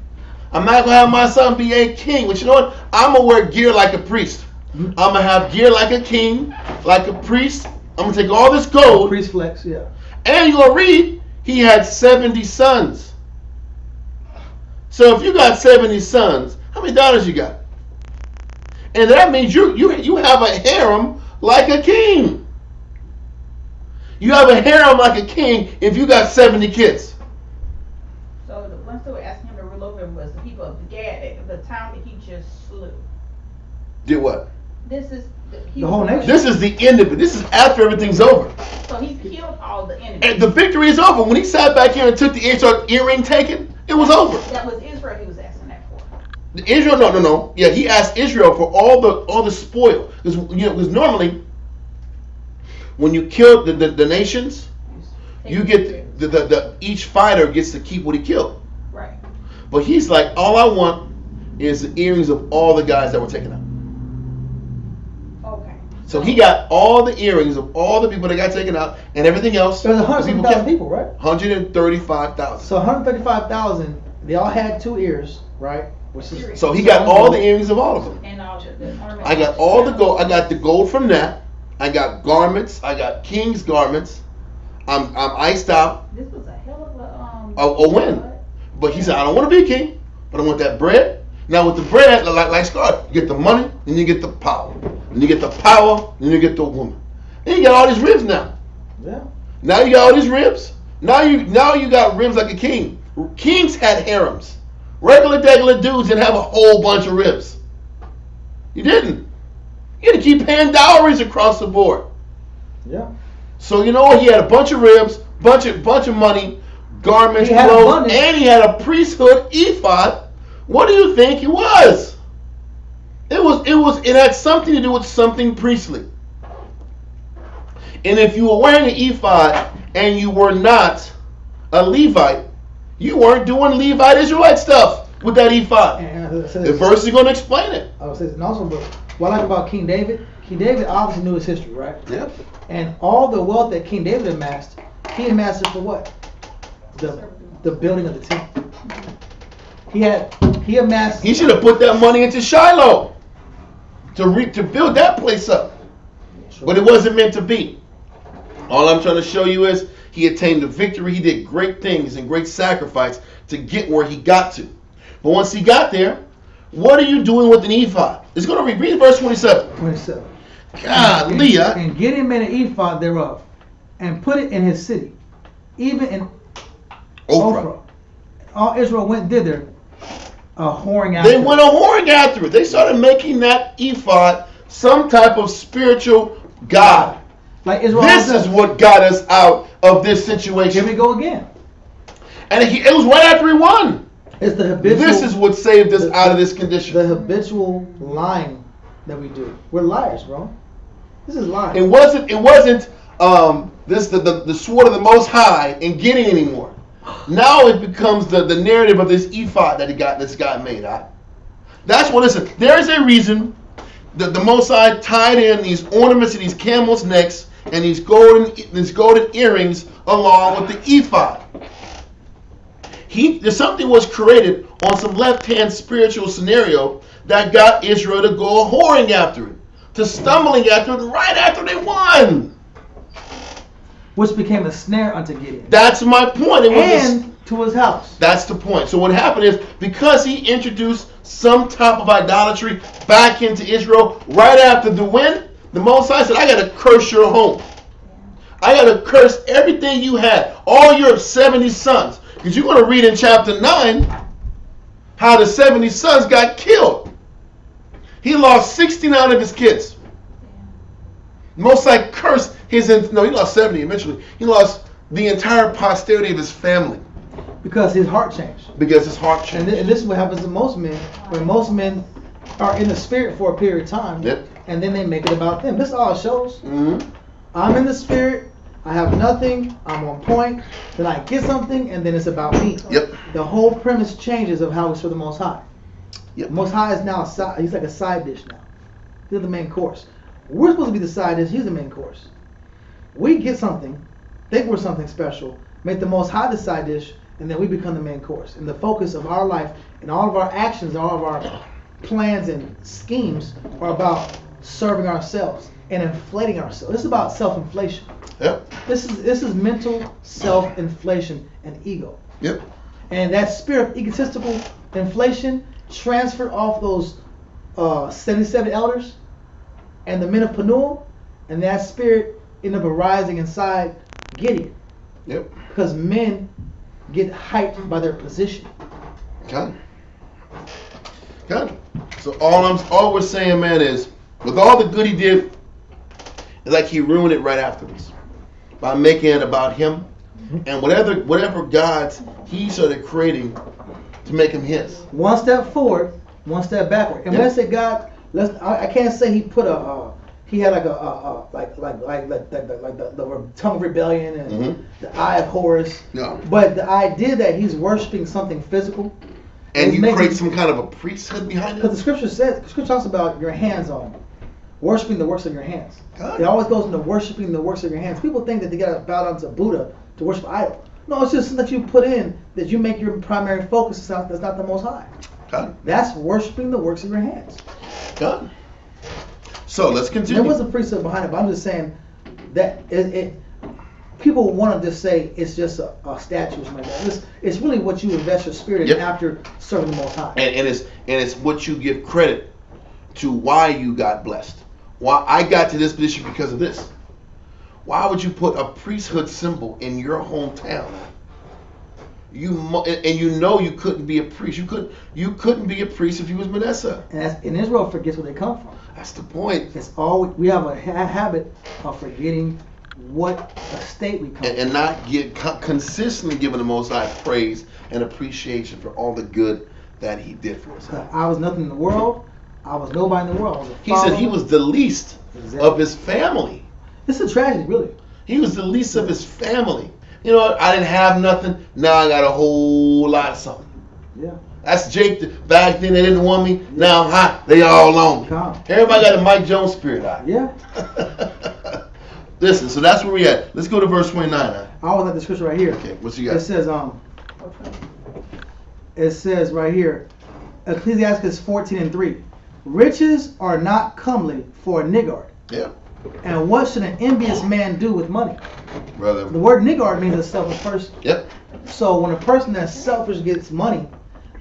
I'm not going to have my son be a king. But you know what? I'm going to wear gear like a priest. I'm going to have gear like a king, like a priest. I'm going to take all this gold. Priest flex, yeah. And you're going to read, he had 70 sons. So if you got 70 sons, how many daughters you got? And that means you have a harem like a king. You have a harem like a king if you got 70 kids. So the ones that were asking him to rule over was the people of Gad, the town that he just slew. Did what? This is The whole nation. This is the end of it. This is after everything's over. So he killed all the enemies. And the victory is over. When he sat back here and took the Israel earring taken, it was over. That was Israel he was asking that for. Israel, no. Yeah, he asked Israel for all the spoil. Because normally, when you kill the nations, you get the each fighter gets to keep what he killed. Right. But he's like, all I want is the earrings of all the guys that were taken out. Okay. So he got all the earrings of all the people that got taken out and everything else. There's the 100,000 people, right? 135,000. So 135,000, they all had 2 ears, right? Which is So he got all the earrings of all of them. And all the ornaments. I got all the gold. I got the gold from that. I got garments. I got king's garments. I'm iced out. This was a hell of A win. But he said, I don't want to be a king, but I want that bread. Now with the bread, like Scott, you get the money, then you get the power. Then you get the power, then you get the woman. Then you got all these ribs now. Yeah. Now you got all these ribs. Now you got ribs like a king. Kings had harems. Regular dudes didn't have a whole bunch of ribs. You didn't. You had to keep paying dowries across the board. Yeah. So you know what? He had a bunch of ribs, bunch of money, garments, He had clothes, abundance. and he had a priesthood ephod. What do you think he was? It had something to do with something priestly. And if you were wearing an ephod and you were not a Levite, you weren't doing Levite Israelite stuff with that ephod. And The verse is going to explain it. I would say, and also, but what I like about King David obviously knew his history, right? Yep. And all the wealth that King David amassed, he amassed it for what? The building of the temple. He amassed. He should have put that money into Shiloh to build that place up. But it wasn't meant to be. All I'm trying to show you is he attained the victory. He did great things and great sacrifice to get where he got to. But once he got there, what are you doing with an ephod? It's going to read verse 27. 27. God, Leah. And Gideon made an ephod thereof, and put it in his city, even in Ophrah. All Israel went thither, whoring after. They went a whoring after it. They started making that ephod some type of spiritual God. Like Israel. This is what got us out of this Here situation. we go again. And it was right after he won. It's the habitual. This is what saved us out of this condition. The habitual lying that we do. We're liars, bro. This is lying. It wasn't this the sword of the Most High in Gideon anymore. Now it becomes the narrative of this ephod that this guy made. That's what. Listen, there is a reason that the Most High tied in these ornaments to these camels' necks and these golden earrings along with the ephod. There's something was created on some left-hand spiritual scenario that got Israel to go whoring after it, to stumbling after it right after they won. Which became a snare unto Gideon. That's my point. To his house. That's the point. So what happened is, because he introduced some type of idolatry back into Israel right after the win, the Most High said, I got to curse your home. I got to curse everything you had, all your 70 sons. Because you're going to read in chapter 9 how the 70 sons got killed. He lost 69 of his kids. Most High cursed he lost 70 eventually. He lost the entire posterity of his family. Because his heart changed. And this is what happens to most men, when most men are in the spirit for a period of time, and then they make it about them. This is all it shows. Mm-hmm. I'm in the spirit, I have nothing, I'm on point, then I get something, and then it's about me. Yep. The whole premise changes of how we serve the Most High. Yep. The Most High is now he's like a side dish now. He's the main course. We're supposed to be the side dish, he's the main course. We get something, think we're something special, make the Most High the side dish, and then we become the main course. And the focus of our life and all of our actions, all of our plans and schemes are about serving ourselves and inflating ourselves. This is about self-inflation. Yep. This is mental self-inflation and ego. Yep. And that spirit of egotistical inflation transferred off those 77 elders and the men of Penuel, and that spirit ended up arising inside Gideon. Yep. Because men get hyped by their position. Okay. So all we're saying, man, is with all the good he did, it's like he ruined it right afterwards by making it about him and whatever gods he started creating to make him his. One step forward, one step backward. And when I say God, I can't say he put he had like the tongue of rebellion and the eye of Horus. No. But the idea that he's worshiping something physical. And you create some kind of a priesthood behind it? Because the scripture talks about your hands on worshiping the works of your hands. God. It always goes into worshiping the works of your hands. People think that they gotta bow down to Buddha to worship idol. No, it's just something that you put in that you make your primary focus. That's not the Most High. God. That's worshiping the works of your hands. God. So let's continue. There was a priesthood behind it, but I'm just saying that people want to just say it's just a statue or something like that. It's really what you invest your spirit in after serving the Most High. And it's what you give credit to why you got blessed. Why I got to this position because of this. Why would you put a priesthood symbol in your hometown? You couldn't be a priest. You couldn't be a priest if you was Manasseh. And Israel forgets where they come from. That's the point. It's all we have a habit of forgetting what state we come from. And not consistently giving the Most High praise and appreciation for all the good that he did for us. I was nothing in the world. I was nobody in the world. He said he was the least of his family. It's a tragedy, really. He was the least of his family. You know what? I didn't have nothing. Now I got a whole lot of something. Yeah. That's Jake. Back then they didn't want me. Yeah. Now I'm hot. They all on me. Everybody got a Mike Jones spirit out. Yeah. Listen, so that's where we at. Let's go to verse 29. I always like the scripture right here. Okay, what's you got? It says right here, Ecclesiastes 14:3. Riches are not comely for a niggard. Yeah. And what should an envious man do with money? Brother. The word niggard means a selfish person. Yep. So when a person that's selfish gets money,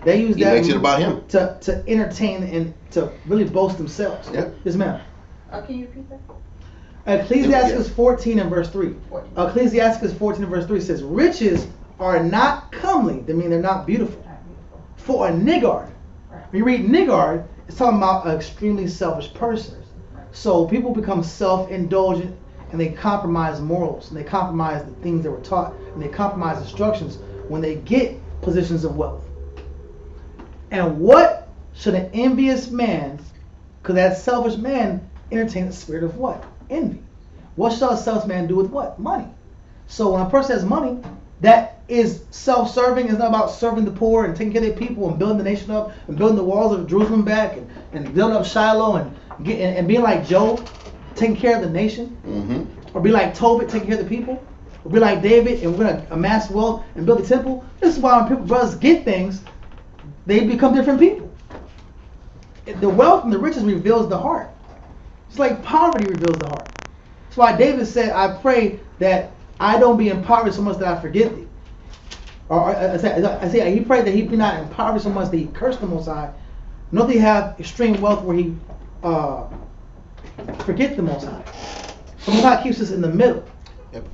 they use that makes it about him. to entertain and to really boast themselves. Yep. Yes, ma'am. Can you repeat that? Ecclesiastes 14 and verse 3. 14. Ecclesiastes 14 and verse 3 says, riches are not comely. They mean they're not beautiful. For a niggard. When you read niggard, it's talking about an extremely selfish person. So people become self-indulgent and they compromise morals and they compromise the things they were taught and they compromise instructions when they get positions of wealth. And what should an envious man, because that selfish man entertain the spirit of what? Envy. What shall a selfish man do with what? Money. So when a person has money, that is self-serving. It's not about serving the poor and taking care of their people and building the nation up and building the walls of Jerusalem back and building up Shiloh and being like Job, taking care of the nation. Mm-hmm. Or be like Tobit, taking care of the people. Or be like David and we're going to amass wealth and build a temple. This is why when people, brothers, get things, they become different people. The wealth and the riches reveals the heart. It's like poverty reveals the heart. That's why David said, I pray that I don't be impoverished so much that I forget thee. Or I say he prayed that he be not impoverished so much that he cursed the Most High. Nor that he have extreme wealth where he forget the Most High. So Most High keeps us in the middle. Yep.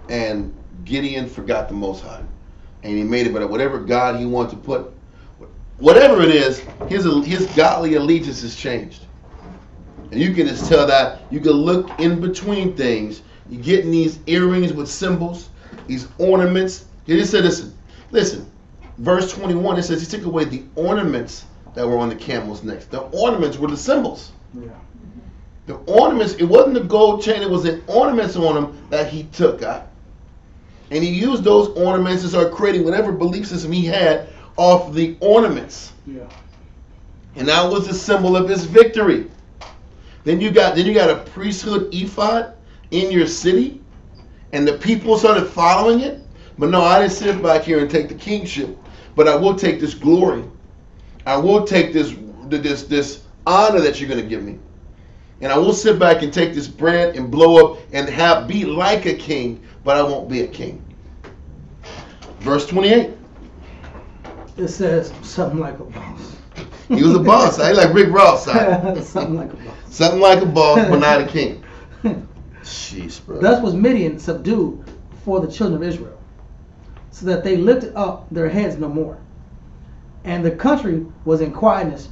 And Gideon forgot the Most High. And he made it, but whatever God he wanted to put, whatever it is, his godly allegiance has changed. And you can just tell that. You can look in between things. You're getting these earrings with symbols, these ornaments. He just said, listen, verse 21, it says he took away the ornaments that were on the camel's necks. The ornaments were the symbols. Yeah. The ornaments, it wasn't the gold chain, it was the ornaments on them that he took out. And he used those ornaments to start creating whatever belief system he had off the ornaments. Yeah. And that was the symbol of his victory. Then you got a priesthood ephod in your city, and the people started following it. But no, I didn't sit back here and take the kingship, but I will take this glory. I will take this honor that you're going to give me. And I will sit back and take this bread and blow up and be like a king, but I won't be a king. Verse 28. It says something like a boss. He was a boss. I like Rick Ross. Something like a boss. Something like a boss, but not a king. Jeez, bro. Thus was Midian subdued for the children of Israel, so that they lifted up their heads no more. And the country was in quietness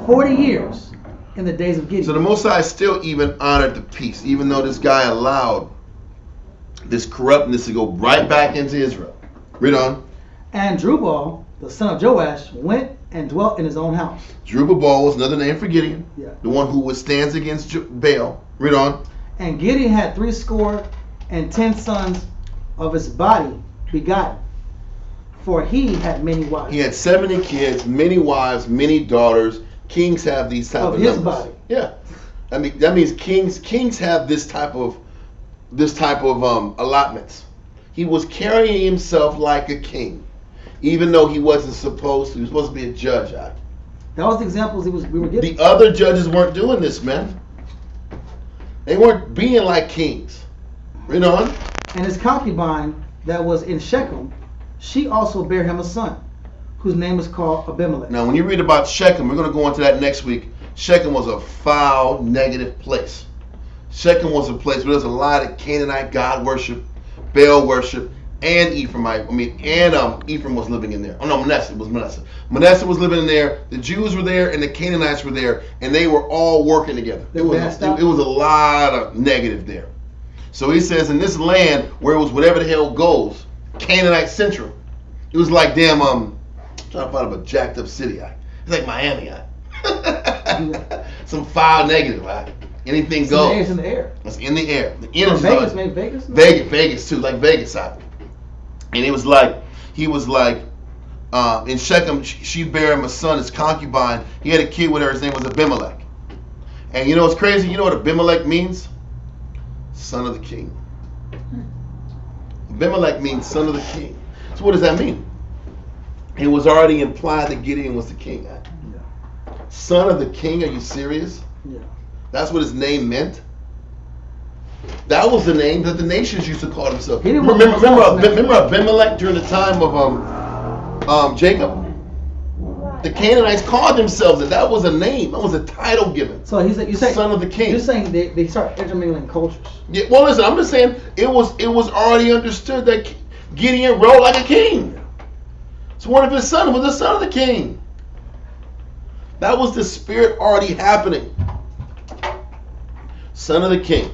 40 years in the days of Gideon. So the Most High still even honored the peace, even though this guy allowed this corruptness to go right back into Israel. Read on. And Jerubbaal, the son of Joash, went and dwelt in his own house. Jerubbaal was another name for Gideon, Yeah. the one who withstands against Baal. Read on. And Gideon had 70 sons of his body begotten, for he had many wives. He had 70 kids, many wives, many daughters. Kings have these type of his numbers. body. Yeah, I mean that means kings have this type of allotments. He was carrying himself like a king, even though he wasn't supposed to. He was supposed to be a judge. That was the examples we were giving. The other judges weren't doing this, man. They weren't being like kings. Read on. And his concubine that was in Shechem, she also bare him a son, whose name was called Abimelech. Now, when you read about Shechem, we're going to go into that next week. Shechem was a foul, negative place. Shechem was a place where there's a lot of Canaanite God worship, Baal worship, and Ephraim was living in there. Oh no, Manasseh was Manasseh. Manasseh was living in there. The Jews were there, and the Canaanites were there, and they were all working together. It was a lot of negative there. So he says, in this land where it was whatever the hell goes, Canaanite Central, it was like damn I'm trying to find a jacked up city. It's like Miami. Some foul negative. Anything goes. It's in the air. It's in the air. The Or energy. Vegas, maybe Vegas. Vegas too, like Vegas. And it was like in Shechem, she bare him a son, his concubine. He had a kid with her. His name was Abimelech. And you know what's crazy? You know what Abimelech means? Son of the king. Abimelech means son of the king. So what does that mean? It was already implied that Gideon was the king. Yeah. Son of the king? Are you serious? Yeah. That's what his name meant? That was the name that the nations used to call themselves. He didn't Remember Abimelech during the time of Jacob? The Canaanites called themselves it. That was a name. That was a title given. So you're saying son of the king. You're saying they start intermingling cultures. Yeah, well, listen, I'm just saying it was already understood that Gideon rode like a king. So one of his sons was the son of the king. That was the spirit already happening. son of the king.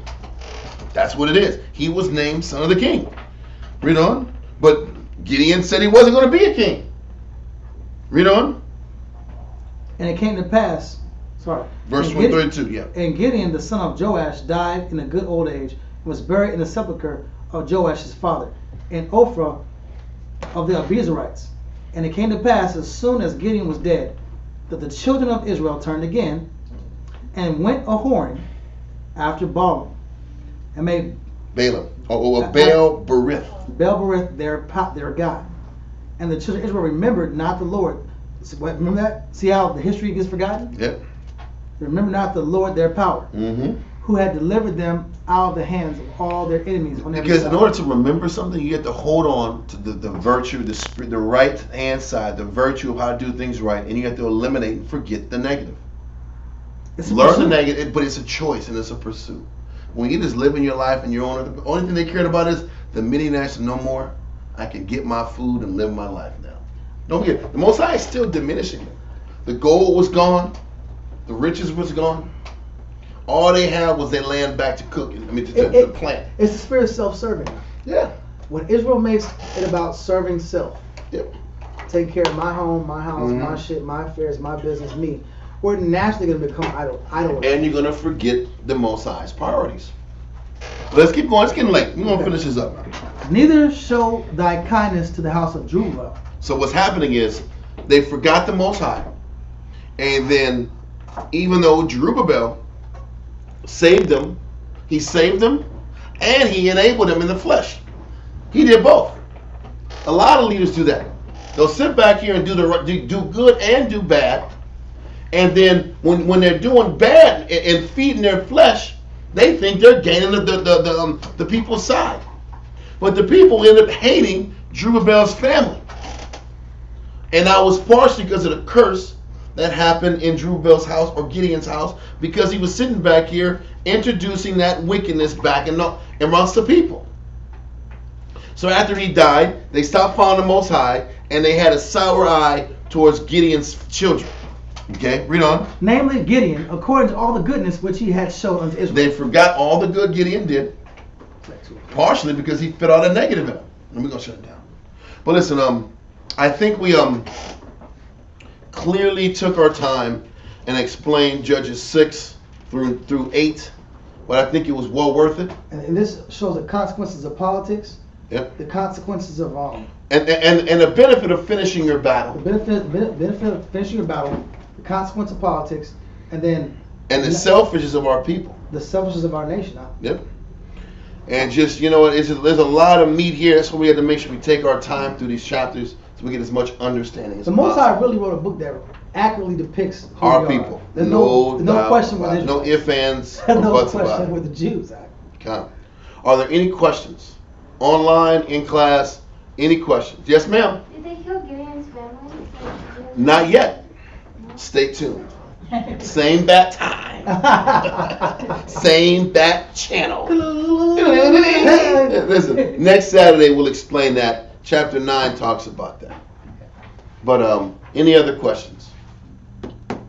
That's what it is. He was named son of the king. Read on. But Gideon said he wasn't going to be a king. Read on. And it came to pass, Verse 132, yeah. And Gideon, the son of Joash, died in a good old age, and was buried in the sepulchre of Joash his father, in Ophrah of the Abiezrites. And it came to pass, as soon as Gideon was dead, that the children of Israel turned again, and went a-whoring after Balaam, and made Balaam, Baal-berith. Baal-berith their God. And the children of Israel remembered not the Lord. Remember that? See how the history gets forgotten? Yep. Remember not the Lord their power, Mm-hmm. who had delivered them out of the hands of all their enemies on every Because side. in order to remember something, you have to hold on to the virtue, the spirit, the right hand side, the virtue of how to do things right, and you have to eliminate and forget the negative. It's a Learn pursuit. the negative, but it's a choice and it's a pursuit. When you just living your life and your own, the only thing they cared about is the millionaires no more. I can get my food and live my life now. Don't forget, the Most High is still diminishing them. The gold was gone, the riches was gone. All they had was their land back to cooking. I mean, to plant. It's the spirit of self-serving. Yeah. When Israel makes it about serving self, Yep. taking care of my home, my house, Mhm. my shit, my affairs, my business, me, we're naturally going to become idle. And you're gonna forget the Most High's priorities. Let's keep going. It's getting late. We're gonna finish this up. Neither show thy kindness to the house of Jerubbaal. So what's happening is they forgot the Most High, and then even though Jerubbaal saved them, he saved them, and he enabled them in the flesh. He did both. A lot of leaders do that. They'll sit back here and do good and do bad, and then when they're doing bad and feeding their flesh, they think they're gaining the people's side. But the people end up hating Jerubbaal's family. And that was partially because of the curse that happened in Jerubbaal's house or Gideon's house, because he was sitting back here introducing that wickedness back amongst the people. So after he died, they stopped following the Most High, and they had a sour eye towards Gideon's children. Okay, read on. Namely Gideon, according to all the goodness which he had shown unto Israel. They forgot all the good Gideon did, partially because he put all the negative in them. And we're gonna shut it down. But listen, I think we clearly took our time and explained Judges 6 through 8, but I think it was well worth it. And this shows the consequences of politics. Yep. The consequences of And the benefit of finishing your battle. the benefit of finishing your battle, the consequence of politics, and then And the selfishness of our people. the selfishness of our nation. Yep. And just, there's a lot of meat here. That's why we had to make sure we take our time through these chapters so we get as much understanding as The Most High possible. really wrote a book that accurately depicts who Our we are. people. There's no doubt question with about it. Israel. No ifs, ands, or There's no buts about question it. with the Jews. Okay. Are there any questions? Online, in class, any questions? Yes, ma'am. Did they kill Gideon's family? Not yet. Stay tuned. Same bat time. Same bat channel. Listen, next Saturday we'll explain that. Chapter 9 talks about that. But any other questions?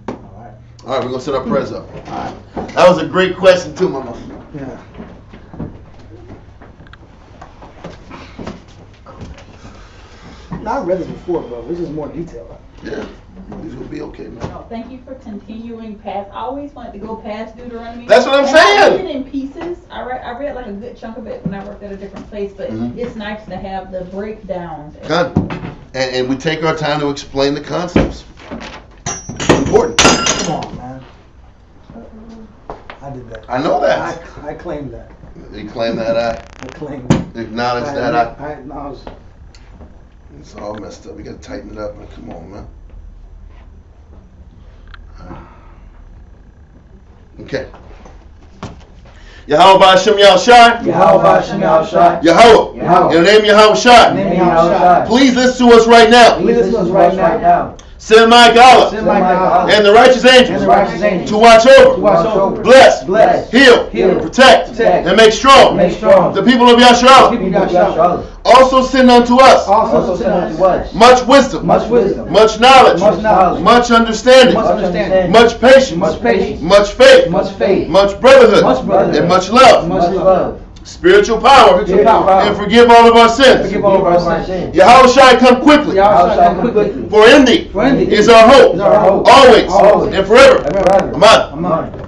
All right, we're gonna set our prayers up. All right. That was a great question too, Mama. Yeah. I read this before, bro. This is more detailed. Yeah, these will be okay, man. No, thank you for continuing past. I always wanted to go past Deuteronomy. That's what I'm And I saying. read it in pieces. I read like a good chunk of it when I worked at a different place, but it's nice to have the breakdowns. And we take our time to explain the concepts. It's important. Come on, man. I did that. I know that. I claimed that. You claim that I claimed it. acknowledge that I. I acknowledge. It's all messed up. We gotta tighten it up. Come on, man. Okay. Yahweh Ba'Shem Yahushai. Yahweh Ba'Shem Yahushai. Yahweh. Yahweh. In the name of Yahushai. Name Yahushai. Please listen to us right now. Please listen to us right now. Send Micah Allah Send Micah Allah and the righteous angels and the righteous angels to watch over, to watch over, bless, bless, heal, heal, protect, protect, and make strong make strong the people of Yasharala. people of Yasharala. Also send unto us Also send unto us much wisdom, much wisdom, much knowledge, much knowledge, much understanding, much understanding, much patience, much patience, much faith, much faith, much brotherhood, much brotherhood, and much love, much love, spiritual power, spiritual power, and forgive all of our sins. forgive all of our sins. Yahweh Shai, come quickly, Yahweh Shai, come quickly. for in thee For in thee is our hope, is our hope, always, always, and forever. and forever. Amen. Amen.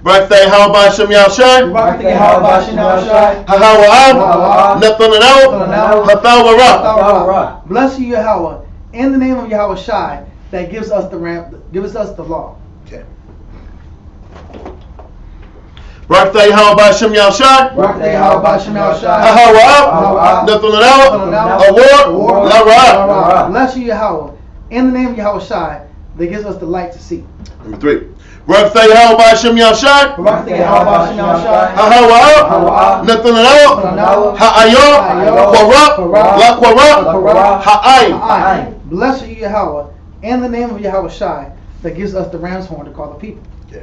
Birthday, how about Shem Yahshai? Birthday, how about Shem Yahshai? Hahawa'am, Nathananao, Hathawara. Bless you, Yahweh, in the name of Yahweh Shai, that gives us the law. Okay. Birthday, how about Shem Yahshai? Birthday, how about Shem Yahshai? Hahawa'am, Nathananao, Awar, Lara. Bless you, Yahweh, in the name of Yahweh Shai, that gives us the light to see. Number 3. Birthday, how about Shem Yahshai? Birthday, how about Shem Yahshai? Hahawa'am, Nathananao, Ha'ayah, Kwara, La Kwara, Ha'ay. Bless you, Yahweh, in the name of Yahweh Shai, that gives us the ram's horn to call the people. Okay.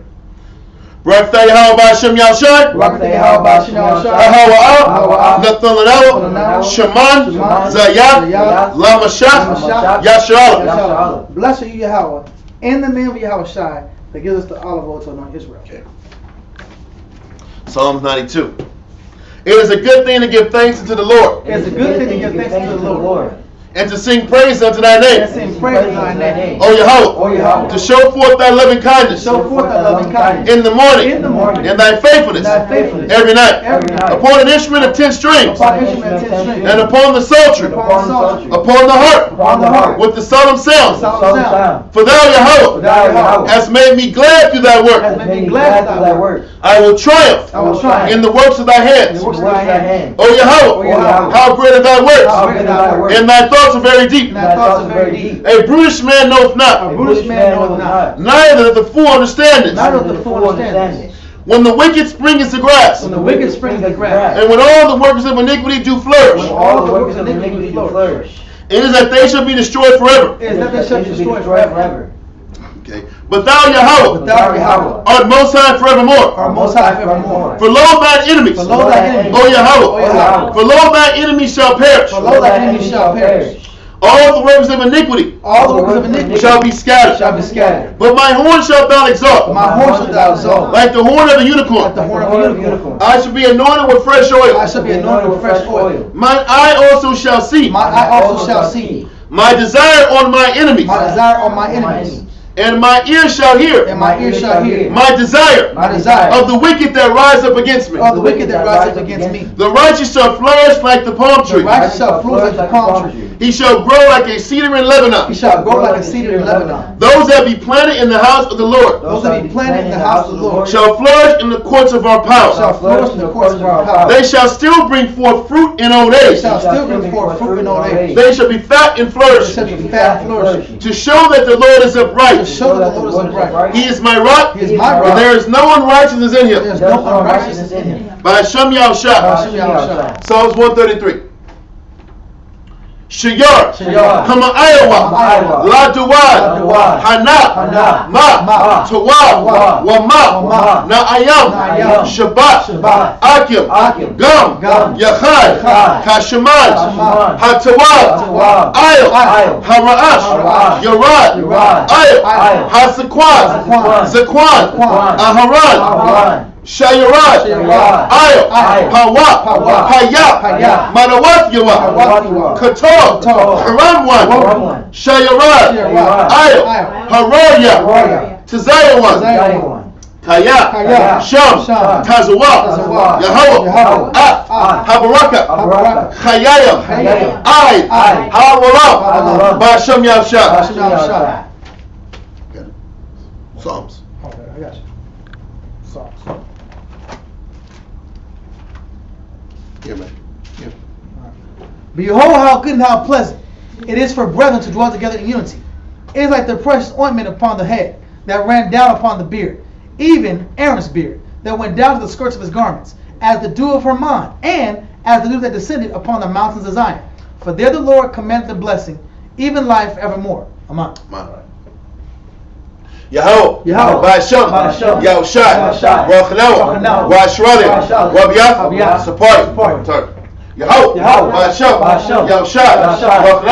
Birthday, how about Shem Yahshai? Birthday, how about Shem Yahshai? Hahawa'am, Nathananao, Shaman, Zayat, Lamashah, Yasharala. Bless you, Yahweh, in the name of Yahweh Shai, that gives us the olive oil to anoint Israel. Okay. Psalms 92. It is a good thing to give thanks unto the Lord, It's a good thing to give thanks to the Lord, and to sing praise unto thy and name, sing praise to thy name, O Yahweh, O Yahweh, to show forth thy loving kindness show forth thy loving kindness in the morning, in the morning, and thy faithfulness and thy faithfulness every night, every night, upon an instrument of 10 strings, upon instrument of 10 strings, and upon the psaltery, upon the psaltery, upon the harp, upon the harp, with the solemn sound. solemn sound. For thou, Yahweh, Thou, Yahweh, hast made me glad through thy has work. made me glad with thy word. I will triumph I will triumph in the works of thy hands. in the works of thy hand. O Yahweh, O Yahweh, how great are thy how works, great are thy works, and thy thoughts are very deep. and thy thoughts are very deep. A brutish man knoweth A not, brutish man knoweth not, neither the fool understandeth. neither the fool understandeth. When the wicked springeth the grass, When the wicked springs the grass, and when all the workers of iniquity do flourish, when all the workers of iniquity flourish, it is that they shall be destroyed forever. it is that they shall be destroyed forever. Okay. But thou, Yahweh, But thou, Yahweh, art most high forevermore. art most high forevermore. For lo, thine enemies, For lo, thy enemies, O O Yahweh, Yahweh, for lo, thy enemies shall perish. for lo, thy enemies shall perish. All the workers of iniquity All the workers of iniquity shall be scattered. shall be scattered. But my horn shalt thou exalt, My horn shalt thou exalt, like the horn of a like unicorn. the horn of a unicorn. I shall be anointed with fresh I oil. shall be anointed with fresh oil. Mine eye also shall see. My eye also shall see. My desire on my enemies, My desire on my enemies, and my ear shall hear. and my ear shall hear. My desire My desire of the wicked that rise up against me. of the wicked that rise up against me. The righteous shall flourish like the palm The tree. righteous shall flourish like the palm tree. He shall grow like a cedar in He Lebanon. shall grow like a cedar in Lebanon. Those that be planted in the house of the Lord Those that be planted in the house of the Lord shall flourish in the courts of our shall power. flourish in the courts of our power. They shall still bring forth fruit in old They age. shall still bring forth fruit in old age. They shall be fat and They flourish, shall be fat and flourishing. to show that the Lord is To upright. show that the Lord is upright. He is my rock, He is my and rock. there is no unrighteousness in There him. is no unrighteousness in him. By Shem Yahshai. Hashem Yahushua. Psalms 133. Shayar, Shayar, Hama Iowa, Iowa, La Duwad, Duwad, Hana, Hana, Ma, Ma, Tawad, Tawad, Wama, Wama, Na'ayam, Na'ayam, Shabbat, Shabbat, Akim, Akim, Gam, Gam, Yachad, Yachad, Kashaman, Kashaman, Hatawad, Hatawad, Ayel, Ayel, Hara'ash, Hara'ash, Yarad, Yarad, Ayel, Ayel, Hasaquad, Hasaquad, Zaquan, Zaquan, Aharan, Aharan, Shayarad, Shayarad, Ayel, Ayel, Hawa, Hawa, Hayah, Hayah, Manawat Yawa, Manawat, Kator, Kator, Haramwan, Haramwan, Shayarad, Shayarad, Ayel, Ayel, Haraya, Haraya, Tazayawan, Zion, Kaya, Kaya, Sham, Sham, Tazawa, Tazawa, Yahweh, Yahweh, Ah, Habaraka, Habaraka, Chayayim, Chayayim, Ai, Ai, Hawala, Hawala, Ba'Shem Yahshua. Hashem Yahushua. Psalms. Okay, I got you. Psalms. Here, man. Here. Behold how good and how pleasant it is for brethren to dwell together in unity. It is like the precious ointment upon the head that ran down upon the beard, even Aaron's beard, that went down to the skirts of his garments, as the dew of Hermon, and as the dew that descended upon the mountains of Zion. For there the Lord commanded the blessing, even life evermore. Amen. Yahweh, Ba'ashem, Yahushai, Baruch Washralim, Wabiaf, support, turn. Yahweh, Ba'ashem, Yahushai, Baruch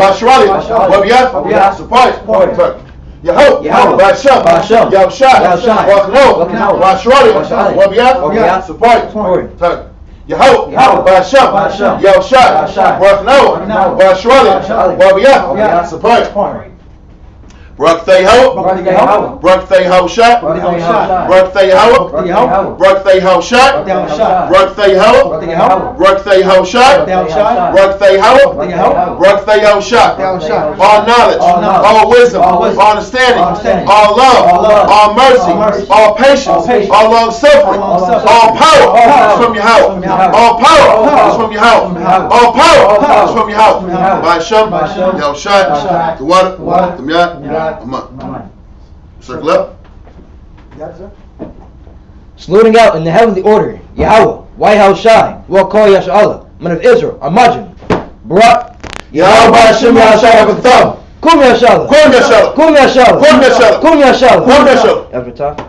Washralim, Wabiaf, support, turn. Yahweh, Ba'ashem, Yahushai, Baruch Washralim, Wabiaf, support, turn. Yahweh, Ba'ashem, Yahushai, Baruch Washralim, Wabiaf, support. Baruch Yahweh, Baruch Yahushai, Baruch Yahweh, Baruch Yahushai, Baruch Yahweh, Baruch Yahushai, Baruch Yahweh, Baruch Yahushai. All knowledge, all wisdom, all understanding, all love, all mercy, all patience, all long suffering, all power is from Yahweh. All power is from Yahweh. All power is from Yahweh. By Hashem, Yahushai, the water, the miyat. Amen. Circle up. Saluting out in the heavenly order, Yahweh, Yahushai, Wakol Yasha'Allah, men of Israel, Amajim, Barak, Yahweh Ba'ashem Yahushai B'Katav. Kum Yashallah, Kum Yashallah, Kum Yashallah, Kum Yashallah, Kum Yashallah, Kum Yashallah. Elder Top,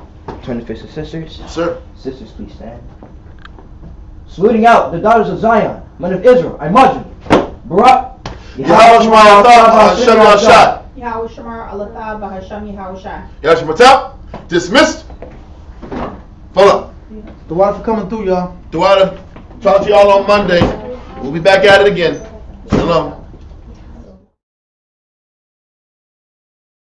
turn to face the sisters. Sir. Sisters, please stand. Saluting out the daughters of Zion, men of Israel, Amajim, Barak, Yahweh Shema Hashem Yahushai. Yahweh Shamar Alatha Bahasham Yahushai. Yahweh Shema dismissed. Hold up. The water for coming through, y'all. Talk to y'all on Monday. We'll be back at it again. Shalom.